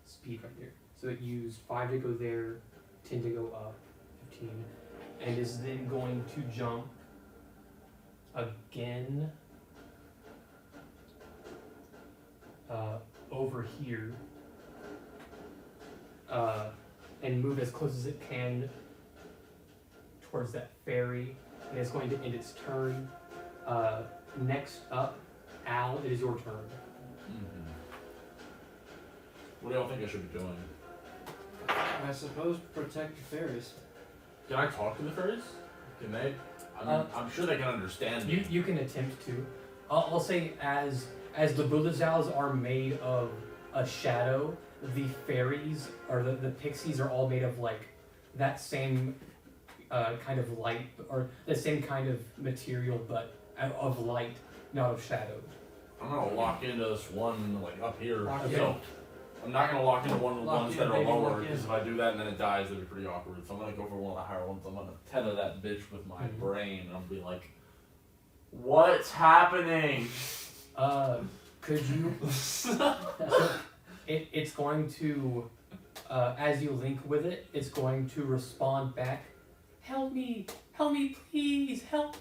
speed right there. So it used 5 to go there, 10 to go up, 15, and is then going to jump again over here and move as close as it can towards that fairy, and it's going to end its turn. Next up, Al, it is your turn. Mm-hmm. What do y'all think I should be doing? I suppose protect the fairies. Can I talk to the fairies? Can they? I mean, I'm sure they can understand me. You can attempt to. I'll say as the Bulazals are made of a shadow, the fairies or the pixies are all made of like that same kind of light or the same kind of material, but of light, not of shadow. I'm gonna lock into this one like up here. Lock So in. I'm not gonna lock into one of the Lock ones in, that are baby, lower lock in. because if I do that and then it dies, it'd be pretty awkward. So I'm gonna go for one of the higher ones. I'm gonna tether that bitch with my Mhm. brain and I'll be like, "What's happening?" Could you? It's going to, as you link with it, it's going to respond back. Help me, please, help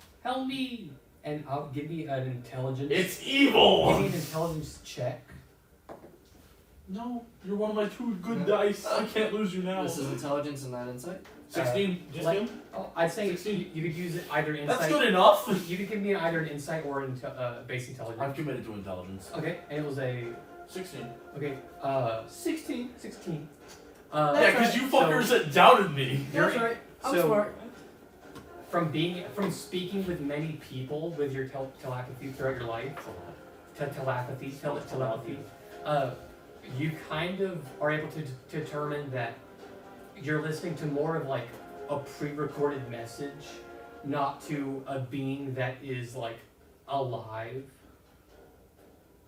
me. And give me an intelligence. It's Give me evil. an intelligence check. No, you're one of my 2 good dice. I can't lose you now. This is intelligence and not insight. 16. Just Like- him? Oh, I'd say 16. you could use it either insight. That's good enough. You could give me either an insight or base intelligence. I'm committed to intelligence. Okay, and it was a 16. okay. 16. Yeah, because you fuckers that doubted me. You're- right. I'm so- smart. From speaking with many people with your telepathy throughout your life, telepathy, you kind of are able to determine that you're listening to more of like a pre-recorded message, not to a being that is like alive.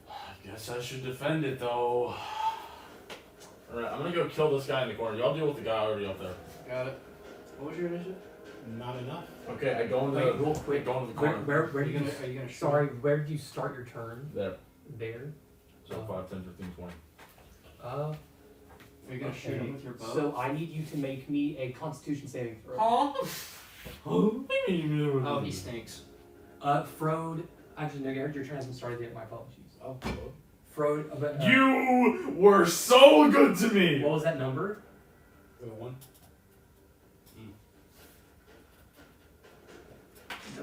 I guess I should defend it though. Alright, I'm gonna go kill this guy in the corner. Y'all deal with the guy already up there. Got it. What was your initiative? Not enough. Okay, I go into Wait, the real quick. go into the Where corner. where Are did you you? gonna shoot? Sorry, where did you start your turn? There. There. So 5, 10, 15, 20. Are you gonna shoot Okay, him with your bow? So I need you to make me a Constitution saving throw. Oh, Oh, he stinks. Frode. Actually, no, your turn hasn't started yet. My apologies. Oh, Frode. But, You were so good to me! what was that number? 1.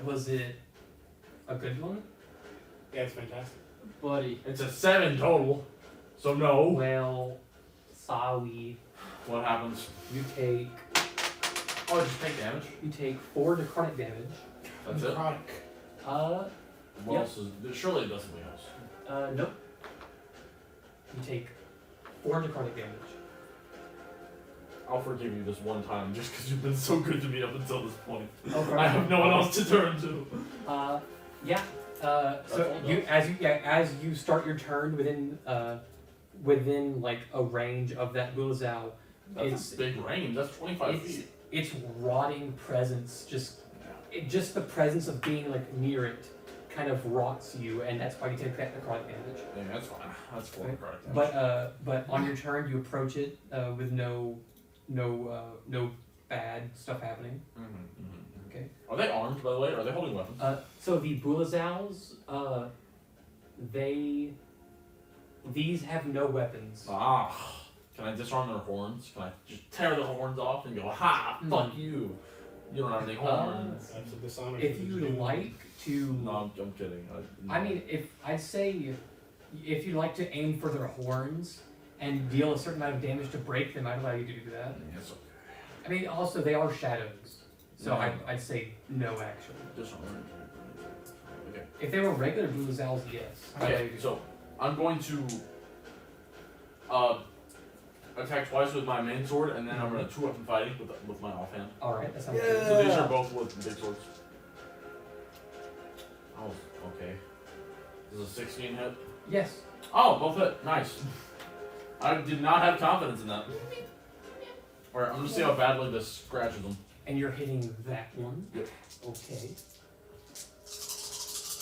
Was it a good one? Yeah, it's fantastic. Buddy. It's a 7 total. So no. Well, sorry. What happens? You take Oh, just take damage. 4 necrotic damage. That's it. Necrotic. What Yep. else is surely it does something else. Nope. You take 4 necrotic damage. I'll forgive you this one time just because you've been so good to me up until this point. Okay. I have no one else to turn to. Yeah. So all as you start your turn within like a range of that Bulazao, That's a big range. That's 25 it's feet. its rotting presence just the presence of being like near it kind of rots you, and that's why you take that necrotic damage. Yeah, that's fine. That's full Okay. necrotic damage. But on your turn you approach it with no bad stuff happening. Okay. Are they armed, by the way? Are they holding weapons? So the Bulazaos, these have no weapons. Can I disarm their horns? Can I just tear the horns off and go, ha, fuck you? You don't have any horns. That's a dishonor. If to the you'd Jew. like to, No, I'm kidding. I mean, I'd say if you'd like to aim for their horns and deal a certain amount of damage to break them, I'd allow you to do that. Yes, okay. I mean, also they are shadows, so Yeah. I'd say no actually. Disarm. Okay. If they were regular Bulazals, yes. I'd allow you Okay, to- so I'm going to attack twice with my main sword, and then I'm going to 2-weapon fighting with my offhand. all right, that sounds So good. these are both with big swords. Oh, okay. This is a 16 hit. Yes. Oh, both hit. Nice. I did not have confidence in that. Alright, I'm gonna see how badly this scratches them. And you're hitting that one. Yep. Okay.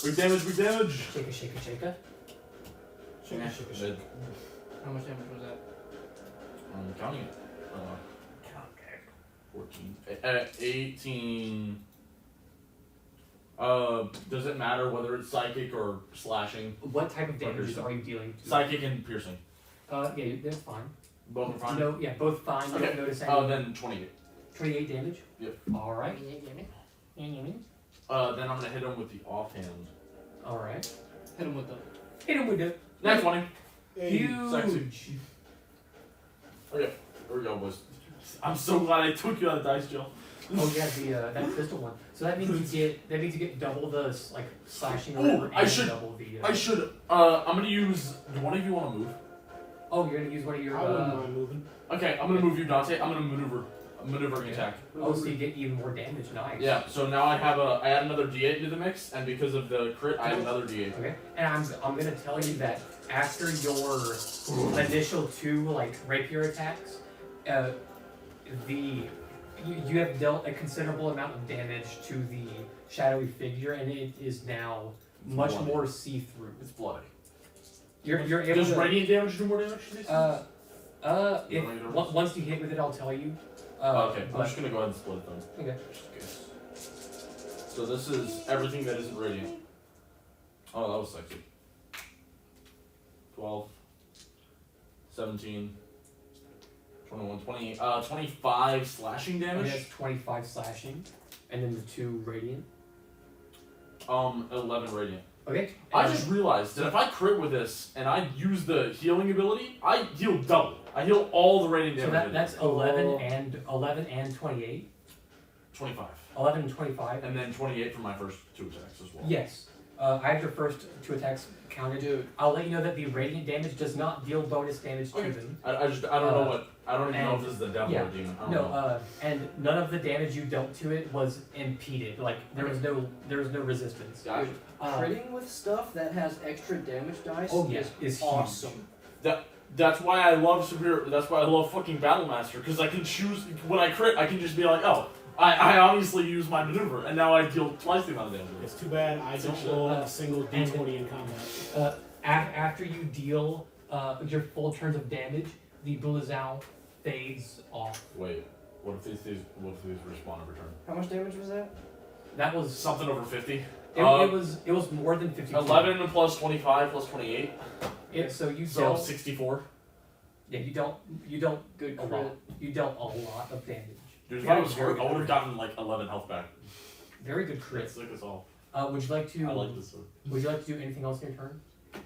Big damage, big damage! Shaka, shaka, shaka. Yeah, mid. How much damage was that? I'm counting it. 14. 18. Does it matter whether it's psychic or slashing? What type of damages Piercing. are you dealing to? Psychic and piercing. Yeah, that's fine. Both are fine? No, yeah, both fine. You Okay. don't notice any. Then 28. 28 damage? Yep. Alright. Then I'm gonna hit him with the offhand. Alright. Hit him with the. Hit him with the Next 20. huge. Sexy. Okay, here we go, boys. I'm so glad I took you out of dice jail. Oh yeah, the that pistol one. So that means you get double the like slashing or Ooh, whatever, I and should- double the. I should. I'm gonna use. Do one of you want to move? Oh, you're gonna use one of your. I wouldn't mind moving. Okay, I'm gonna move you, Dante. I'm gonna maneuver. Maneuvering attack. Oh, so you get even more damage. Nice. Yeah. So now I add another D8 to the mix, and because of the crit, I add another D8. Okay. And I'm gonna tell you that after your initial 2 like rapier attacks, you have dealt a considerable amount of damage to the shadowy figure, and it is now much bloody. more see-through. It's bloody. You're able Does to. radiant damage do more damage to these? If You want me to roll? once you hit with it, I'll tell you. Okay, I'm but- just gonna go ahead and split it then. Okay. Just in case. So this is everything that isn't radiant. Oh, that was sexy. 12, 17, 21, 20, 25 slashing Okay, damage. that's 25 slashing, and then the 2 radiant. 11 radiant. Okay. I and- just realized that if I crit with this and I use the healing ability, I heal double. I heal all the radiant So damage. that's 11 and 28. 25. 11 and 25. And then 28 for my first 2 attacks as well. Yes. I have your first 2 attacks counted. Dude. I'll let you know that the radiant damage does not deal bonus damage Okay. to them. I don't know what. I don't even know if and- this is the devil yeah. or demon. I don't No, know. and none of the damage you dealt to it was impeded. Like there was no resistance. Gotcha. Critting with stuff that has extra damage dice Oh yeah, is is awesome. That's why I love Superior. That's why I love fucking Battlemaster, because I can choose when I crit. I can just be like, oh, I obviously use my maneuver, and now I deal twice the amount of damage. It's too bad I don't roll a single D20 in combat. After you deal your full turns of damage, the Bulazao fades off. Wait, what if these respawn every turn? How much damage was that? That was Something over 50. it was more than 50. 11 plus 25 plus 28, So you so dealt 64. yeah you dealt Good a crit. lot. You dealt a lot of damage. Dude, if Yeah, I was very hurt, I good would have crit. gotten like 11 health back. Very good crit. It's like this all. Would you like to? I like this sword. Would you like to do anything else in your turn?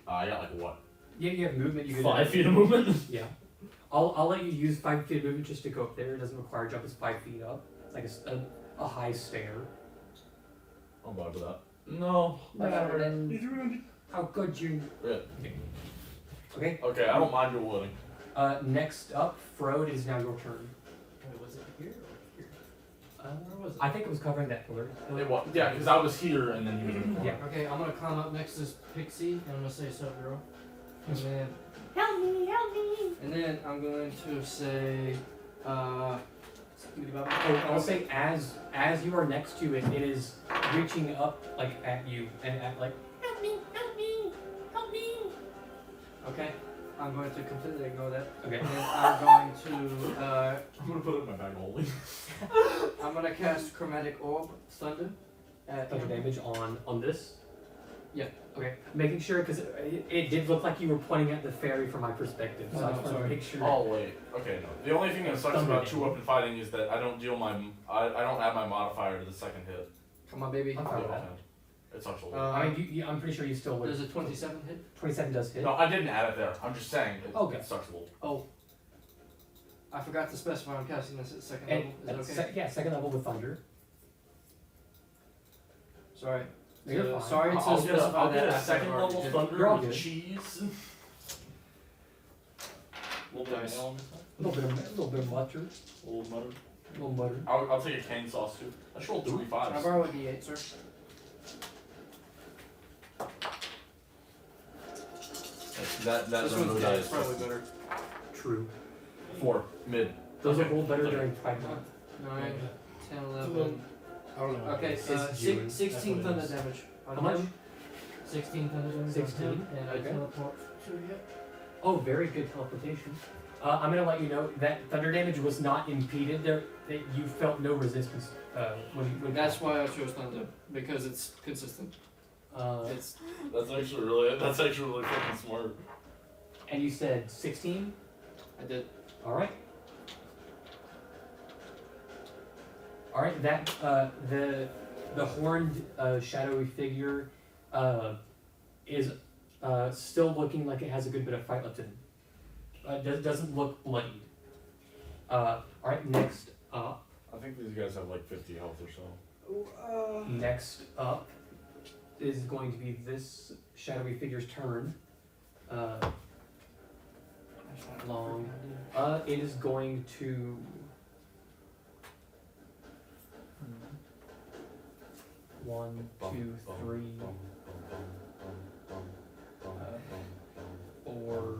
I got like what? Yeah, you have movement. You could 5 feet of movement. Yeah. I'll let you use 5 feet of movement just to go up there. It doesn't require a jump. It's 5 feet up. It's like a high stair. I'm bad for that. No. How could you? Yeah. Okay. Okay, I don't mind dual loading. Next up, Frode, it is now your turn. was. I think it was covering that pillar. It was, yeah, because I was here and then he was in the corner. Yeah. Okay, I'm gonna climb up next to this pixie and I'm gonna say sup girl. And then Help me, help me. I'm going to say Oh, I'll say as you are next to it, it is reaching up like at you and at like. Help me, help me, help me. okay. I'm going to completely ignore that. Okay. And then I'm going to I'm gonna put it in my bag only. I'm gonna cast chromatic orb thunder at Thunder him. damage on this. Yeah. Okay. Making sure because it did look like you were pointing at the fairy from my perspective, so Oh, I just want to sorry. make sure. Oh wait, okay, no. The only thing that sucks Thunder about damage. 2-weapon fighting is that I don't add my modifier to the second hit. Come on, baby. I'm fine with that. It sucks a little. I mean, you, I'm pretty sure you still would. Does a 27 hit? 27 does hit. No, I didn't add it there. I'm just saying Okay. it sucks a little. Oh. I forgot to specify I'm casting this at second And level. Is it okay? yeah, second level with thunder. Sorry. You're So, fine. sorry to I'll get specify a that. after second I've already level did it. thunder You're all with good. cheese. A little bit of Nice. mayo on this side. A little bit of mutter, A little butter. a little mutter. I'll take a cane sauce too. I should roll 3 Can I 5s. borrow a D8, sir? That This Rainbow one's die dead. is It's probably better. True. 4 mid. Those Okay. are rolled better Okay. during fight month. 9, 10, It's a 11. little- I don't know. Okay, It's June. 16 That's what thunder it is. damage. On How much? him. 16 thunder damage 16? on him, and I Okay. teleport to him. Oh, very good teleportation. I'm gonna let you know that thunder damage was not impeded. There, that you felt no resistance when. That's why I chose thunder, because it's consistent. It's That's actually really fucking smart. And you said 16. I did. All right. All right. That the horned shadowy figure is still looking like it has a good bit of fight left in it. Doesn't look bloodied. All right. Next up. I think these guys have like 50 health or so. Next up is going to be this shadowy figure's turn. Long. It is going to. One, two, three, 4,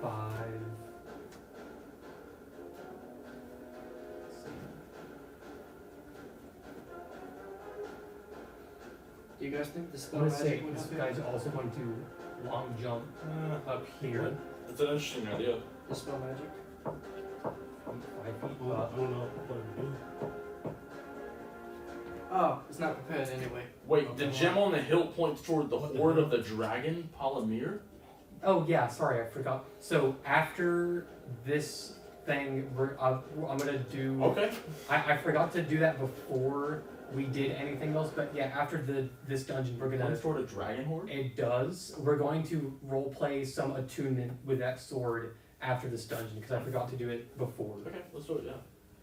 5. Do you guys think the I'm spell gonna say magic would this have guy's also going to long jump up here. It's an interesting idea. the spell magic? 5 feet Well, I up. don't know what it would do. Oh, it's not prepared anyway. Wait, the gem on the hill points toward the horde of the dragon, Palomir? Oh yeah, sorry, I forgot. So after this thing, I'm gonna do. Okay. I forgot to do that before we did anything else, but yeah, after this dungeon, we're gonna. Points toward a dragon horde? It does. We're going to role play some attunement with that sword after this dungeon because I forgot to do it before. Okay, let's do it,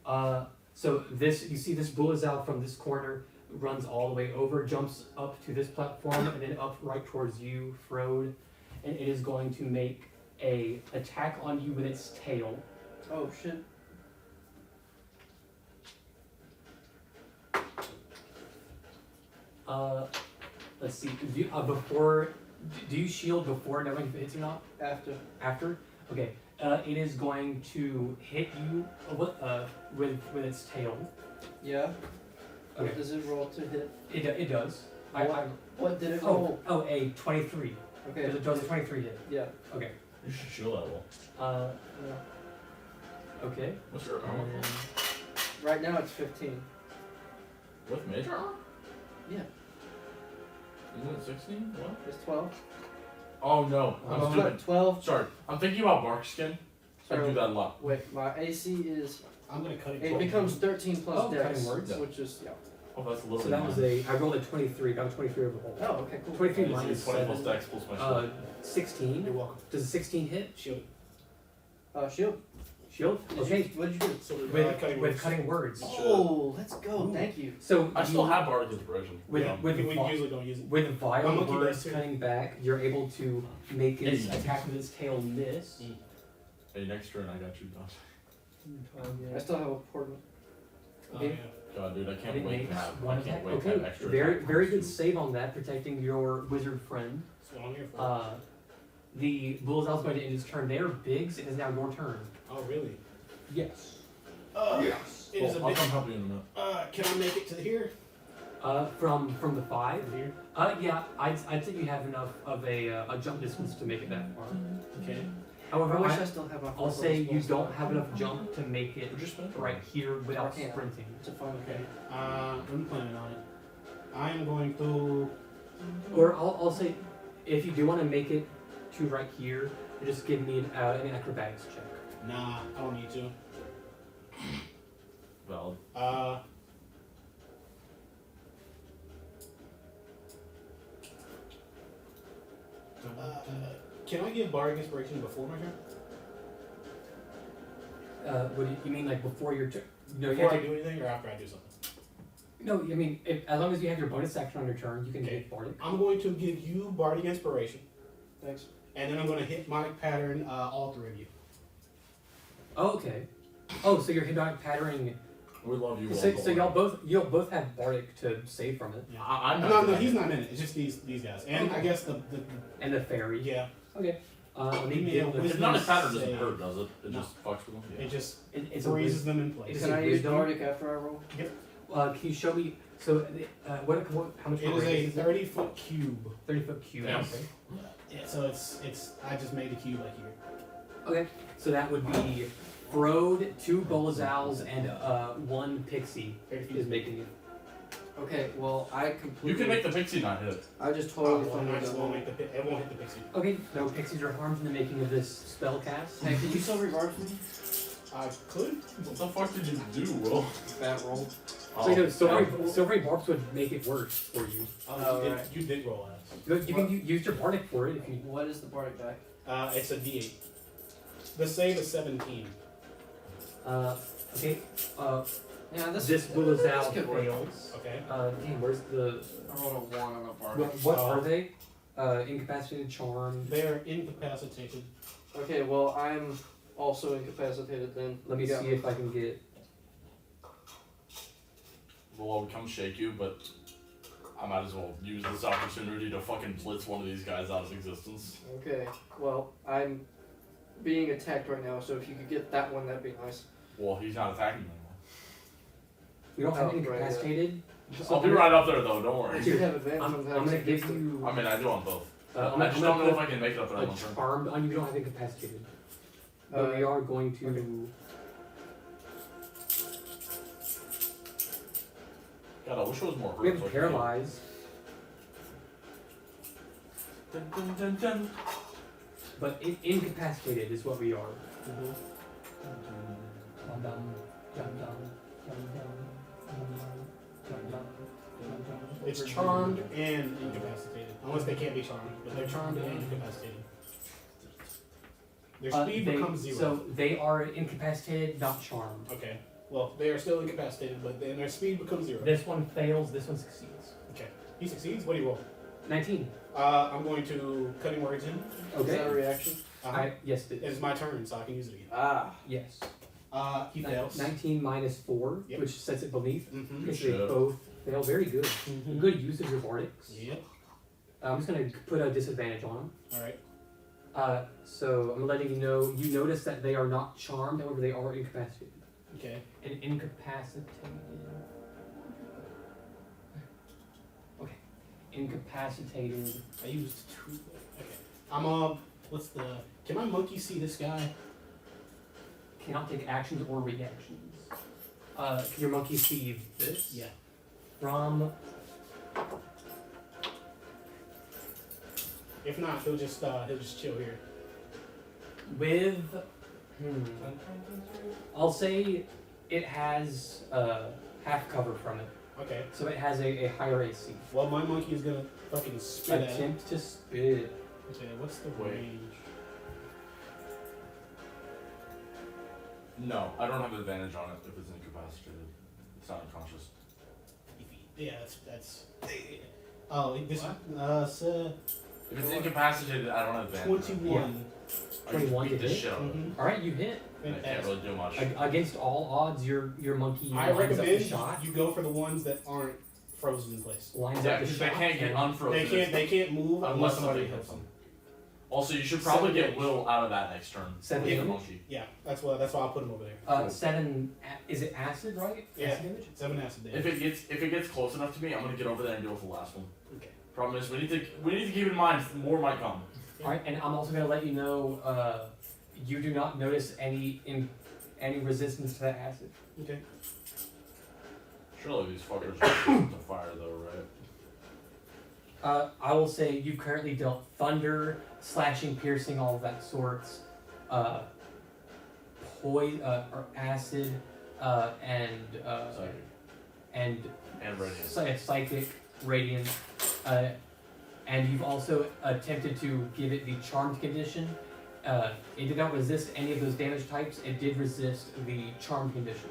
yeah. So this, you see this Bulazal from this corner runs all the way over, jumps up to this platform, and then up right towards you, Frode, and it is going to make a attack on you with its tail. Oh shit. Let's see. Do you, do you shield before knowing if it hits or not? After. After? Okay. It is going to hit you with its tail. Yeah. Okay. What does it roll to hit? It does. What did it roll? A 23. Okay. Does it does a 23 hit? Yeah. Okay. You should shield that wall. Yeah. Okay. What's your armor? And Right now it's 15. With major armor? Yeah. Isn't it 16? What? It's 12. Oh no, I'm Oh, stupid. 12. Sorry, I'm thinking about bark skin. I Sorry. do that a lot. Wait, my AC is. I'm gonna cut it. It becomes 13 plus Oh, dex, cutting words? Yeah. which is. Yeah. Oh, that's a little so bit that was I rolled a 23, got a 23 overall. Oh, okay, cool. 23 It's minus 20 plus 7. dex plus my shield. 16. You're welcome. Does a 16 hit? Shield. Shield. Shield? Okay. What'd you do? So With cutting with words. cutting words. Oh, let's go. Ooh. Thank you. So I still you- have bardic inspiration. with Yeah. with We vi- usually don't use it. with My vile monkey words does too. cutting back, you're able to make its Yeah. attack with its tail miss. Hey, next turn I got you, Josh. I still have a portent. Oh, Okay. yeah. God, dude, I can't And it wait to makes have. one I can't attack. wait to have Okay, extra. very attack very points, good too. save on that, protecting your wizard friend. That's what I'm here for. The Bullseyes going to end his turn there. Biggs, it is now your turn. Oh, really? Yes. Yes. It is a I'll bit. come help you in a minute. Can I make it to here? From the 5. From here? Yeah, I'd say you have enough of a jump distance to make it that far. Okay. However, I wish I still have my. I'll fourth say level you spell don't have enough jump to make it Would you spend it? right here without Arcana. sprinting. It's a fun Okay. I'm planning on it. I am going to. Or I'll say, if you do want to make it to right here, just give me an acrobatics check. Nah, I don't need to. Valid. Can I give Bardic Inspiration before my turn? What do you mean, like before your turn? No, you Before have I to, do anything, or after I do something? no, I mean, as long as you have your bonus action on your turn, you can Okay. take Bardic. I'm going to give you Bardic Inspiration, Thanks. and then I'm going to Hypnotic Pattern all three of you. Oh, okay. Oh, so you're hypnotic patterning. We love you all. So you'll both have Bardic to save from it, Yeah. I'm No, not. no, he's not in it. It's just these guys, and Okay. I guess the and the fairy. yeah. Okay. Let me Give me get a the. wisdom It's not a pattern doesn't save. hurt, does it? It No. just fucks with them. It just It's a freezes wisdom. them in place. Is Can it I use wisdom? Bardic after I roll? Can you show me? So, how much? It is a radius 30-foot cube. 30-foot cube. Damn. Okay. Yeah, so it's. I just made the cube like here. Okay. So that would be Frode, 2 Bolazals, and 1 Pixie 30 feet. is making it. Okay, well I completely. You can make the pixie not hit. I just Oh, totally well, fumbled I just that won't one. make the it won't hit the pixie. Okay. No pixies are harmed in the making of this spell cast. Hey, can you still reverse me? I could. What the fuck did you do, Will? Bad roll. So, no, silvery barbs would make it worse for you. Oh, you, right. you did roll ass. You can use your Bardic for it if you. What is the Bardic die? It's a D8. The save is 17. Okay. Yeah, This Bolazal could work. fails. Okay. Damn, where's the? I rolled a 1 on a Bardic. What are they? Incapacitated, charmed. They are incapacitated. Okay, well I'm also incapacitated then. Let me Yeah. see if I can get. Well, I would come shake you, but I might as well use this opportunity to fucking blitz one of these guys out of existence. Okay, well I'm being attacked right now, so if you could get that one, that'd be nice. Well, he's not attacking me anymore. We don't have Oh, right, yeah. incapacitated. I'll be right up there though. Don't worry. You have advantage I'm on gonna attacks give against them. you. I mean, I do on both. I'm I just gonna don't know if put I can make it up there a on one turn. charmed on you. We don't have incapacitated, but we are going to. okay. God, I wish it was more hurt. We have so I could paralyzed, Dun, dun, dun, dun. but incapacitated is what we are. Mm-hmm. Dum, dum, dum, dum, dum, dum, dum, dum, dum. It's charmed and incapacitated. Unless they can't be charmed, but they're charmed and incapacitated. Their speed becomes 0. So they are incapacitated, not charmed. Okay. Well, they are still incapacitated, but then their speed becomes 0. This one fails. This one succeeds. He succeeds. What do you roll? 19. I'm going to cutting words in. Is that a Okay. reaction? Yes, it is. It's my turn, so I can use it again. Ah. Yes. He fails. 19 minus 4, Yep. which sets it beneath. Mm-hmm. Because Good they shit. both fail. Very good. Mm-hmm. Good use of your Bardics. Yep. I'm just going to put a disadvantage on them. All right. So I'm letting you know, you notice that they are not charmed, however they are incapacitated. Okay. And incapacitated. Okay. Incapacitated. I used 2. Okay. What's the? Can my monkey see this guy? Cannot take actions or reactions. Can your monkey see this? Yeah. From. If not, he'll just chill here. With. I'll say it has half cover from it. Okay. So it has a higher AC. Well, my monkey is gonna fucking spit at him. Attempt to spit. Okay. What's the Wait. range? No, I don't have advantage on it if it's incapacitated. It's not unconscious. Yeah, that's. Oh, this. If it's incapacitated, I don't have advantage. 21. I 21 beat to the hit? shit out of it. Mhm. Alright, you hit. I can't really do much. Against all odds, your monkey I lines up the recommend shot. you go for the ones that aren't frozen in place. Lines Yeah, up the because shot. they can't get and- unfrozen. They can't move unless somebody something hits them. Also, you should probably 7 get damage. Will out of that next turn. 7 With the damage? monkey. Yeah, that's why I'll put him over there. Cool. 7. Is it acid, right? Yeah. Acid damage? 7 acid damage. If it gets close enough to me, I'm gonna get over there and deal with the last one. Okay. Problem is, we need to keep in mind more might come. Alright, and I'm also gonna let you know. You do not notice any resistance to that acid. Okay. Surely these fuckers are resistant to fire, though, right? I will say you've currently dealt thunder, slashing, piercing, all of that sorts, or acid, and Psychic and and radiant. psychic, radiant, and you've also attempted to give it the charmed condition. It did not resist any of those damage types. It did resist the charmed condition.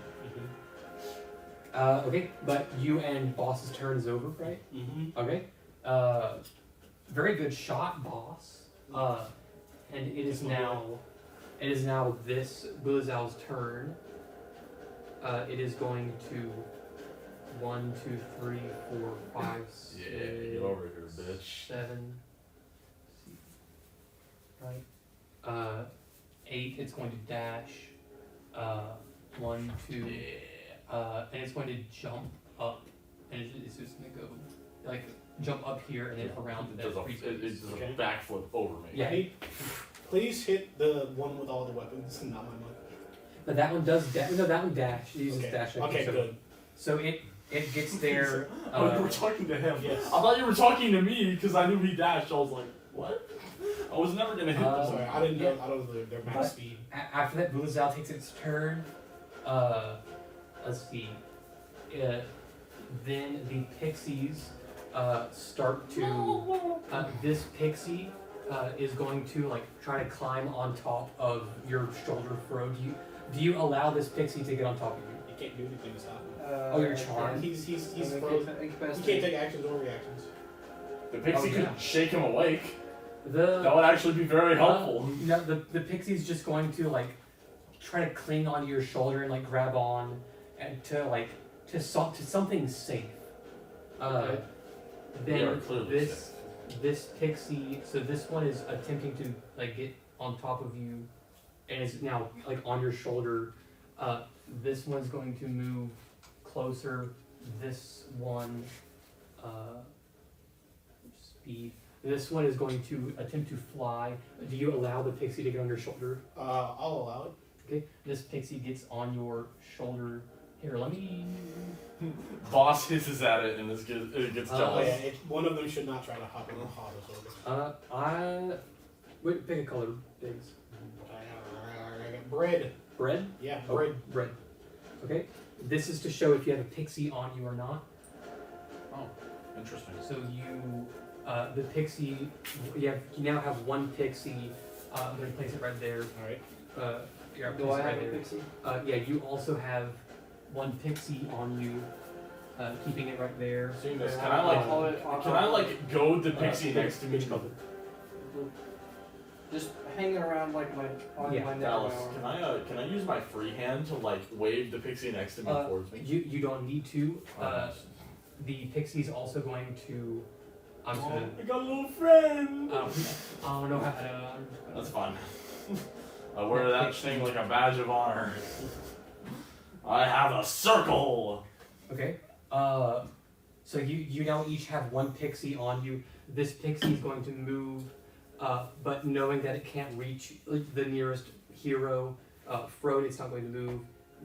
Okay, but you and boss's turn is over, right? Mm-hmm. Okay. Very good shot, boss. And it is now this Blizal's turn. It is going to 1, 2, 3, 4, 5, 6, Yeah, get over here, bitch. 7. Right. 8. It's going to dash. 1, 2. And it's going to jump up, and it's just gonna go like jump up here and then around It that does a, free it space. does Okay. a backflip over me. Yeah. Hey, please hit the one with all the weapons, not my one. But that one does no, that one dash. It uses Okay. dash. I think, Okay, so. good. So it gets there. Oh, you were talking to him. Yes. I thought you were talking to me because I knew he dashed. I was like, what? I was never gonna hit this. Sorry, I didn't know. I don't know their But- max speed. After that, Blizal takes its turn. Let's see. Then the pixies start to. This pixie is going to like try to climb on top of your shoulder fro. Do you allow this pixie to get on top of you? You can't do anything to stop him. Oh, you're charmed? He's I'm frozen. He incapacitated. can't take actions or reactions. The pixie Oh, yeah. could shake him awake. The That would actually be very helpful. No, the pixie's just going to like try to cling onto your shoulder and like grab on and to something safe. Okay. They are Then clearly this pixie, so this one is attempting to like get on top of you, and is now like on your shoulder. This one's going to move closer. This one, speed. This one is going to attempt to fly. Do you allow the pixie to get on your shoulder? I'll allow it. Okay. This pixie gets on your shoulder. Here, let me. Boss hisses at it and it gets Oh jealous. yeah, one of them should not try to hop in the hot disorder. Wait, pick a color, Biggs. Bread. Bread? Yeah, Oh, bread. bread. Okay. This is to show if you have a pixie on you or not. Oh, interesting. So you, the pixie, you now have one pixie. I'm gonna place it right there. All right. Yeah, Do place I it right have a there. pixie? Yeah, you also have one pixie on you, keeping it right there. Seeing this, Yeah, can I like I'll- I'll- can I like goad the pixie next to me? Which color? Just hanging around like my on Yeah. my neck. Dallas, or my arm. can I use my free hand to like wave the pixie next to me towards me? You don't need to. Oh, nice. The pixie's also going to. I'm just gonna. I got a little friend. I don't know how to. That's fine. I wear that thing like a badge of honor. I have a circle. Okay. So you now each have one pixie on you. This pixie is going to move, but knowing that it can't reach the nearest hero, Frode, it's not going to move.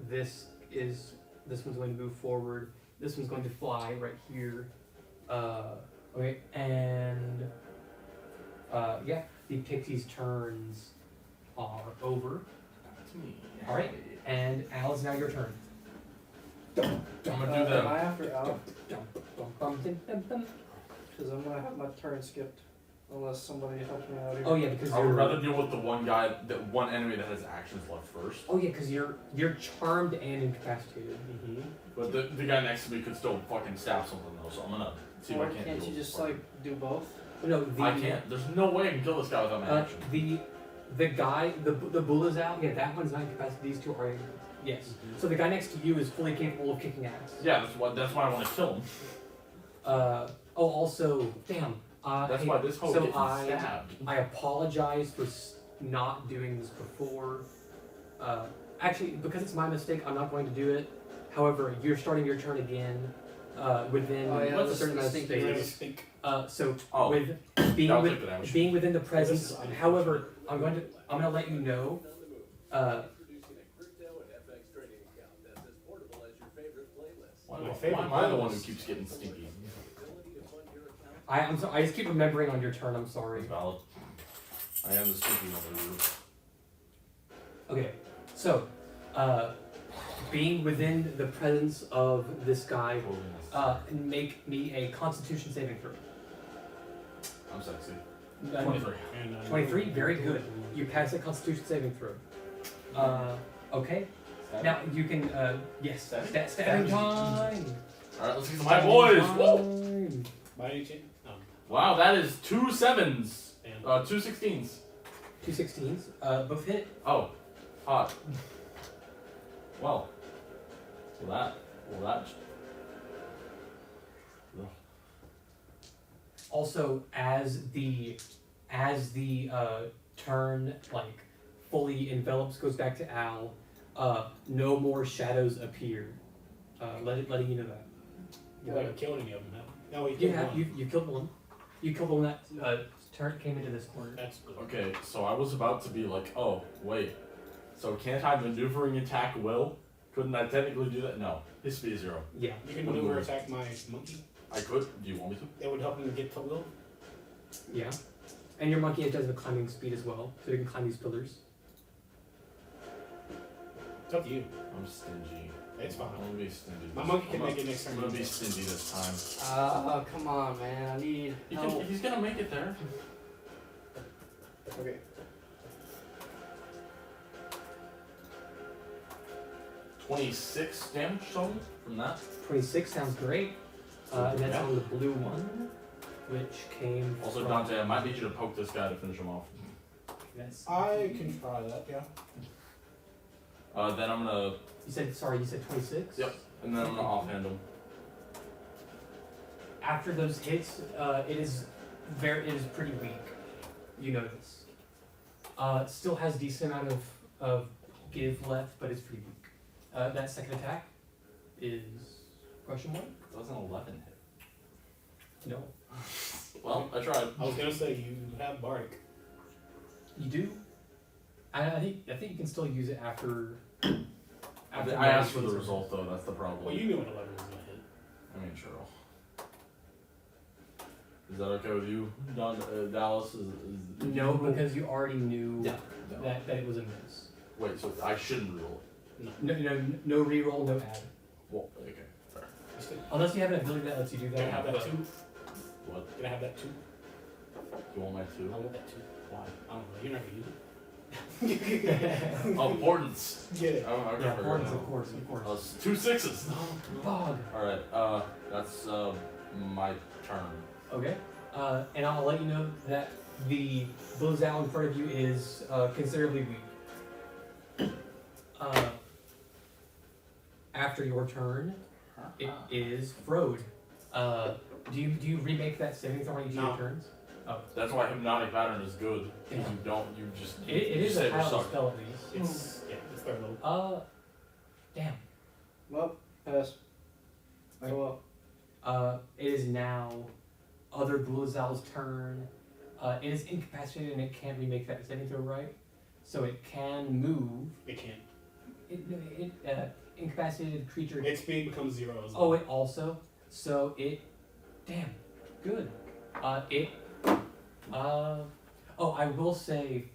This one's going to move forward. This one's going to fly right here. Okay, and yeah, the pixie's turns are over. That's me. All right. And Al, it's now your turn. I'm gonna do Am the. I after Al? Because Because I'm gonna have my turn skipped. Unless somebody helps me out here. oh yeah, because I would you're rather deal with the one guy, that one enemy that has actions left first. oh yeah, because you're charmed and incapacitated. Mm-hmm. But the guy next to me could still fucking stab something though, so I'm gonna see if Or I can't. you deal just with like do both? No, the I can't. There's no way I can kill this guy without my action. the guy, the Bulazal, yeah, that one's not incapacitated. These two are. Yes. So the guy next to you is fully capable of kicking ass. Yeah, that's why I want to kill him. Also, damn. That's hey, why this hoe so gets stabbed. I apologize for not doing this before. Actually, because it's my mistake, I'm not going to do it. However, you're starting your turn again within Oh, yeah, a let's certain amount of think You're gonna spaces. think. So Oh, with that'll take the damage. being within the presence. This is- However, I'm gonna let you know. Why am I the one who keeps getting stinky? I'm sorry. I just keep remembering on your turn. I'm sorry. It's valid. I am the stinky one of the group. Okay, so, being within the presence of this guy, make me a Constitution saving throw. I'm sexy. 23. And, 23, very good. You pass the Constitution saving throw. Okay. Now you can, yes, stabbing time. Alright, let's get to my boys! Woo! Time. By any chance? No. Wow, that is 2 7s. Damn. 2 16s. 2 16s, both hit. Oh, hot. Well, that. Also, as the turn like fully envelops, goes back to Al. No more shadows appear. Letting you know that. You haven't killed any of them, have you? No, you You killed have one. you killed one. You killed the one that turn came into this corner. That's good. Okay, so I was about to be like, oh, wait. So can't I maneuvering attack Will? Couldn't I technically do that? No. His speed is 0. Yeah. You can maneuver attack my monkey. I could. Do you want me to? That would help him get to Will. Yeah. And your monkey does the climbing speed as well, so you can climb these pillars. It's up to you. I'm stingy. It's fine. I'm gonna be stingy. My monkey can I'm make it next I'm turn. gonna be stingy this time. Come on, man. I need He help. can, he's gonna make it there. Okay. 26 damage total from that. 26 sounds great. And that's Yeah. on the blue one, which came Also, from... Dante, I might need you to poke this guy to finish him off. That's, I can try that, yeah. Then I'm gonna, you said 26? Yep. and then I'm gonna offhand him. After those hits, it is pretty weak. You notice. It still has decent amount of give left, but it's pretty weak. That second attack is question mark? That was an 11 hit. No. Well, I tried. I was gonna say you have Bardic. You do? I think you can still use it after. I asked for the result though. That's the problem. Well, you knew an 11 was gonna hit. I mean, sure. Is that okay with you, Dallas? Is No, because you already knew Yeah. that it was a miss. Wait, so I shouldn't roll it? No reroll, no add. Well, okay, fair. Unless you have an ability that lets you do Can I that. have that but- too? What? Can I have that too? You want my I 2? want that too. Why? I don't know. You're not gonna use it. Oh, importance. Get it. Oh, okay, Yeah, fair of enough. course. 2 6s. Bog. Alright, that's my turn. Okay. And I'll let you know that the Blozal in front of you is considerably weak. After your turn, it is Frode. Do you remake that saving throw on each of No. your turns? That's why hypnotic pattern is good. Because you don't, you just. It you is a save or powerful suck. spell at least. It's third level. Damn. Well, pass. Go up. It is now other Blozal's turn. It is incapacitated and it can't remake that saving throw, right? So it can move. It can't. Incapacitated creature. Its speed becomes 0 as well. Oh, it also. So it. Damn. Good. Oh, I will say,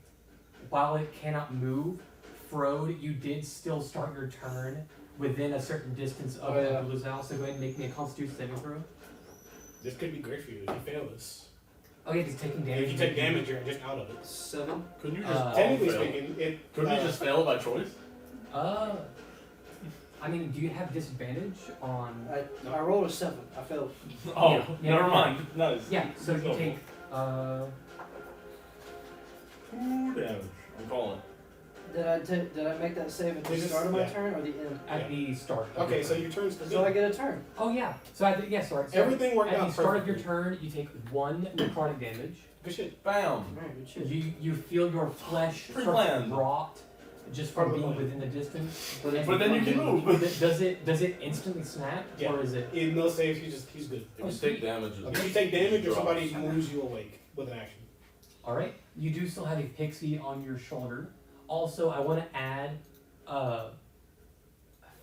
while it cannot move, Frode, you did still start your turn within a certain distance of Oh, yeah. the Bluzal, so go ahead and make me a Constitution saving throw. This could be great for you if you fail this. Oh, yeah, just taking damage. If you take damage, you're just out of it. 7. Couldn't you just Technically fail? speaking, it. Couldn't you just fail by choice? I mean, do you have disadvantage on? I rolled a 7. I failed. Oh, Yeah. never mind. Nice. Yeah, so you No. take 2 damage. I'm calling. Did I make that save at the This is- start of my yeah. turn or the end? At the start. of Okay, your so turn. your turn's still So I good. get a turn. Oh yeah. So at the, yeah, sorry. So Everything worked at out the start of your perfectly. turn, you take 1 necrotic damage. Good shit. Bam. Alright, good shit. You feel your flesh start to Pre-planned. rot just from Probably. being within the distance. But But then you can move. Does it instantly snap, Yeah. or is it? In no saves, he's good. If you take damage, If you take damage or drops. somebody moves you awake with an action. All right. You do still have a pixie on your shoulder. Also, I want to add,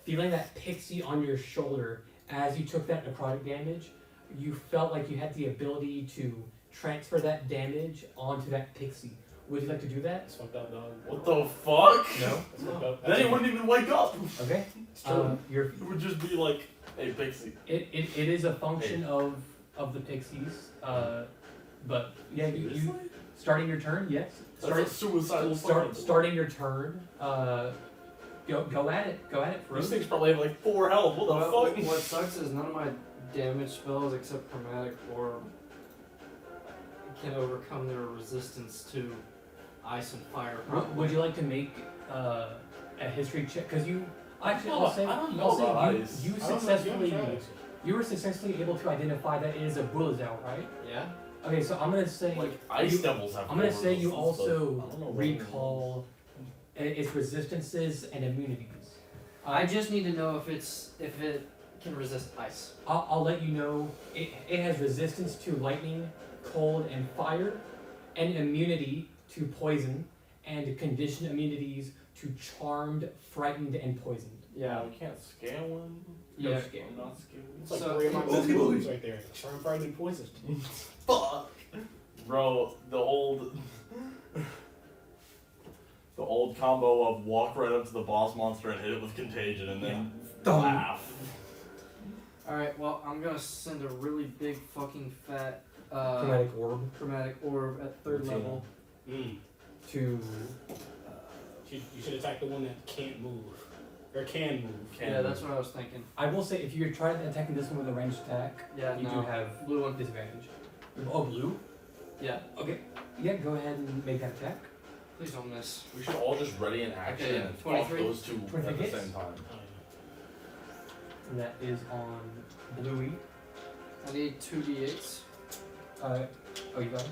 feeling that pixie on your shoulder as you took that necrotic damage, you felt like you had the ability to transfer that damage onto that pixie. Would you like to do that? That's fucked up, dog. What the fuck? No. That's fucked up. Then he wouldn't even wake up. Okay. It's true. You're It would just be like, hey, Pixie. It is a function of the pixies, but yeah, you starting your turn, yes. That's a suicidal fucking- Starting your turn. Go at it. Go at it, These Frozen. things probably have like 4 health. What the Well, fuck? what sucks is none of my damage spells except Chromatic Orb can overcome their resistance to ice and fire. Would you like to make a history check? Because you actually, Oh, I'll say, I don't know I'll say about you, ice. you I don't know if you successfully haven't tried it. you were successfully able to identify that it is a Bullazao, right? Yeah? Okay, so I'm gonna say Like, ice you- devils have I'm gonna more say you resistance, but I also don't know what recall its resistances and immunities. I just need to know if it can resist ice. I'll let you know it has resistance to lightning, cold, and fire, and immunity to poison, and conditioned immunities to charmed, frightened, and poisoned. Yeah, we can't scale one. No Yeah. scale. I'm not scaled. It's like So- 3 of my best Ooh. moves right there. Charm, Frightened, and Poison. Fuck. Bro, the old combo of walk right up to the boss monster and hit it with contagion and then laugh. Alright, well, I'm gonna send a really big fucking fat Chromatic orb chromatic orb at 3rd Routine. level. Mm. to. You should attack the one that can't move. Or can move. Yeah, that's what I was thinking. I will say, if you try attacking this one with a ranged attack, Yeah, you no. do have Blue one. disadvantage. Oh, blue? Yeah. Okay. Yeah, go ahead and make that attack. Please don't miss. We should all just ready in action Okay, and fuck 23. those two at 23 the hits? same time. And that is on Bluey. I need 2d8s. Oh, you got it?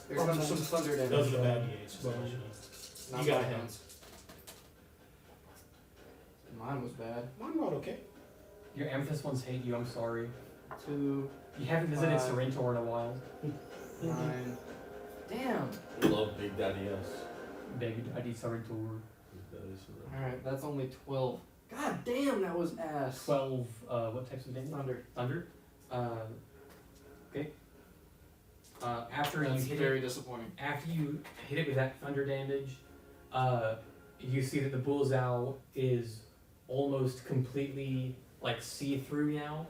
Here comes some thunder damage. Those are the bad DH. Just to Well, let you know. Not You got my him. hands. Mine was bad. Mine rolled okay. Your amethyst ones hate you, I'm sorry. 2, You haven't visited 5. Sorrento in a while. 9. Damn! We love Big Daddy S. Baby Daddy Sorrento. Big Daddy Sorrento. Alright, that's only 12. God damn, that was ass. 12, what types of damage? Thunder. Thunder. Okay. After That's you hit very it, disappointing. after you hit it with that thunder damage, you see that the Bullazao is almost completely like see-through now.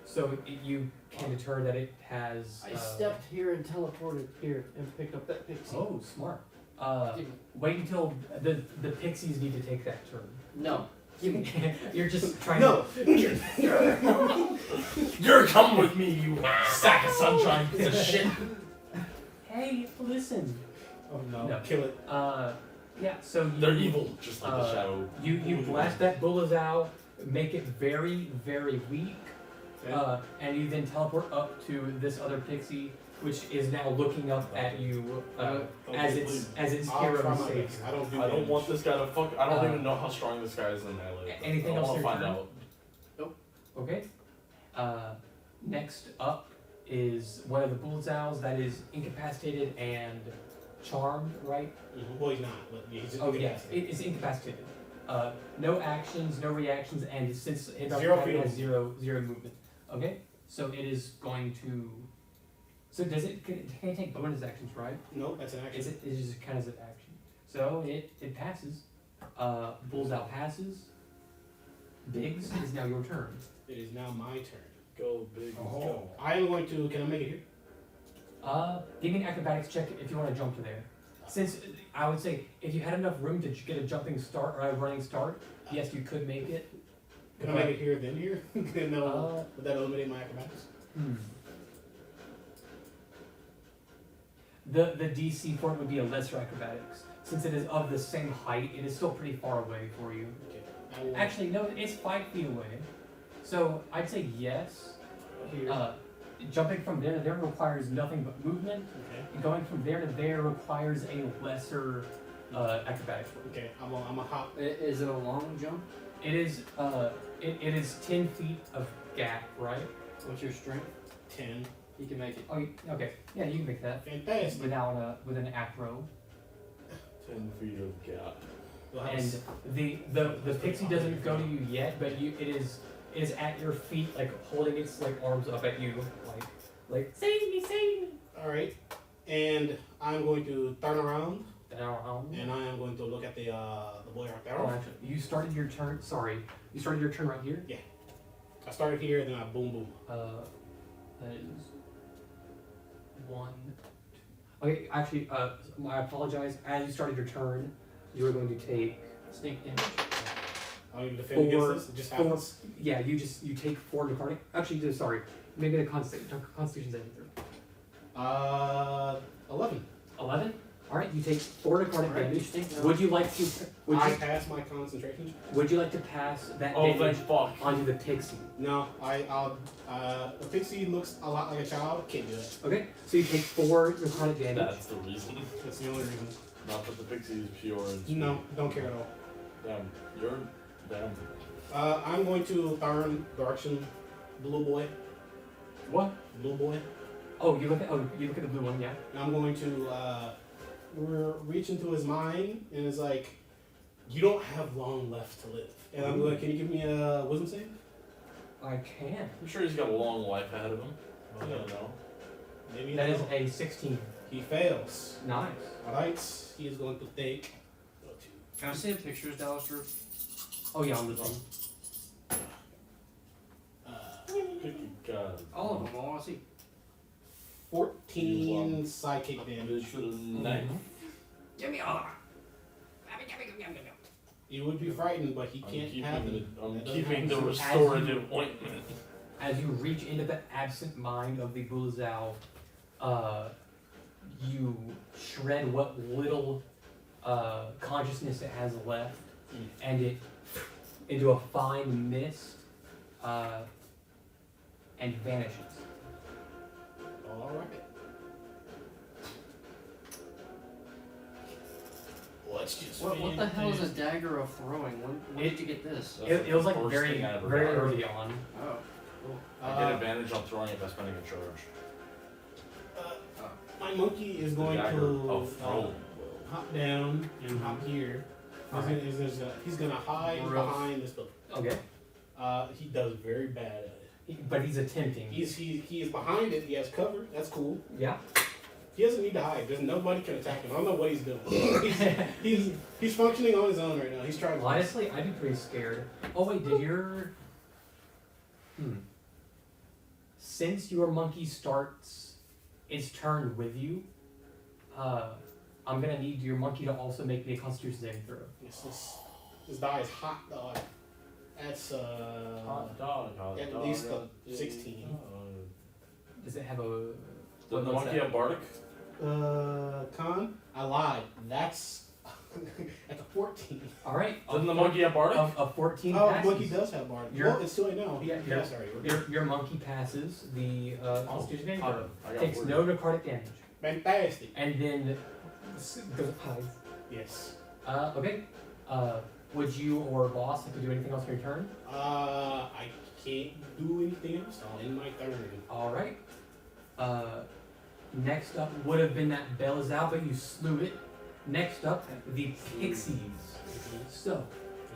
So you can deter that it has. I stepped here and teleported here and picked up that pixie. Oh, smart. Give me. Wait until the pixies need to take that turn. No. Give me. You're just trying No! You're coming with me, you sack of sunshine piece of shit. to. Hey, listen. Oh no. No. Kill it. Yeah. So you, They're evil, just like the shadow. You blast that Bullazao, make it very very weak, Okay. and you then teleport up to this other pixie, which is now looking up at you as its I'll hero try my saves. best. I don't do I don't damage. want this guy to fuck. I don't Uh, even know how strong this guy is in melee. but anything I else wanna your find turn? out. Okay. Next up is one of the Bullzaos that is incapacitated and charmed, right? Well, he's not. But yeah, he's Oh yeah, it is incapacitated. No actions, no reactions, and since his Zero attack has field. zero movement. Okay, so it is going to. So does it? Can it take bonus actions, right? Nope, that's an action. It is just kind of an action. So it passes. Bullseye passes. Biggs, it is now your turn. It is now my turn. Go big. Oh. I am going to. Can I make it here? Give me an acrobatics check if you want to jump to there. Since I would say if you had enough room to get a jumping start or a running start, yes, you could make it. Can I make it here then here? No. Would that eliminate my acrobatics? Hmm. The DC for it would be a lesser acrobatics. Since it is of the same height, it is still pretty far away for you. Okay. I will, Actually, no, it's 5 feet away. So I'd say yes. here. Jumping from there to there requires nothing but movement. Okay. Going from there to there requires a lesser acrobatics roll. Okay. I'm a hop. Is it a long jump? It is it is 10 feet of gap, right? What's your strength? 10. You can make it. Oh, okay. Yeah, you can make that Fantastic. without with an acro. 10 feet of gap. We'll have a And s- the pixie doesn't go to you yet, but it is at your feet, like holding its like arms up at you, like Save me, save me. all right. And I'm going to turn around down. and I am going to look at the boy right there. Oh, actually, you started your turn. Sorry, you started your turn right here. I started here, then I boom boom. That is 1. 2. Okay, actually, I apologize. As you started your turn, you were going to take. Sneak damage. I'll even defend Four- against this. It just happens. Yeah, you take 4 necrotic. Actually, sorry, maybe the Constitution saving throw. 11. 11. All right, you take 4 necrotic Alright, damage. you stink now. Would you like to? I pass my concentration. Would you like to pass that Oh, damage thank fuck. onto the pixie? No, the pixie looks a lot like a child. Can't do that. Okay, so you take 4 necrotic damage. That's the reason. That's the only reason. Not that the pixie is pure and sweet. No, don't care at all. Damn, you're damn. I'm going to turn direction blue boy. What? Blue boy. Oh, you look at the blue one, yeah. And I'm going to reach into his mind and it's like, you don't have long left to live. And I'm going, can you give me a wisdom save? I can. I'm sure he's got a long life ahead of him. I don't know. Maybe That no. is a 16. He fails. Nice. Alright, he is going to take. Can I see the pictures, Dallas Drew? Oh yeah, on the thing. Good God. All of them. I want to see. 14 psychic damage. Damage to the neck. Give me all. You would be frightened, but he I'm can't keeping have the, it. I'm That doesn't keeping the happen. restorative ointment. As you reach into the absent mind of the Bulazao, you shred what little consciousness it has left, and it into a fine mist, and vanishes. Alright. Let's just What the hell is a dagger of throwing? When did you get this? That's It was like the first very thing I ever very got. early on. Oh, cool. I get advantage on throwing it by spending a charge. My monkey is going The dagger to of throw. hop down and hop here. Alright. He's gonna hide Rough. behind this building. Okay, He does very bad at it. but he's attempting. He is behind it. He has cover. That's cool. Yeah. He doesn't need to hide. There's nobody can attack him. I don't know what he's doing. he's functioning on his own right now. He's trying. Honestly, I'd be pretty scared. Oh wait, did your since your monkey starts its turn with you, I'm gonna need your monkey to also make me a Constitution saving throw. This die is hot dog. That's Hot dog, hot at dog, least a hot 16. dog. Does it have a? Does the what's monkey that? have bardic? Con. I lied. That's at the 14. All right. Doesn't the monkey have bardic? A 14 Oh, passes. monkey does have bardic. You're- Well, it's too late now. He, Yeah, yeah, sorry. We're good. Your monkey passes the Constitution saving I throw. got Takes word. no necrotic damage, Fantastic. and then goes hides. Yes. Okay. Would you or boss like to do anything else on your turn? I can't do anything else. I'll end my turn. All right. Next up would have been that Belazal, but you slew it. Next up, the pixies. So,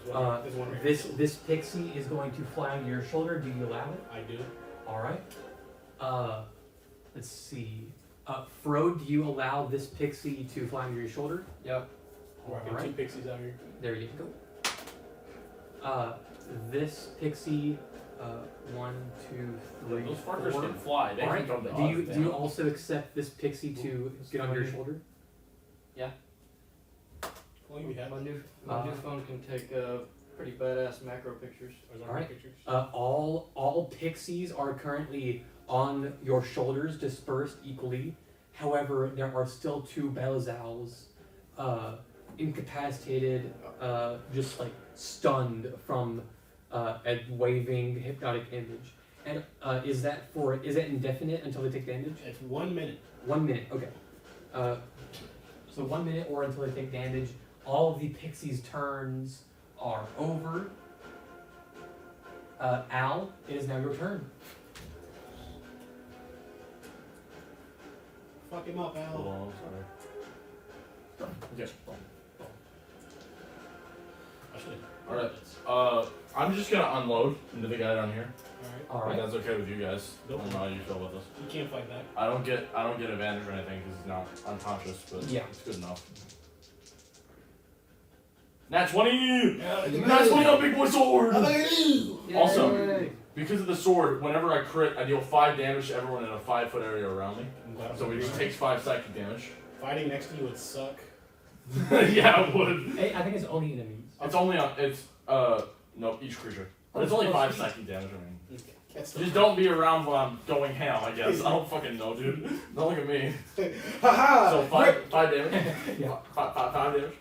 There's one right here. this pixie is going to fly on your shoulder. Do you allow it? I do. All right. Let's see. Fro, do you allow this pixie to fly on your shoulder? Yep. Rocking Alright. 2 pixies out here. There you go. This pixie, 1, 2, 3, Those fuckers 4. can fly. They All can right. come to Do you us, do you damn. also accept this pixie to get on your shoulder? Well, you have My new phone can take pretty badass macro pictures. Alright. pictures. All pixies are currently on your shoulders, dispersed equally, However, there are still 2 Belzals incapacitated, just like stunned from a waving hypnotic image. And is that indefinite until they take damage? It's 1 minute. 1 minute, okay. So 1 minute or until they take damage. All of the pixies' turns are over. Al, it is now your turn. Fuck him up, Hold Al. on, sorry. Okay. I should Alright. I'm just gonna unload into the guy down here. Alright. All If right. that's okay with you guys. I Nope. don't know how you feel with this. You can't fight back. I don't get advantage or anything because he's not unconscious, but Yeah. it's good enough. Nat 20! Yeah, Nat 20 on Big Boy Sword! Also, Yay. because of the sword, whenever I crit, I deal 5 damage to everyone in a 5-foot area around me. I'm glad I'm So he just takes 5 psychic damage. Fighting next to you would suck. Yeah, it would. I think it's only enemies. It's only on, no, each creature. But it's only 5 psychic damage, I mean. That's Just don't be around while I'm going ham, I guess. I don't fucking know, dude. Don't look at me. Haha! So 5 damage? Yeah. 5 damage?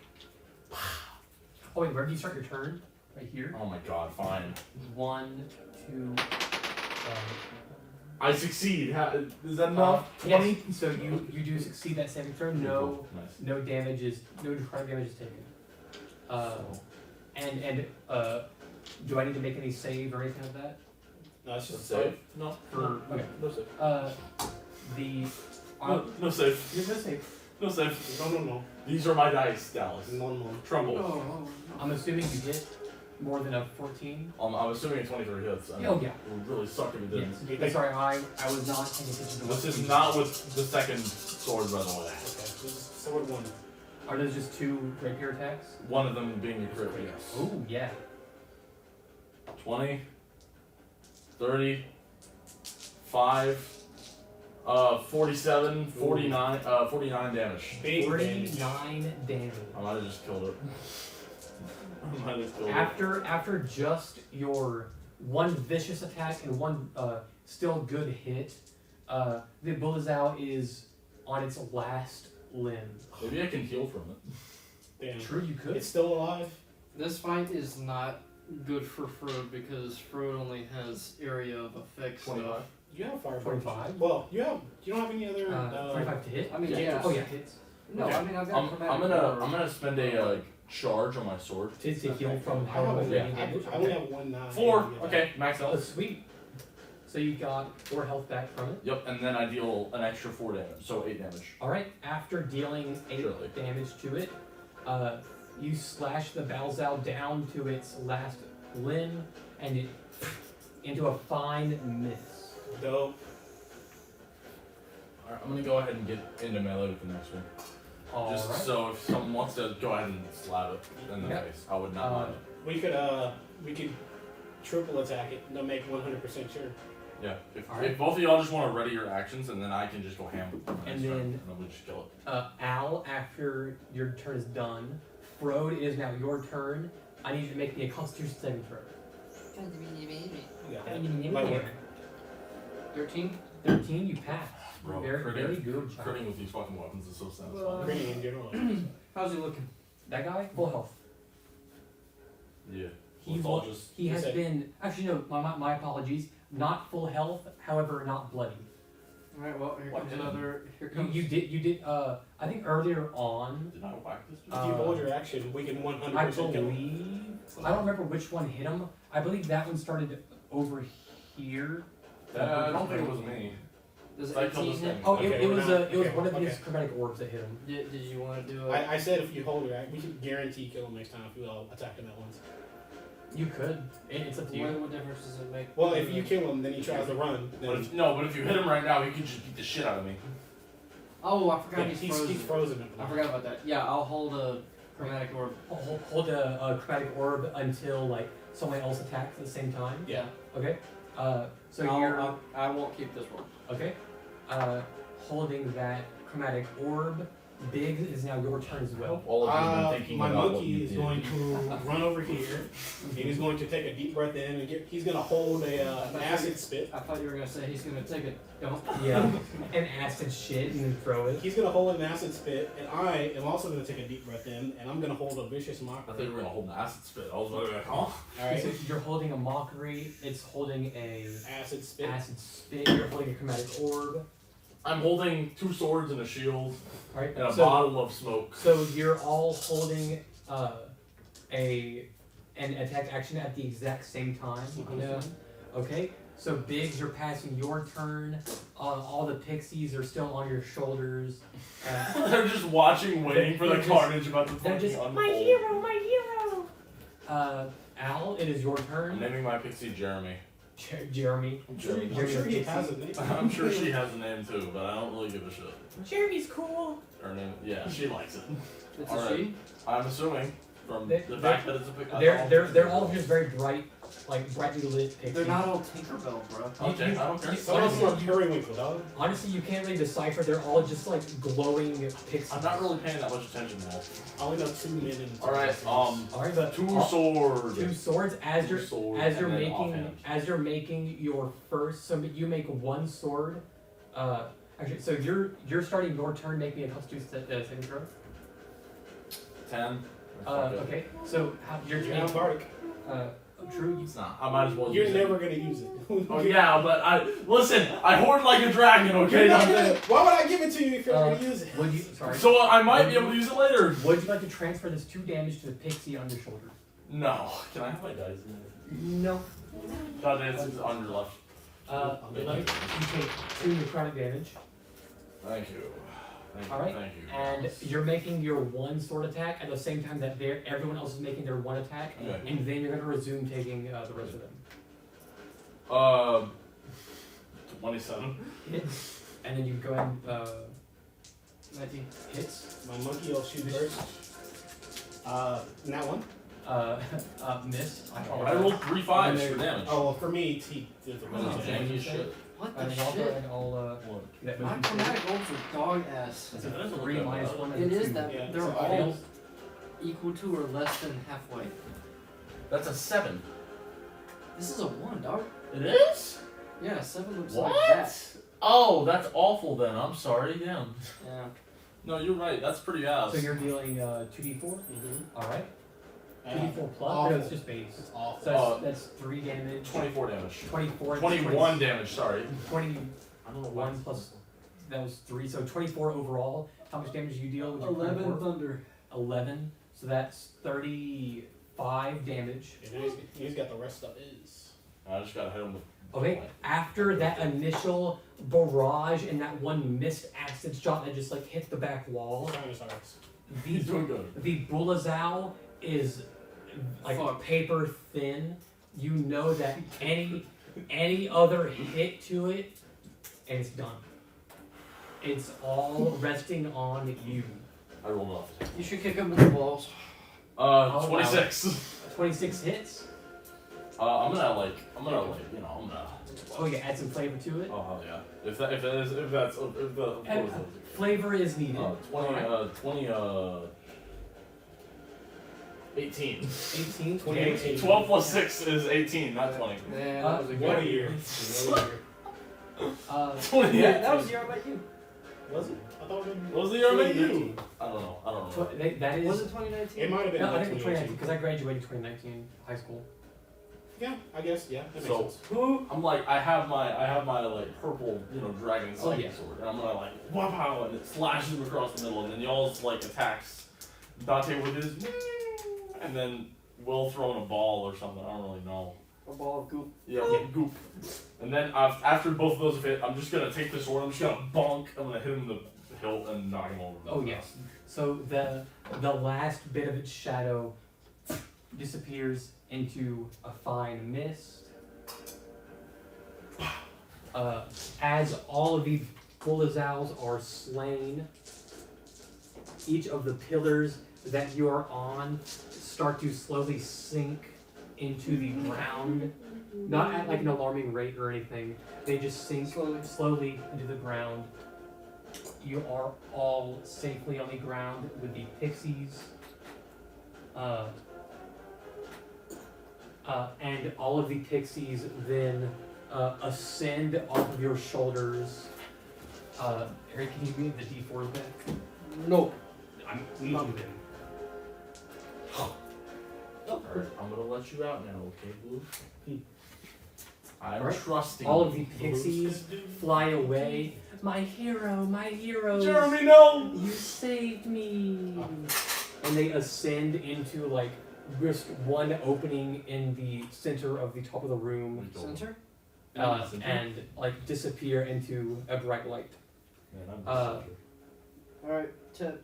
Oh wait, where do you start your turn? Right here. Oh my god, fine. 1, 2. I succeed. Is that enough? 20? Yes. So you do succeed that saving throw. No damage is necrotic damage is taken. And do I need to make any save or anything like that? No, it's just a Save? save. No. Okay. No save. The No save. You're gonna save. No save. No. These are my dice, Dallas. No. Trumbull. Oh, I'm assuming you hit more than a 14. I'm assuming 23 hits. I mean, Oh yeah. It would really suck if it didn't. Yes. Sorry, I was not paying attention to what This is you not said. with the second sword, by the way. Okay, this is sword 1. Are those just 2 rapier attacks? One of them being a crit, yes. Oh yeah. 20, 30, 5, 47, 49, 49 damage. Big damage. 49 damage. I might have just killed it. I might have killed it. After just your 1 vicious attack and 1 still good hit, the Bullazao is on its last limb. Maybe I can heal from it. Damn. True, you could. It's still alive? This fight is not good for Frode because Frode only has area of effect 25. stuff. You have fire. 25? Well, you don't have any other. 25 to hit. I mean, Yeah. yeah. Oh yeah, hits. No, Okay. I mean I've got I'm chromatic gonna orb. spend a charge on my sword. To heal from I have however a, many I damage. only have 1 9. 4. Okay, max Oh health. sweet. So you got 4 health back from it. Yep, and then I deal an extra 4 damage, so 8 damage. Alright, after dealing 8 Surely. damage to it, you slash the Balzal down to its last limb and it into a fine mist. Dope. Alright, I'm gonna go ahead and get into melee with the next one. Just Alright. so if someone wants to go ahead and slap it in the Yeah. face, I would not mind it. We could triple attack it and make 100% sure. Yeah, if Alright. both of y'all just want to ready your actions, and then I can just go ham with my And next turn, then- and then we just kill it. Al, after your turn is done, Frode, it is now your turn. I need you to make me a Constitution saving throw. Yeah. Might work. 13? 13, you pass. Bro, Very critting- good job. Critting with these fucking weapons is so satisfying. Well, Pretty in general. How's he looking? That guy, full health. Yeah. He It's will- all just He has Is it- been actually no. My apologies. Not full health, however, not bloody. Alright, well, here What comes did? another. Here You, comes. you did. I think earlier on, Did I whack this dude? If you hold your action, we can 100% I kill him. believe. I don't remember which one hit him. I believe that one started over here. I don't think it was me. Does I killed 18 this hit? thing. Oh, Okay, it we're was not- it was okay, one of okay. his chromatic orbs that hit him. Did you want to do it? I said if you hold your action, we can guarantee kill him next time if we all attack him at once. You could. It's up to you. What difference does it make? Well, if you kill him, then he tries to run. But Then but if you hit him right now, he could just beat the shit out of me. Oh, I forgot yeah, he's frozen. he's frozen. at the I moment. forgot about that. Yeah, I'll hold a chromatic orb. Hold a chromatic orb until like someone else attacks at the same time. Yeah. Okay. So I won't keep this one. okay. Holding that chromatic orb, Big is now your turn as well. All of you have been thinking My about what monkey you is did. going to run over here, and he's going to take a deep breath in, and he's going to hold an acid spit. I thought you were gonna say he's gonna take a dump. Yeah, and acid shit and then throw it. He's going to hold an acid spit, and I am also going to take a deep breath in, and I'm going to hold a vicious I mockery. thought you were gonna hold an acid spit. I was like, huh? Alright, So you're holding a mockery. It's holding a acid spit. acid spit. You're holding a chromatic orb. I'm holding 2 swords and a shield All right. and a So, bottle of smoke. so you're all holding an attack action at the exact same time. Yeah. Okay. So Biggs, you're passing your turn. All the pixies are still on your shoulders. They're just watching, waiting for the They're just- carnage about to they're fucking just- unfold. My hero, my hero. Al, it is your I'm turn. naming my pixie Jeremy. Jeremy. I'm sure Jeremy. he has a name. I'm sure she has a name too, but I don't really give a shit. Jeremy's cool. Her name, yeah, she likes it. It's All a right. she. I'm assuming from They- the fact that it's a pixie. They're all just very bright, like brightly lit pixies. They're not all Tinkerbell, bro. Okay, I don't care. Some of them are periwinkle, dog. Honestly, you can't really decipher. They're all just like glowing pixies. I'm not really paying that much attention though. I only know 2 men in All right, All right, but 2 all- swords. 2 swords as Two you're swords as you're and then making offhand. your first. So you make 1 sword. Actually, so you're starting your turn. Make me a Constitution saving throw. 10. Okay. So you're You're not bardic. true. It's not. I might as well You're use never it. going to use it. Oh yeah, but I hoard like a dragon, okay? You're not gonna, why would I give it to you if you're not going to use it? Would you? Sorry. So I might be able to use it later. Would you like to transfer this 2 damage to the pixie on your shoulder? No. Can I have my dice? No. God, it's on your left. You take 2 necrotic damage. Thank you. Thank you. Alright, Thank you. and you're making your 1 sword attack at the same time that everyone else is making their 1 attack, Okay. and then you're gonna resume taking the rest of them. 27. Hits, and then you go ahead and 19. hits, My monkey will shoot first. That one. miss. I rolled 3 5s for damage. Oh, well, for me, he did the Oh, one. janky as shit. What And the then I'll go shit? ahead and I'll that My moves you chromatic orbs are dog ass. That's a That doesn't 3 look that minus bad. 1 It and a is 2. that Yeah, they're so all fails. equal to or less than halfway. That's a 7. This is a 1, dog. It is? Yeah, 7 looks What? like that. Oh, that's awful then. I'm sorry. Damn. Yeah. No, you're right. That's pretty ass. So you're dealing 2d4? Mm-hmm. Alright. 2d4 plus? awful. No, it's just base. It's awful. So that's 3 damage. 24 damage. 24. 21 damage, sorry. 21 I don't know why. plus. That was 3. So 24 overall. How much damage do you deal with your 11 24? thunder. 11. So that's 35 damage. And he's got the rest of his. I just gotta hit him with. Okay, after that initial barrage and that 1 missed acid shot that just like hit the back wall, Tyrannosaurus. He's doing good. the Bulazao is like paper thin. You know that any other hit to it, and it's done. It's all resting on you. I rolled off. You should kick him in the balls. I'll 26. 26 hits. I'm gonna like, I'm gonna. Oh yeah, add some flavor to it. Oh hell yeah! If the what And, was it? flavor is needed. 18. 18. 2018. 12 plus 6 is 18, not 20. Man, that was a What a good year. 20. Yeah, that was the year about you. Was it? I thought it What was the year I met you? I don't know. That is. Was it 2019? It might have been No, I like think 2018. 2019 because I graduated 2019 high school. Yeah, I guess. Yeah, that makes So sense. I'm like, I have my like purple, dragon Oh, psychic yeah. sword, and I'm gonna like, wow, pow, and it slashes him across the middle, and then y'all's like attacks Dante with his, and then Will throwing a ball or something. I don't really know. A ball of goop. Yeah, goop. And then after both of those have hit, I'm just gonna take the sword. I'm just gonna bonk. I'm gonna hit him in the hilt and knock him over. Oh yes. So the last bit of its shadow disappears into a fine mist. As all of these Bulazals are slain, each of the pillars that you are on start to slowly sink into the ground. Not at like an alarming rate or anything. They just sink Slowly. slowly into the ground. you are all safely on the ground with the pixies. And all of the pixies then ascend off of your shoulders. Eric, can you move the D4 back? Nope. I'm moving them. Alright, I'm gonna let you out now, okay, Blue? I'm Alright. trusting All you. of the pixies fly away. My hero, my hero. Jeremy, no! You saved me. And they ascend into like just one opening in the center of the top of the room, Center? and like disappear into a bright light. Man, I'm Alright, test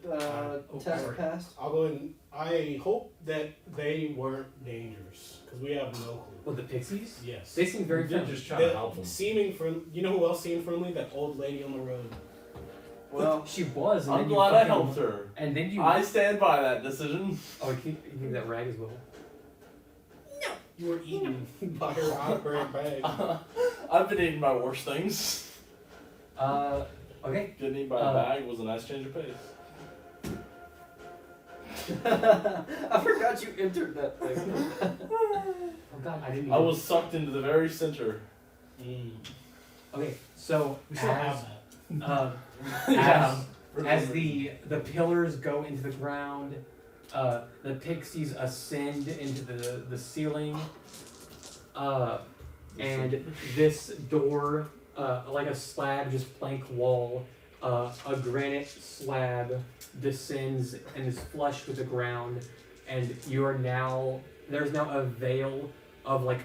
sorry. passed. I'll go and I hope that they weren't dangerous because we have no clue. Well, the pixies? Yes. They seem very did friendly. just try to That help him. seeming friendly. You know who else seemed friendly? That old lady on the road. Well, She was. And I'm then you glad I fucking- helped her. And then you. I stand by that decision. Oh, you need that rag as well. You were eaten by her hot-bread bag. I've been eating my worst things. Okay. Getting eaten by a bag was a nice change of pace. I forgot you entered that thing. Oh God, I didn't. I was sucked into the very center. Okay, so We still have that. as as the pillars go into the ground, the pixies ascend into the ceiling, and this door, like a slab, just plank wall, a granite slab descends and is flush with the ground, and you are now there's now a veil of like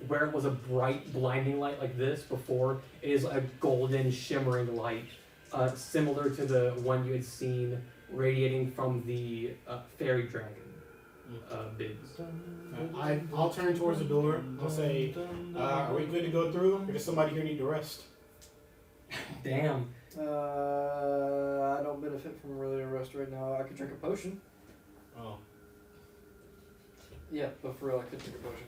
where it was a bright blinding light like this before, it is a golden shimmering light, similar to the one you had seen radiating from the fairy dragon bids. I'll turn towards the door. I'll say, "Are we good to go through? Or does somebody here need to rest?" Damn. I don't benefit from really a rest right now. I could drink a potion. Oh, Yeah, but for real, I could drink a potion.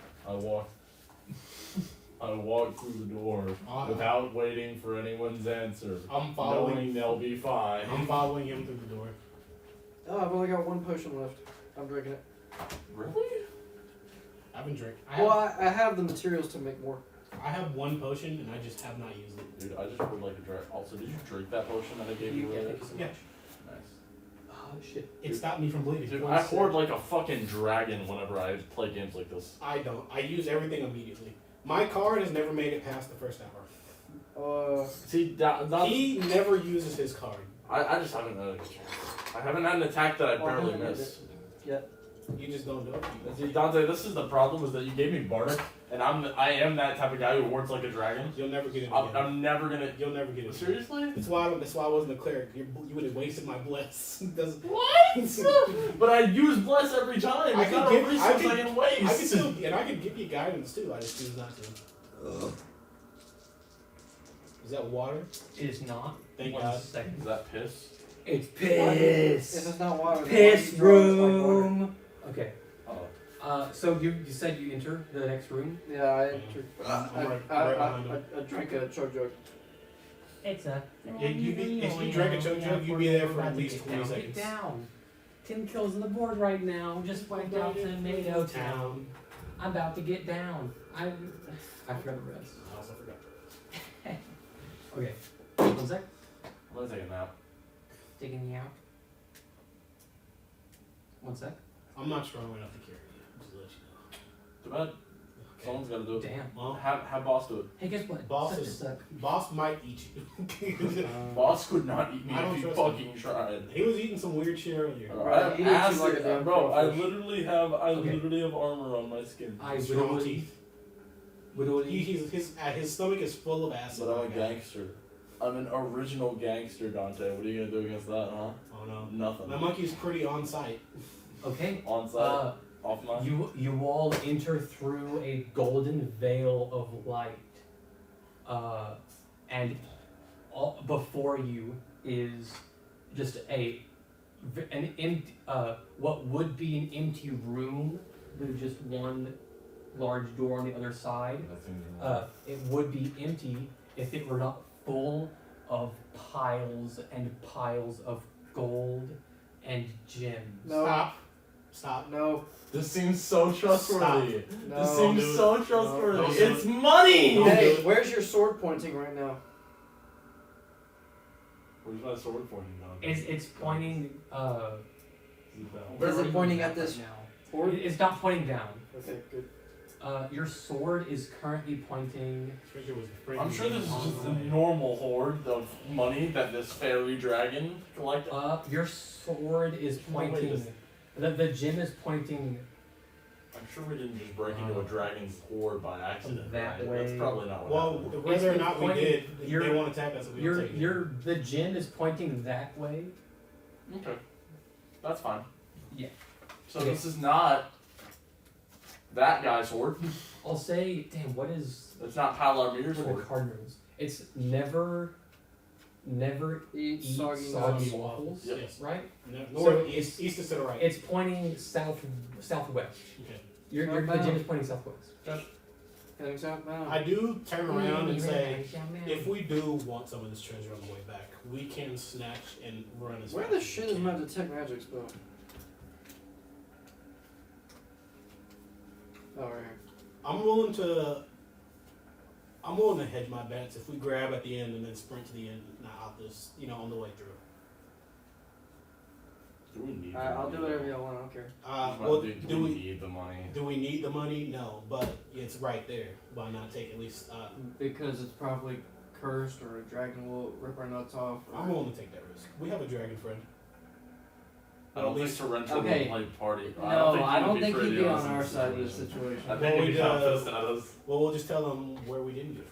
I walk through the door without waiting for anyone's answer, I'm following. knowing they'll be fine. I'm following him through the door. Oh, I've only got one potion left. I'm drinking it. Really? I've been drinking. Well, I have the materials to make more. I have one potion and I just have not used it. Dude, I just would like to drink. Also, did you drink that potion that I gave you? Yeah, earlier? thank you so Yeah. much. Nice. Oh shit. It stopped me from bleeding. Dude, One I sec. hoard like a fucking dragon whenever I play games like this. I don't. I use everything immediately. My card has never made it past the first hour. See, He never uses his card. I just haven't had a chance. I haven't had an attack that I Well, I barely haven't missed. You just don't do it. And see, Dante, this is the problem: is that you gave me Bardic, and I am that type of guy who wards like a dragon. You'll never get it I'm, again. I'm never gonna. You'll never get it. Again. Seriously? That's why I wasn't a cleric. You would have wasted my bless. Doesn't- But I use bless every time. I It's can not give- a I resource can- I can waste. I can still, and I can give you guidance too. I just choose not to. Is that water? It is not. Thank One God. second. Is that piss? It's If piss. it's not water, then Piss why do you draw it like water? room. Okay. Oh. So you said you enter the next room. Yeah, I drink. I'm right behind him. I drink a chug jug. It's a. Yeah, if you drank a chug jug, you'd be there for at least 20 Get seconds. down. 10 kills on the board right now. Just wiped out Tomato Town. I'm about to get down. I forgot the rest. I also forgot. Okay. 1 sec. I'm gonna take a nap. Taking you out. 1 sec. I'm not strong enough to carry you. Just to let you Too bad. know. Someone's gotta do it. Damn. Well, Have boss do it. Hey, guess what? Boss Suck is- to suck. boss might eat you. Boss could not eat me I don't if he trust fucking tried. He was eating some weird shit earlier. Bro, Right, I have he eats you acid, like a damn bro. I crawfish. literally have armor on my skin. I Strong literally. teeth. Literally. His stomach is full of acid. But I'm a gangster. I'm an original gangster, Dante. What are you gonna do against that, huh? Oh no. Nothing. My monkey's pretty on site. Okay. On site, off my. You all enter through a golden veil of light, and all before you is just an empty, what would be an empty room with just one large door on the other side. It would be empty if it were not full of piles and piles of gold and gems. No. Stop. No. This seems so trustworthy. No. This seems dude. so trustworthy. No, It's money! No. Hey, where's your sword pointing right now? Where's my sword pointing now? It's pointing. Is it pointing at this right now? board? It's not pointing down. Okay, good. Your sword is currently pointing. Treasure was a friend. I'm sure this is just a normal hoard of money that this fairy dragon collected. Your sword is No way pointing. The gem is pointing I'm sure we didn't just break into a dragon's hoard by accident. that right? way. That's probably not what Well, happened. whether or It's not we pointing- did, you're- they won't attack us if we don't take it. the gem is pointing that way. Okay. That's fine. Yeah. So Okay. this is not that guy's hoard. I'll say, damn, what is It's not Palamir's what are the hoard. cardinals? It's never Eat eat soggy soggy nuts. waffles, Yep. Yes. right? No, So north, it's- east, east is to the right. It's pointing southwest. Okay. The Southbound. gem is pointing southwest. Heading southbound. I do turn around and say, if we do want some of this treasure on the way back, we can snatch and run as Where fast the as we shit is can. my detect magic spell? Oh, right here. I'm willing to hedge my bets if we grab at the end and then sprint to the end, not out this, on the way through. Do we need Alright, the I'll money, do whatever though? y'all want, I don't care. Well, do we need the money? do we need the money? No, but it's right there. Why not take at least? Because it's probably cursed or a dragon will rip our nuts off. Or... I'm willing to take that risk. We have a dragon friend. I don't At think least- Sorrento Okay. will play party. No, I don't think pretty he'd be honest on in our this side of this situation. situation. I think Well, he'd be we, kind of pissed at us. Well, we'll just tell them where we didn't get it.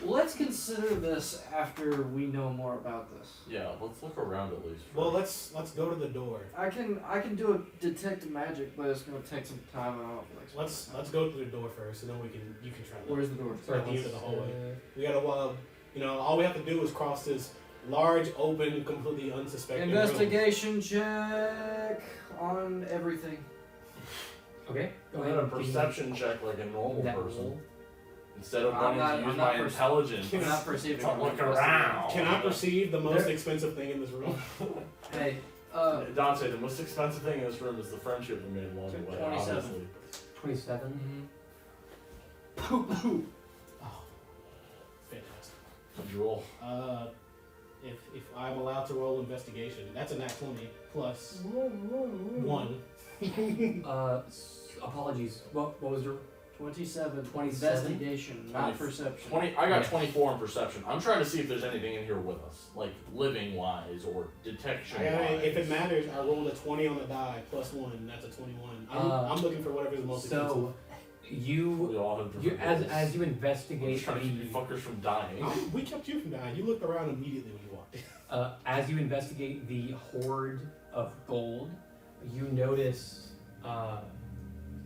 Let's consider this after we know more about this. Yeah, let's look around at least. Well, let's go to the door. I can do a detect magic, but it's gonna take some time out. Like, Let's go to the door first, and then you can try. Where's the door? Right at the end of the hallway. We gotta, all we have to do is cross this large, open, completely unsuspecting room. Investigation check on everything. Okay. Go ahead and perception check like a normal That person. roll. Instead of I'm wanting not- to use I'm my not intelligence I'm not perceiving. to I'm look investigating. around. Can I perceive the most There- expensive thing in this room? Hey, Dante, the most expensive thing in this room is the friendship we made along the way. 27. Obviously. 27. Oh, fantastic. Did you roll? If I'm allowed to roll investigation, that's a nat 20 plus 1. Apologies. What was your 27. 27? Investigation, not 20. perception. 20. I got Yeah. 24 in perception. I'm trying to see if there's anything in here with us, like living wise or detection wise. If it matters, I rolled a 20 on the die plus 1. That's a 21. I'm looking for whatever's most expensive. so you We all have you different rolls. as you I'm investigate just trying to keep you the fuckers from dying. We kept you from dying. You looked around immediately when you walked in. as you investigate the hoard of gold, you notice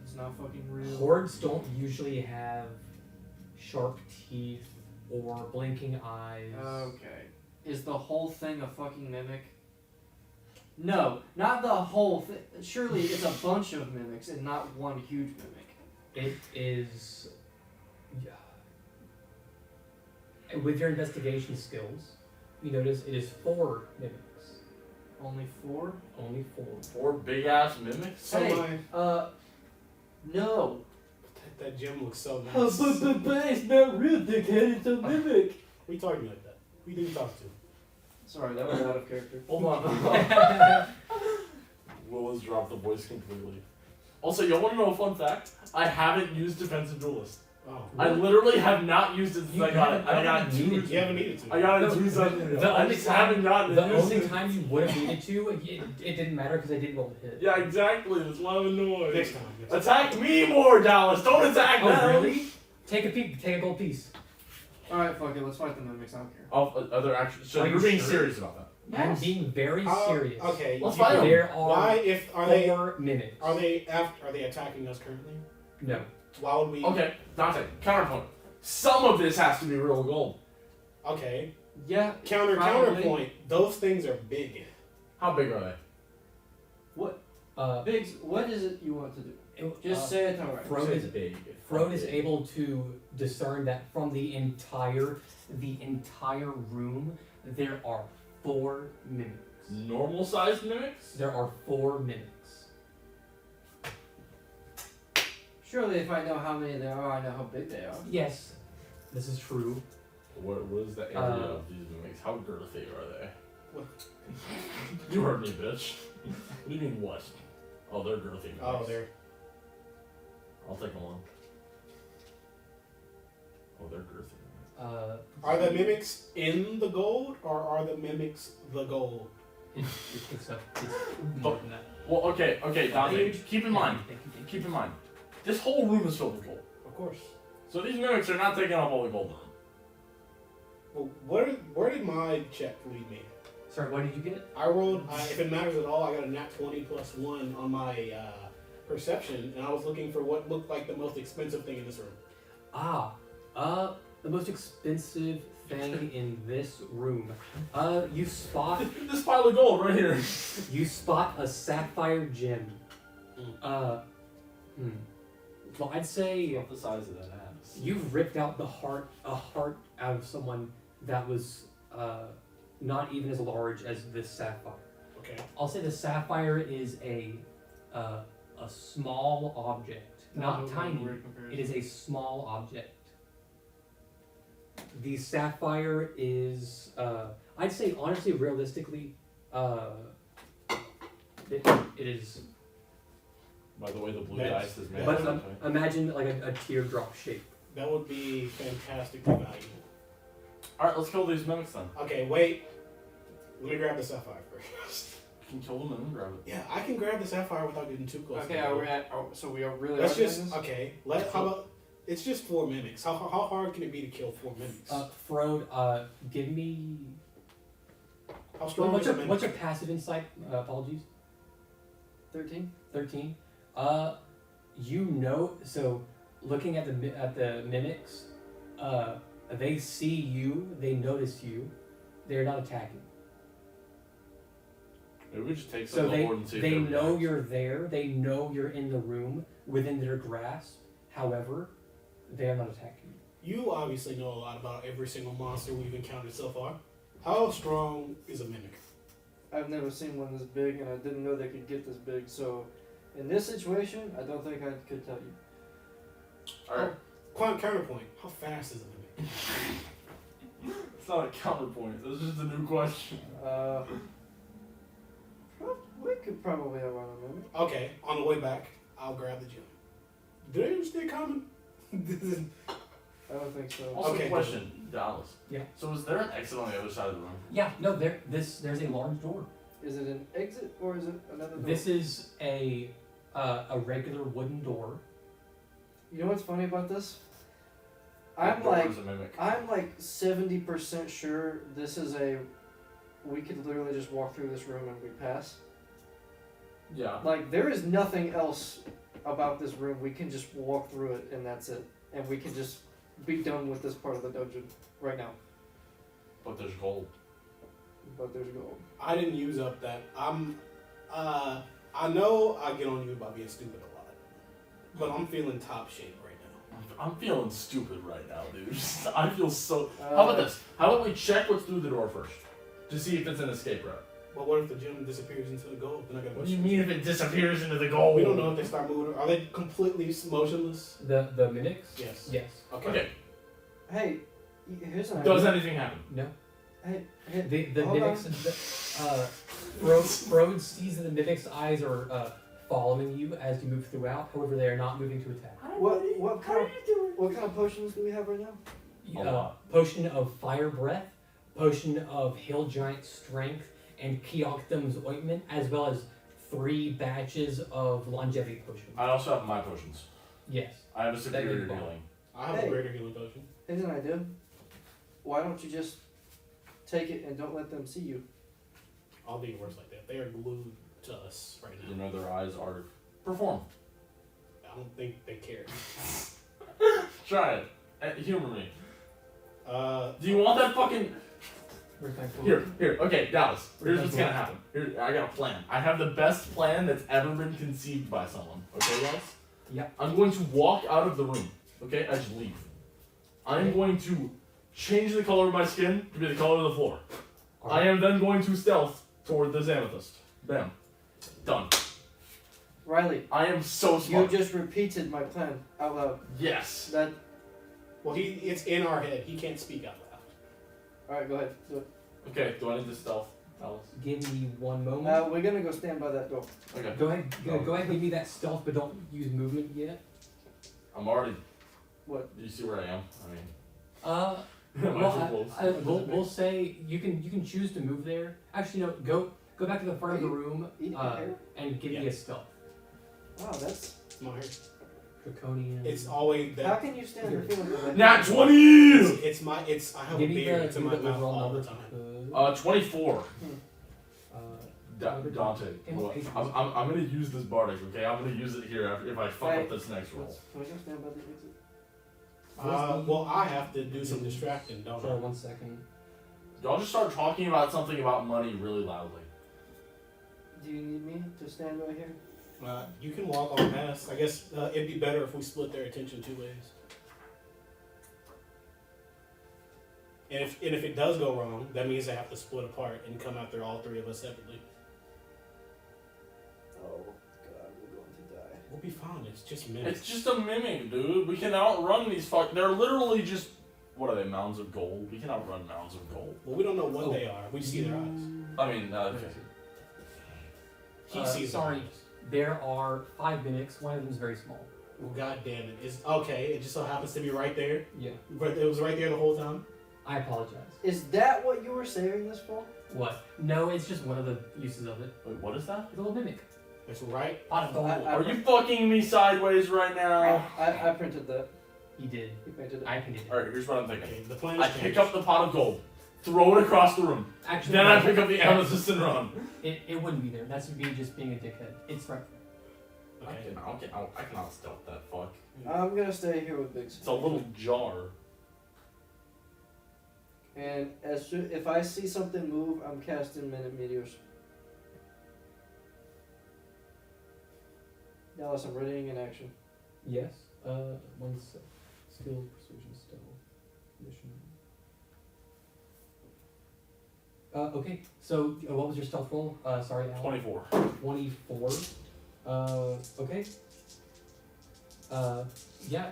It's not fucking real. hoards don't usually have sharp teeth or blinking eyes. Okay. Is the whole thing a fucking mimic? No, not the whole thing. Surely it's a bunch of mimics and not one huge mimic. It is. Yeah. With your investigation skills, you notice it is 4 mimics. Only 4? Only 4. 4 big ass mimics. So Hey. No. that gym looks so nice. But it's not real, dickhead. It's a mimic. We talking like that. We didn't talk to. Sorry, that was out of character. Hold on. Will has dropped the voice completely. Also, y'all want to know a fun fact? I haven't used Defensive Duelist. Oh. I literally have not used it since You I got it. haven't- I got you two. needed You haven't needed to. I got it No, 2 seconds ago. the I only just time- haven't gotten The it. only time you would have needed to, it didn't matter because I didn't roll to hit. Yeah, exactly. That's why I'm annoyed. Next time. Attack me more, Dallas. Don't attack Oh, them. really? Take a peek. Take a gold piece. Alright, fuck it, let's fight the mimics, I don't care. Oh, other actually. So Are you're you being sure? serious about that? I'm being very serious. Okay. Let's you- fight 'em. There are Why? If are they 4 mimics. are they attacking us currently? No. Why would we? Okay, Dante. Counterpoint. Some of this has to be real gold. Okay. Yeah, Counterpoint. Those things are big. How big are they? Biggs, what is it you want to do? Just say it outright. Frode Say is it's big. Frode is able to discern that from the entire room there are 4 mimics. Normal sized mimics? There are 4 mimics. Surely, if I know how many there are, I know how big they are. Yes, this is true. What is the area of these mimics? How girthy are they? What? You heard me, bitch. What do you mean what? Oh, they're girthy mimics. Oh, there. I'll take one. Oh, they're girthy. Are the mimics in the gold, or are the mimics the gold? It picks up. It's more than that. Well, okay, Dante. Keep in mind. Thank you. Keep in mind. This whole room is filled with gold. Of course. So these mimics are not taking off all the gold. Well, where did my check lead me? Sorry, what did you get? I rolled, if it matters at all, I got a nat 20 plus 1 on my perception, and I was looking for what looked like the most expensive thing in this room. The most expensive thing in this room. You spot This pile of gold right here. you spot a sapphire gem. Well, I'd say About the size of that ass. you've ripped out a heart out of someone that was not even as large as this sapphire. Okay. I'll say the sapphire is a small object, not tiny. It is a small object. The sapphire is, I'd say honestly, realistically, it is. By the way, the blue That's- dice is made. But of something. imagine like a teardrop shape. That would be fantastic to value. Alright, let's kill these mimics then. Okay, wait. Let me grab the sapphire first. You can kill them and then grab it. Yeah, I can grab the sapphire without getting too close. Okay, to are the we at? So we are really. Let's doing just this? okay. How about it's just 4 mimics? How hard can it be to kill 4 mimics? Frode, give me. How strong What's is a your mimic? what's your passive insight? Apologies. 13. 13. You know, so looking at the mimics, they see you, they notice you, they're not attacking. Maybe we just take some So of the board and see if they they're know relaxed. you're there, they know you're in the room within their grasp. However, they are not attacking you. You obviously know a lot about every single monster we've encountered so far. How strong is a mimic? I've never seen one this big, and I didn't know they could get this big. So, in this situation, I don't think I could tell you. Alright, Counterpoint. How fast is a mimic? it's not a counterpoint. This is just a new question. We could probably outrun a mimic. Okay, on the way back, I'll grab the gem. Do they stay coming? I don't think so. Also, Okay. question, Dallas. Yeah. So is there an exit on the other side of the room? Yeah, no, there's a large door. Is it an exit or is it another door? This is a regular wooden door. You know what's funny about this? What I'm door like is a mimic? 70% sure this is a. We could literally just walk through this room and we pass. Yeah. Like there is nothing else about this room. We can just walk through it and that's it. And we can just be done with this part of the dungeon right now. But there's gold. But there's gold. I didn't use up that. I know I get on you about being stupid a lot, but I'm feeling top shape right now. I'm feeling stupid right now, dude. I feel so. How about this? How about we check what's through the door first, to see if it's an escape route? But what if the gem disappears into the gold? Then I gotta. What do you mean if it disappears into the gold? We don't know if they start moving. Are they completely motionless? The mimics? Yes. Yes. Okay. Okay. Hey, here's an Does idea. anything happen? No. Hey, The hold mimics. Frode sees that the mimics' eyes are following you as you move throughout. However, they are not moving to attack. What kind of potions do we have right now? A lot. Potion of fire breath, potion of hill giant strength, and Keokthum's ointment, as well as 3 batches of longevity potion. I also have my potions. Yes. I have a superior That you healing. I have Hey. a greater healing potion. Here's an idea. Why don't you just take it and don't let them see you? I'll do worse like that. They are glued to us right You now. know their eyes are. Perform. I don't think they care. Try it. Humor me. Uh, Do you want that fucking? We're thankful. Here. Okay, Dallas. Here's what's gonna happen. Here, I got a plan. I have the best plan that's ever been conceived by someone. Okay, Dallas? Yep. I'm going to walk out of the room. Okay, I just leave. I'm going to change the color of my skin to be the color of the floor. I am then going to stealth toward this amethyst. Bam. Done. Riley, I am so you smart. just repeated my plan out loud. Yes. That. Well, it's in our head. He can't speak out loud. Alright, go ahead. Do it. Okay, do I need to stealth, Dallas? Give me one moment. We're gonna go stand by that door. Okay. Go ahead. Go ahead. Give me that stealth, but don't use movement yet. I'm already. What? Do you see where I am? I mean. Well, Am I so close? we'll say you can choose to move there. Actually, no. Go back to the front of the room Eating hair? and give me Yeah. a stealth. Wow, that's. Smart. Draconian. It's always How that. can you stand the feeling of that? Nat 20! It's my. It's. I have give a me beard. the It's in my mouth overall all number. the time. 24. Dante. Dante. Well, I'm gonna use this bardic, okay? I'm gonna use it here if I fuck up this next roll. Can we go stand by the exit? Well, I have to do some distracting, don't Sorry, I? 1 second. Y'all just start talking about something about money really loudly. Do you need me to stand right here? You can walk on past. I guess it'd be better if we split their attention 2 ways. And if it does go wrong, that means they have to split apart and come after all 3 of us separately. Oh god, we're going to die. We'll be fine. It's just minutes. It's just a mimic, dude. We can outrun these fuck. They're literally just. What are they? Mounds of gold? We can outrun mounds of gold. Well, we don't know what they are. We just see their eyes. I mean, okay. He sees sorry. their eyes. There are 5 mimics. One of them is very small. Well, God damn it! It's okay. It just so happens to be right there. Yeah. But it was right there the whole time. I apologize. Is that what you were saving this for? What? No, it's just one of the uses of it. Wait, what is that? It's a little mimic. It's right. Pot of gold. Are you fucking me sideways right now? I printed that. He did. He painted it. I painted it. Alright, here's what I'm thinking. Okay, the plan I is pick up the pot of gold, throw it across the room, Actually, then no, I pick up the amethyst and run. It wouldn't be there. That's me just being a dickhead. It's right there. Okay. I cannot stealth that fuck. I'm gonna stay here with Biggs. It's a little jar. And if I see something move, I'm casting minute meteors. Dallas, I'm readying in action. Yes. One sec. Skill, persuasion, stealth, mission. Okay. So, what was your stealth roll? Sorry, Al. 24. 24. Okay. Yeah,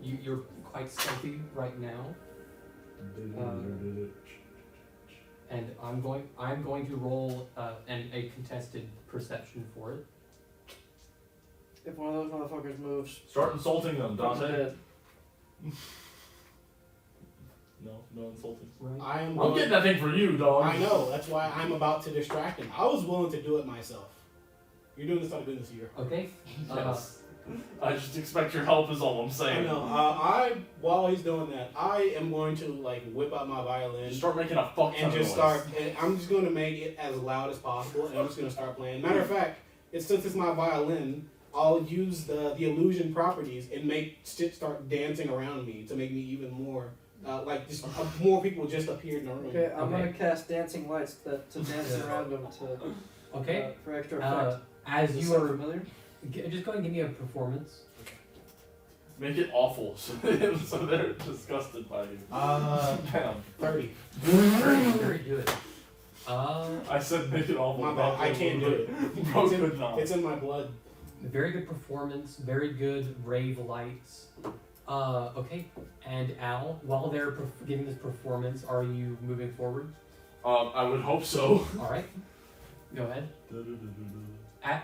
you're quite stealthy right now, and I'm going to roll a contested perception for it. If one of those motherfuckers moves, Start insulting them, I'm Dante. dead. No insulting. Right. I am. I'm willing- getting that thing for you, dog. I know. That's why I'm about to distract him. I was willing to do it myself. You're doing this out of goodness of your heart. Okay. Yes. I just expect your help is all I'm I saying. know. While he's doing that, I am going to whip out my violin Just start making a fuck ton and of just noise. start. And I'm just going to make it as loud as possible, and I'm just going to start playing. Matter of fact, since it's my violin, I'll use the illusion properties and make shit start dancing around me to make me even more more people just appear in the room. Okay, I'm Okay. gonna cast dancing lights to dance around them to Okay. for extra effect. As Does you that sound are familiar? just go ahead and give me a performance. Make it awful so they're disgusted by you. Damn. 30. Very good. I said make it awful. My bad. I can't do it. Bro It's in- could not. It's in my blood. Very good performance. Very good rave lights. Okay. And Al, while they're giving this performance, are you moving forward? I would hope so. All right. Go ahead.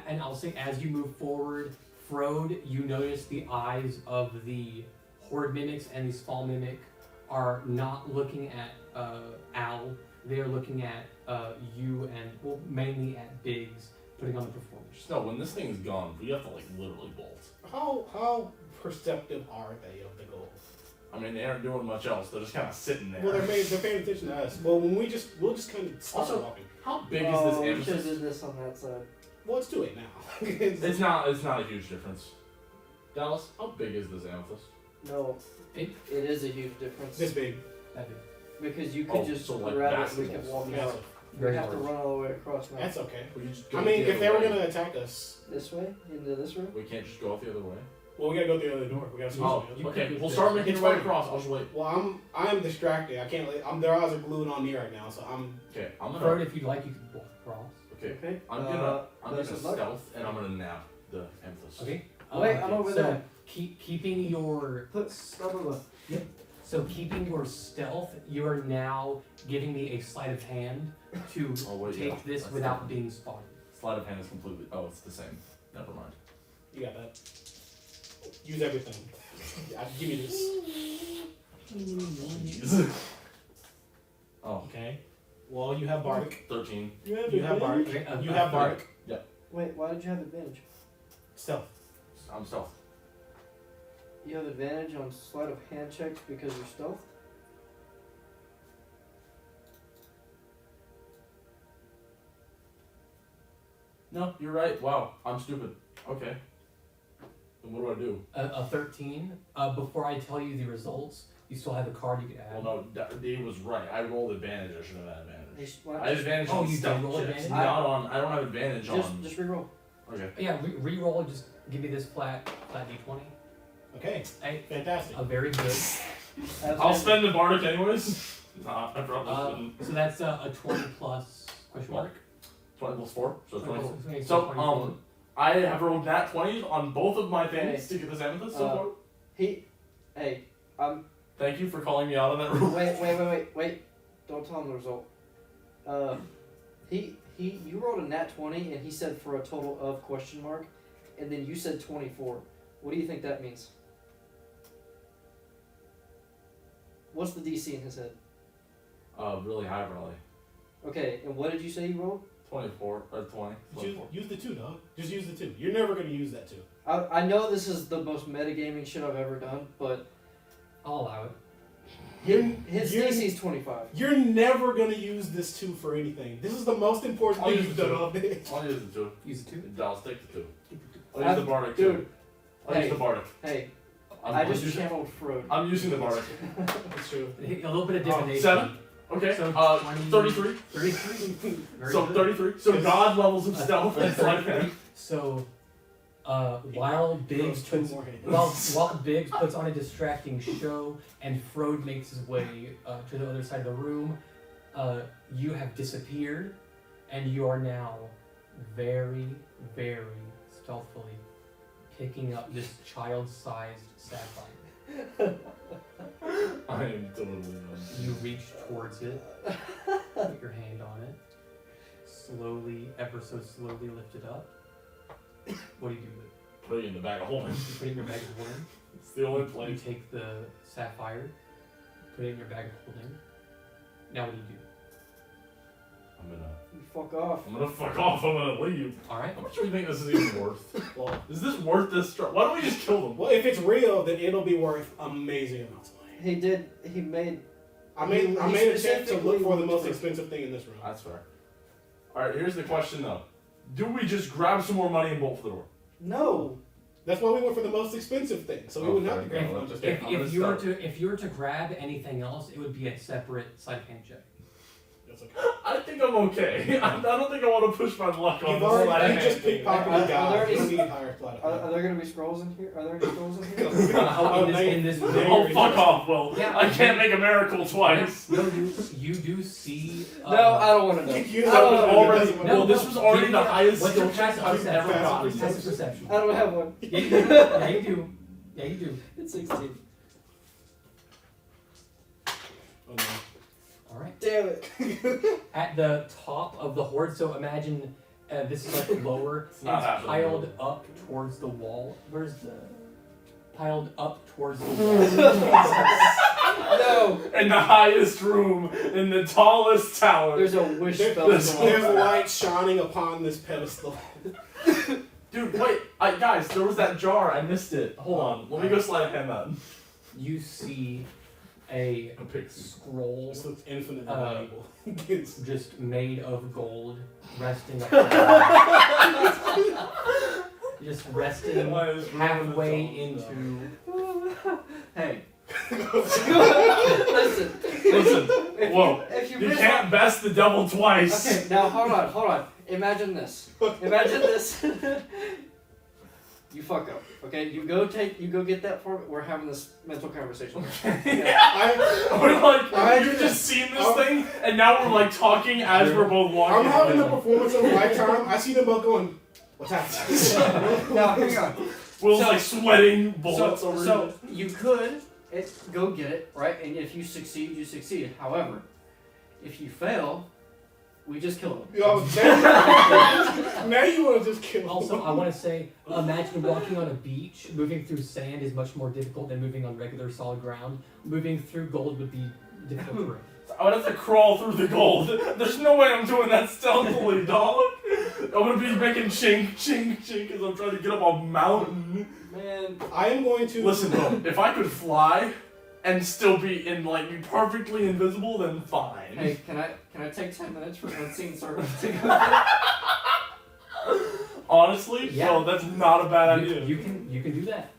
And I'll say, as you move forward, Frode, you notice the eyes of the horde mimics and the small mimic are not looking at Al. They are looking at you and mainly at Biggs putting on the performance. Just know when this thing is gone, we have to literally bolt. How perceptive are they of the goals? I mean, they aren't doing much else. They're just kind of sitting there. Well, they're paying attention to us. Well, we'll just kind of start Also- walking. How big Oh, is we this should have amethyst? did this on that side. Well, it's too late now. It's not a huge difference. Dallas, how big is this amethyst? No, Big? it is a huge difference. This big. That big. because you could Oh, just so like grab it and we could basketballs. walk That's, out. We Very have to large. run all the way across now. that's okay. We can just go I mean, the if they other were way. gonna attack us, This way? Into this room? We can't just go out the other way. well, we gotta go through the other door. We gotta switch Oh, the other okay. could We'll do start that. making It's our way fine. across. I'll just wait. Well, I'm distracted. I can't. Their eyes are glued on me right now, so I'm. Okay, I'm Frodo, gonna. if you'd like, you can walk across. Okay, Okay. I'm gonna best of luck. stealth and I'm gonna nap the amethyst. Okay. Wait, I'm over so there. keeping your Stop over. so keeping your stealth, you are now giving me a sleight of hand to Oh wait, take yeah. this That's without different. being spotted. Sleight of hand is completely. Oh, it's the same. Never mind. You got that. Use everything. Give me this. Oh, Okay. Well, you have Bardic. 13. You have Bardic. Okay, You have Bardic. Wait, why did you have advantage? Stealth. I'm stealth. You have advantage on sleight of hand checks because you're stealth? No, you're right. Wow, I'm stupid. Okay. Then what do I do? A 13. Before I tell you the results, you still have a card you could add. Well, no, D was right. I rolled advantage. I should have had advantage. Why I not have advantage Oh, on you did stealth roll checks, advantage? not on. I don't have advantage on. just reroll. Okay. Yeah, re-roll. Just give me this flat d20. Okay. Hey, Fantastic. very good. I'll spend the bardic anyways. Nah, I probably shouldn't. So that's a 20 plus question mark. 20 plus 4, so 20. Okay, So 24. I have rolled nat 20s on both of my things to get this amethyst so far. Hey, Thank you for calling me out on that rule. wait. Don't tell him the result. You rolled a nat 20 and he said for a total of question mark, and then you said 24. What do you think that means? What's the DC in his head? Really high, probably. Okay, and what did you say you rolled? 24 or 20. 24. Use the 2, dog. Just use the 2. You're never gonna use that 2. I know this is the most metagaming shit I've ever done, but I'll allow it. his You're- DC is 25. You're never gonna use this 2 for anything. This is the most important I'll thing use you've the done 2. all day. I'll use the 2. Use it too. I'll stick the 2. I'll use the bardic Dude, too. I'll hey. use the bardic. Hey, I'm I just using, channeled Frode. I'm using the bardic. That's true. A little bit of divination. 7? Okay. So 33. 33. Very So good. 33. So God levels of stealth and sleight of hand. So, while Biggs Two puts more hands. while Biggs puts on a distracting show and Frode makes his way to the other side of the room, you have disappeared, and you are now very, very stealthily picking up this child-sized sapphire. I am totally You reach towards it, put your hand on it, slowly, ever so slowly lift it up. What do you do with it? put it in the bag of holding. You put it in your bag of holding. It's the only You place. take the sapphire, put it in your bag of holding. Now what do you do? You fuck off. I'm gonna fuck off. I'm gonna leave. Alright. How much do we think this is even worth? Well, Is this worth this? Why don't we just kill them? well, if it's real, then it'll be worth amazing amounts of money. He made. I made He a attempt to look specifically for the looked most for- expensive thing in this room. That's fair. All right. Here's the question though. Do we just grab some more money and bolt for the door? No. That's why we went for the most expensive thing, so we Oh, wouldn't have fair to grab enough. one. Just Okay. If, I'm gonna if you were to grab anything else, it would be a separate sleight of hand check. That's okay. I think I'm okay. I don't think I want to push my luck on You've this already sleight of you hand just thing. pickpocketed Are God. there You don't any- need higher flight of Are there gonna be scrolls in here? Are there any scrolls in here? Oh, in this room. Oh, fuck off, Will. Yeah. I can't make a miracle twice. No, you do see. No, I don't want to know. You That don't was know. already, It doesn't No, well, this was already the highest What's skill your check passive I've perception? ever gotten. Passive perception. I don't have one. Yeah, you do. Yeah, you do. Yeah, you do. It's 16. Oh, no. All right. Damn it. At the top of the hoard, so imagine this is like lower. It's not it's happening. piled up towards the wall. Where's the piled up towards the wall? No. In the highest room, in the tallest tower. There's a wish spell There's- going There's on. light shining upon this pedestal. Dude, wait, guys, there was that jar. I missed it. Hold on, let me go slide a hand that. You see a A pixie. scroll This looks infinitely Uh, valuable. It's- just made of gold, resting up. Just resting halfway into. Hey. Listen, Whoa. If you You miss can't best the devil twice. Okay, now hold on. Imagine this. Imagine this. You fuck up. Okay, you go get that for me. We're having this mental conversation. We're like, I- you've just seen this I'm- thing, and now we're like talking as we're both walking. I'm having the performance of a lifetime. I see them both going, what's happening? Now hang on. Will's So- like sweating bullets over So you could go get it, right? And if you succeed, you succeed. However, if you fail, we just kill them. Yo, now you want to just kill Also, I want to say, imagine walking on a beach. Moving through sand is much more difficult than moving on regular solid ground. Moving through gold would be difficult terrain. I would have to crawl through the gold. There's no way I'm doing that stealthily, dog. I'm gonna be making chink, chink, chink as I'm trying to get up a mountain. Man, I am going to Listen, though, if I could fly and still be be perfectly invisible, then fine. hey, can I take 10 minutes for that scene sort of to go? Honestly, Yeah. no, that's not a bad You, idea. you can do that.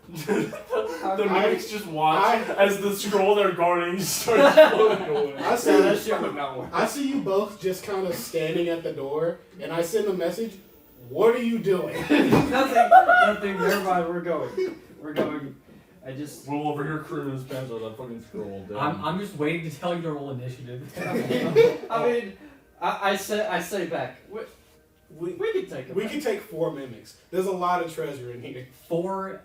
The mimics just watch as the scroll they're guarding starts floating away. I No, see that shit would not work. I see you both just kind of standing at the door, and I send a message. What are you doing? Nothing. Never mind. We're going. I just. Will over here crewing his pants with that fucking scroll. Dude. I'm just waiting to tell you to roll initiative. I mean, I say back. We can take it. We back. can take 4 mimics. There's a lot of treasure in here. Four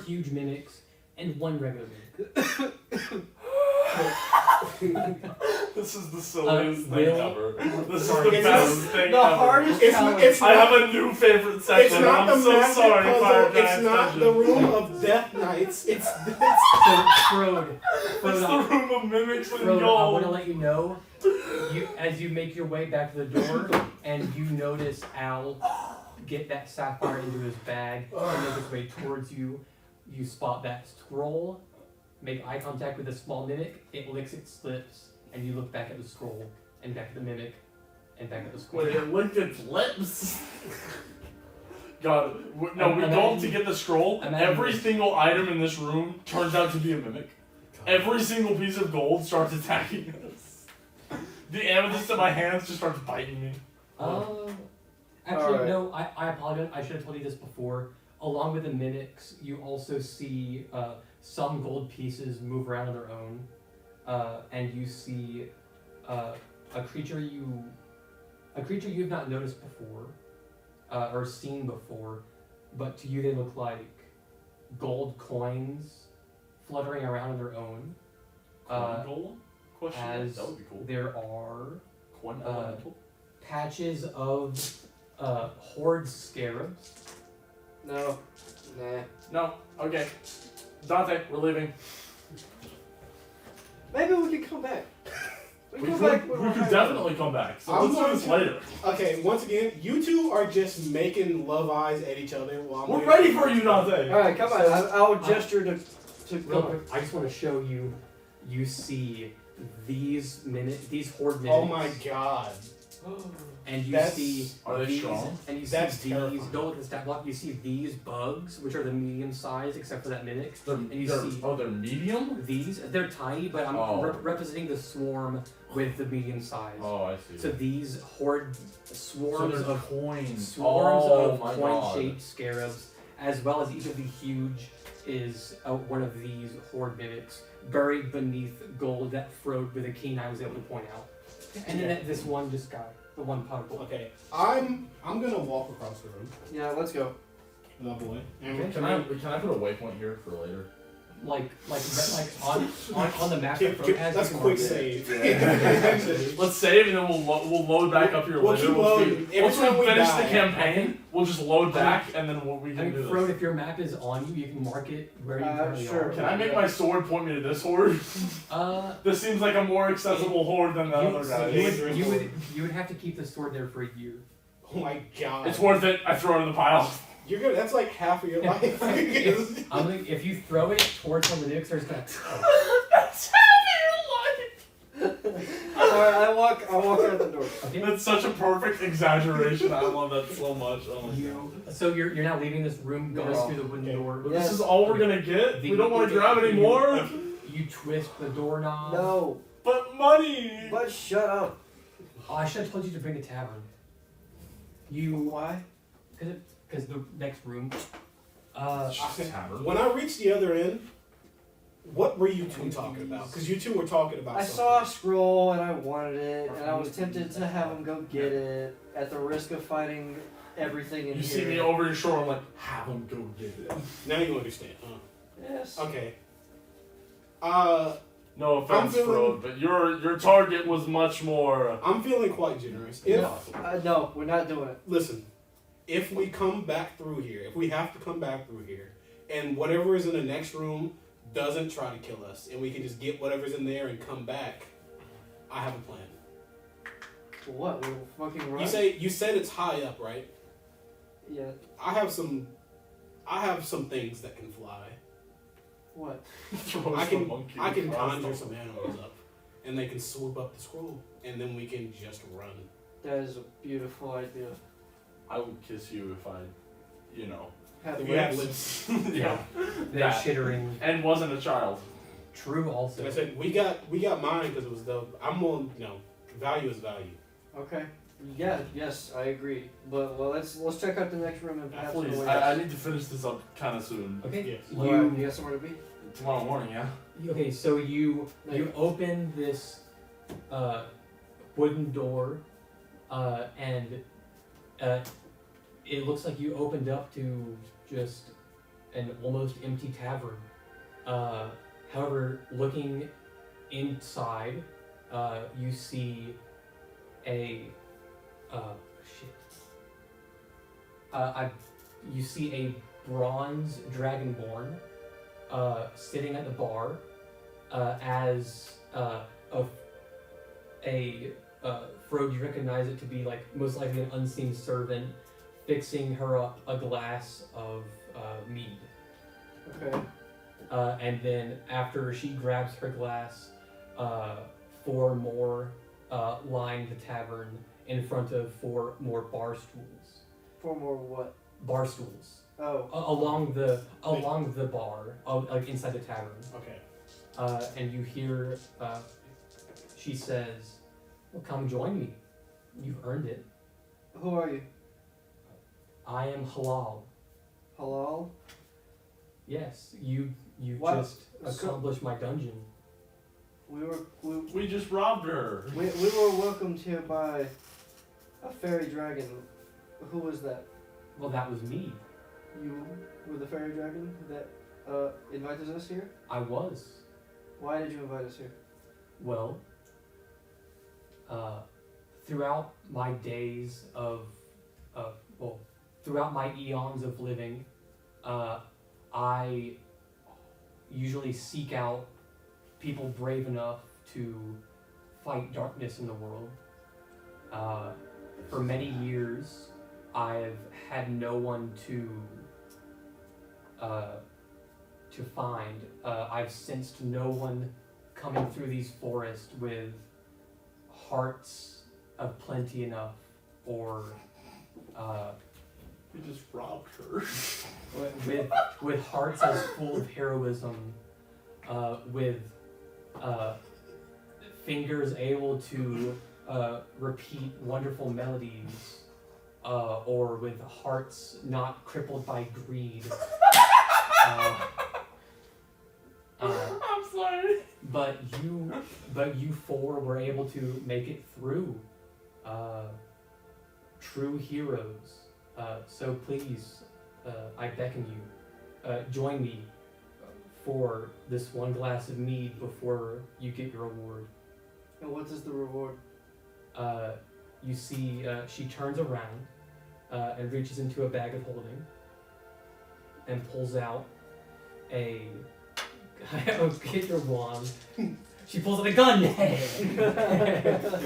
huge mimics and one regular mimic. This is the silliest thing Will- ever. This is Sorry, the it's best not- thing The ever. hardest It's challenge. I have a new favorite It's section. and not I'm the so magic sorry, Fire puzzle. It's Giants not Dungeon. the room of death knights. It's So Frode, It's Frode, the room of mimics and Frode, I want to gold. let you know, as you make your way back to the door, and you notice Al get that sapphire into his bag and make his way towards you, you spot that scroll, make eye contact with a small mimic, it licks its lips, and you look back at the scroll, and back at the mimic, and back at the scroll. Wait, it licked its lips. God, no, we Imagine- go to get the scroll. imagine Every this. single item in this room turns out to be a mimic. Every single piece of gold starts attacking us. The amethyst in my hands just starts biting me. Actually, Alright. no, I apologize. I should have told you this before. Along with the mimics, you also see some gold pieces move around on their own, and you see a creature you've not noticed before, or seen before, but to you they look like gold coins fluttering around on their own. Gold? Question? as That would be cool. There are Coin elemental? patches of horde scarabs. No. Nah. No. Okay. Dante, we're leaving. Maybe we can come back. We We can could, come back. when we we're could back. definitely come back. So I'm let's do going this to- later. okay. Once again, you two are just making love eyes at each other while I'm We're waiting. ready for you, Dante. All right, come on. I'll gesture to Real come. quick, I just want to show you. You see these horde mimics. Oh my god. And you That's- see Are they these, strong? and you That's see these. terrifying. Don't look at the stat block. You see these bugs, which are the medium size, except for that mimic. They're, you they're- see- oh, they're medium? They're tiny, but I'm Oh. representing the swarm with the medium size. Oh, I see. So these horde So swarms there's of coins. swarms Oh of my coin-shaped scarabs, as well as each of the huge is one of these horde mimics buried beneath gold that Frode with a keen eye was able to point out. And then this one just got the one pot of gold. Okay. I'm gonna walk across the room. Yeah, let's go. Oh boy. And Okay. Can I put a waypoint here for later? Like on the map. Give- that Frode give- has, that's you a can quick mark it. save. Let's save and then we'll load back up here We'll later. keep Once we- loading. Every Once we time we finish die. the campaign, we'll just load back and then we I can do mean, Frode, this. if your map is on you, you can mark it where you currently sure. are. Can I make my sword point me to this horde? This seems like a more accessible horde than the other guys. You would have to keep the sword there for a year. Oh my god. It's worth it. I throw it in the pile. You're gonna. That's like half of your life. If you throw it towards one of the nukes, there's gonna. That's Alright, I walk out the door. Okay. That's such a perfect exaggeration. I love that so much. Oh my god. So you're now leaving this room, going No. through the wooden Okay. door. But Yes. this is all we're gonna get. We don't want to grab any more. you twist the doorknob. No, But money. but shut up. Oh, I should have told you to bring a tavern. You Why? because the next room. When I reached the other end, what were you two talking about? Because you two were talking about I something. saw a scroll and I wanted it, and I was tempted to have him go get it at the risk of fighting everything in You here. see me over your shoulder, I'm like, have him go get it. Now you understand, huh? Yes. Okay. No offense, feeling- Frode, but your target was much more. I'm feeling quite generous. If No, we're not doing it. listen, if we come back through here, if we have to come back through here, and whatever is in the next room doesn't try to kill us, and we can just get whatever's in there and come back, I have a plan. What? We'll fucking run? You said it's high up, right? Yeah. I have some things that can fly. What? I can conjure some animals up, and they can swoop up the scroll, and then we can just run. That is a beautiful idea. I would kiss you if I, Had If you had lips. lips. yeah, That That. shittering. and wasn't a child. True also. And I said we got mine because it was I'm on value is value. Okay. Yeah. Yes, I agree. But let's check out the next room and perhaps Please, away. I need to finish this up kind of soon. Okay. Yes. You got somewhere to be? Tomorrow morning, yeah. Okay, so you No. open this wooden door, and it looks like you opened up to just an almost empty tavern. However, looking inside, you see a you see a bronze dragonborn sitting at the bar as Frode, you recognize it to be like most likely an unseen servant fixing her up a glass of mead. Okay. And then after she grabs her glass, 4 more line the tavern in front of 4 more bar stools. 4 more what? Bar stools. Oh. Along the bar, like inside the tavern. Okay. And you hear, she says, "Well, come join me. You've earned it. Who are you? I am Halal. Halal? Yes, you What? just accomplished my dungeon. We were We just robbed her. we were welcomed here by a fairy dragon. Who was that? Well, that was me. You were the fairy dragon that invited us here? I was. Why did you invite us here? Well, throughout my days of, throughout my eons of living, I usually seek out people brave enough to fight darkness in the world. For many years, I've had no one to find. I've sensed no one coming through these forests with hearts of plenty enough, or We just robbed her. with hearts as full of heroism, with fingers able to repeat wonderful melodies, or with hearts not crippled by greed. I'm sorry. But you 4 were able to make it through. True heroes. So please, I beckon you, join me for this one glass of mead before you get your reward. And what is the reward? You see, she turns around and reaches into a bag of holding and pulls out a. Get your wand. She pulls out a gun.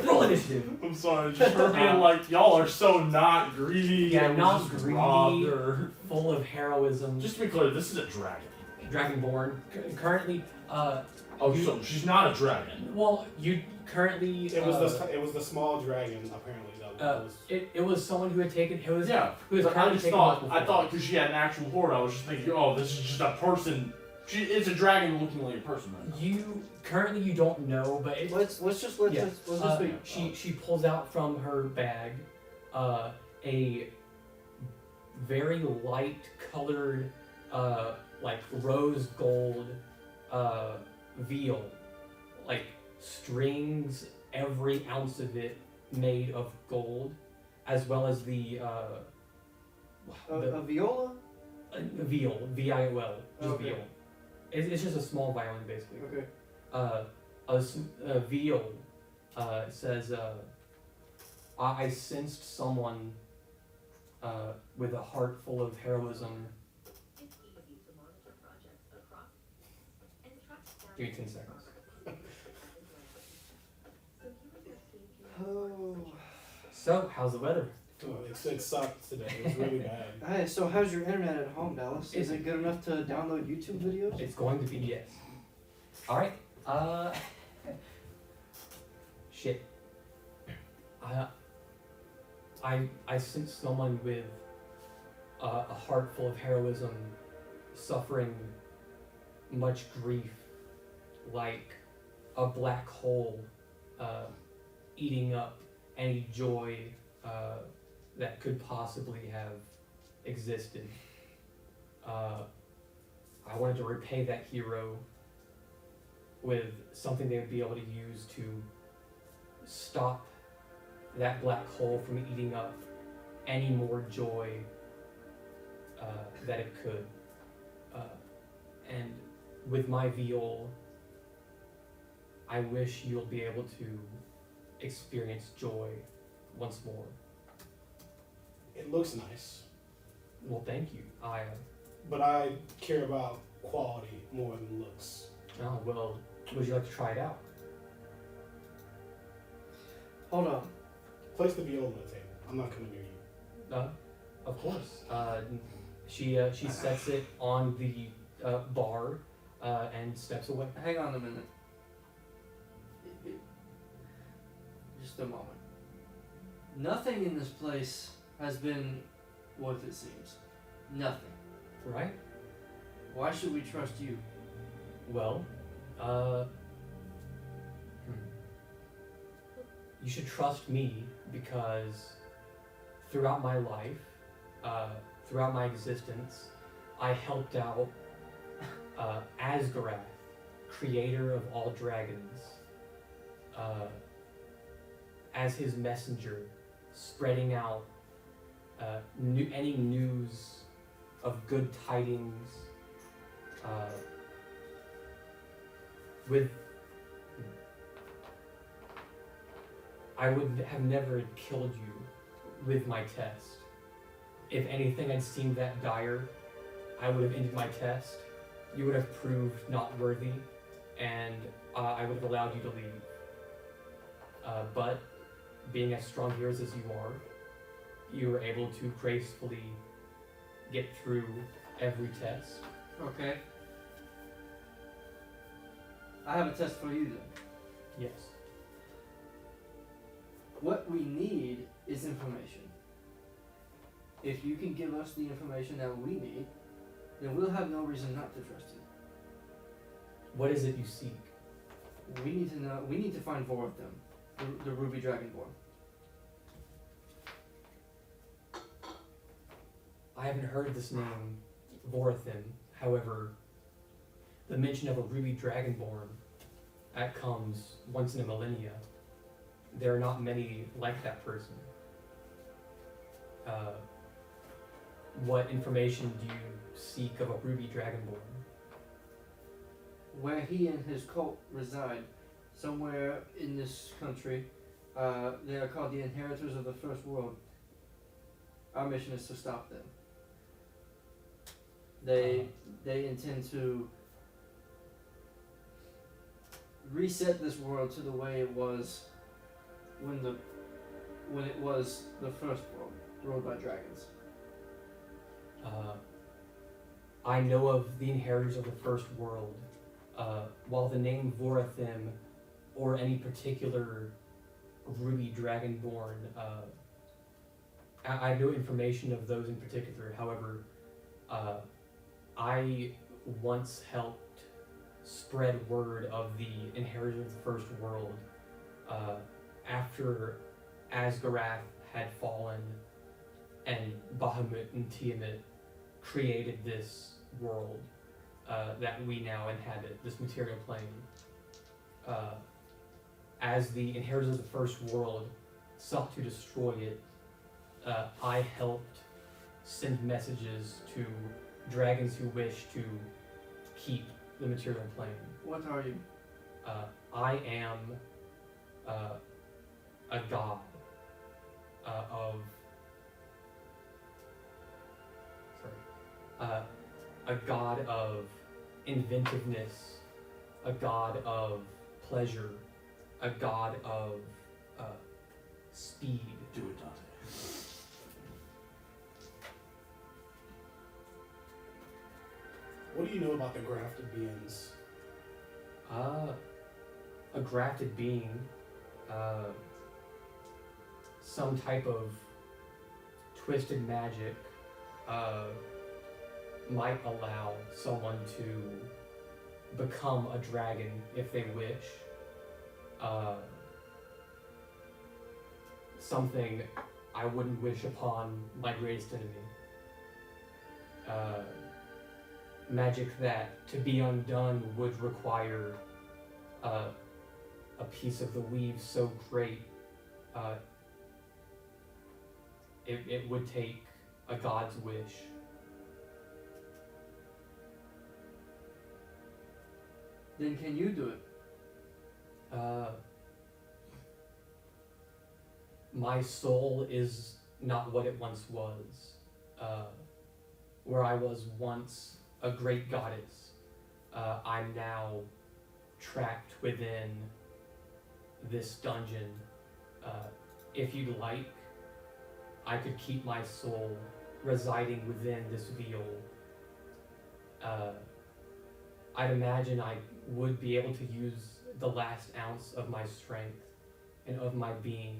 Roll initiative. I'm sorry, just her being like, y'all are so not greedy. Yeah, and we not just greedy. robbed her. Full of heroism. Just to be clear, this is a dragon. Dragonborn. Currently, Oh, so she's not a dragon. well, you currently. It was the small dragon apparently that was. It was someone who had taken. It was Yeah, who was but I currently just taken thought, off I before. thought because she had an actual horde, I was just thinking, oh, this is just a person It's a dragon looking like a person right now. You don't know, but it, Let's just let Yeah. this let's just be. she pulls out from her bag a very light colored like rose gold veal, like strings, every ounce of it made of gold, as well as the A viola. veal, V-I-O-L, just Okay. veal. It's just a small violin basically. Okay. A veal says, I sensed someone with a heart full of heroism. Give me 10 seconds. Oh. So, how's the weather? Oh, it sucked today. It was really bad. Hey, so how's your internet at home, Dallas? Is it good enough to download YouTube videos? It's going to be yes. Alright, shit. I sense someone with a heart full of heroism, suffering much grief, like a black hole, eating up any joy that could possibly have existed. I wanted to repay that hero with something they would be able to use to stop that black hole from eating up any more joy that it could. And with my viol, I wish you'll be able to experience joy once more. It looks nice, Well, thank you. but I care about quality more than looks. Oh, well, would you like to try it out? Hold on. Place the viola on the table. I'm not coming near you. Of course. She sets it on the bar and steps away. Hang on a minute. Just a moment. Nothing in this place has been what it seems. Nothing. Right? Why should we trust you? Well, you should trust me because throughout my life, throughout my existence, I helped out Asgarath, creator of all dragons, as his messenger, spreading out any news of good tidings. I would have never killed you with my test. If anything had seemed that dire, I would have ended my test. You would have proved not worthy, and I would have allowed you to leave. But being as strong heroes as you are, you were able to gracefully get through every test. Okay. I have a test for you then. Yes. What we need is information. If you can give us the information that we need, then we'll have no reason not to trust you. What is it you seek? We need to know. We need to find Vorathim, the Ruby Dragonborn. I haven't heard this name, Vorathim. However, the mention of a Ruby Dragonborn, that comes once in a millennia. There are not many like that person. What information do you seek of a Ruby Dragonborn? Where he and his cult reside, somewhere in this country, they are called the Inheritors of the First World. Our mission is to stop them. They intend to reset this world to the way it was when it was the first world, ruled by dragons. I know of the Inheritors of the First World. While the name Vorathim or any particular Ruby Dragonborn, I have no information of those in particular. However, I once helped spread word of the inheritance of the first world. After Asgarath had fallen and Bahamut and Tiamat created this world that we now inhabit, this material plane. As the inheritors of the first world sought to destroy it, I helped send messages to dragons who wish to keep the material plane. What are you? I am a god a god of inventiveness, a god of pleasure, a god of speed. Do it, Dante. What do you know about the grafted beings? A grafted being, some type of twisted magic, might allow someone to become a dragon if they wish. Something I wouldn't wish upon my greatest enemy. Magic that, to be undone, would require a piece of the weave so great, it would take a god's wish. Then can you do it? My soul is not what it once was. Where I was once a great goddess, I'm now trapped within this dungeon. If you'd like, I could keep my soul residing within this veil. I'd imagine I would be able to use the last ounce of my strength and of my being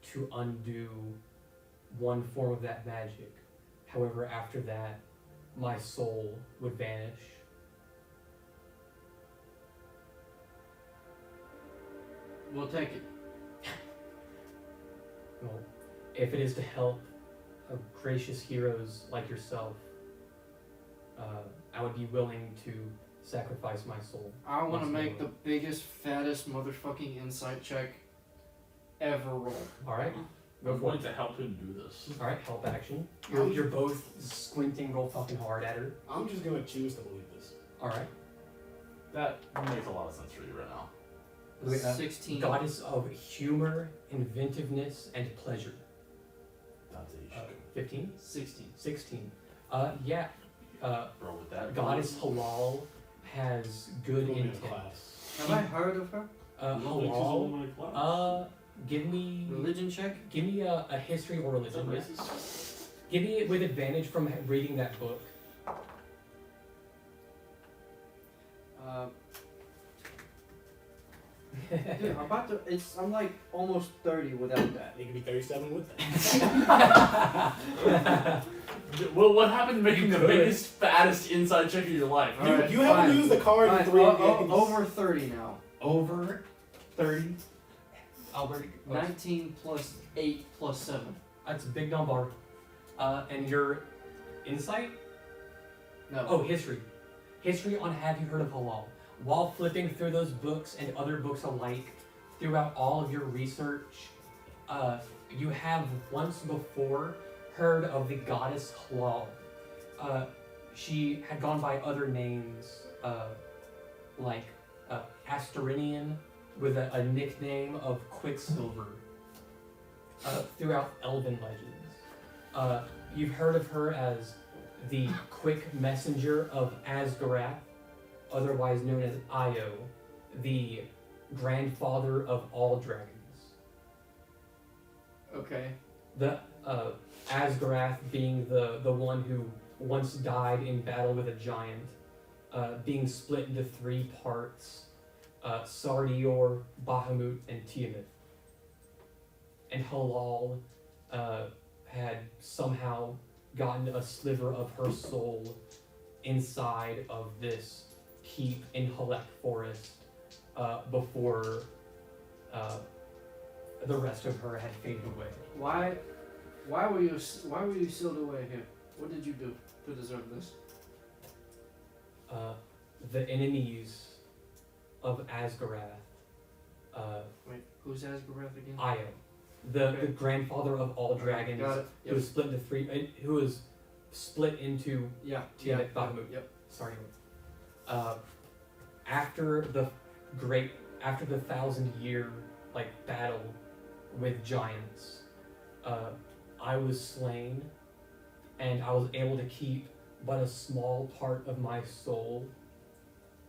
to undo one form of that magic. However, after that, my soul would vanish. We'll take it. Well, if it is to help gracious heroes like yourself, I would be willing to sacrifice my soul. I want to Once make the more. biggest, fattest motherfucking insight check ever roll. Alright, go I'm for going it. to help him do this. Alright, help action. You're both squinting real fucking hard at her. I'm just gonna choose to believe this. Alright. That makes a lot of sense for you right now. 16. Goddess of humor, inventiveness, and pleasure. Dante, you should 15? 16. 16. Yeah. roll with that. Goddess Halal has good Put me in intent. class. Have I heard of her? Halal, give me Religion check? give me a history or Is that religion. racist? Give me it with advantage from reading that book. Dude, I'm like almost 30 without that. You could be 37 with that. Well, what happened to making You the could. biggest, fattest inside check of your life? All right, you haven't fine. used the card in Fine, 3 games. over 30 now. Over 30. Albert, 19 plus 8 plus 7. that's a big number. And your insight? No. Oh, history. History on Have You Heard of Halal? While flipping through those books and other books alike, throughout all of your research, you have once before heard of the goddess Halal. She had gone by other names, like Asterinian, with a nickname of Quicksilver, throughout Elven legends. You've heard of her as the Quick Messenger of Asgarath, otherwise known as Io, the grandfather of all dragons. Okay. The Asgarath being the one who once died in battle with a giant, being split into 3 parts, Sardior, Bahamut, and Tiamat. And Halal had somehow gotten a sliver of her soul inside of this keep in Halek Forest before the rest of her had faded away. Why were you sealed away here? What did you do to deserve this? The enemies of Asgarath, Wait, who's Asgarath again? Io, the Okay. grandfather of all dragons, Got it. who was split into who was split into Yeah. Tiamat Bahamut. Yep. Sorry. After the 1,000-year battle with giants, I was slain, and I was able to keep but a small part of my soul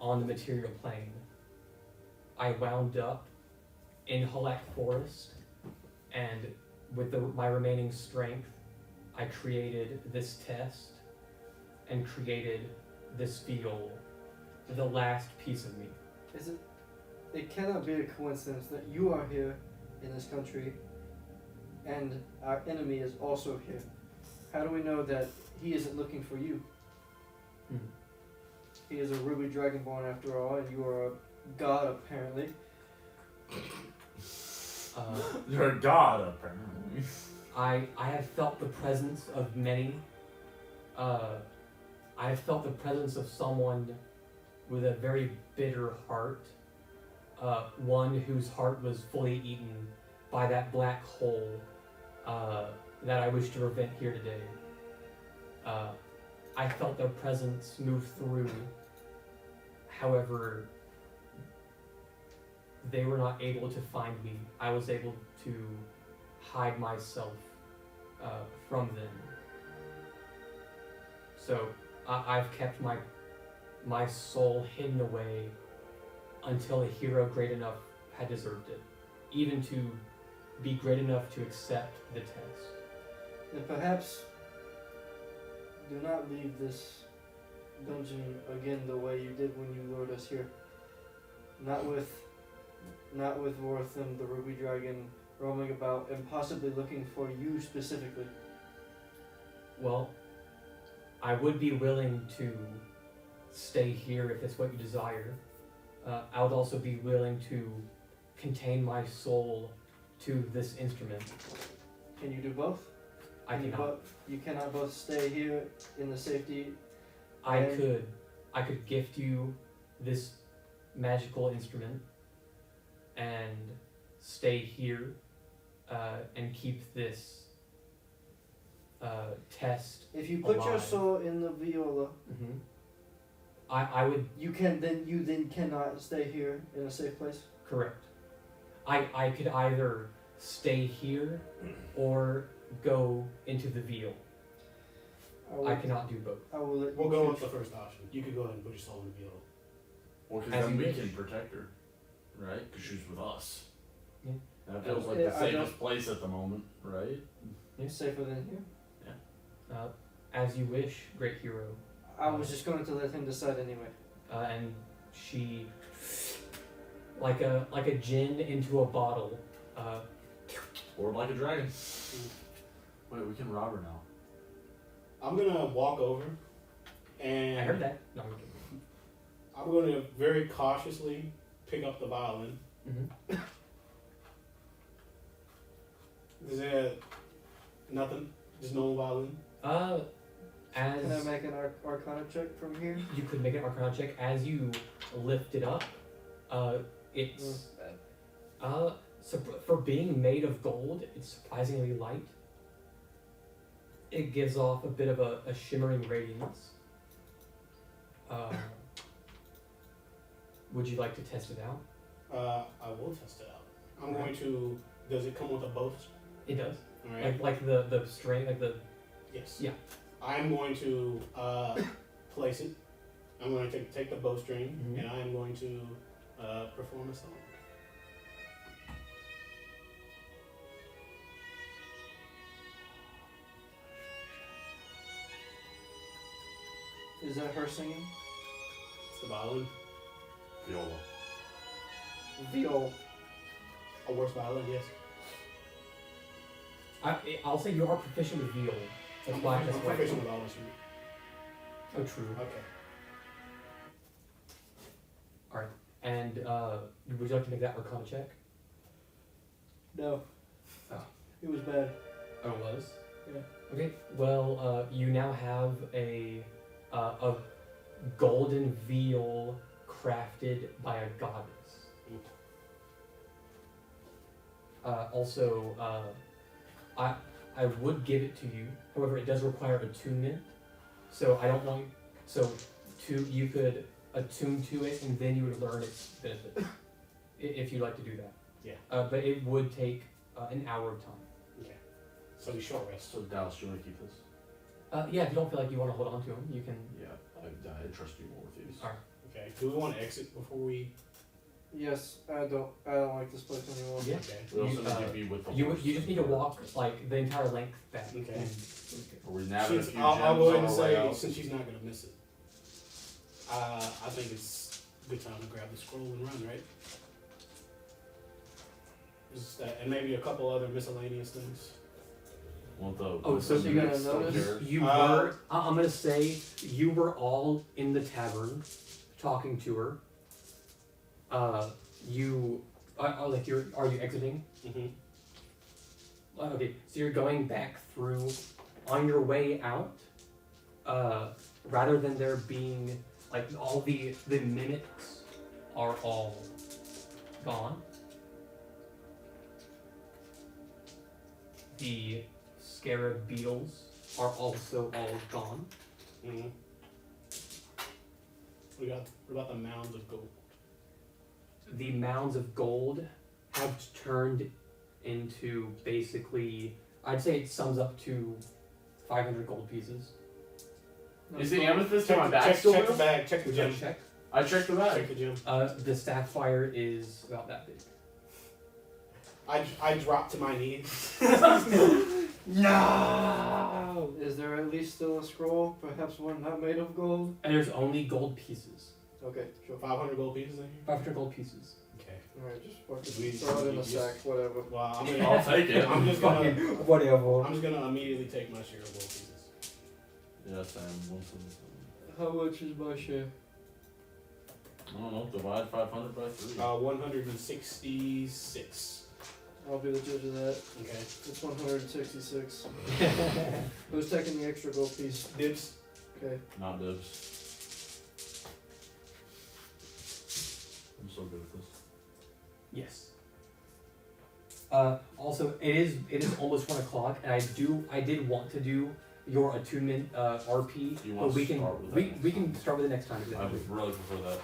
on the material plane. I wound up in Halak Forest, and with my remaining strength, I created this test and created this field, the last piece of me. It cannot be a coincidence that you are here in this country and our enemy is also here. How do we know that he isn't looking for you? He is a ruby dragonborn after all, and you are a god apparently. You're a god, apparently. I have felt the presence of many. I have felt the presence of someone with a very bitter heart. One whose heart was fully eaten by that black hole that I wish to prevent here today. I felt their presence move through. However, they were not able to find me. I was able to hide myself from them. So I've kept my soul hidden away until a hero great enough had deserved it, even to be great enough to accept the test. And perhaps do not leave this dungeon again the way you did when you lured us here. Not with Vortham, the Ruby Dragon, roaming about and possibly looking for you specifically. Well, I would be willing to stay here if it's what you desire. I would also be willing to contain my soul to this instrument. Can you do both? I cannot. You cannot both stay here in the safety. I could gift you this magical instrument and stay here and keep this test. If you put your alive. soul in the viola, I would you then cannot stay here in a safe place. correct. I could either stay here or go into the veal. I cannot do both. I will let you We'll go with choose. the first option. You could go ahead and put your soul in the veil. Well, because As then you we wish. can protect her, right? Because she's with us. Yeah. That feels like Yeah, the I don't- safest place at the moment, right? Safer than here. As you wish, great hero. I was just going to let him decide anyway. And she, like a gin into a bottle. Or like a dragon. Wait, we can rob her now. I'm gonna walk over, and I heard that. No, I'm kidding. I'm gonna very cautiously pick up the violin. Mhm. Is there nothing? Just normal violin? As Can I make an Arcana check from here? you could make an Arcana check as you lift it up. It's for being made of gold, it's surprisingly light. It gives off a bit of a shimmering radiance. Would you like to test it out? I will test it out. I'm going to. Does it come with a bow? It does. All right. Like the string, like the Yes. Yeah. I'm going to place it. I'm going to take the bowstring, Mhm. and I am going to perform a song. Is that her singing? It's the violin. Viola. Viol. A worse violin, yes. I'll say you are proficient with viol. That's black. That's I'm white. proficient with all this. Oh, true. Okay. And would you like to make that Arcana check? No. Oh. It was bad. Oh, it was. Yeah. Okay. Well, you now have a golden veil crafted by a goddess. Also, I would give it to you. However, it does require attunement. So I don't want. So, you could attune to it, and then you would learn its benefits, if you'd like to do that. Yeah. But it would take an hour of time. Okay. So we short rest. So Dallas, do you want to keep this? Yeah, if you don't feel like you want to hold on to them, you can. Yeah, I trust you more with these. Alright. Okay. Do we want to exit before we? Yes, I don't like this place anymore. Yeah. Okay. We also You, need to be with the You horse. you just need to walk like the entire length back. Okay. Are we nabbing a Since, few I'll gems go ahead on and our way say out? since she's not gonna miss it. I think it's a good time to grab the scroll and run, right? Just that, and maybe a couple other miscellaneous things. Want the Oh, so you gotta notice? You were. I'm gonna say you were all in the tavern, talking to her. You like you're. Are you exiting? Mm-hmm. Okay, so you're going back through. On your way out, rather than there being like all the mimics are all gone. The scarab beetles are also all gone. Mm-hmm. What about the mounds of gold? The mounds of gold have turned into basically, I'd say it sums up to 500 gold pieces. Is the amethyst in my bag check, still check the there? bag. Check the Would you gem. like to check? I checked the bag. Check the gem. The sapphire is about that big. I dropped to my knees. No! Is there at least still a scroll? Perhaps one not made of gold? And there's only gold pieces. Okay, sure. 500 gold pieces in here. 500 gold pieces. Okay. Alright, just fucking We- throw it in we a just- sack, whatever. Well, I'll take it. I'm just gonna. Whatever. I'm just gonna immediately take my share of gold pieces. Yes, I am. Wilson. How much is my share? I don't know. Divide 500 by 3. 166. I'll be the judge of that. Okay. It's 166. Who's taking the extra gold piece? Dibs. Okay. Not dibs. I'm so good at this. Yes. Also, it is almost 1 o'clock, and I did want to do your attunement RP, You but want we to can start with we, that we next can time? start with it next time. I Exactly. would really prefer that.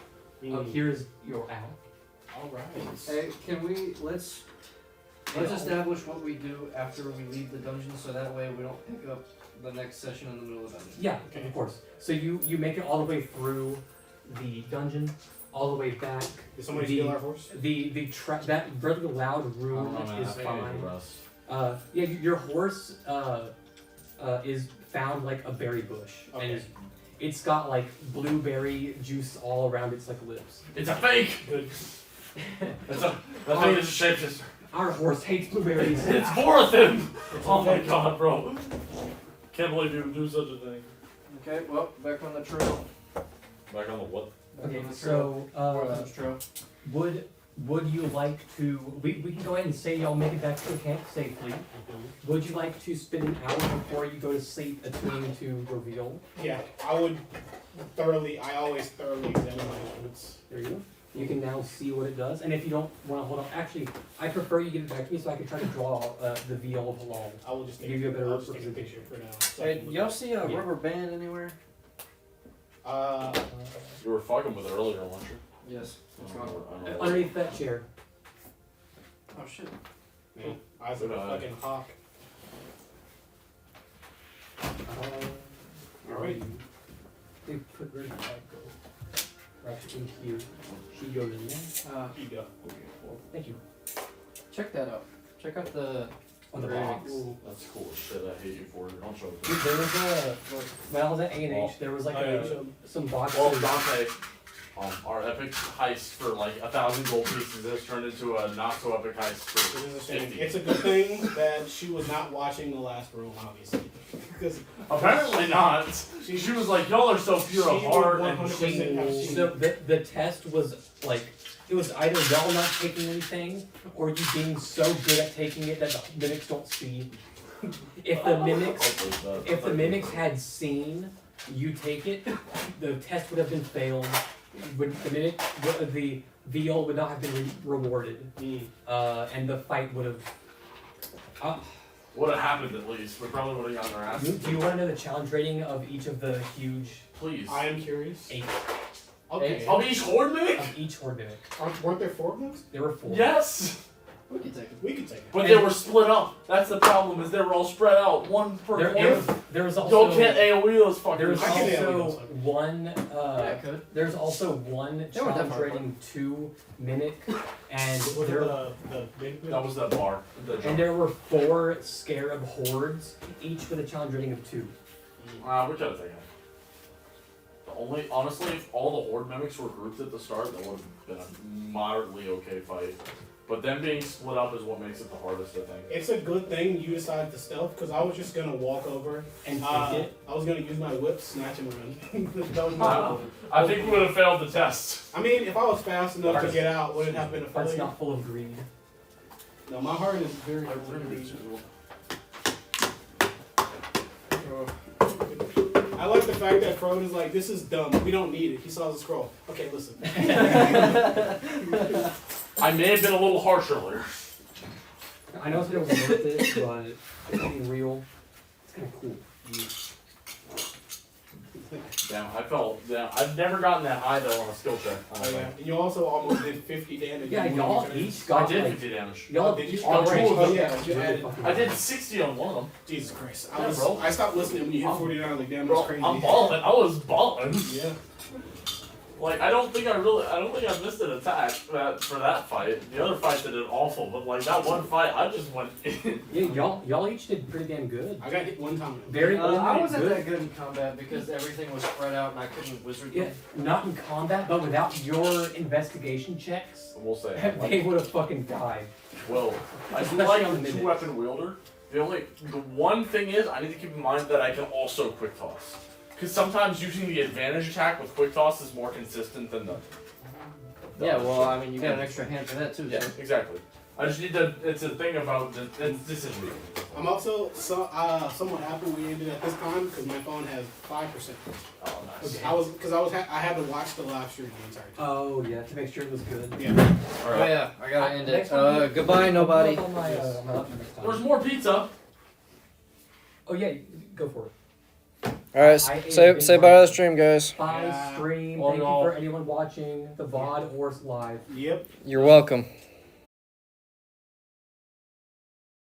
Here's your owl. All right. Hey, can we let's establish what we do after we leave the dungeon, so that way we don't pick up the next session in the middle of the dungeon. Yeah, Okay. of course. So you make it all the way through the dungeon, all the way back. Did somebody The- steal our horse? That really loud I room don't know, man. is I think I need fine. to rest. Yeah, your horse is found like a berry bush, Okay. and it's got like blueberry juice all around its like lips. It's a fake! Good. That thing is a shapeshifter. Our horse hates blueberries. It's Vorathan! Oh my god, bro. Can't believe you would do such a thing. Okay, well, back on the trail. Back on the what? Back Okay, on the so Northern trail. would you like to? We can go ahead and say y'all make it back to the camp safely. Would you like to spend an hour before you go to sleep attuning to reveal? Yeah, I always thoroughly examine my instruments. There you go. You can now see what it does, and if you don't want to hold on, actually, I prefer you give it back to me so I can try to draw the veil of Halal. I will just take, Give you a better I'll just take a picture for now. So I Hey, can look y'all at see a Yeah. rubber band anywhere? it. You were fucking with it earlier, weren't you? Yes. I don't know. Underneath that chair. Oh shit. Man, eyes of a fucking hawk. Alright. They put where did that go? Right in here. She goes in there. Here you go. Well, thank you. Check that out. Check out the On the ratings. box. That's cool as shit. I hate you for it. Don't show it. Dude, there was when I was at A&H, there was like Oh, yeah. some boxes. Well, Dante. Our epic heist for like 1,000 gold pieces has turned into a not so epic heist for It is a shame. 50. It's a good thing that she was not watching the last room, obviously, because Apparently not. She was like, y'all are so pure of She heart would and 100% have seen So the test was like, it was either y'all not taking anything or you being so good at taking it that the mimics don't see. If the mimics had seen you take it, the test would have been failed. The VL would not have been rewarded, and the fight would have. would have happened at least. We probably would have gotten our asses. Do you want to know the challenge rating of each of the huge Please. I am curious. 8 Okay. Of each horde mimic? of each horde mimic? Weren't there 4 of those? There were 4. Yes. We can take it. We could take it. But they were split up. That's the problem, is they were all spread out. One per There was Y'all also can't AoE those there was fuckers. I can also AoE those. one. Yeah, I could. There's also one They weren't that challenge far rating 2 mimic, and Was it there the big That was that bar. The and there were 4 scarab hordes, each with a challenge rating of 2. we could have taken it. Honestly, if all the horde mimics were grouped at the start, that would have been a moderately okay fight. But them being split up is what makes it the hardest, I think. It's a good thing you decided to stealth, because I was just gonna walk over. And take it. I was gonna use my whip, snatch and run. That was my Wow. I think we would have failed the test. I mean, if I was fast enough to get out, would it have been a That's failure? not full of greed. No, my heart is very full of greed. I like the fact that Frodo is like, this is dumb. We don't need it. He saw the scroll. Okay, listen. I may have been a little harsh earlier. I know it's gonna worth it, but it's being real. It's kind of cool. Damn, I've never gotten that high though on a skill check. Oh, yeah. And you also almost did 50 damage. Yeah, in y'all one turn. each I got did like 50 damage. y'all Did you? each Oh, got cool. like, Oh, yeah, you really added. fucking I did high. 60 on one of them. Jesus Christ. Yeah, bro. I stopped listening when you hit I'm- 49. Like, damn, Bro, that's crazy. I'm balling. I was balling. Yeah. Like, I don't think I missed an attack for that fight. The other fights I did awful, but like that one fight, I just went in. Yeah, y'all each did pretty damn good. I got hit one time. Very I only wasn't good. that good in combat because everything was spread out and I couldn't wizard Yeah, them. not in combat, but without your investigation checks, We'll say. they would have fucking died. Well, I do Especially like on the the mimics. two-weapon wielder. The one thing is, I need to keep in mind that I can also quick toss. Because sometimes using the advantage attack with quick toss is more consistent than the Yeah, well, I mean, you got an extra hand for that too. yeah, So. exactly. I just need to. It's a thing about it's decision making. I'm also somewhat happy we ended at this time because my phone has 5%. Oh, nice. I had to watch the live stream the entire time. Oh yeah, to make sure it was good. Yeah. All Oh right. yeah, I gotta end it. Next one, Goodbye, nobody. On my, on my laptop next time. There's more pizza. Oh yeah, go for it. Alright, I ate say a say big bye to the bite. stream, guys. Bye Yeah. stream. Love Thank you y'all. for anyone watching the VOD or live. Yep. You're welcome.